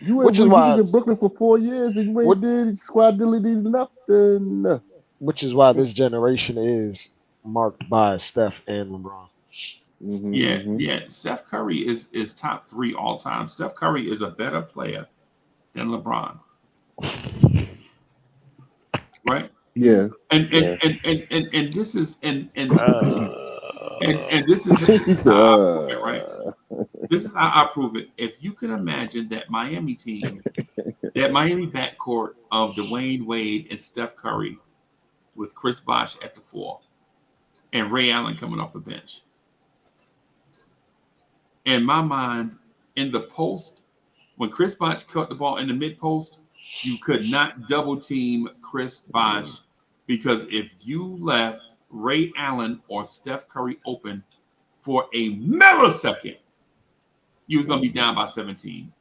You which is was why in Brooklyn for 4 years and you what ain't did squad diddly nothing. which is why this generation is marked by Steph and LeBron. Yeah. Mm-hmm. Yeah. Steph Curry is top 3 all time. Steph Curry is a better player than LeBron. Right. Yeah. And Yeah. and this is and Uh, this is He said, how I prove it, right? This is how I prove it. If you can imagine that Miami team, that Miami backcourt of Dwayne Wade and Steph Curry with Chris Bosh at the 4 and Ray Allen coming off the bench. In my mind, in the post, when Chris Bosh caught the ball in the mid post, you could not double team Chris Bosh because if you left Ray Allen or Steph Curry open for a millisecond, you was going to be down by 17.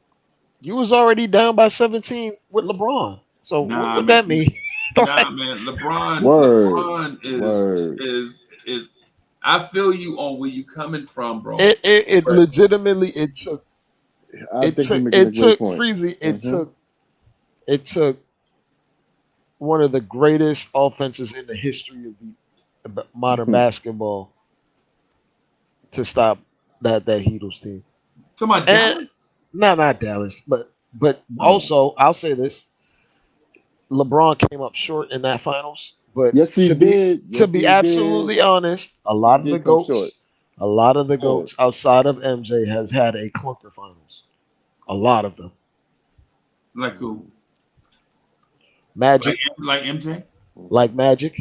you was already down by 17 with LeBron. So Nah, what man. that mean? Nah, man. LeBron Word. is I feel you on where you coming from, bro. It But legitimately it took I think you're making a great point. Freezy, Mhm. it took one of the greatest offenses in the history of the modern basketball to stop that Heatles team. to my And Dallas, no, not Dallas, but Oh. also I'll say this: LeBron came up short in that finals. But Yes, he to be did. Yes, he absolutely honest, a He lot of the did come short. goats outside of MJ has had a clunker finals. A lot of them. like who? Magic, Like MJ? like Magic.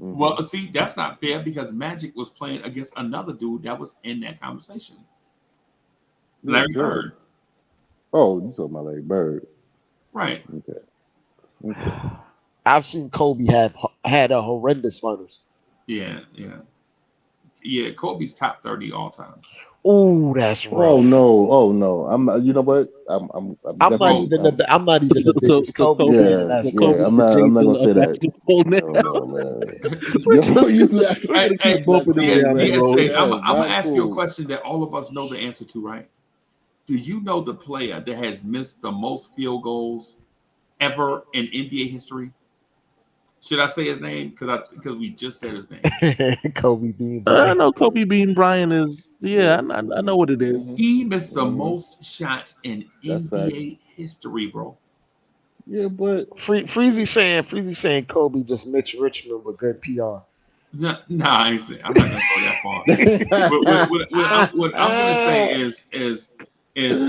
Mhm. Well, see, that's not fair because Magic was playing against another dude that was in that conversation. Yeah, Larry sure. Bird. Oh, you talking about Larry Bird? Right. Okay. I've seen Kobe had a horrendous finals. Yeah, yeah. Yeah, Kobe's top 30 all time. Ooh, that's rough. Oh no! Oh no! I'm. You know what? I'm I'm not definitely- even the I'm not even the So biggest Kobe Kobe- fan, and that's Yeah, rough. I'm not gonna say that. Basketball now. No, man. We're Yo, just- you laugh. we're gonna keep bumping him down that road. DSJ, I'm That's gonna not ask you a cool. question that all of us know the answer to, right? Do you know the player that has missed the most field goals ever in NBA history? Should I say his name? Because we just said his name. Kobe Bean. I know Kobe Bean Bryant is. Yeah, I know what it is. He missed the Mhm. most shots in That's NBA history, bro. Yeah, but Freezy saying Kobe just Mitch Richmond with good PR. Nah, I ain't saying. I'm not gonna go that far. What I'm gonna say is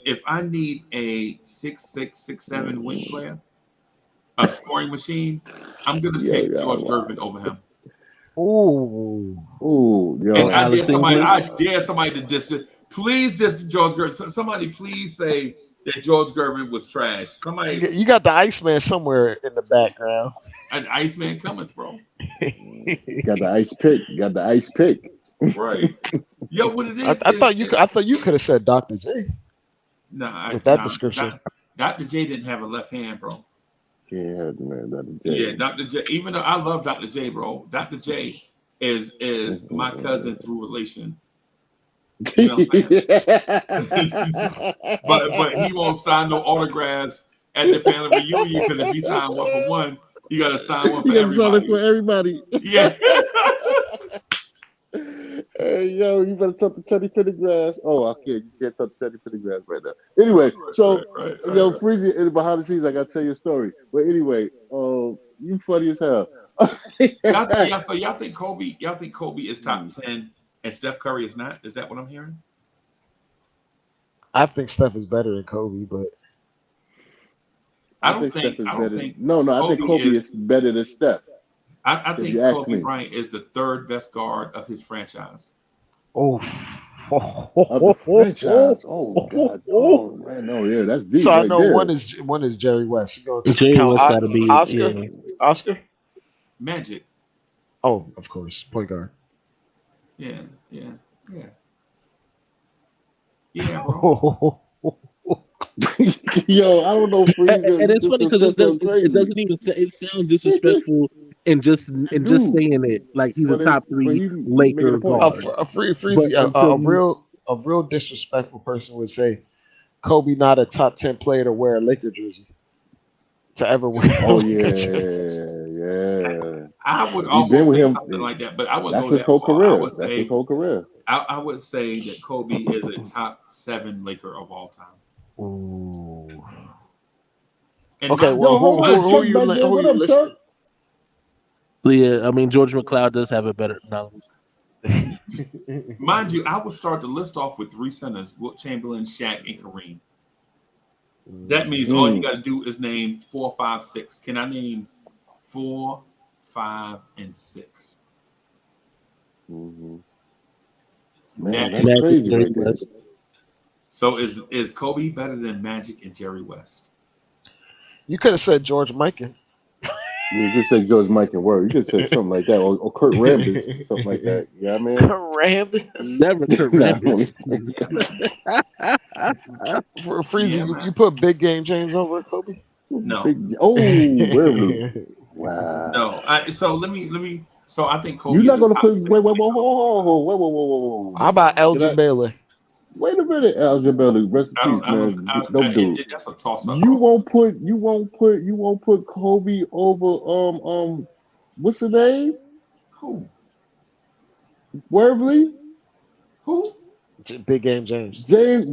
if I need a 6'6", 6'7" wing player, a scoring machine, I'm gonna Yo, pick yo, George wow. Gervin over him. Ooh. Ooh, yo, And I Alex dare somebody. English? I dare somebody to diss it. Please diss George Gervin. Somebody please say that George Gervin was trash. Somebody, You got the Iceman somewhere in the background. an Iceman Cummins, bro. Got the ice pick. Got the ice pick. Right. Yo, what it I is? thought you. I thought you could have said Dr. J Nah, with that description. Dr. J didn't have a left hand, bro. Yeah, man. Yeah, Dr. J. Even though I love Dr. J, bro, Dr. J is my cousin through relation. You know what I'm saying? But he won't sign no autographs at the family reunion because if he signed one for one, he got to sign one for You gotta sign it for everybody. everybody. Yeah. Hey, yo, you better talk to Teddy Pendergrass. Oh, I can't. You can't talk to Teddy Pendergrass right now. Anyway, so right, yo, Freezy, in behind the scenes, I gotta tell you a story. But anyway, you funny as hell. So y'all think Kobe is top 10 and Steph Curry is not? Is that what I'm hearing? I think Steph is better than Kobe, but I think Steph is better. No, I think Kobe is better than Steph. I think Kobe Bryant is the third best guard of his franchise. Oh, of the franchise. Oh God. Oh man. No, yeah, that's deep. So I right know there. one is Jerry West. Jerry West got to be Oscar. yeah. Oscar. Magic. Oh, of course, point guard. Yeah, bro. Yo, I don't know. Freezer, and it's funny because it doesn't even it sounds disrespectful and just saying it like he's a top 3 Laker guard. A real disrespectful person would say Kobe not a top 10 player to wear a Laker jersey. To ever wear. Oh yeah. I would almost say something like that, but I would go that far. I would say his whole career. I would say that Kobe is a top 7 Laker of all time. Ooh. And okay, well, who are you listening? Yeah, I mean George McCloud does have a better knowledge. Mind you, I would start the list off with 3 centers: Wilt Chamberlain, Shaq, and Kareem. That means all you got to do is name 4, 5, 6. Can I name 4, 5, and 6? Mm-hmm. Man, that's crazy right there. So is Kobe better than Magic and Jerry West? You could have said George Mikan. You could say George Mikan word. You could say something like that, or Kurt Rambis, something like that. Yeah, man. Kurt Rambis. Never Kurt Rambis. Freezy, you put Big Game James over Kobe? No. Really? Wow. No. So let me. So I think Kobe. You're not gonna put. Whoa. How about Elgin Baylor? Wait a minute, Elgin Baylor. Rest in peace, man. Don't do it. That's a toss up. You won't put Kobe over what's the name? Who? Worthy? Who? Big Game James. James.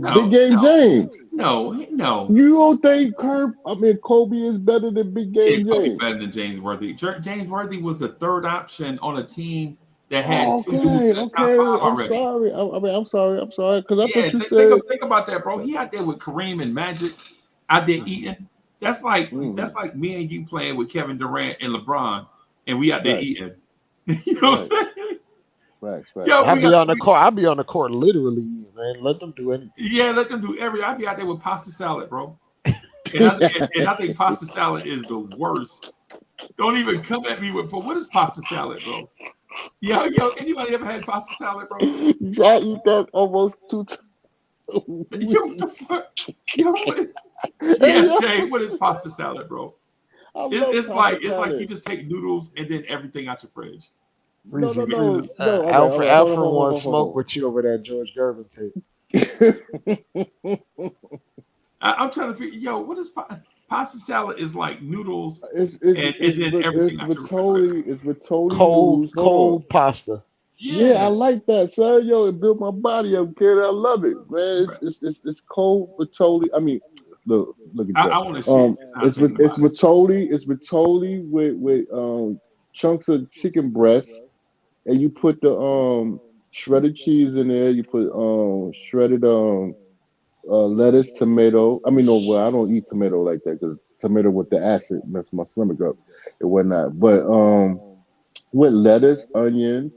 No. You don't think Kobe is better than Big Game James? Kobe better than James Worthy. James Worthy was the third option on a team that had 2 dudes in the top 5 already. I'm sorry. Because I thought you said. Think about that, bro. He out there with Kareem and Magic out there eating. That's like me and you playing with Kevin Durant and LeBron, and we out there eating. You know what I'm saying? Right. Yo, I'll be on the court literally, man. Let them do anything. Yeah, let them do everything. I'll be out there with pasta salad, bro. And I think pasta salad is the worst. Don't even come at me with, what is pasta salad, bro? Yo, anybody ever had pasta salad, bro? I eat that almost 2 times. Yo, what the fuck? Yo, Jay, what is pasta salad, bro? It's like you just take noodles and then everything out your fridge. No. Alfred wants to smoke with you over that George Gervin tape. I'm trying to figure. Yo, what is pasta salad? Is like noodles and then everything. It's with cold pasta. Yeah, I like that, son. Yo, it built my body up, kid. I love it, man. It's cold Vitoli. I mean, look at that. I want to see. It's Vitoli. It's Vitoli with chunks of chicken breast. And you put the shredded cheese in there. You put shredded lettuce, tomato. I don't eat tomato like that because tomato with the acid messed my stomach up and whatnot. But with lettuce, onion,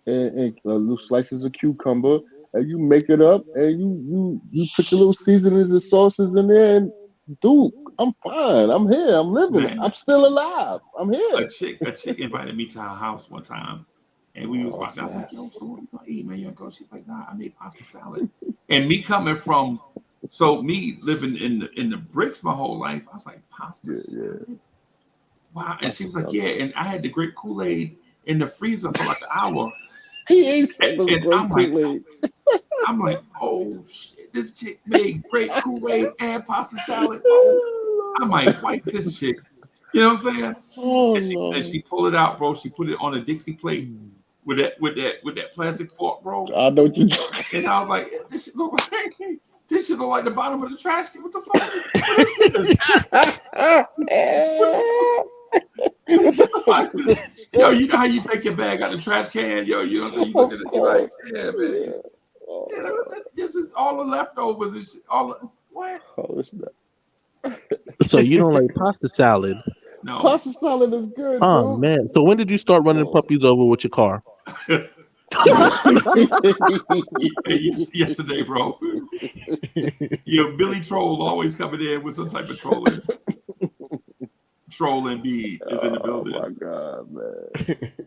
and little slices of cucumber, and you make it up, and you put your little seasonings and sauces in there, and dude, I'm fine. I'm here. I'm living. Man, I'm still alive. I'm here. a chick invited me to her house one time, and we was Oh, watching. I was man. like, "Yo, so what you gonna eat, man? You gonna go?" She's like, "Nah, I made pasta salad." And me coming from, so me living in the bricks my whole life, I was like, "Pasta Yeah, salad? Wow!" And she pasta was like, salad. "Yeah." And I had the grape Kool-Aid in the freezer for like an hour, He ain't said no and great Kool-Aid. I'm like, "Oh shit! This chick made grape Kool-Aid and pasta salad. Oh, I might wife this chick." You know what I'm saying? Oh And she no. pulled it out, bro. She put it on a Dixie plate with that plastic fork, bro. I know what you're talking. And I was like, this shit look like this shit look like the bottom of the trash can. What the fuck? What is this? What the fuck? This shit look like this. Yo, you know how you take your bag out the trash can? Yo, you know what I'm saying? You look at it, you're like, yeah, man. You know, this is all the leftovers and shit. What? Oh, it's not. So you don't like pasta salad? No. Pasta salad is good, Oh dude. man! So when did you start running puppies over with your car? Yesterday, bro. Your Billy Troll always coming in with some type of trolling. Trolling B is in the building. Oh my god, man.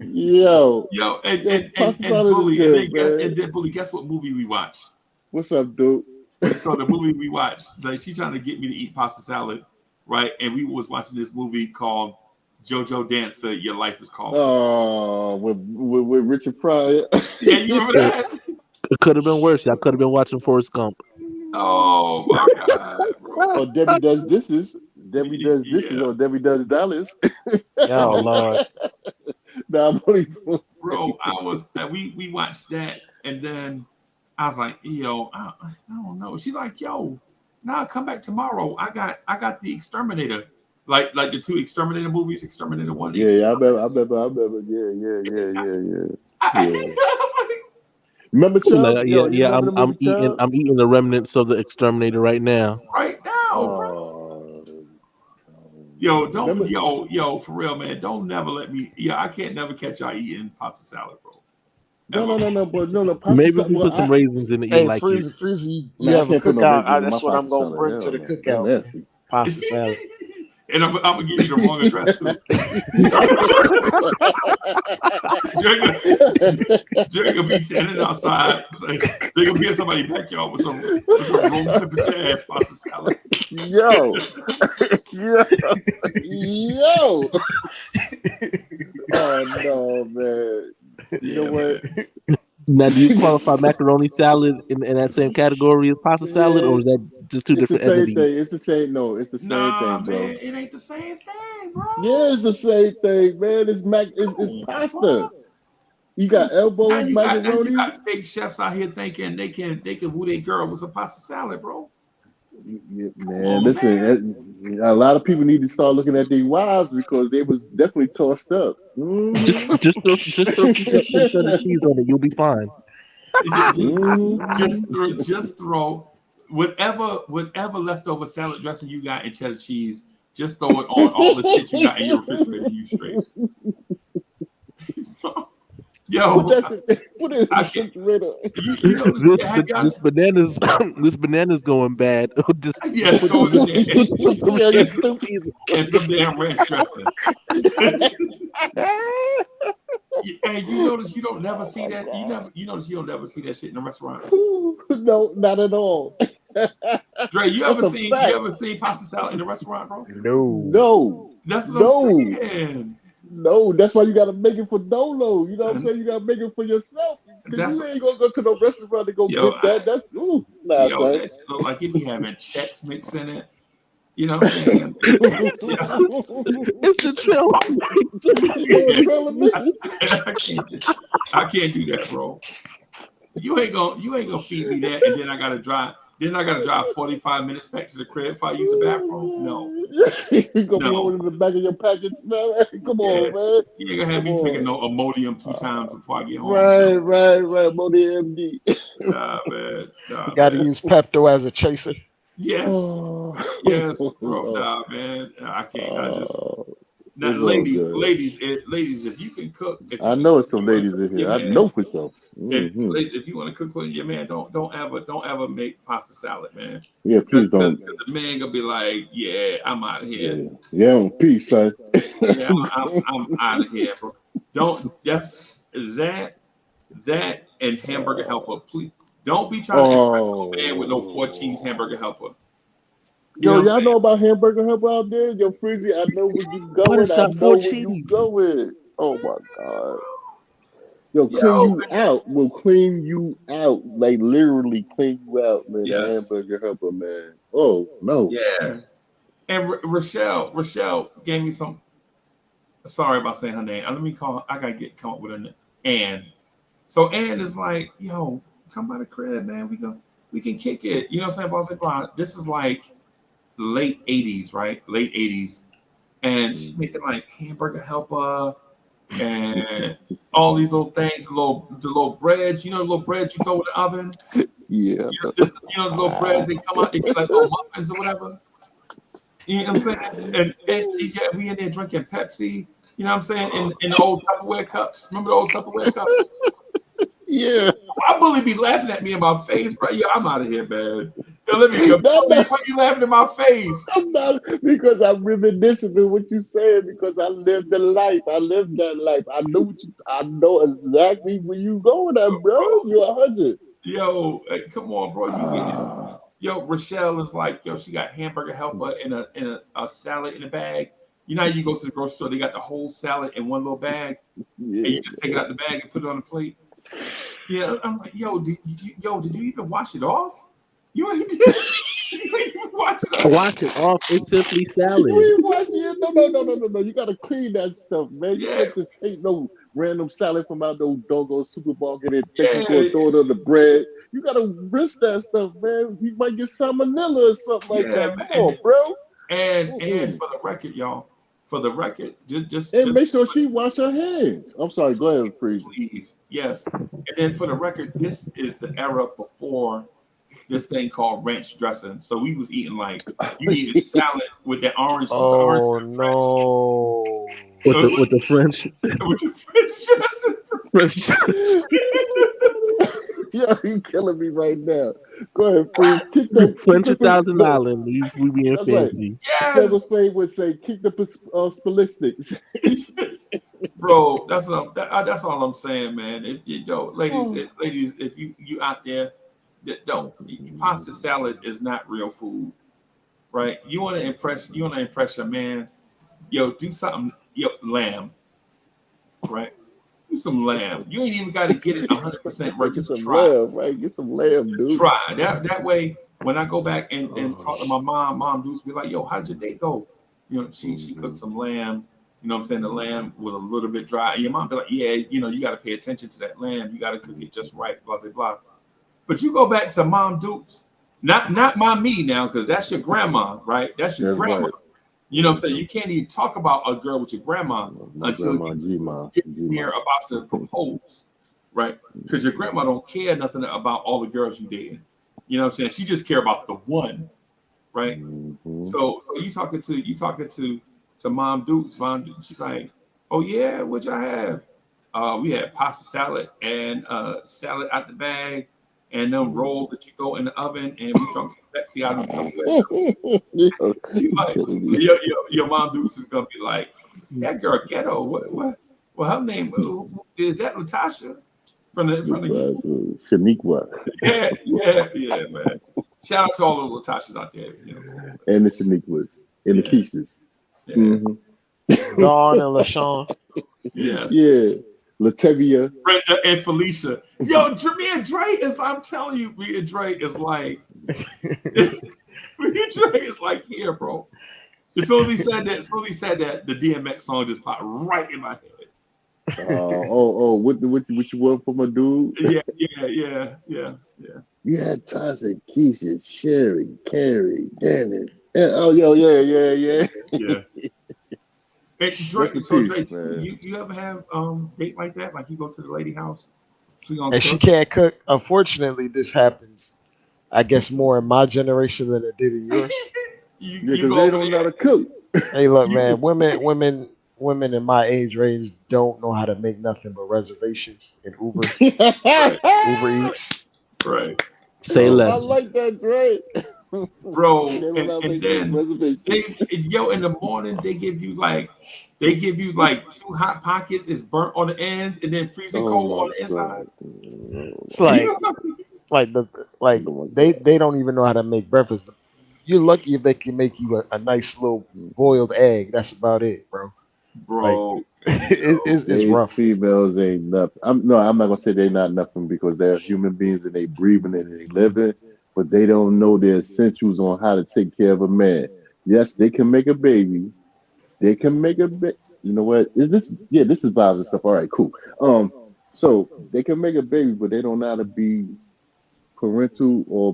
Yo, and pasta salad is Bully, good, and then Bully, guess what movie we watched? what's up, dude? So the movie we watched, like she trying to get me to eat pasta salad, right? And we was watching this movie called JoJo Dancer, Your Life is Called. Oh, with Richard Pryor. Yeah, you remember that? It could have been worse. I could have been watching Forrest Gump. Oh my god, bro. Oh, Debbie does dishes. Debbie does dishes, Yeah. or Debbie does dollars. Oh Lord! Nah, I'm only Bro, we watched that, and then I was like, yo, I don't know. She's like, yo, nah, come back tomorrow. I got the Exterminator, like the two Exterminator movies, Exterminator 1. Yeah, I remember. Yeah. I Yeah. was like, Remember Chubb? Like, Yo, you remember the I'm movie Chubb? eating the remnants of the exterminator right now. right now, bro. Oh, Yo, don't remember? yo, for real, man. Don't never let me. Yeah, I can't never catch y'all eating pasta salad, bro. No, but no, pasta Maybe if salad. we Well, put some raisins in it, you Hey, like it. Freezy, you man, I have a can't put no cookout. raisins in That's my what I'm pasta gonna salad. bring Hell to the no. cookout. That's nasty. Pasta salad. And I'm gonna give you the wrong address too. Jerry gonna be standing outside. They're gonna be in somebody's backyard with some room temperature ass pasta salad. Yo. Oh no, man. You know what? Man. Now, do you qualify macaroni salad in that same category as pasta salad, or is that just two It's the different same entities? thing. It's the same. No, it's the same Nah, thing, bro. man, it ain't the same thing, bro. Yeah, it's the same thing, man. It's pasta. Bro. You got Now elbows, you macaroni. got fake chefs out here thinking they can woo their girl with some pasta salad, bro. Yeah, man, on, listen, a lot of people need to start looking at their wives because they was definitely tossed up. Just throw some cheddar cheese on it. You'll be fine. Just throw whatever leftover salad dressing you got and cheddar cheese. Just throw it on all the shit you got in your refrigerator. You straight. Yo, put it in the I can't. refrigerator. You know, This banana's going bad. yes, throw it in there. Put some Yeah, you cheddar cheese on And some damn ranch dressing. Hey, you notice you don't never see that. You notice you don't never see that shit in a restaurant. No, not at all. Dre, you That's ever a fact. seen pasta salad in a restaurant, bro? No. That's what I'm saying. No, that's why you gotta make it for Dolo. You know what I'm saying? You gotta make it for yourself. Because you ain't gonna go to no restaurant to go get that. That's nah, yo, son. that look like it be having checks mixed in it. You know what I'm saying? It's the trail. I can't do that, bro. You ain't gonna feed me that, and then I gotta drive. Then I gotta drive 45 minutes back to the crib if I use the bathroom. No. You gonna be holding the back of your package, man. Come on, man. You ain't gonna have me taking no Imodium 2 times before I get home. Right. Imodium MD. Nah, man. You got to use Pepto as a chaser. Yes, bro. Nah, man. I can't. Now, It's all ladies, good. ladies, if you can cook, if I you know can it's some cook, ladies in here. your I man, know for sure. ladies, if you want to cook for your man, don't ever make pasta salad, man. Yeah, please Because don't. the man gonna be like, yeah, I'm out here. Yeah, peace, son. Yeah, I'm out of here, bro. Don't that and hamburger helper, please. Don't be trying to impress no man with no 4 cheese hamburger helper. You know Yo, what I'm y'all saying? know about hamburger helper out there? Yo, Frizzy, I know where you What going. is I that know for where you cheese? going. Oh my God. Yo, clean Yo, you out. Will clean you out. Like literally clean you out, man. The yes, hamburger helper, man. Oh no. yeah. And Rochelle gave me some. Sorry about saying her name. Let me call. I gotta come up with her name. Ann. So Ann is like, yo, come by the crib, man. We can kick it. You know what I'm saying? Blah, blah, blah. This is like late 80s, right? Late 80s. And she's making like hamburger helper and all these little things, the little breads, the little breads you throw in the oven. Yeah. The little breads, they come out, they be like little muffins or whatever. You know what I'm saying? And yeah, we in there drinking Pepsi, you know what I'm saying? In the old Tupperware cups. Remember the old Tupperware cups? Yeah. My bully be laughing at me in my face, bro. Yeah, I'm out of here, man. Yo, let me go. No, Bully, why you laughing in my face? I'm not, because I'm reminiscing of what you said, because I lived the life. I lived that life. I know exactly where you going at, bro. You're 100. Yo, come on, bro. You getting yo, Rochelle is like, yo, she got hamburger helper in a salad in a bag. You know how you go to the grocery store, they got the whole salad in one little bag, and Yeah. you just take it out the bag and put it on the plate. Yeah, I'm like, yo, did you even wash it off? You ain't did. You ain't even wash it off. Wash it off. It's simply salad. You ain't washing it. No. You gotta clean that stuff, man. You Yeah, can't just take no random salad from out those doggone supermarket and think you're gonna yeah, throw it on the bread. You gotta rinse that stuff, man. You might get salmonella or something like yeah, that. man. Come on, bro. And Mm-mm. for the record, y'all, for the record, And just make sure she wash her hands. I'm sorry, go ahead, Free. please, yes. And then for the record, this is the era before this thing called ranch dressing. So we was eating like you eating salad with that orange. What's the orange Oh French? no. With the French. With the French dressing. Yeah, you killing me right now. Go ahead, Free. Kick the French kick the 1000 look. Island. We being That's right. fancy. Flavor Yes, Flav would say, kick the ballistics. bro. That's all I'm saying, man. If you don't, ladies, if you out there that don't, pasta salad is not real food, right? You want to impress your man. Yo, do something. Yo, lamb, right? Do some lamb. You ain't even got to get it 100% right. Get Just some try. lamb, right? Get some lamb, Just dude. try. That way, when I go back and talk to my mom dudes be like, yo, how'd your day go? She cooked some lamb. You know what I'm saying? The lamb was a little bit dry. And your mom be like, yeah, you got to pay attention to that lamb. You got to cook it just right, blah, blah, blah. But you go back to Mom Dukes, not me now, because that's your grandma, right? That's your That's grandma. right. You know what I'm saying? You can't even talk about a girl with your grandma My until grandma, G-Ma. you're about to propose, right? Because your grandma don't care nothing about all the girls you dating. You know what I'm saying? She just care about the one, right? Mm-hmm. So you talking to Mom Dukes. Mom Dukes, she's like, oh yeah, what y'all have? We had pasta salad and salad out the bag and them rolls that you throw in the oven, and we drunk some Pepsi out of the Tupperware. She like, your Mom Dukes is gonna be like, that girl ghetto. What? Well, her name is that Latasha from the Shaniqua. yeah, man. Shout out to all the Latashas out there. You know what I'm saying? And the Shaniquas. And the Keishas. Yeah. Mm-hmm. Dawn and LaShawn. Yes. Yeah. Latavia. Brenda and Felicia. Yo, me and Dre is, I'm telling you, me and Dre is like, me and Dre is like here, bro. As soon as he said that, the DMX song just popped right in my head. What you want from a dude? Yeah. You had Tasha, Keisha, Sherry, Carrie, Janet. Oh, yeah. Yeah. Hey, Dre, Rest in so peace, Dre, man. you ever have date like that? Like you go to the lady house, she gonna And cook? she can't cook. Unfortunately, this happens, I guess, more in my generation than it did in yours. you Yeah, because go they over don't know there. how to cook. Hey, look, man, women women in my age range don't know how to make nothing but reservations in Uber Eats. Right. Say I less. like that, Dre. Bro, They don't know how to and make then reservations. in the morning they give you like two hot pockets, it's burnt on the ends and then freezing Oh cold on my the inside. god. Oh It's my You like know? like the like oh my they don't even know how to make breakfast. You're lucky if they can make you a nice little god. boiled egg. That's about it, bro. Like Bro, it's They rough. females ain't nothing. I'm not gonna say they not nothing because they're human beings and they breathing and they living, but they don't know the essentials on how to take care of a man. Yes, they can make a baby. They can make a baby. You know what? Is this? Yeah, this is vibes and stuff. All right, cool. So they can make a baby, but they don't know how to be parental or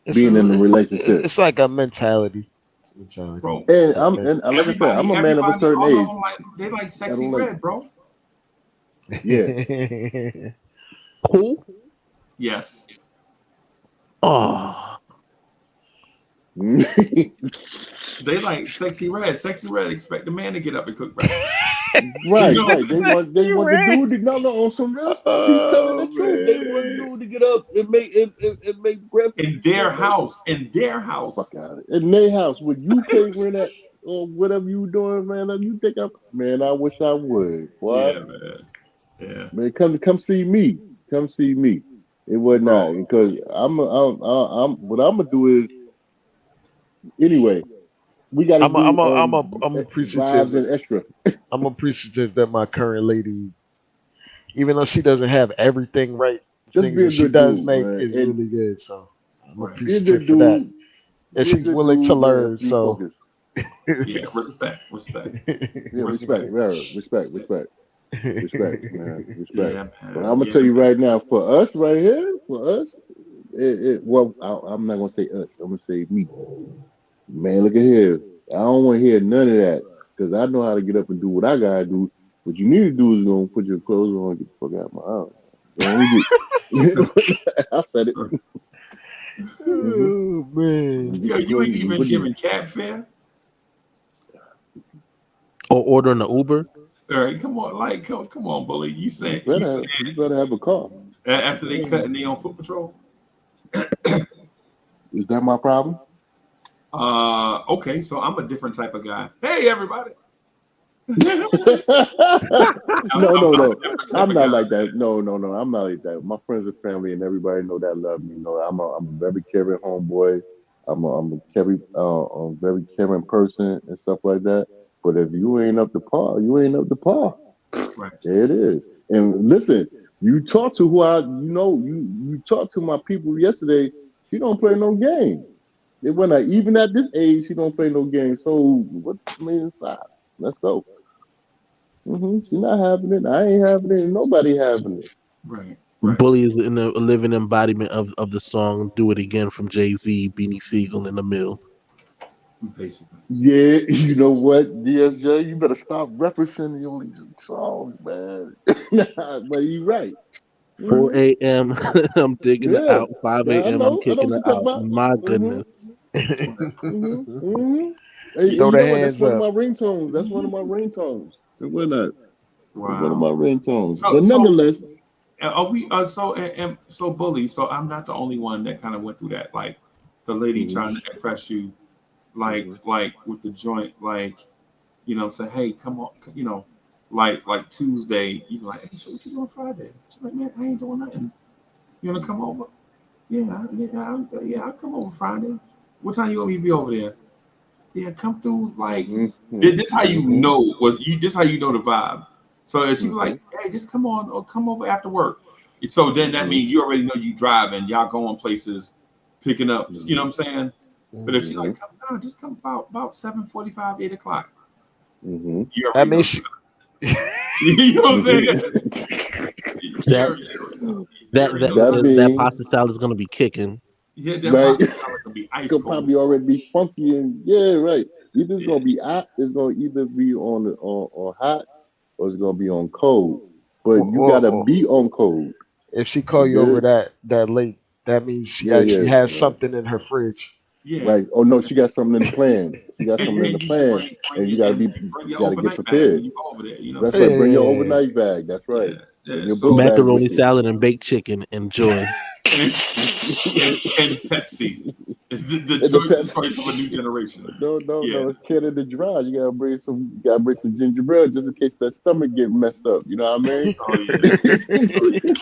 It's being in a it's, relationship. it's like a mentality. Mentality. bro. And Type thing. like I said, I'm a man of a certain All of age. them they like I sexy don't like. red, bro. Yeah. Who? Yes. Oh, They like sexy red. Sexy red expect the man to get up and cook breakfast. Right, You know what right. I'm saying? They You want the right. dude to no on some real stuff. He telling the Oh truth. They want man. dude to get up and make breakfast In and their shit. Like house. In their house. fuck out of it. In their house, would you pay rent at or whatever you doing, man? You think I'm man? I wish I would. What Yeah, man. Yeah. man? Come see me. Come see me. It was Bro. not because I'm what I'm gonna do is anyway. We got to do I'm vibes appreciative. and extra. I'm appreciative that my current lady, even though she doesn't have everything right, Just things be a that she good does dude, make man, is and really good. So I'm Right. be a appreciative good for that. dude. And Be a she's good willing to dude, man. learn. Be So focused. Yeah. Respect. Yeah, respect, respect, man, respect. Yeah, But man. I'm gonna Yeah, tell you man. right now, for us right here, for us, well, I'm not gonna say us. I'm gonna say me. Man, look at here. I don't want to hear none of that because I know how to get up and do what I gotta do. What you need to do is gonna put your clothes on and get the fuck out of my house. Go on, get. I said it. hmm oh man. Get Yo, your you ain't clothes. even What you? giving cab fare. or ordering an Uber. All right, come on, come on, bully. You saying You better have a car. after they cut and they on foot patrol? Is that my problem? Okay, so I'm a different type of guy. Hey, everybody. I'm, No. a different type I'm of not guy. like that. No. I'm not like that. My friends and family and everybody know that love me. You know, I'm a very caring homeboy. I'm a very caring person and stuff like that. But if you ain't up to par, you ain't up to par. Right. There it is. And listen, you talk to you talk to my people yesterday. She don't play no game. It went even at this age, she don't play no game. So what? I mean, stop. Let's go. She not having it. I ain't having it. And nobody having it. Right. Right. Bully is in a living embodiment of the song "Do It Again" from Jay-Z, Beanie Siegel, in the Mill. Basically. Yeah, you know what, DSJ, you better stop referencing all these songs, man. But you right. 4 hmm a.m. I'm digging it Yeah, out. 5 yeah, a.m. I'm I know kicking what it you're talking out. about. My hmm goodness. hmm hmm And Yeah. Throw you the know what? That's hands one of up. my ringtones. That's one of my ringtones. And we're not. It's one of my Wow. ringtones. So But so nonetheless, are we? And so bully. So I'm not the only one that kind of went through that. Like the lady hmm trying to impress you, hmm like with the joint, say, hey, come on, like Tuesday, you like, hey, so what you doing Friday? She's like, man, I ain't doing nothing. You wanna come over? Yeah, I'll come over Friday. What time you want me to be over there? Yeah, come through. Like, hmm this how you hmm know this how you know the vibe. So if she be hmm like, hey, just come on or come over after work. So then that hmm means you already know you driving, y'all going places, picking up. You know hmm what I'm saying? But if she hmm like, come no, just come about 7:45, 8 o'clock. hmm You That already know. means she, You know what I'm saying? That You already know. You that already know the that that vibe. that being pasta salad is gonna be kicking. Yeah, that right. pasta salad gonna be ice Could cold. probably already be funky and yeah, right. Either it's Yeah. gonna be hot, it's gonna either be on hot or it's gonna be on cold. But you gotta or be on cold. if she call You you get over it? that late, that means she Yeah, actually yeah. has something in her fridge. Yeah. Right. Oh no, she got something in the plan. She got something in the And you should plan, and you gotta be, bring you your gotta get overnight bag when prepared. you go over there. You know what That's I'm right. Bring your Yeah. overnight bag. That's saying? right. Yeah. Bring Yeah. your book So bag with Macaroni you. salad and baked chicken. Enjoy. and Pepsi. It's And the the Pepsi. choice of a new generation. No, no, Yeah. no. It's Canada Dry. You gotta bring some ginger ale just in case that stomach get messed up. You know what I mean? Oh yeah. Oh yeah.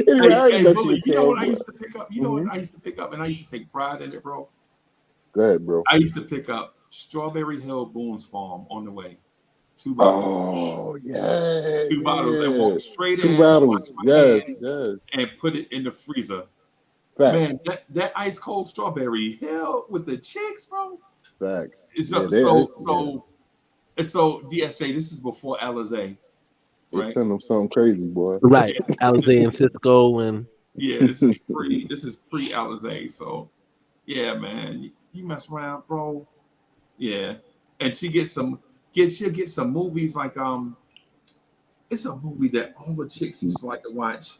Anyway, I ain't Hey, messing Bully, with you know what Cam, I but used to pick up? You know what hmm I used to pick up, and I used to take pride in it, bro. go ahead, bro. I used to pick up Strawberry Hill Boone's Farm on the way. 2 bottles. Oh yeah, 2 bottles and yeah. walk straight Two in, wash bottles. my Yes, hands, yes. and put it in the freezer. Facts, Man, that ice cold Strawberry Hill with the chicks, bro. facts. So Yeah, they so yeah. so so DSJ, this is before Alizé, They right? send them something crazy, boy. Right. Yeah, this Alizé and Cisco and yeah, this is pre Alizé. So yeah, man, you mess around, bro. Yeah, and she'll get some movies like it's a movie that all the chicks used to like to watch.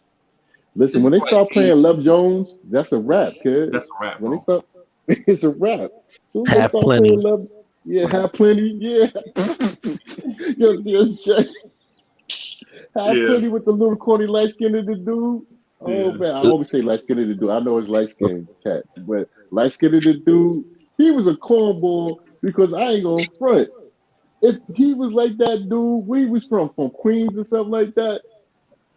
Listen, This when is they like start playing Love Jones, that's a wrap, kid. that's a wrap, When they bro. start, it's a wrap. As soon as they Half start Plenty. playing Love, yeah, have plenty, yeah. Yes, yes, Jay. Have Yeah, plenty with the little corny light skinned dude. Oh yeah. man, I always say light skinned dude. I know it's light skinned cats, but light skinned dude, he was a cornball because I ain't gonna front. If he was like that dude, we was from Queens or something like that.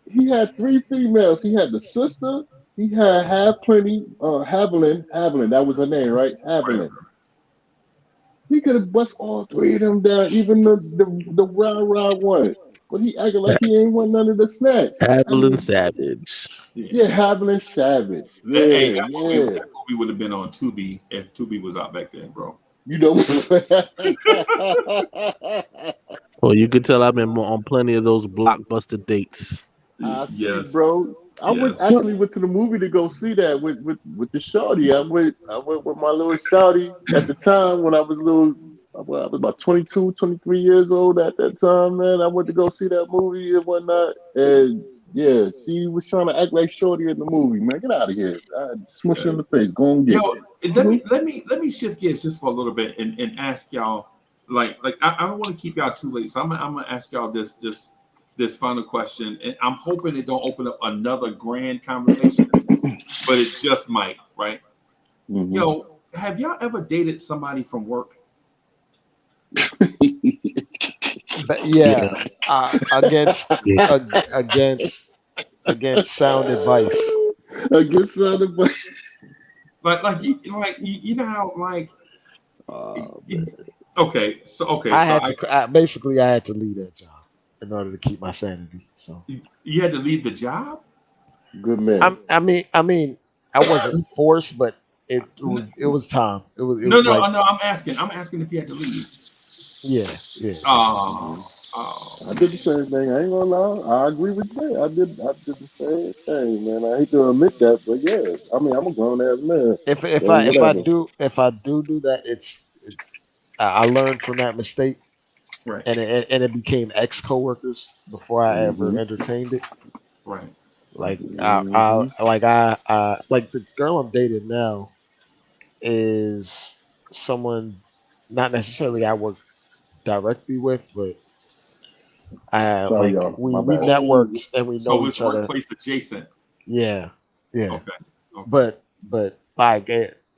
He had three females. He had the sister. He had Have Plenty, Haviland, that was her name, right? Right. Haviland. He could have bust all three of them down, even the rah one. But he acted like he ain't want none of the snacks. I Adeline mean, Savage. yeah, Yeah. Haviland Savage. Hey, Yeah, yeah. that movie would have been on Tubi if Tubi was out back then, bro. You know. Well, you could tell I've been on plenty of those blockbuster dates. I see, Yes, bro. I went yes. actually went to the movie to go see that with the shorty. I went with my little shorty at the time when I was little. I was about 22, 23 years old at that time, man. I went to go see that movie and whatnot. And yeah, she was trying to act like shorty in the movie, man. Get out of here. I smush her in the face. Go and get Yo, it. let Mhm. me shift gears just for a little bit and ask y'all like I don't want to keep y'all too late, so I'm gonna ask y'all this final question, and I'm hoping it don't open up another grand conversation, but it just might, right? Mhm. Yo, have y'all ever dated somebody from work? But Yeah. yeah, against Yeah. against sound advice. I guess but You know how oh man, y- okay, I so had to basically I had to leave that job in order to keep my sanity. So you had to leave the job. good man. I mean, I wasn't forced, but it was time. It No, was no, like no. I'm asking if you had to leave. yeah. Oh, oh. I did the same thing. I ain't gonna lie. I agree with you. I did the same thing, man. I hate to admit that, but yeah. I mean, I'm a grown ass man. If So I if I whatever. do that, it's I learned from that mistake, Right, and it became ex coworkers before I ever Hmm. entertained it. right, Like Hmm. like the girl I'm dating now is someone not necessarily I work directly with, but I Sorry, like y'all. My we bad. Oh, networked and we know so it's each other. workplace adjacent. Yeah, yeah. Okay, okay. But like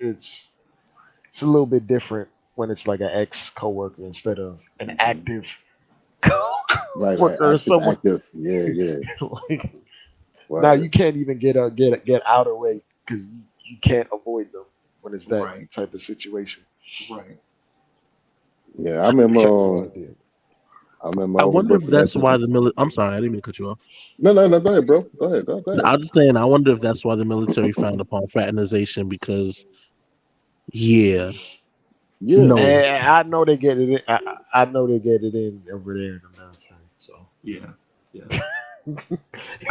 it's a little bit different when it's like an ex coworker instead of an active Right, right. worker or Active, someone active. Yeah, yeah. like now Right. you can't even get out of the way because you can't avoid them when it's that Right, type of situation. right. Yeah, I remember. Check no idea. I remember I I was wonder if working at that's this. why the military. I'm sorry, I didn't mean to cut you off. No, no, no. Go ahead, bro. Go ahead. Go No, ahead. I'm just saying. I wonder if that's why the military frowned upon fraternization because, yeah, Yeah. no, And I know they get it. I know they get it in over there in the military. So Yeah, yeah.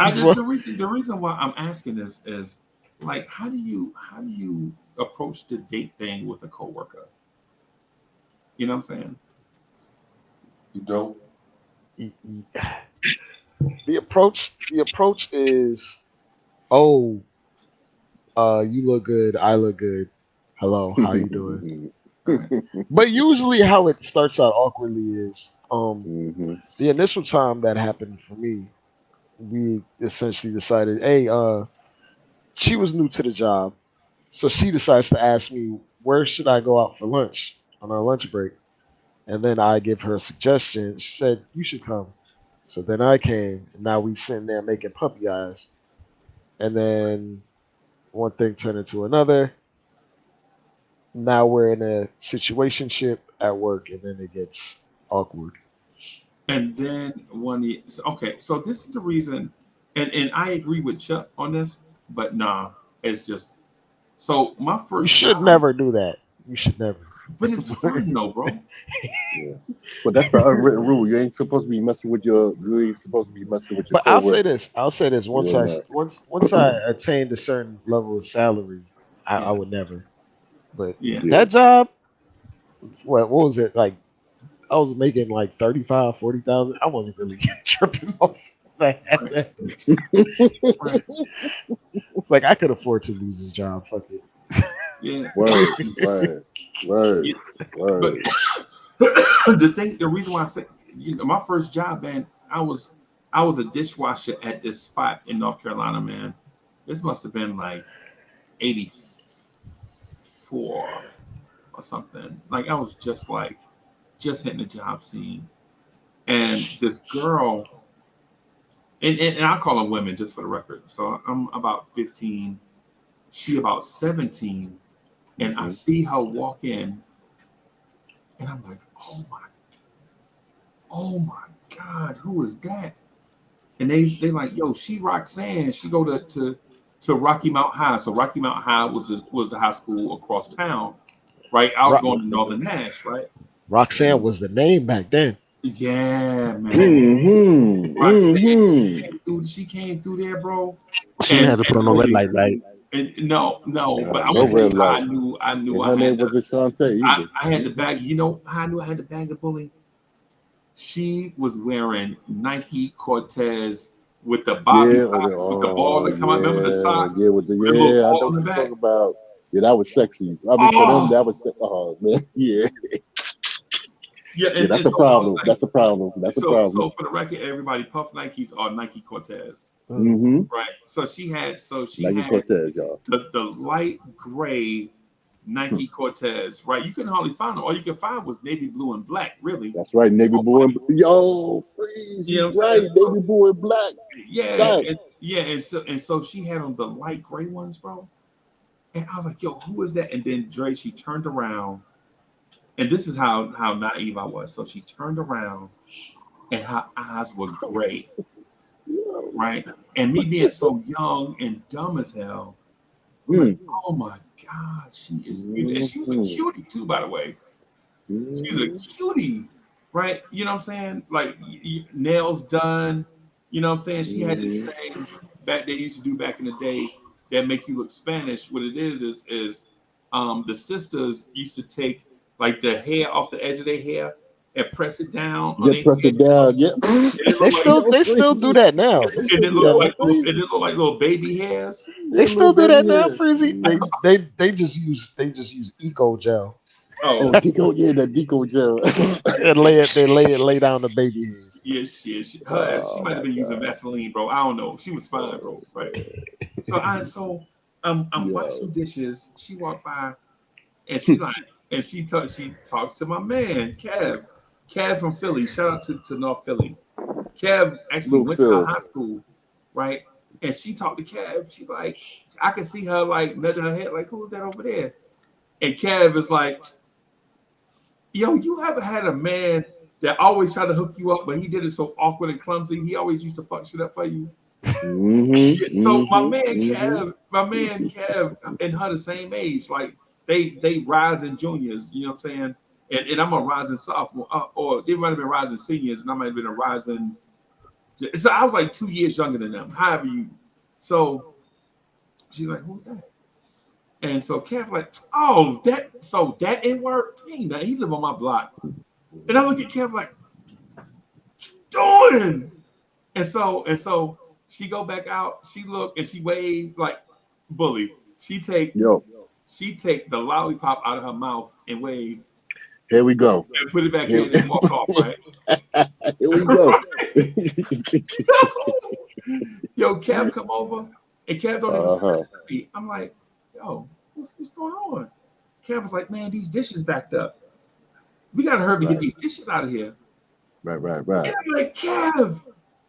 it's what The reason why I'm asking is like how do you approach the date thing with a coworker? You know what I'm saying? You don't. the approach. The approach is, oh, you look good. I look good. hello, how you doing? Right. But usually, how it starts out awkwardly is Mm-hmm. the initial time that happened for me. We essentially decided, hey, she was new to the job, so she decides to ask me where should I go out for lunch on our lunch break, and then I give her a suggestion. She said you should come. So then I came, and now we sitting there making puppy eyes, and then one thing turned into another. Now we're in a situationship at work, and then it gets awkward. And then okay, so this is the reason, and I agree with Chuck on this, but nah, it's just so my You first should job, never do that. You should never. but it's fun though, bro. Yeah. But that's the unwritten rule. You ain't supposed to be messing with your But I'll say coworker. this. I'll say this. Yeah. Once I attained a certain level of salary, I Yeah, would never. But yeah. Yeah. that job, what was it like? I was making like 35, 40,000. I wasn't really tripping off that. Right, It's right, like I could afford to lose this job. Fuck it. yeah. Word. Word. Yeah. But Word. the reason why I say, my first job, man, I was a dishwasher at this spot in North Carolina, man. This must have been like 84 or something. Like I was just hitting the job scene. And this girl, and I call them women just for the record. So I'm about 15, she about 17, and I Mm-hmm. see her walk in, and I'm like, oh my God, who is that? And they like, yo, she Roxanne. She go to Rocky Mount High. So Rocky Mount High was the high school across town, right? I was Ro- going to Northern Nash, right? Roxanne was the name back then. Yeah, man. Mm-hmm. Roxanne, Mm-hmm. she came through there, bro. She didn't have to put on no red Really, light, right? and no, but I'm No gonna tell red you how light. I knew And I her had name to wasn't Shantae either. I had the bag. You know how I knew I had the bag of bully? She was wearing Nike Cortez with the Bobby Yeah, socks with the ball that come out. Remember the yeah, socks with the with the little I ball know on what the you're back? talking about. Yeah, that was sexy. I mean, for them, Oh, that was oh man, yeah, yeah, yeah. and That's a so I was problem. like, That's a problem. That's a problem. so for the record, everybody, Puff Nikes are Nike Cortez, Mm. Mm-hmm. right? So she Nike had Cortez, y'all. the light gray Nike Cortez, right? You couldn't hardly find them. All you could find was navy blue and black, really. That's right, navy Oh, blue. buddy. Yo, freeze. You know You what I'm right, saying? navy blue and black. Yeah, Facts. and so she had on the light gray ones, bro. And I was like, yo, who is that? And then Dre, she turned around, and this is how naive I was. So she turned around, and her eyes were gray, Yo. right? And me being so young and dumb as hell, I'm like, Mm. oh my God, she is beautiful. And she was a cutie too, by the way. She's a cutie, right? You know what I'm saying? Like nails done. You know what I'm saying? She had this Mm-hmm. thing back they used to do back in the day that make you look Spanish. What it is the sisters used to take like the hair off the edge of their hair and press it down on Yeah, their press head. it down. Yeah. And it They looked like still Yo, they still do freeze. that now. They still do that Yo, now. it freeze. looked like little baby hairs. They Yeah, little still do that baby now, hair. Freezy. They just use eco gel Oh, Oh, Deco, yeah, the Deco gel. and lay down the baby head. yes, yes. She Oh might have my been using god. Vaseline, bro. I don't know. She was fine, bro. Right. So I'm Yo. washing dishes. She walked by and she talks to my man, Kev. Kev from Philly. Shout out to North Philly. Kev actually Little went to her Phil. high school, right? And she talked to Kev. She like, I can see her like nudging her head, like, who's that over there? And Kev is like, yo, you haven't had a man that always tried to hook you up, but he did it so awkward and clumsy. He always used to fuck shit up for you. Yeah, Mm-hmm. so Mm-hmm. My man Kev, and her the same age, like they rising juniors, you know what I'm saying? And I'm a rising sophomore, or they might have been rising seniors, and I might have been a rising. So I was like 2 years younger than them. However you, so she's like, who's that? And so Kev like, oh, that ain't work. He ain't that. He live on my block. And I look at Kev like, what you doing? And so she go back out. She look and she wave like bully. Yo. She take the lollipop out of her mouth and wave Here we go. and put it back Here, in and walk off, right? here we go. Yo, Kev come over and Kev don't even Uh-huh. say me. I'm like, yo, what's going on? Kev was like, man, these dishes backed up. We gotta hurry to get Right. these dishes out of here. Right. And I'm like, Kev,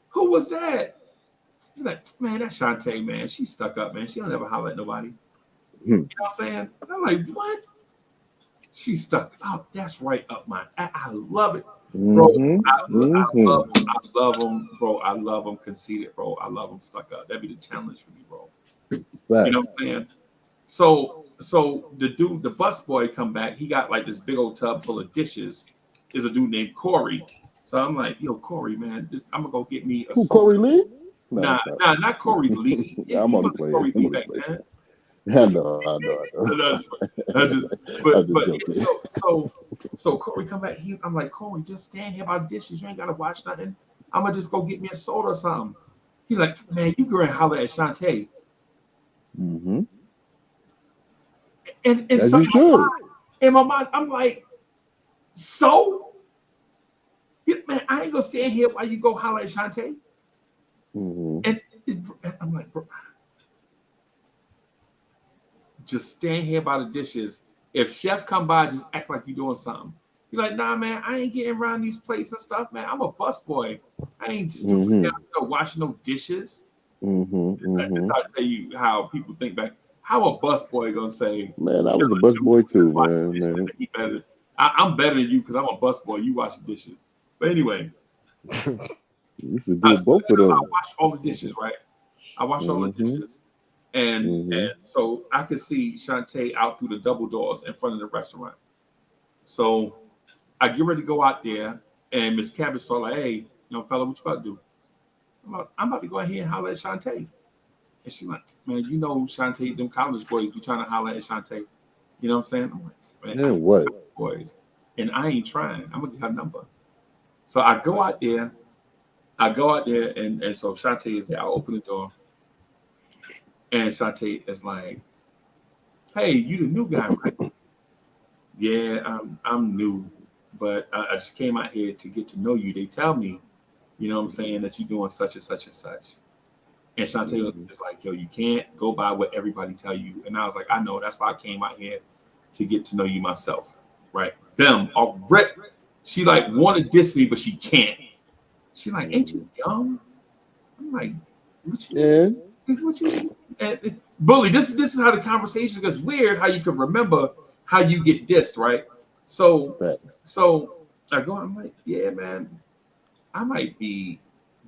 who was that? He's like, man, that's Shantae, man. She's stuck up, man. She don't ever holler at nobody. You know what I'm saying? And I'm like, what? She's stuck up. That's right up my. I love it, bro. I love them, bro. I love them conceited, bro. I love them stuck up. That'd be the challenge for me, bro. Right. You know what I'm saying? So the dude, the bus boy, come back. He got like this big old tub full of dishes. Is a dude named Corey. So I'm like, yo, Corey, man, I'm gonna go get me a. Who, Corey Lee? Nah, not Corey Lee. Yeah, I'm He on the wasn't play. Corey Lee back then. I know. So Corey come back. I'm like, Corey, just stand here by the dishes. You ain't gotta wash nothing. I'm gonna just go get me a soda or something. He's like, man, you go and holler at Shantae. And As so you should. in my mind, I'm like, so? Yeah, man, I ain't gonna stand here while you go holler at Shantae. And I'm like, bro, just stand here by the dishes. If chef come by, just act like you doing something. You're like, nah, man, I ain't getting around these plates and stuff, man. I'm a busboy. I ain't stupid down there washing no dishes. This I tell you how people think back. How a busboy gonna say, man, I was a busboy too, man. He better. I'm better than you because I'm a busboy. You wash the dishes. But anyway, You should do both of them. I wash all the dishes, right? I wash all the dishes. And so I could see Shantae out through the double doors in front of the restaurant. So I get ready to go out there, and Miss Cabbage saw like, hey, fella, what you about to do? I'm about to go ahead and holler at Shantae. And she's like, man, Shantae, them college boys be trying to holler at Shantae. You know what I'm saying? I'm like, man, what? Boys. And I ain't trying. I'm gonna get her number. So I go out there, and so Shantae is there. I open the door. And Shantae is like, hey, you the new guy, right? Yeah, I'm new, but I just came out here to get to know you. They tell me, you know what I'm saying, that you're doing such and such and such. And Shantae was just like, yo, you can't go by what everybody tell you. And I was like, I know, that's why I came out here to get to know you myself, right? Them already, she like want to diss me, but she can't. She like, ain't you young? I'm like, what you mean? And Bully, this is how the conversation gets weird. How you can remember how you get dissed, right? So I go. I'm like, yeah, man, I might be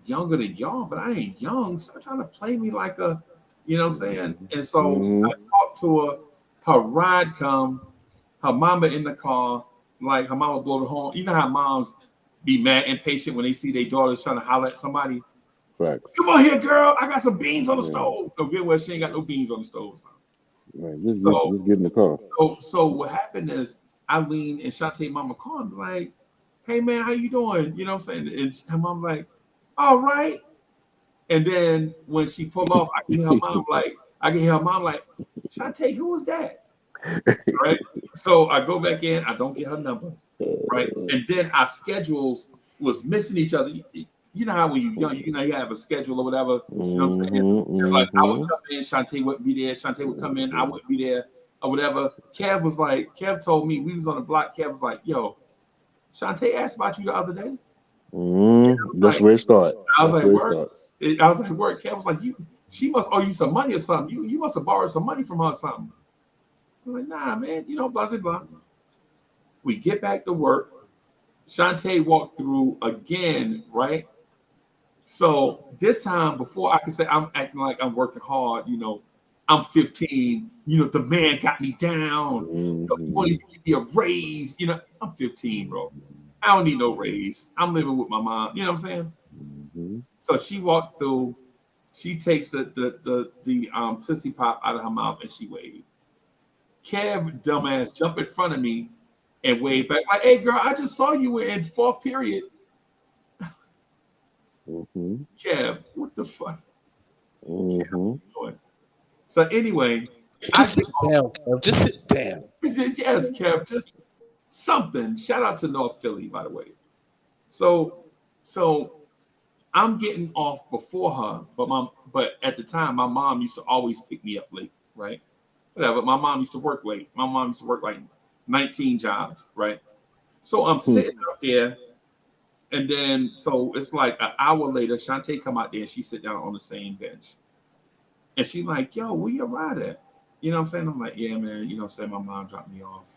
younger than y'all, but I ain't young. Stop trying to play me like a, you know what I'm saying? And so I talked to her. Her ride come. Her mama in the car, like her mama blow the horn. You know how moms be mad impatient when they see their daughters trying to holler at somebody. Right. Come on here, girl. I got some beans on the stove. No good. Well, she ain't got no beans on the stove or something. Right. Just get in the car. So what happened is I lean and Shantae mama call and be like, hey man, how you doing? You know what I'm saying? And her mom like, all right. And then when she pull off, I can hear her mom like, Shantae, who was that? Right. So I go back in, I don't get her number. Right. And then our schedules was missing each other. You know how when you're young, you have a schedule or whatever. You know what I'm saying? It's like I would come in, Shantae wouldn't be there. Shantae would come in, I wouldn't be there, or whatever. Kev told me we was on the block. Kev was like, yo, Shantae asked about you the other day. That's where it started. I was like, work. Kev was like, she must owe you some money or something. You must have borrowed some money from her or something. I'm like, nah, man, blah, blah, blah. We get back to work. Shantae walked through again, right? So this time, before I could say I'm acting like I'm working hard, I'm 15, the man got me down. You wanted to give me a raise, I'm 15, bro. I don't need no raise. I'm living with my mom, you know what I'm saying? So she walked through, she takes the Tootsie Pop out of her mouth and she waved. Kev, dumbass, jumped in front of me and waved back like, hey girl, I just saw you in fourth period. Kev, what the fuck? So anyway, Just sit down, Kev. Just sit down. Yes, Kev, just something. Shout out to North Philly, by the way. So I'm getting off before her, but at the time, my mom used to always pick me up late, right? Whatever. My mom used to work late. My mom used to work like 19 jobs, right? So I'm sitting out there, and then so it's like an hour later, Shantae come out there and she sit down on the same bench. And she's like, yo, where you ride at? You know what I'm saying? I'm like, yeah, man, you know what I'm saying? My mom dropped me off.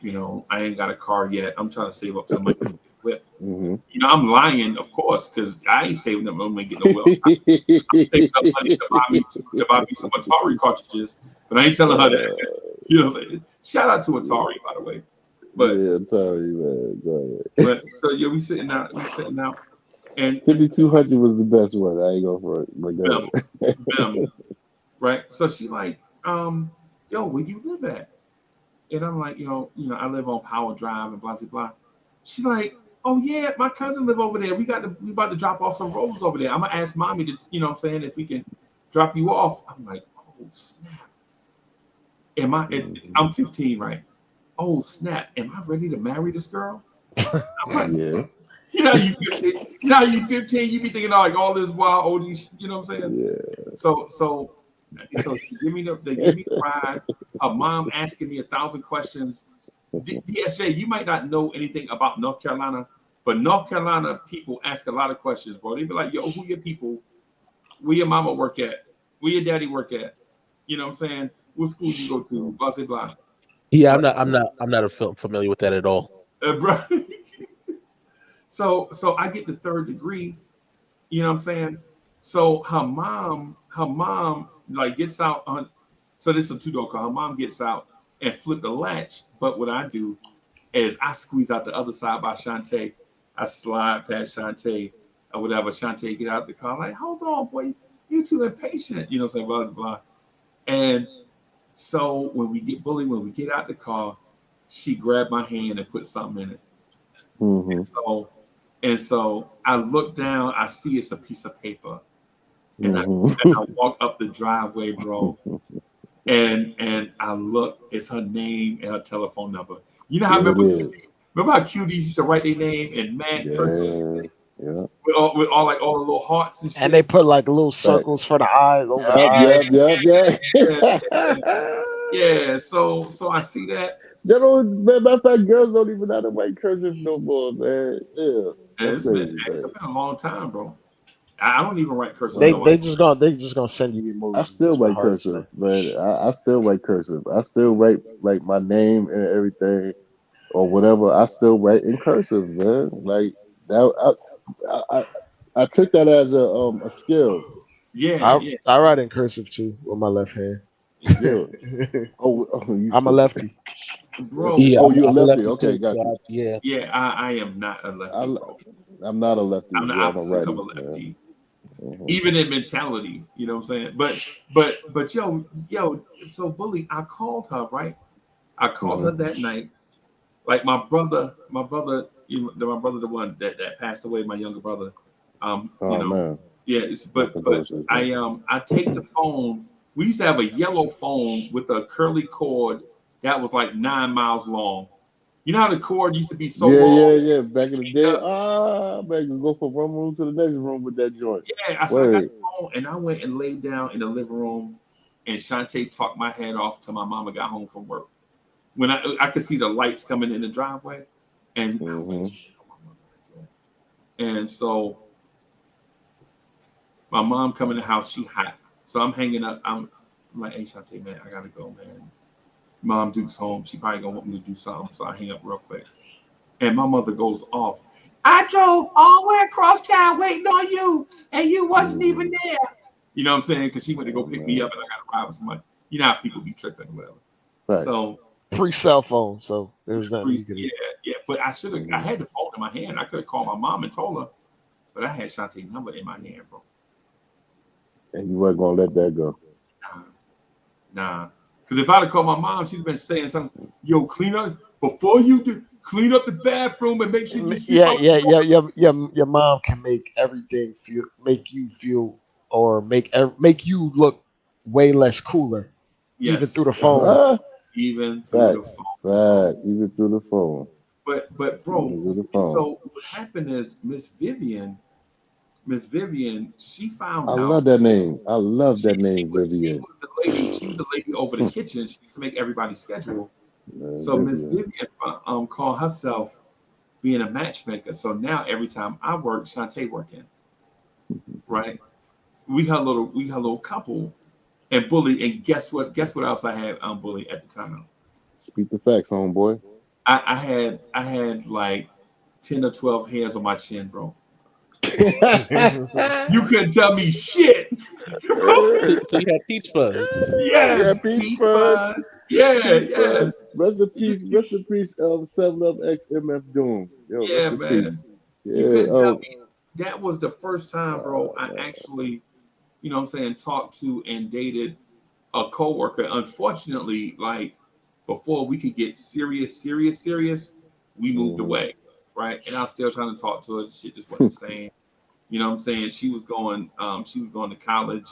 You know, I ain't got a car yet. I'm trying to save up some money to get a whip. Mm-hmm. You know, I'm lying, of course, because I ain't saving up money to get no whip. I'm saving up money to buy me some Atari cartridges, but I ain't telling her that. You know what I'm saying? Shout out to Atari, by the way. But yeah, I'm telling you, man. Go ahead. but so yeah, we sitting out, and 5200 was the best one. I ain't going for it. But go ahead. them, right? So she like, yo, where you live at? And I'm like, yo, you know, I live on Power Drive and blah blah blah. She's like, oh yeah, my cousin live over there. We about to drop off some rolls over there. I'm gonna ask mommy to, you know what I'm saying, if we can drop you off. I'm like, oh snap. I'm 15, right? Oh snap. Am I ready to marry this girl? I'm like, Yeah. you know, you 15. You know, you 15. You be thinking like all this wild oldies. You know what I'm saying? Yeah. So she give me the ride. Her mom asking me 1,000 questions. DSJ, you might not know anything about North Carolina, but North Carolina people ask a lot of questions, bro. They be like, yo, who your people? Where your mama work at? Where your daddy work at? You know what I'm saying? What school you go to? Blah blah blah. Yeah, I'm not familiar with that at all. Bro. So I get the 3rd degree. You know what I'm saying? So her mom like gets out on. So this is a 2-door car. Her mom gets out and flip the latch. But what I do is I squeeze out the other side by Shantae. I slide past Shantae or whatever. Shantae get out the car. I'm like, hold on, boy, you too impatient. You know what I'm saying? Blah blah blah. And so when we get out the car, she grabbed my hand and put something in it. Mm-hmm. And so I look down, I see it's a piece of paper. And, Mm-hmm. I walk up the driveway, bro. And I look, it's her name and her telephone number. You know how remember how cuties used to write their name in mad cursive? Yeah. With all the little hearts and shit. And they put like little circles for the eyes over the eyes. Yeah. So I see that. Matter of fact, girls don't even know how to write cursive no more, man. Yeah. It's been a long time, bro. I don't even write cursive. They just gonna send you emojis. I still write cursive, man. I still write cursive. I still write like my name and everything or whatever. I still write in cursive, man. Like that. I took that as a skill. Yeah, I write in cursive too with my left hand. Yeah. I'm a lefty. Bro. Yeah, you're a lefty. Okay, got you. Yeah, I am not a lefty, bro. I'm not a lefty. I'm the opposite of a lefty. Even in mentality, you know what I'm saying? But yo, so Bully, I called her, right? I called her that night. Like my brother, the one that passed away, my younger brother. Man. Yes, but I take the phone. We used to have a yellow phone with a curly cord that was like 9 miles long. You know how the cord used to be so long? Yeah. Back in the day, man, go from one room to the next room with that joint. Yeah, I got the phone and I went and laid down in the living room, and Shantae talked my head off till my mama got home from work. When I could see the lights coming in the driveway, and I was like, and so my mom come in the house, she hot. So I'm hanging up. I'm like, hey, Shantae, man, I gotta go, man. Mom Duke's home. She probably gonna want me to do something. So I hang up real quick. And my mother goes off. I drove all the way across town waiting on you, and you wasn't even there. You know what I'm saying? Because she went to go pick me up, and I got to ride with somebody. You know how people be tripping or whatever. Right. So pre-cell phone, so there's nothing. Yeah. But I should have. I had the phone in my hand. I could have called my mom and told her, but I had Shantae's number in my hand, bro. And you weren't gonna let that go. Nah. Because if I'd have called my mom, she'd have been saying something. Yo, clean up before you do. Clean up the bathroom and make sure you. Your mom can make everything make you look way less cooler. Yes. Even through the phone. Ah, Even through the phone. fact, even through the phone. But bro, Even through the phone. so what happened is Miss Vivian, she found I out love that name. I love she, that she name, was she Vivian. was the lady, she was the lady over the kitchen. She used to make everybody's schedule. So Miss Vivian. Vivian called herself being a matchmaker. So now every time I work, Shantae working, right? We had a little couple and Bully. And guess what? Guess what else I had Bully at the time? Speak the facts, homeboy. I had like 10 or 12 hairs on my chin, bro. You couldn't tell me shit. Bro. So you had peach fuzz. Yes, Yeah, peach peach fuzz. fuzz. Yeah, Peach yeah. fuzz. Rest in You, peace. you, Rest in peace. 7 Up X MF Doom. Yo, rest yeah, in peace. man. You Yeah. couldn't tell me. That was the first time, bro, I Man. actually, you know what I'm saying, talked to and dated a coworker. Unfortunately, like before we could get serious, we moved Mhm. away. Right. And I was still trying to talk to her. Shit just wasn't the same. You know what I'm saying? She was going to college.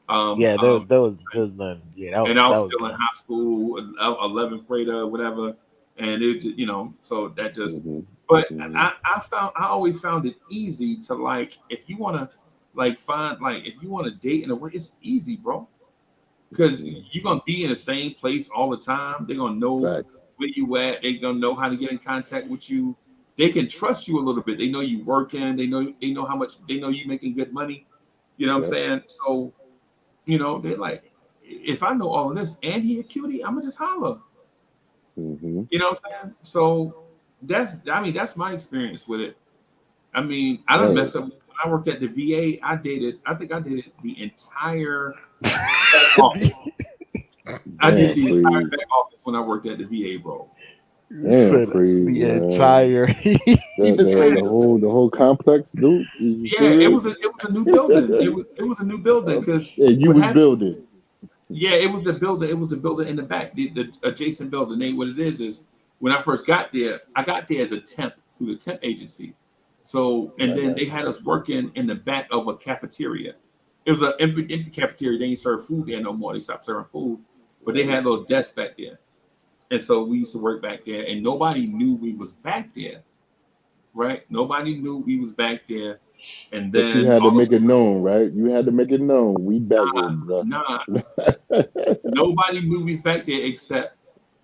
Yeah, Um, there was none. Yeah, and I was that was still in done. high school, 11th grader, whatever. And it, so that just, Mhm. but Mhm. I always found it easy to like, if you want to like find, like, if you want to date in a way, it's easy, bro. Because you're going to be in the same place all the time. They're going to know Facts. where you at. They're going to know how to get in contact with you. They can trust you a little bit. They know you working. They know how much, they know you making good money. You know what I'm Yep. saying? So, they're like, if I know all of this and he a cutie, I'm gonna just holler. Mhm. You know what I'm saying? So that's my experience with it. I mean, I done Hey. messed up when I worked at the VA. I think I dated the entire back office. I did Damn, the entire Creed. back office when I worked at the VA, bro. You Damn, said Creed, the man. entire. He The, even the, said the it. Yes. whole the whole complex, dude. You Yeah, serious? it was a new building. It was a new building because And you what was happened. building. Yeah, it was the building. It was the building in the back, the adjacent building. What it is when I first got there, I got there as a temp through the temp agency. So, and I then got they had us working in the back of a cafeteria. It was an empty cafeteria. They ain't serve food there no more. They stopped serving food, but they had little desks back there. And so we used to work back there, and nobody knew we was back there, right? Nobody knew we was back there. And But you then had to all of make a it known, right? You had to make it known. We back here, sudden, bro. nah, nobody knew we was back there except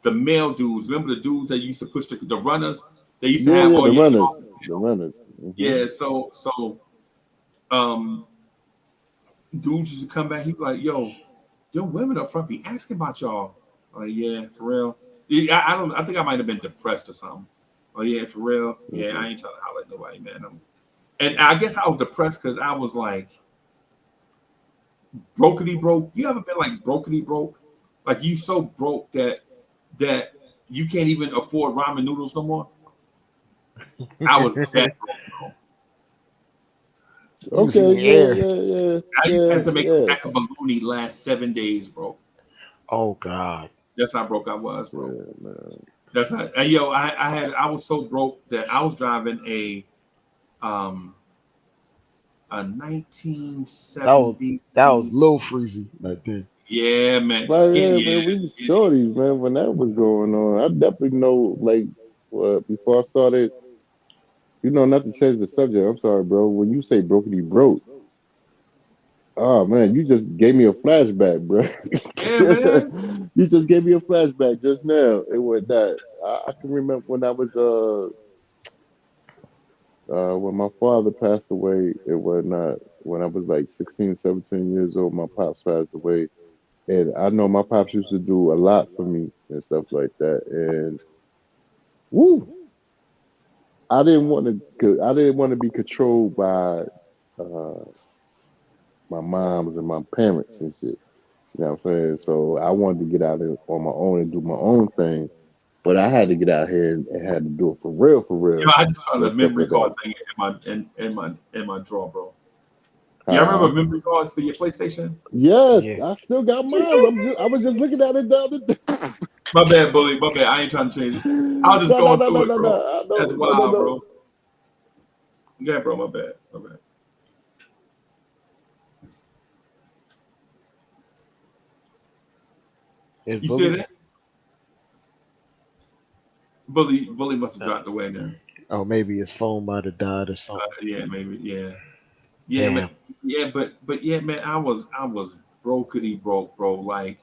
the male dudes. Remember the dudes that used to push the runners? They used to Yeah, have yeah, all the your runners. office The mail. runners. Yeah, so um dudes used to come back, he'd be like, yo, them women up front be asking about y'all. Like, yeah, for real. Yeah, I think I might have been depressed or something. Oh yeah, for real. Yeah, Hmm. I ain't trying to holler at nobody, man. And I guess I was depressed because I was like brokety broke. You ever been like brokety broke? Like you so broke that you can't even afford ramen noodles no more. I was that broke, bro. He was in Okay, the yeah, air. yeah, yeah, I used to yeah, have to make a yeah. pack of bologna last 7 days, bro. Oh God. That's how broke I was, bro. Yeah, man. That's how. And yo, I was so broke that I was driving um a That was 1970. low freezy back then. Yeah, man, But skin. yeah, Yeah, man, we was skinny. shorties, man, when that was going on. I definitely know, like, before I started, not to change the subject. I'm sorry, bro. When you say brokety broke, oh man, you just gave me a flashback, bro. Yeah, man. You just gave me a flashback just now. It was that I can remember when I was when my father passed away. It was not when I was like 16, 17 years old. My pops passed away, and I know my pops used to do a lot for me and stuff like that. And woo, I didn't want to be controlled by uh, my moms and my parents and shit. You know what I'm saying? So I wanted to get out there on my own and do my own thing. But I had to get out here and had to do it for You real, know, I just found a and stuff memory like that. card thing in my drawer, bro. You remember Huh? memory cards for your PlayStation? Yes, Yeah. I still got mine. I was just looking at it the other day. My bad, bully. My bad. I ain't trying to change it. I was just No, no, going no, no, through it, no, bro. no, That's no, no, no, wild, no. bro. Yeah, bro. My bad. My bad. Is You see Bully? that? Bully must have dropped away then. Oh, maybe his phone might have died or something. Yeah, maybe. Yeah. Damn. But yeah, man, I was brokety broke, bro. Like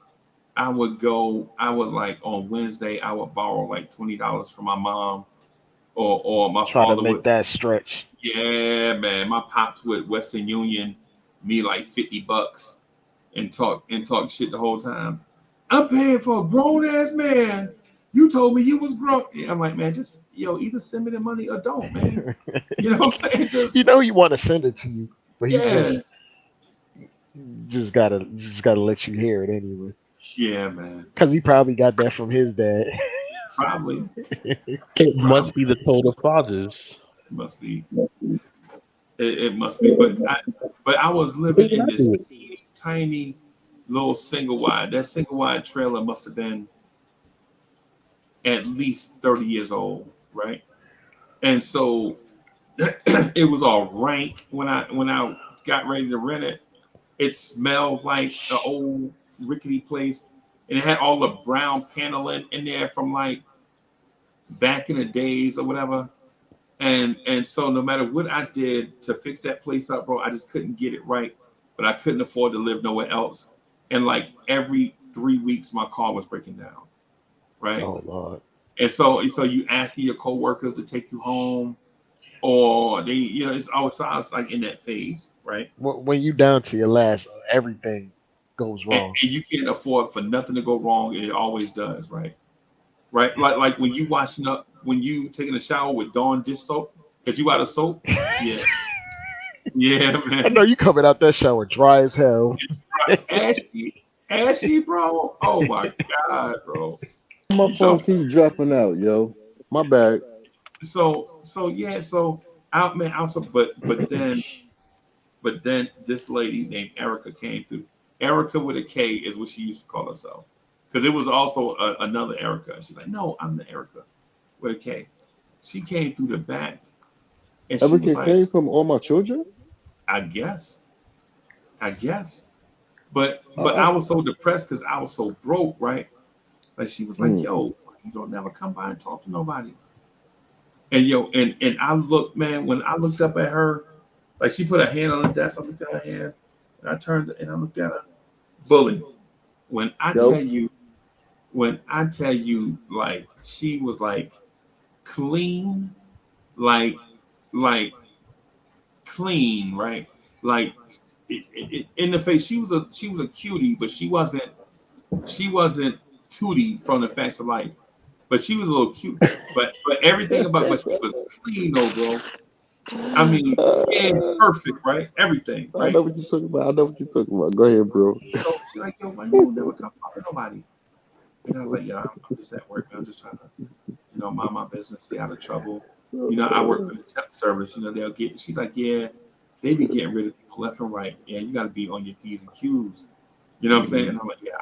I would like on Wednesday, I would borrow like $20 from my mom, or my Try to father make would. that stretch. Yeah, man, my pops would Western Union me like $50 and talk shit the whole time. I'm paying for a grown ass man. You told me you was grown. Yeah, I'm like, man, just either send me the money or don't, man. You know what I'm saying? You Just know he want to send it to you, but he yeah, just gotta let you hear it anyway. yeah, man. Cause he probably got that from his dad. Probably, It must be the code of fathers. it must be. It must be. But I was living in this teeny tiny little single wide. That single wide trailer must have been at least 30 years old, right? And so it was all rank when I got ready to rent it. It smelled like an old rickety place, and it had all the brown paneling in there from like back in the days or whatever. And so no matter what I did to fix that place up, bro, I just couldn't get it right. But I couldn't afford to live nowhere else. And like every 3 weeks, my car was breaking down, right? Oh Lord. And so you asking your coworkers to take you home, or they, it's always sounds like in that phase, right? When you down to your last, everything goes And, wrong. and you can't afford for nothing to go wrong, and it always does, right? Right? Like when you washing up, when you taking a shower with Dawn dish soap, because you out of soap. Yeah, yeah, I man. know you coming out that shower dry as hell. Ashy, bro. Oh my God, bro. My So phone keep dropping out, yo. My bad. so out, man. Also, but then this lady named Erica came through. Erica with a K is what she used to call herself, because it was also another Erica. She's like, no, I'm the Erica with a K. She came through the back, and she was Everything like, came from all my children. I guess, I guess. But I, I was so depressed because I was so broke, right? Like she was like, mm, yo, you don't never come by and talk to nobody. And I looked, man, when I looked up at her, like she put her hand on the desk, I looked at her hand, and I turned and I looked at her. Bully. When I tell yo, you, when I tell you, like she was like clean, like like clean, right? Like in the face, she was a cutie, but she wasn't Tootie from the Facts of Life, but she was a little cute. But everything about, but she was clean though, bro. I mean, skin uh, perfect, right? Everything, I know right? what you're talking about. I know what you're talking about. Go ahead, bro. So she's like, yo, why you don't never come talk to nobody? And I was like, yeah, I'm just at work, man. I'm just trying to, mind my business, stay out of trouble. I work for the temp service. They'll get. She's like, yeah, they be getting rid of people left and right. Yeah, you got to be on your P's and Q's. You know what I'm saying? And I'm like, yeah,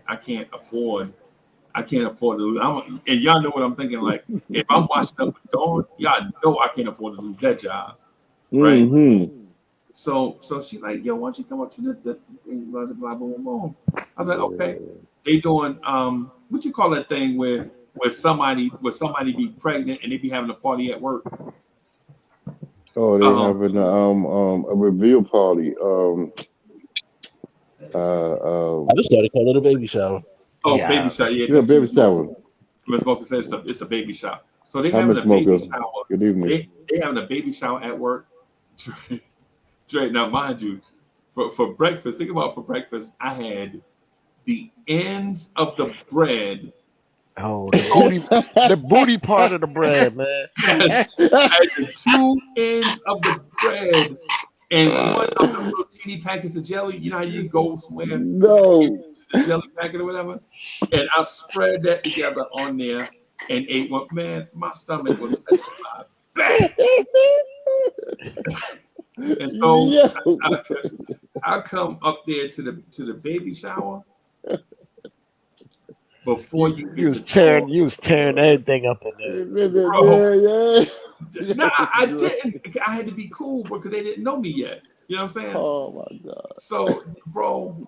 I can't afford to lose. And y'all know what I'm thinking. Like, if I'm watching up with Dawn, y'all know I can't afford to lose that job, right? Mm-hmm. So she's like, yo, why don't you come up to the thing, blah, blah, blah, blah, blah. I was like, okay. They doing what you call that thing where somebody be pregnant and they be having a party at work. Oh, they Um, having a reveal party. I just started calling it a baby shower. baby shower. Yeah, Yeah, thank you, baby Miss Smoker. shower. Miss Smoker says it's a baby shower. So they Hi, having Miss a baby Smoker. shower. Good evening. They having a baby shower at work. Dre, now mind you, for breakfast, think about for breakfast, I had the ends of the bread. Oh, the booty part of the bread, man. Yes, I had the two ends of the bread and one of the little teeny packets of jelly. You know how you go somewhere and No. get the jelly packet or whatever? And I spread that together on there and ate one. Man, my stomach was touching my back. And so Yo. I come up there to the baby shower before you You get was the tearing, door. you was tearing everything up in there. Bro, Yeah. nah, I didn't. I had to be cool because they didn't know me yet. You know what I'm saying? Oh my God. So, bro,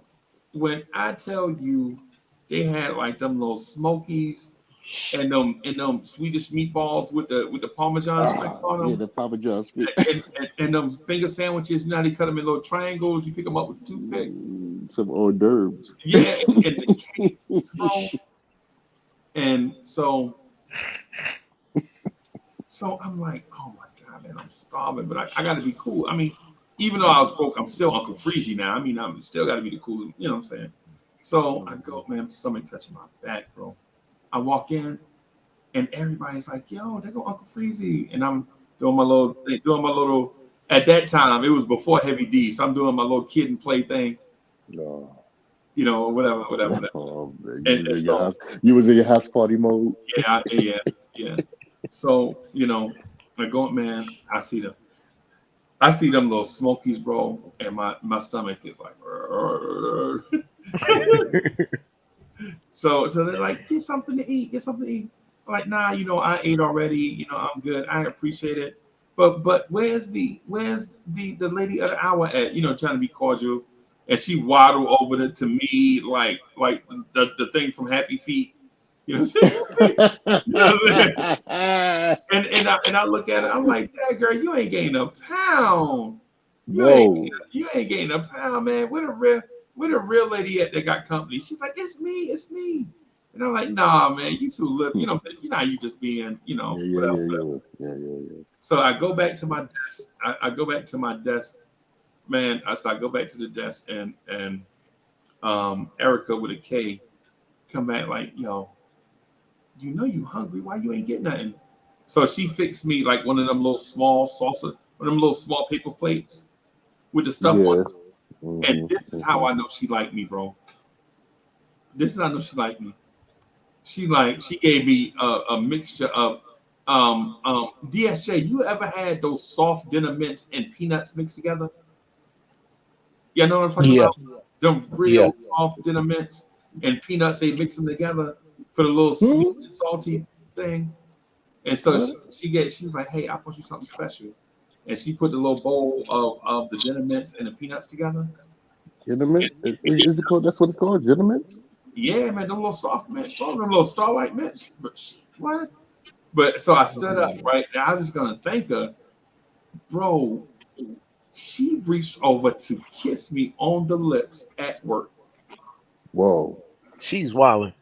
when I tell you they had like them little smokies and them Swedish meatballs with the Parmesan strip on Yeah, them, the Papa John's. and them finger sandwiches. You know how they cut them in little triangles. You pick them up with a toothpick. Some hors d'oeuvres. Yeah, and the cake, bro. And so I'm like, oh my God, man, I'm starving, but I got to be cool. I mean, even though I was broke, I'm still Uncle Freezy now. I mean, I'm still got to be the coolest, you know what I'm saying? So I go, man, stomach touching my back, bro. I walk in, and everybody's like, yo, there go Uncle Freezy. And I'm doing my little, at that time, it was before Heavy D, so I'm doing my little kid and play thing, No. you know, whatever. Oh, man. And so, You was in your house party mode. yeah. So, you know, I go, man, I see them little smokies, bro, and my stomach is like, so they're like, get something to eat. I'm like, nah, you know, I ate already. You know, I'm good. I appreciate it. But where's the lady of the hour at? You know, trying to be cordial, and she waddled over to me like the thing from Happy Feet. You know what I'm saying? And I look at it. I'm like, Dad, girl, you ain't gained a pound. Whoa. You ain't gained a pound, man. Where the real lady at that got company? She's like, it's me. And I'm like, nah, man, you too little. You know what I'm saying? You know how you just being, you know, whatever. Yeah. So I go back to my desk. I go back to my desk, man. So I go back to the desk and Erica with a K come back like, yo, you know you hungry. Why you ain't getting nothing? So she fixed me like one of them little small salsa, one of them little small paper plates with the stuff on it. And this is how I know she liked me, bro. This is how I know she liked me. She gave me a mixture of DSJ. You ever had those soft dinner mints and peanuts mixed together? You know what I'm talking about? Them real soft dinner mints and peanuts. They mix them together for the little sweet and salty thing. And so she's like, hey, I brought you something special. And she put the little bowl of the dinner mints and the peanuts together. Dinner mints? Is it called? That's what it's called, dinner mints? Yeah, man, them little soft mints, bro, them little starlight mints. But what? But so I stood up, right? And I was just gonna thank her, bro. She reached over to kiss me on the lips at work. Whoa. She's wilding.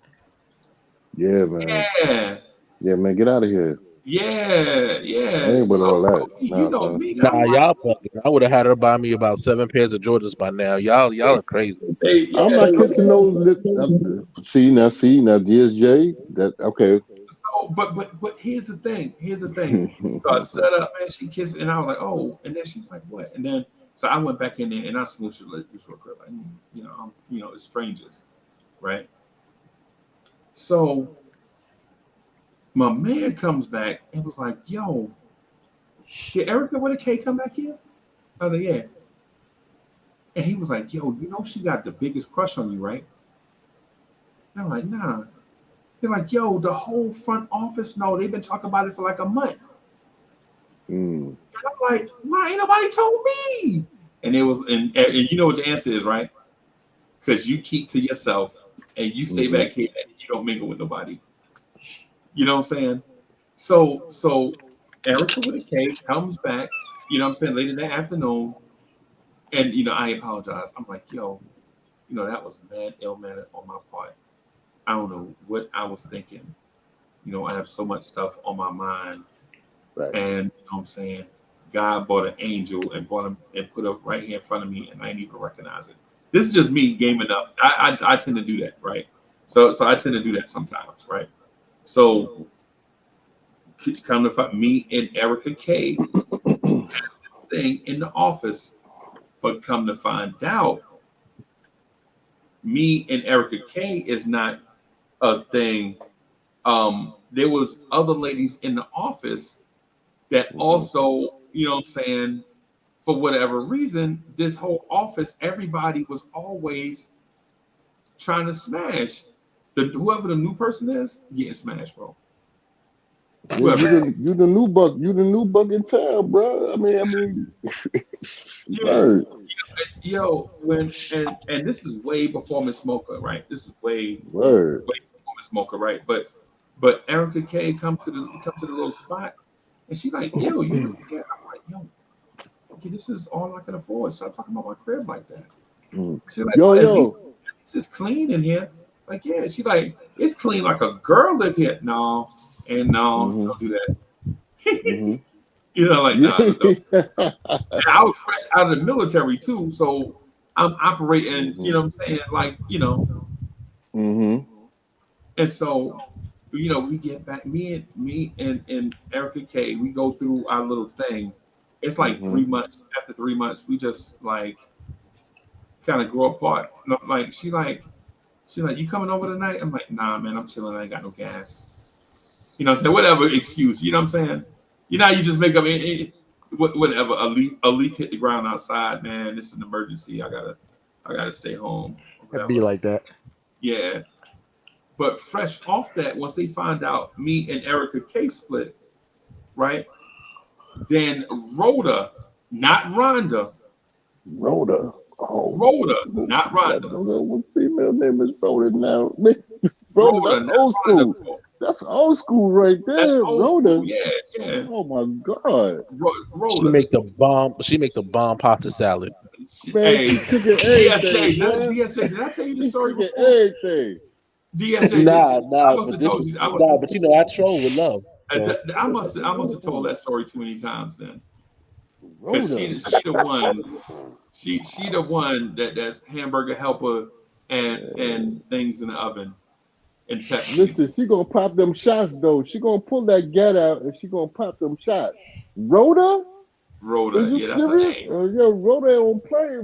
Yeah, man. Yeah, Man, get out of here. yeah. I ain't with all that. You know son. me. Nah, y'all bugging. I would have had her buy me about 7 pairs of Jordans by now. Y'all are crazy. I'm not kissing those lips. See now, DSJ. That okay. So, but here's the thing. So I stood up, man. She kissed, and I was like, oh. And then she was like, what? And then so I went back in there and I smooshed her just real quick, like, you know, it's strangers, right? So my man comes back and was like, yo, did Erica with a K come back here? I was like, yeah. And he was like, yo, you know she got the biggest crush on you, right? And I'm like, nah. They're like, yo, the whole front office know. They've been talking about it for like a month. And I'm like, why ain't nobody told me? And it was, and you know what the answer is, right? Because you keep to yourself and you stay back here and you don't mingle with nobody. You know what I'm saying? So Erica with a K comes back, you know what I'm saying, late in the afternoon. And, you know, I apologize. I'm like, yo, you know, that was mad ill mannered on my part. I don't know what I was thinking. You know, I have so much stuff on my mind. Right. And, you know what I'm saying, God brought an angel and brought him and put it right here in front of me, and I didn't even recognize it. This is just me gaming up. I tend to do that, right? So I tend to do that sometimes, right? So come to find me and Erica K had this thing in the office, but come to find out, me and Erica K is not a thing. There was other ladies in the office that also, you know what I'm saying, for whatever reason, this whole office, everybody was always trying to smash. Whoever the new person is, getting smashed, bro. Yeah, Whoever. you the new buck. You the new buck in town, bro. I mean, Yeah. word, Yo, and this is way before Miss Mocha, right? This is word. way before Miss Mocha, right? But Erica K come to the little spot, and she like, yo, you know, yeah. I'm like, yo, okay, this is all I can afford. Stop talking about my crib like that. Mm. She like, Yo, well, at least yo. it's clean in here. Like, yeah. She like, it's clean like a girl live here. No, and no, Hmm. don't do that. Hmm. You know, like, Yeah. nah, no. And I was fresh out of the military too, so I'm operating, you Hmm. know what I'm saying? Like, Hmm. and so, we get back, me and Erica K, we go through our little thing. It's like Hmm. 3 months. After 3 months, we just like kind of grow apart. No, like she like, you coming over tonight? I'm like, nah, man, I'm chilling. I ain't got no gas. You know what I'm saying? Whatever excuse. You know what I'm saying? You just make up whatever. A leaf hit the ground outside, man. This is an emergency. I gotta stay home. It'd be Whatever. like that. Yeah. But fresh off that, once they find out me and Erica K split, right? Then Rhoda, not Rhonda, Rhoda. Oh, Rhoda, not that Rhonda, what female name is Rhoda now? Rhoda, Rhoda, that's not old Rhonda. school. That's old school right That's there, old school. Rhoda. Yeah, yeah. Oh my God, She Rhoda. make the bomb. She make the bomb pasta salad. man, Hey, she cooking everything, DSJ, boy. did I tell you the She story cooking before? everything. DSJ, Nah, I must but have this told is you. I must nah, have. but I troll with love. So I must have told that story too many times then, because Rhoda. she the one. She the one that's hamburger helper and things in the oven and Pepsi. Listen, she gonna pop them shots though. She gonna pull that get out and she gonna pop them shots. Rhoda? Is Rhoda, you yeah, that's her serious? name. Yo, Rhoda don't play.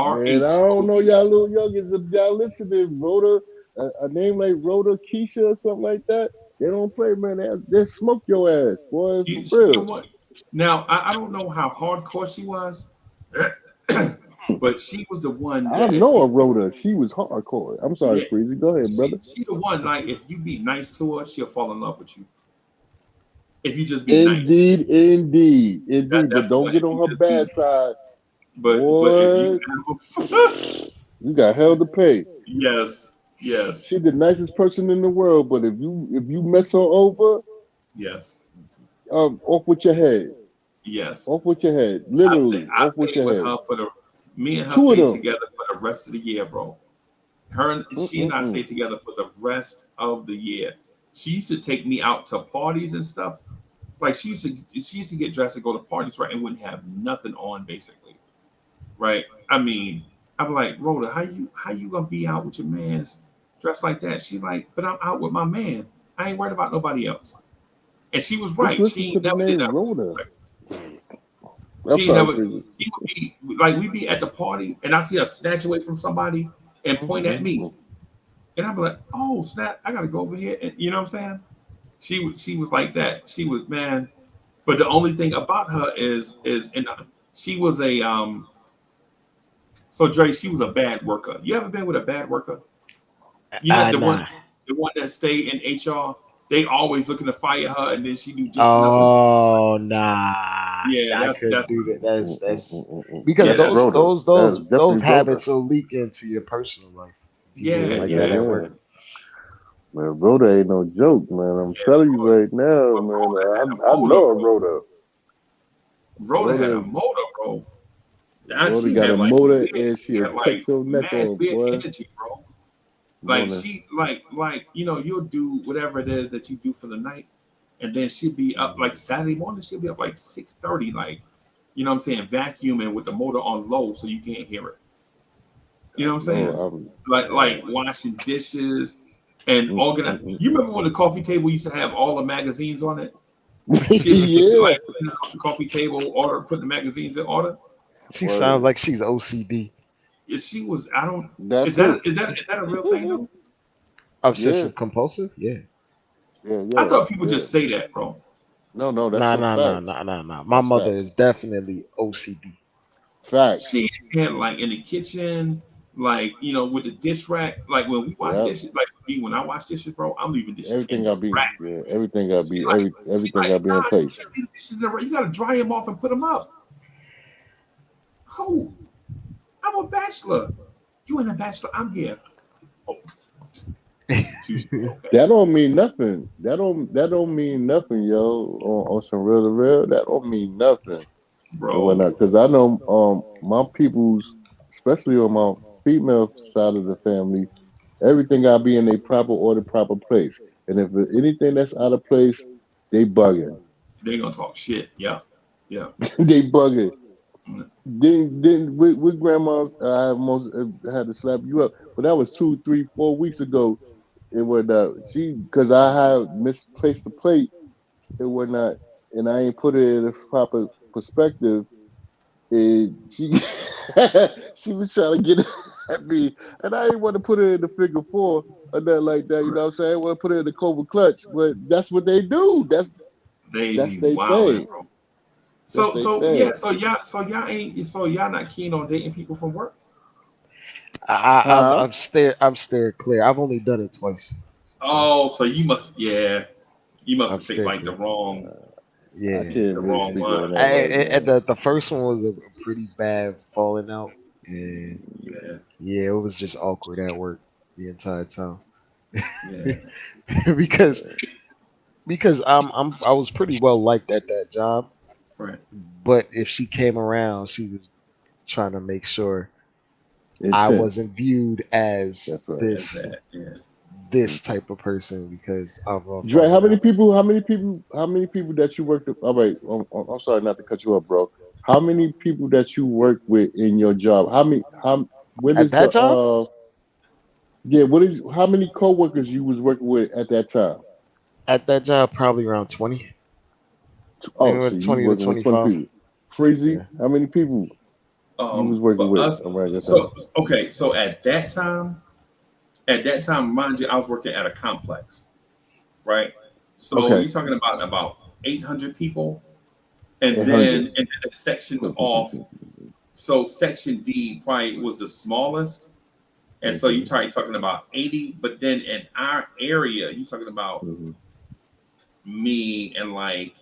Man, I don't know RHOD. y'all little youngins if y'all listening. Rhoda, a name like Rhoda, Keisha, or something like that. They don't play, man. They smoke your ass, boy, for She the real. one. Now I don't know how hardcore she was, but she was the one I that if know you a Rhoda. She was hardcore. I'm sorry, yeah Freezy. Go ahead, brother. she the one, like, if you be nice to her, she'll fall in love with you. If you just be nice, Indeed, indeed, indeed. But that's the don't one. get If on you her just be bad side, but if you boy. You got hell to pay. yes She's the nicest person in the world, but if you mess her over, yes off with your head. yes. Off with your head. I stay Literally, I off with stayed your with head. her me and her Two of stayed them. together for the rest of the year, bro. She and I Mm-mm-mm. stayed together for the rest of the year. She used to take me out to parties and stuff. Like, she used to get dressed and go to parties, right, and wouldn't have nothing on, basically, right? I mean, I'm like, Rhoda, how you gonna be out with your man's dressed like that? She like, but I'm out with my man. I ain't worried about nobody else. And she was Just right. listen She to ain't the never did name nothing Rhoda. disrespectful. I'm She ain't sorry, never. Freezy. She would be like, we'd be at the party, and I see her snatch away from somebody and point at me, Mm-mm-mm. and I'd be like, "Oh snap! I gotta go over here." And you know what I'm saying? She was like that. She was, man. But the only thing about her is and she was a So Dre, she was a bad worker. You ever been with a bad worker? You know the one Nah. the one that stay in HR. They always looking to fire her, and then she do just enough to. Oh nah. Yeah, I couldn't that's do that. That's Mm-mm-mm-mm-mm. because yeah, That's that's Rhoda. That is those definitely Rhoda. habits will leak into your personal life. You yeah, moving like Yeah, that yeah, at yeah. work. Man, Rhoda ain't no joke, man. I'm yeah. telling you right now, But man. I know a Rhoda. Rhoda had a Rhoda, motor, bro. And Rhoda she got had a like motor weird, and she she'll had cut like your neck mad off, weird boy. energy, bro. Like, Morning. she like you'll do whatever it is that you do for the night, and then she'll be up like Saturday morning. She'll be up like 6:30, like, you know what I'm saying, vacuuming with the motor on low so you can't hear it. You I know what I'm know. saying? Like Man. washing dishes and Mm, organize. mm, mm, You remember when the coffee table used to have all the magazines on it? mm. She'd be Yeah. like putting it on the coffee table, putting the magazines in order. She sounds Word. like she's OCD. Yeah, she was. I don't. That Is that too. a real thing though? Yeah. Obsessive compulsive? Yeah. Yeah. I Yeah. thought people Yeah. just say that, bro. No, that's Nah, some nah, nah, facts. nah, nah, nah. My That's mother facts. is definitely OCD. Facts. She had like in the kitchen, like, with the dish rack, like when we wash Yep. dishes, like me when I watch dishes, bro. I'm leaving dishes Everything in gotta the be, rack. yeah, everything gotta She be, like, she everything like, gotta be nah, in you place. can't leave the dishes in the rack. You gotta dry them off and put them up. Cool. I'm a bachelor. You ain't a bachelor. I'm here. Oh, okay, That don't mean nothing. That don't mean nothing, yo. On some real to real, that don't mean nothing and bro. whatnot. Because I know my people's, especially on my female side of the family, everything gotta be in a proper order, proper place. And if anything that's out of place, they bugging. They ain't gonna talk shit. Yeah, yeah. They bugging. Mm. Then with grandma's, I almost had to slap you up, but that was 2, 3, 4 weeks ago. It was she because I had misplaced the plate and whatnot, and I ain't put it in a proper perspective. And she she was trying to get at me, and I didn't want to put it in the figure four or nothing like that. You know what I'm saying? I want to put it in the Cobra clutch, but that's what they do. They That's be their wilding, thing. bro. That's So their so yeah, thing. so y'all not keen on dating people from work? Huh? I've steered clear. I've only done it twice. So Oh, so you must I've have picked steered like clear. I Yeah. can't the really wrong speak on one. that right And now. the first one was a pretty bad falling out. And Yeah, yeah, it was just awkward at work the entire time. yeah, because because I was pretty well liked at that job, right. but if she came around, she was trying to make sure I Intense. wasn't viewed as That's right. As this that, yeah. this type of person because of a Dre, falling out. how many people that you worked with? All right, I'm sorry not to cut you up, bro. How many people that you work with in your job? What At is the that job, yeah, how many coworkers you was working with at that time? probably around 20, Oh, anywhere so you was 20 to working with 20 25. people. Freezy, Yeah. how many people you was working For with us, around that time? so okay, so at that time, mind you, I was working at a complex, right? So Okay, you're talking about 800 people, and 800. then it's sectioned off. So section D probably was the smallest, and so you Mhm, probably talking about 80. But then in our area, you're talking about mhm. me and like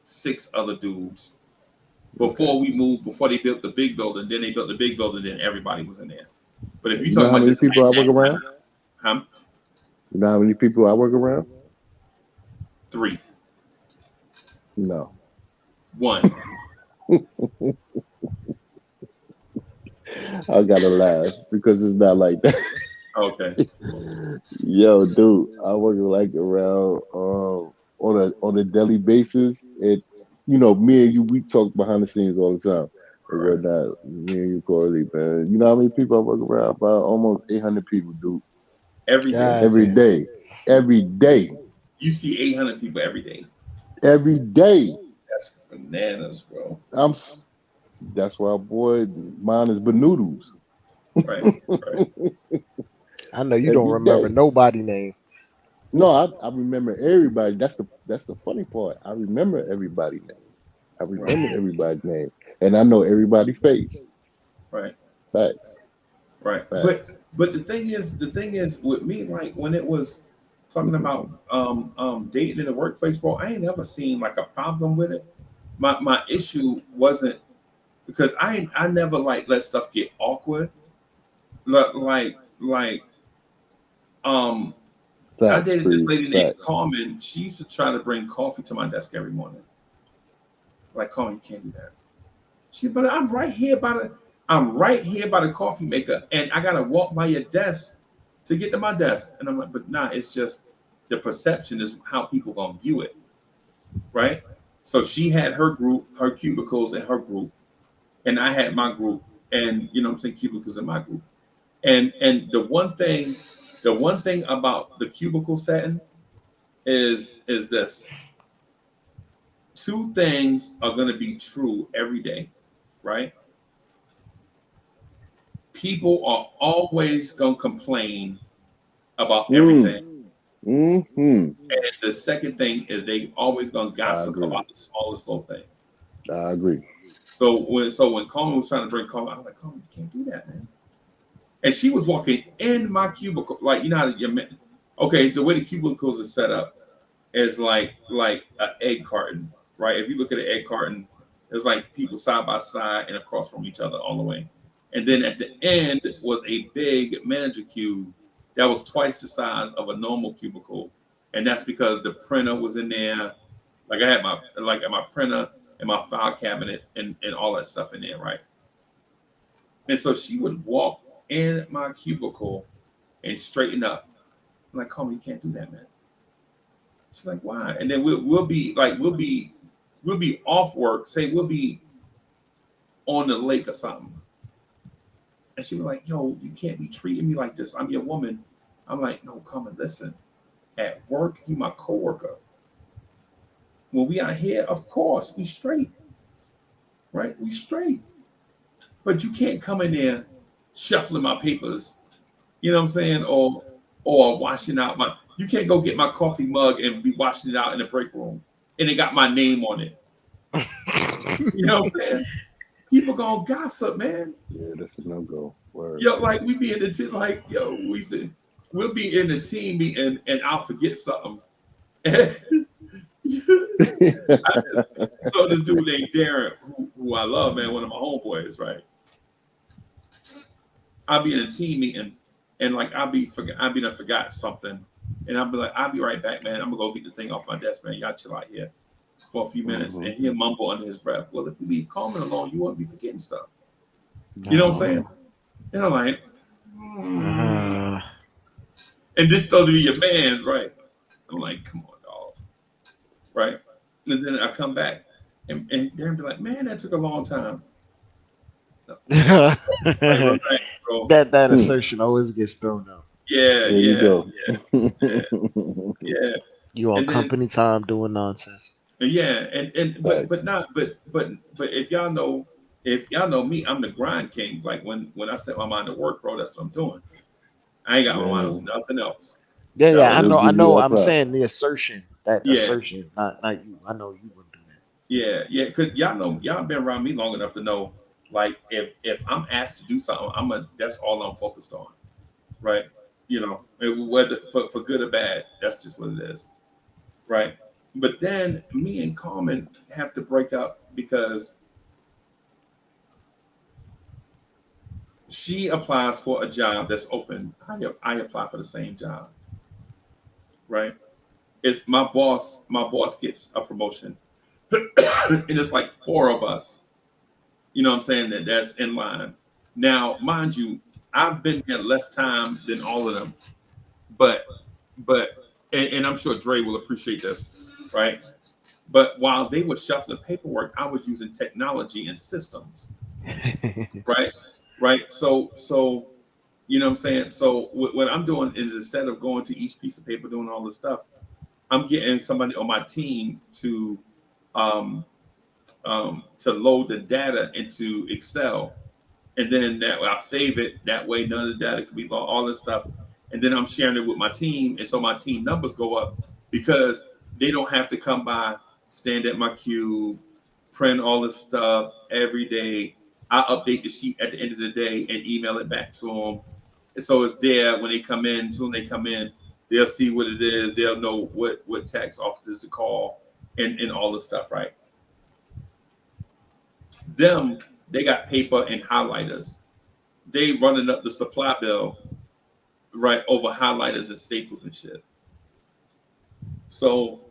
6 other dudes Okay. before they built the big building. Then they built the big building, then everybody was in there. But if you're You know talking how about many just people at I that work around? time, huh? You know how many people I work around? 3, No. 1. I gotta laugh because it's not like that. Okay. Yo, dude, I work like around on a daily basis. And me and you, we talk behind the scenes all the time and All right. whatnot. Me and you, Corley, man. You know how many people I work around? About almost 800 people, dude. Every day. Every God day, every day, You see 800 people every day. every day. That's bananas, bro. I'm. That's why, boy, mine is Benoodles Right. Right. I know you don't every remember day. nobody name. No, I remember everybody. That's the funny part. I remember everybody's name. I Right. remember everybody's name, and I know everybody's face. Right. Facts, Right. But facts. but the thing is with me, like when it was talking about dating in the workplace, bro, I ain't never seen like a problem with it. My issue wasn't because I never like let stuff get awkward. Like um I Facts, dated this please. lady named Facts. Carmen. She used to try to bring coffee to my desk every morning. Like, Carmen, you can't do that. She said, but I'm right here by the coffee maker, and I gotta walk by your desk to get to my desk. And I'm like, but nah, it's just the perception is how people gonna view it, right? So she had her group, her cubicles and her group, and I had my group, and you know what I'm saying, cubicles in my group. And the one thing about the cubicle setting is this. Two things are gonna be true every day, right? People are always gonna complain about Mm. everything. Hmm. And the second thing is they always gonna I gossip agree. about the smallest little thing. I agree. So when Coleman was trying to bring Coleman, I was like, Coleman, you can't do that, man. and she was walking in my cubicle, like you know how your man. Okay, the way the cubicles is set up is like an egg carton, right? If you look at an egg carton, it's like people side by side and across from each other all the way. And then at the end was a big manager cube that was twice the size of a normal cubicle, and that's because the printer was in there. Like I had my printer and my file cabinet and all that stuff in there, right? And so she would walk in my cubicle and straighten up. I'm like, Carmen, you can't do that, man. She's like, why? And then we'll be like, we'll be off work, say we'll be on the lake or something. And she was like, yo, you can't be treating me like this. I'm your woman. I'm like, no, Carmen, listen. At work, you my coworker. When we out here, of course, we straight. Right? We straight. But you can't come in there shuffling my papers, you know what I'm saying? Or washing out my, you can't go get my coffee mug and be washing it out in the break room and it got my name on it. You know what I'm saying? People gonna gossip, man. Yeah, that's a no-go. Word. Yo, like we be in the team, like, yo, we said we'll be in the team meeting and I'll forget something. So this dude named Darren, who I love, man, one of my homeboys, right? I'll be in a team meeting and like I'll be done forgot something. And I'll be like, I'll be right back, man. I'm gonna go get the thing off my desk, man. Y'all chill out here for a few minutes. And he'll mumble under his breath, well, if you leave Carmen alone, you won't be forgetting stuff. You know what I'm saying? And I'm like, and this supposed to be your man's, right? I'm like, come on, dog. Right? And then I come back and Darren be like, man, that took a long time. that Right, assertion always gets thrown out. Yeah, There you go. yeah. You on And then- company time doing nonsense. Yeah, and but if y'all know me, I'm the grind king. Like when I set my mind to work, bro, that's what I'm doing. I ain't got my mind on nothing else. Yeah, No, I it'll give know. you a I'm prop. saying the assertion, that Yeah. assertion, not you. I know you wouldn't do that. Yeah, cause y'all been around me long enough to know, like if I'm asked to do something, that's all I'm focused on, right? You know, whether for good or bad, that's just what it is, right? But then me and Carmen have to break up because she applies for a job that's open. I apply for the same job, right? It's my boss. My boss gets a promotion, and it's like 4 of us. You know what I'm saying? That's in line. Now, mind you, I've been here less time than all of them, but and I'm sure Dre will appreciate this, right? But while they were shuffling paperwork, I was using technology and systems, right? Right. So you know what I'm saying? So what I'm doing is instead of going to each piece of paper doing all this stuff, I'm getting somebody on my team to load the data into Excel, and then that I'll save it. That way, none of the data can be lost. All this stuff, and then I'm sharing it with my team, and so my team numbers go up because they don't have to come by, stand at my cube, print all this stuff every day. I update the sheet at the end of the day and email it back to them, and so it's there when they come in. Soon they come in, they'll see what it is. They'll know what tax offices to call and all this stuff, right? Them, they got paper and highlighters. They running up the supply bill, right, over highlighters and staples and shit. So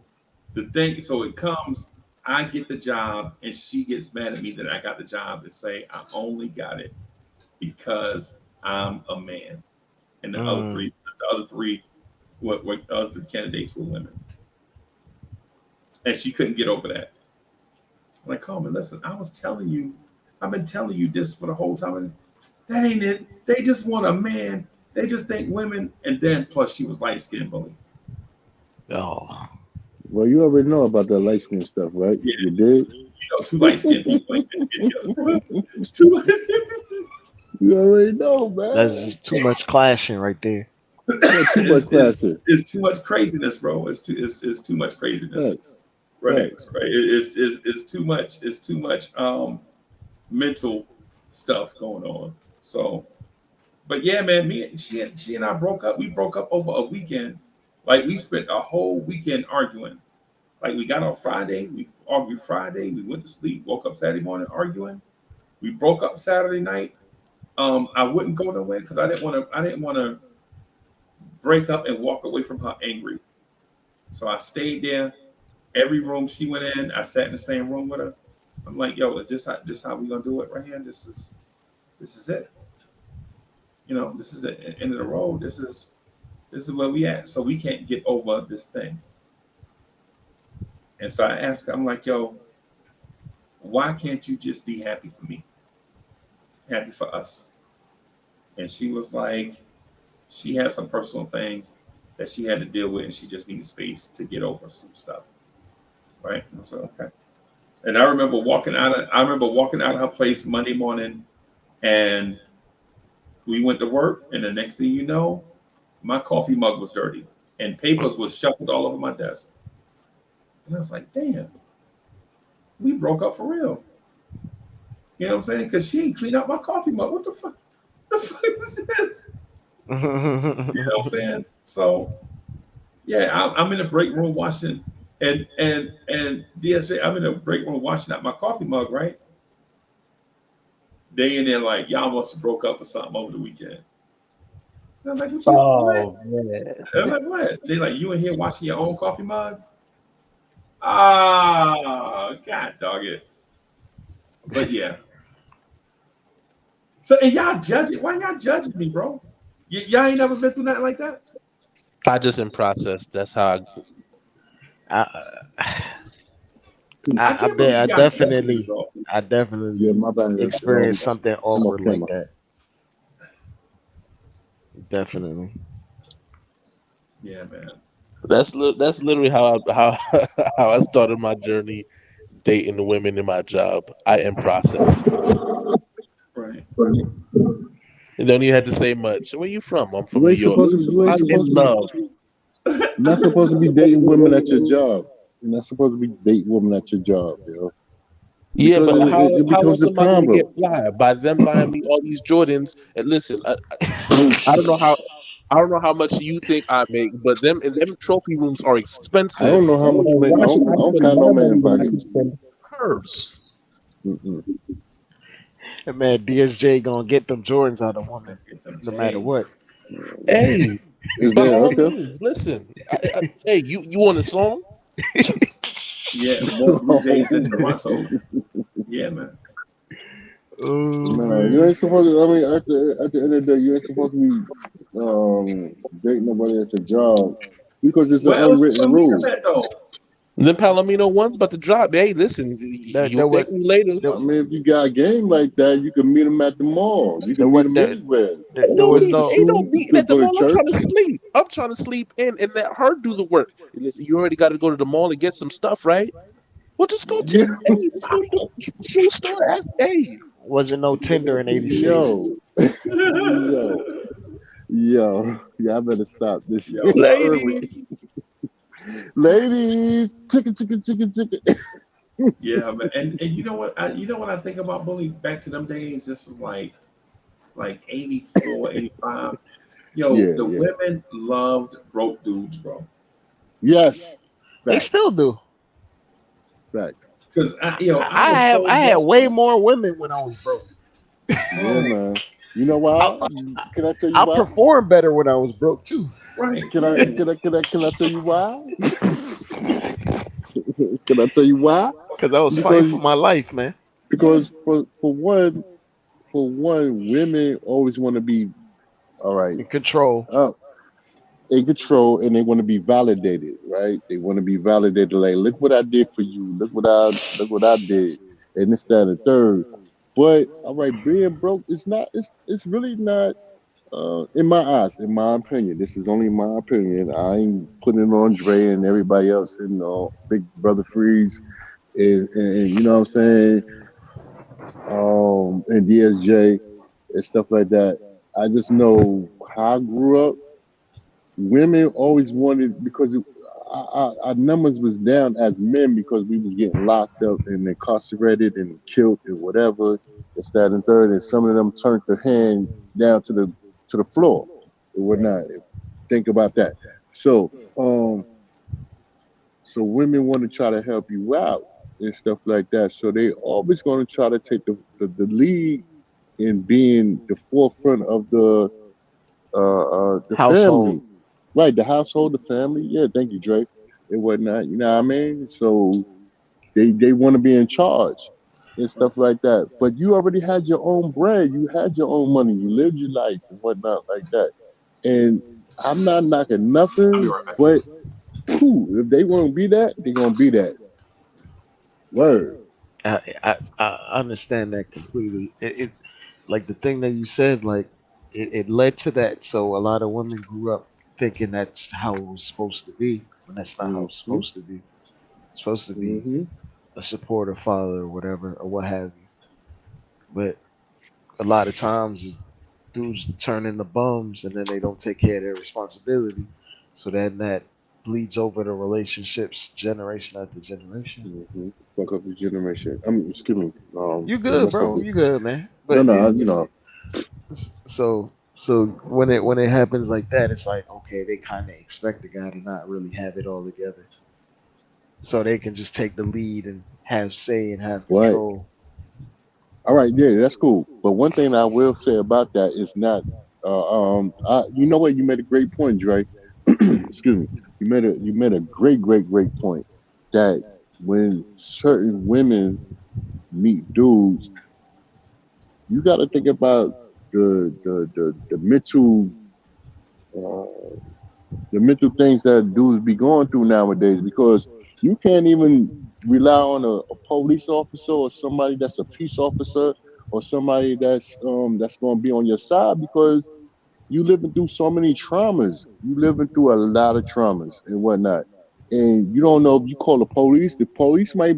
it comes, I get the job and she gets mad at me that I got the job and say I only got it because I'm a man. And the other three candidates were women. And she couldn't get over that. I'm like, Carmen, listen, I've been telling you this for the whole time. And that ain't it. They just want a man. They just think women. And then plus she was light skinned, bully. Oh, Well, you already know about that light skin stuff, right? Yeah. You did? You know, 2 light skinned people ain't been together. 2 light skinned people. You already know, man. that's just too much clashing right there. Too much clashing. It's too much craziness, bro. It's too much craziness. Thanks. Right. Thanks. Right. It's too much mental stuff going on. So But yeah, man, she and I broke up. We broke up over a weekend. Like we spent a whole weekend arguing. Like we got on Friday, we argued Friday, we went to sleep, woke up Saturday morning arguing. We broke up Saturday night. I wouldn't go nowhere because I didn't want to break up and walk away from her angry. So I stayed there. Every room she went in, I sat in the same room with her. I'm like, yo, is this how we gonna do it right here? This is it. You know, this is the end of the road. This is where we at. So we can't get over this thing. And so I asked her, I'm like, yo, why can't you just be happy for me? Happy for us. And she was like, she had some personal things that she had to deal with and she just needed space to get over some stuff. Right? And I was like, okay. And I remember walking out of her place Monday morning and we went to work, and the next thing you know, my coffee mug was dirty and papers was shuffled all over my desk. And I was like, damn, we broke up for real. You know what I'm saying? Because she ain't cleaned up my coffee mug. What the fuck? The fuck is this? You know what I'm saying? So, yeah, I'm in the break room washing, and DSJ, I'm in the break room washing out my coffee mug, right? They in there like, y'all must have broke up or something over the weekend. And I was like, what? Man. I'm like, what? They like, you in here washing your own coffee mug? Ah, God dog it. But yeah. So, and y'all judge it. Why y'all judging me, bro? Y'all ain't never been through nothing like that? I just in process. That's how I bet I definitely Yeah, my bad. experienced something awkward camera. like that. Definitely. Yeah, man. that's literally how how I started my journey dating the women in my job. I am processed. Right. You don't even have to say much. Where you from? I'm from You New ain't York. supposed to. You ain't I'm in supposed to. love. You're not supposed to be dating women at your job. You're not supposed to be dating women at your job, yo. Yeah, Because but it how becomes else a am I gonna get problem. fly by them buying me all these Jordans? And listen, I don't know how much you think I make, but them trophy rooms are I expensive. don't know how much you make. Why should I I don't spend count no my man money when I pocket. can spend hers? Mm-mm. And man, DSJ gonna get them Jordans out of woman, Get them no matter what. J's. Hey, Is by there all okay? means, listen. Hey, you want a song? Yeah, more Blue Jays than Toronto. Yeah, man. No, you ain't supposed to. I mean, at the end of the day, you ain't supposed to be dating nobody at your job because it's an Where else you unwritten gonna meet them rule. at though? Then Palomino one's about to drop. Hey, listen, There, you'll there was thank me later. I mean, if you got a game like that, you can meet them at the mall. You can meet them anywhere. Ain't there no was need, The no ain't no shoe, you meeting could at the go to mall. I'm trying church. to sleep. I'm trying to sleep in and let her do the work. Listen, you already got to go to the mall and get some stuff, right? Well, just go to Yeah, the shoe store. Hey, wasn't no Tinder in '86. yo, yo, y'all better stop this Yo, shit early. ladies. Ladies, chicken, chicken, chicken, chicken. yeah, man. And you know what? You know what I think about bully back to them days. This is like 84, 85. Yo, Yeah, the yeah. women loved broke dudes, bro. Yes, They fact, still do. fact. Because I was so I had way desperate, more women when I was broke. Yeah, bro. man. You know I, why? Can I tell you I why? performed better when I was broke too. Right? Can I Yeah. can I can I can I tell you why? Can I tell you why? Because I was fighting Because for my life, man. Yeah. for one, women always want to be all right, In control. uh, in control, and they want to be validated, right? They want to be validated. Like, look what I did for you. Look what I did, and this, that, and the third. But all right, being broke is not. It's really not. In my eyes, in my opinion, this is only my opinion. I ain't putting it on Dre and everybody else and Big Brother Freeze and you know what I'm saying, and DSJ and stuff like that. I just know how I grew up. Women always wanted because our numbers was down as men because we was getting locked up and incarcerated and killed and whatever. It's that and third, and some of them turned their hand down to the to the floor and whatnot. Think about that. So, so women want to try to help you out and stuff like that. So they always going to try to take the lead in being the forefront of the Household. family, right? The household, the family. Yeah, thank you, Drake, and whatnot. You know what I mean? So they want to be in charge and stuff like that. But you already had your own bread, you had your own money, you lived your life and whatnot like that. And I'm not knocking I'll be nothing, right back. but if they want to be that, they're gonna be that. Word. I understand that completely. It like the thing that you said, like it led to that. So a lot of women grew up thinking that's how it was supposed to be, when that's not how it's Mm-hmm. supposed to be. It's supposed to be Mm-hmm. a supportive father or whatever or what have you. But a lot of times dudes turn into bums and then they don't take care of their responsibility. So then that bleeds over the relationships generation after generation. Mm-hmm. Fuck up the generation. I mean, excuse me. You They good, mess up bro. the. You good, man. No, But no, it's so when it happens like that, it's like okay, they kind of expect the guy to not really have it all together, so they can just take the lead and have say and have What? control. All right, yeah, that's cool. But one thing I will say about that is not. You know what? You made a great point, Dre. Excuse me. You made a great point that when certain women meet dudes, you got to think about the uh, the mental things that dudes be going through nowadays because you can't even rely on a police officer or somebody that's a peace officer or somebody that's going to be on your side because you living through so many traumas. You living through a lot of traumas and whatnot. And you don't know if you call the police might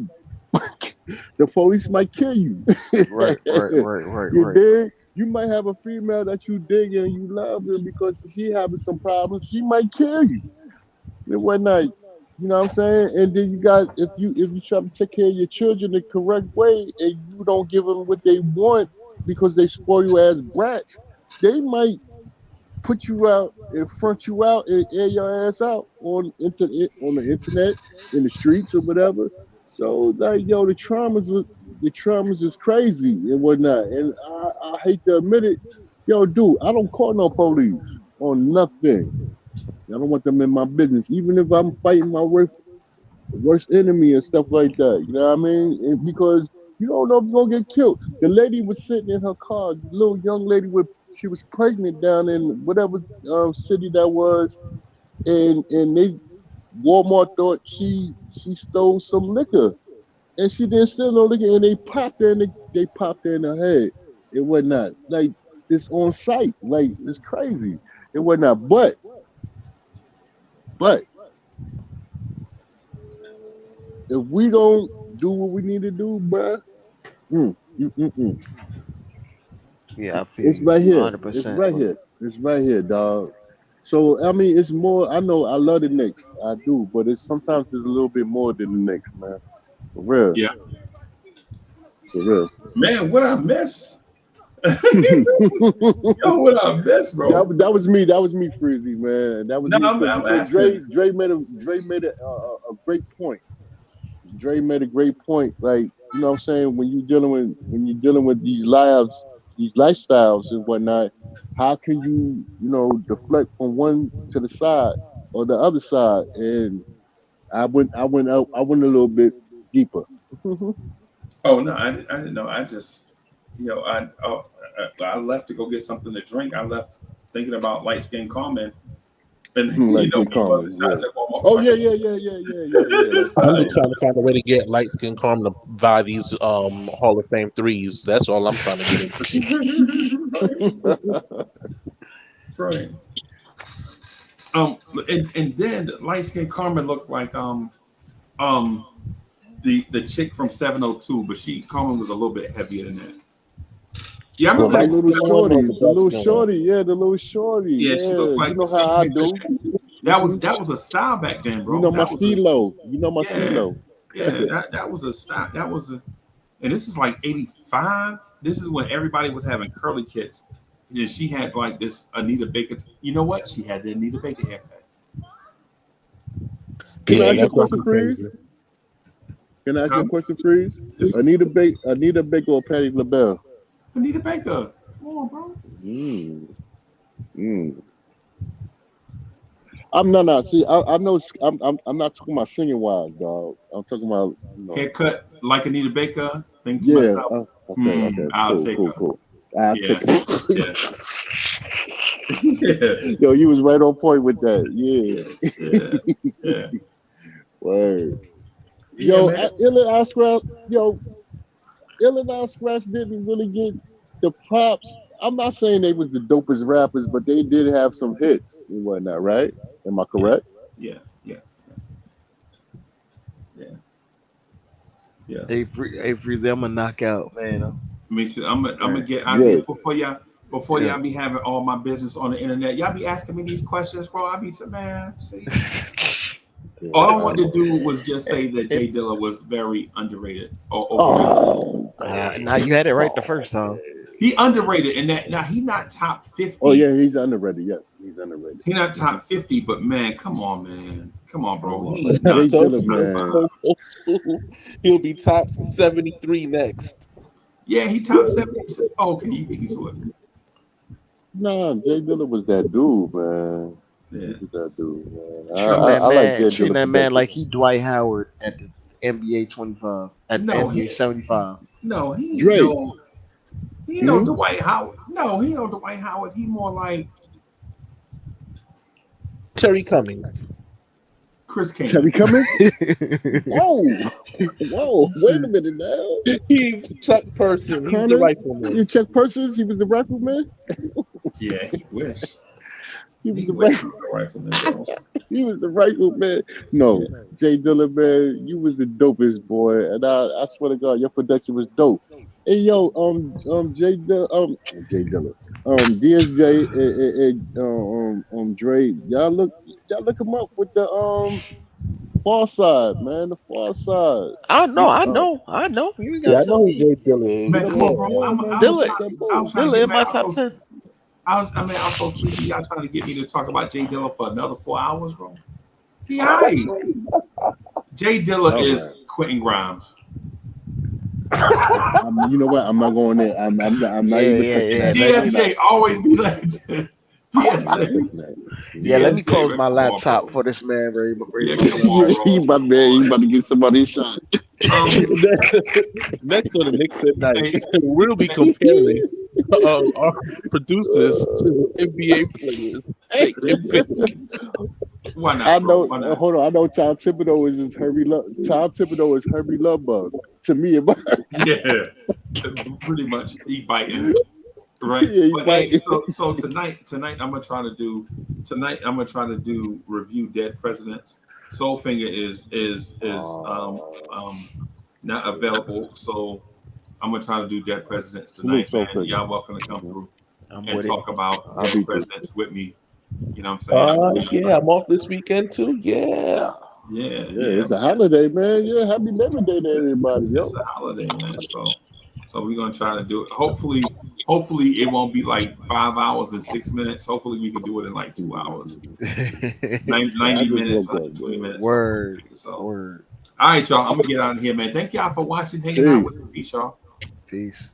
the police might kill you. Right, right, right, right, You right. dig? You might have a female that you dig and you love her because she having some problems. She might kill you and whatnot. You know what I'm saying? And then you got if you try to take care of your children the correct way and you don't give them what they want because they spoil you as brats, they might put you out and front you out and air your ass out on the internet, in the streets or whatever. So like yo, the traumas is crazy and whatnot. And I hate to admit it, yo, dude, I don't call no police on nothing. I don't want them in my business, even if I'm fighting my worst enemy and stuff like that. You know what I mean? And because you don't know if you're gonna get killed. The lady was sitting in her car, the little young lady she was pregnant down in whatever city that was, and they Walmart thought she stole some liquor, and she didn't steal no liquor, and they popped her they popped her in her head and whatnot. Like it's on site, like it's crazy and whatnot. But if we don't do what we need to do, bruh, mm, mm, mm, mm. Yeah, I feel It's you, right here. It's 100%. right here. It's right here, dog. So I mean, it's more. I know I love the Knicks, I do, but it's sometimes it's a little bit more than the Knicks, man. For real, Yeah, for real. man, what I miss? that, Yo, what I miss, bro? that was me. That was me, Freezy, man. That was No, me I'm because Dre asking. Dre made a great point. Dre made a great point. Like, you know what I'm saying? When you're dealing with these lifestyles and whatnot, how can you deflect from one to the side or the other side? And I went a little bit deeper. Oh no, I didn't know. I just, I left to go get something to drink. I left thinking about light skin Carmen, and next thing you Let's know, get me common, busting yeah. shots at Walmart Oh yeah, parking yeah, lot. yeah, yeah, yeah, yeah, yeah. Like I'm Uh, just trying to find a way to get light skin Carmen to buy these Hall of Fame threes. That's all I'm trying to get into. right. Um, and then light skin Carmen looked like um the chick from 702, but Carmen was a little bit heavier than that. Yeah, I The remember the light that. little skin one or shorty, the the dark little skin one? shorty, yeah, the little shorty, Yeah, she looked yeah. You like the know same how I height as do. that. Hmm. That was a style back then, You bro. know my That was a stilo. You know my yeah, stilo. yeah. That was a style. That was a, and this is like '85. This is when everybody was having curly kits. Yeah, she had like this Anita Baker. You know what? She had the Anita Baker haircut. Can I Yeah, ask you a that's question, also Freeze? crazy. Can I ask you a Huh? question, Freeze? Yes, Anita Baker or Patti LaBelle? Anita Baker. Come on, bro. Mm. Mm. I'm not. See, I know. I'm not talking about singing wise, dog. I'm talking about, Haircut like Anita Baker. Think to Yeah. myself, Okay. Okay. I'll Cool. take Cool. her. Cool. I'll Yeah, take it. yeah, yeah, Yo, you was right on point with that. Yeah. yeah, yeah, Word. yeah, Yo, man. Illinois Scratch didn't really get the props. I'm not saying they was the dopest rappers, but they did have some hits and whatnot, right? Am I Yeah, correct? yeah, yeah, yeah, yeah. Avery, them a knockout, man. Me too. I'm gonna Man. get out of here Yeah. before Yeah. y'all be having all my business on the internet. Y'all be asking me these questions, bro. I be man. See, Yeah, all I I wanted to know. do was just say that Jay Dilla was very underrated or overrated. Oh, Now you had it right the first time. He underrated, and that now he not top oh 50. yeah, he's underrated. Yes, he's underrated. He not top 50, but man, come on, bro. Come on, He is man. I not Jay told Dilla, you top it man. five. was so old. He'll be top 73 next. Yeah, he top 70. Oh, okay, you beat me to it. Nah, Jay Dilla was that dude, man. He Yeah, was that dude, man. Treating I like Jay treating Dilla that man production. like he Dwight Howard at the NBA 25, at the no, NBA 75. no, he ain't Drake. no, he ain't no Hmm? Dwight Howard. No, he ain't no Dwight Howard. He more like Terry Cummings. Chris Terry Cannon. Cummings? Whoa, whoa! Wait a minute now. He's Chuck Person. He's the Connors, rifleman. you check purses. He was the rifleman. Yeah, he wish. He was He the wish right. he was a rifleman, bro. He was the rifleman. No, Yeah. Jay Dilla, man, you was the dopest boy, and I swear to God, your production was dope. Hey yo, Jay Dilla, DSJ and Dre, y'all look him up with the Far Side, man, the Far Side. I know, He, I know, I know. You ain't Yeah, gotta I tell know who me. Jay Dilla is. Man, come on, Yeah. bro. yeah, man, I he was Dilla, fit trying that I boat. was trying to Dilla get in man. my top 10. I was so sleepy. Y'all trying to get me to talk about Jay Dilla for another 4 hours, bro. He alright. Jay Dilla All is right. Quentin Grimes. You know what? I'm not going there. I'm not even touching Yeah. that. I'm not. DSJ always be like I'm not DSJ. touching that. Yeah, let me DSJ, close man, my come on, laptop bro. for this man ready Yeah, to come go. on, He bro. about, Come man, he on. about to get somebody shot. Next on the mix at night, Hey, we'll be comparing our producers to NBA players. Taking pictures. why I not, bro? know. Why not? Hold on. I know Tom Thibodeau is his Herbie. Tom Thibodeau is Herbie Lovebug to me. Yeah, pretty much. He biting. Right. Yeah, he But hey, biting. so tonight I'm gonna try to do review Dead Presidents. Soulfinger is not available, so I'm gonna try to do Dead Presidents Salute tonight, Soul man. Figure. Y'all welcome to come through I'm and with it. talk about I'll Dead be through. Presidents with me. You know what I'm saying? Yeah, I'm off this weekend too. Yeah. Yeah, Yeah, it's a holiday, man. Yeah, happy Labor Day to It's, everybody, it's yo. a holiday, man. So we're gonna try to do it. Hopefully it won't be like 5 hours and 6 minutes. Hopefully we can do it in like 2 hours. 90 Yeah, I just minutes, woke up, 120 man. minutes, something like Word, that. So word. all right, y'all. I'm gonna get out of here, man. Thank y'all for watching, hanging out Peace. with me. Peace, y'all. Peace.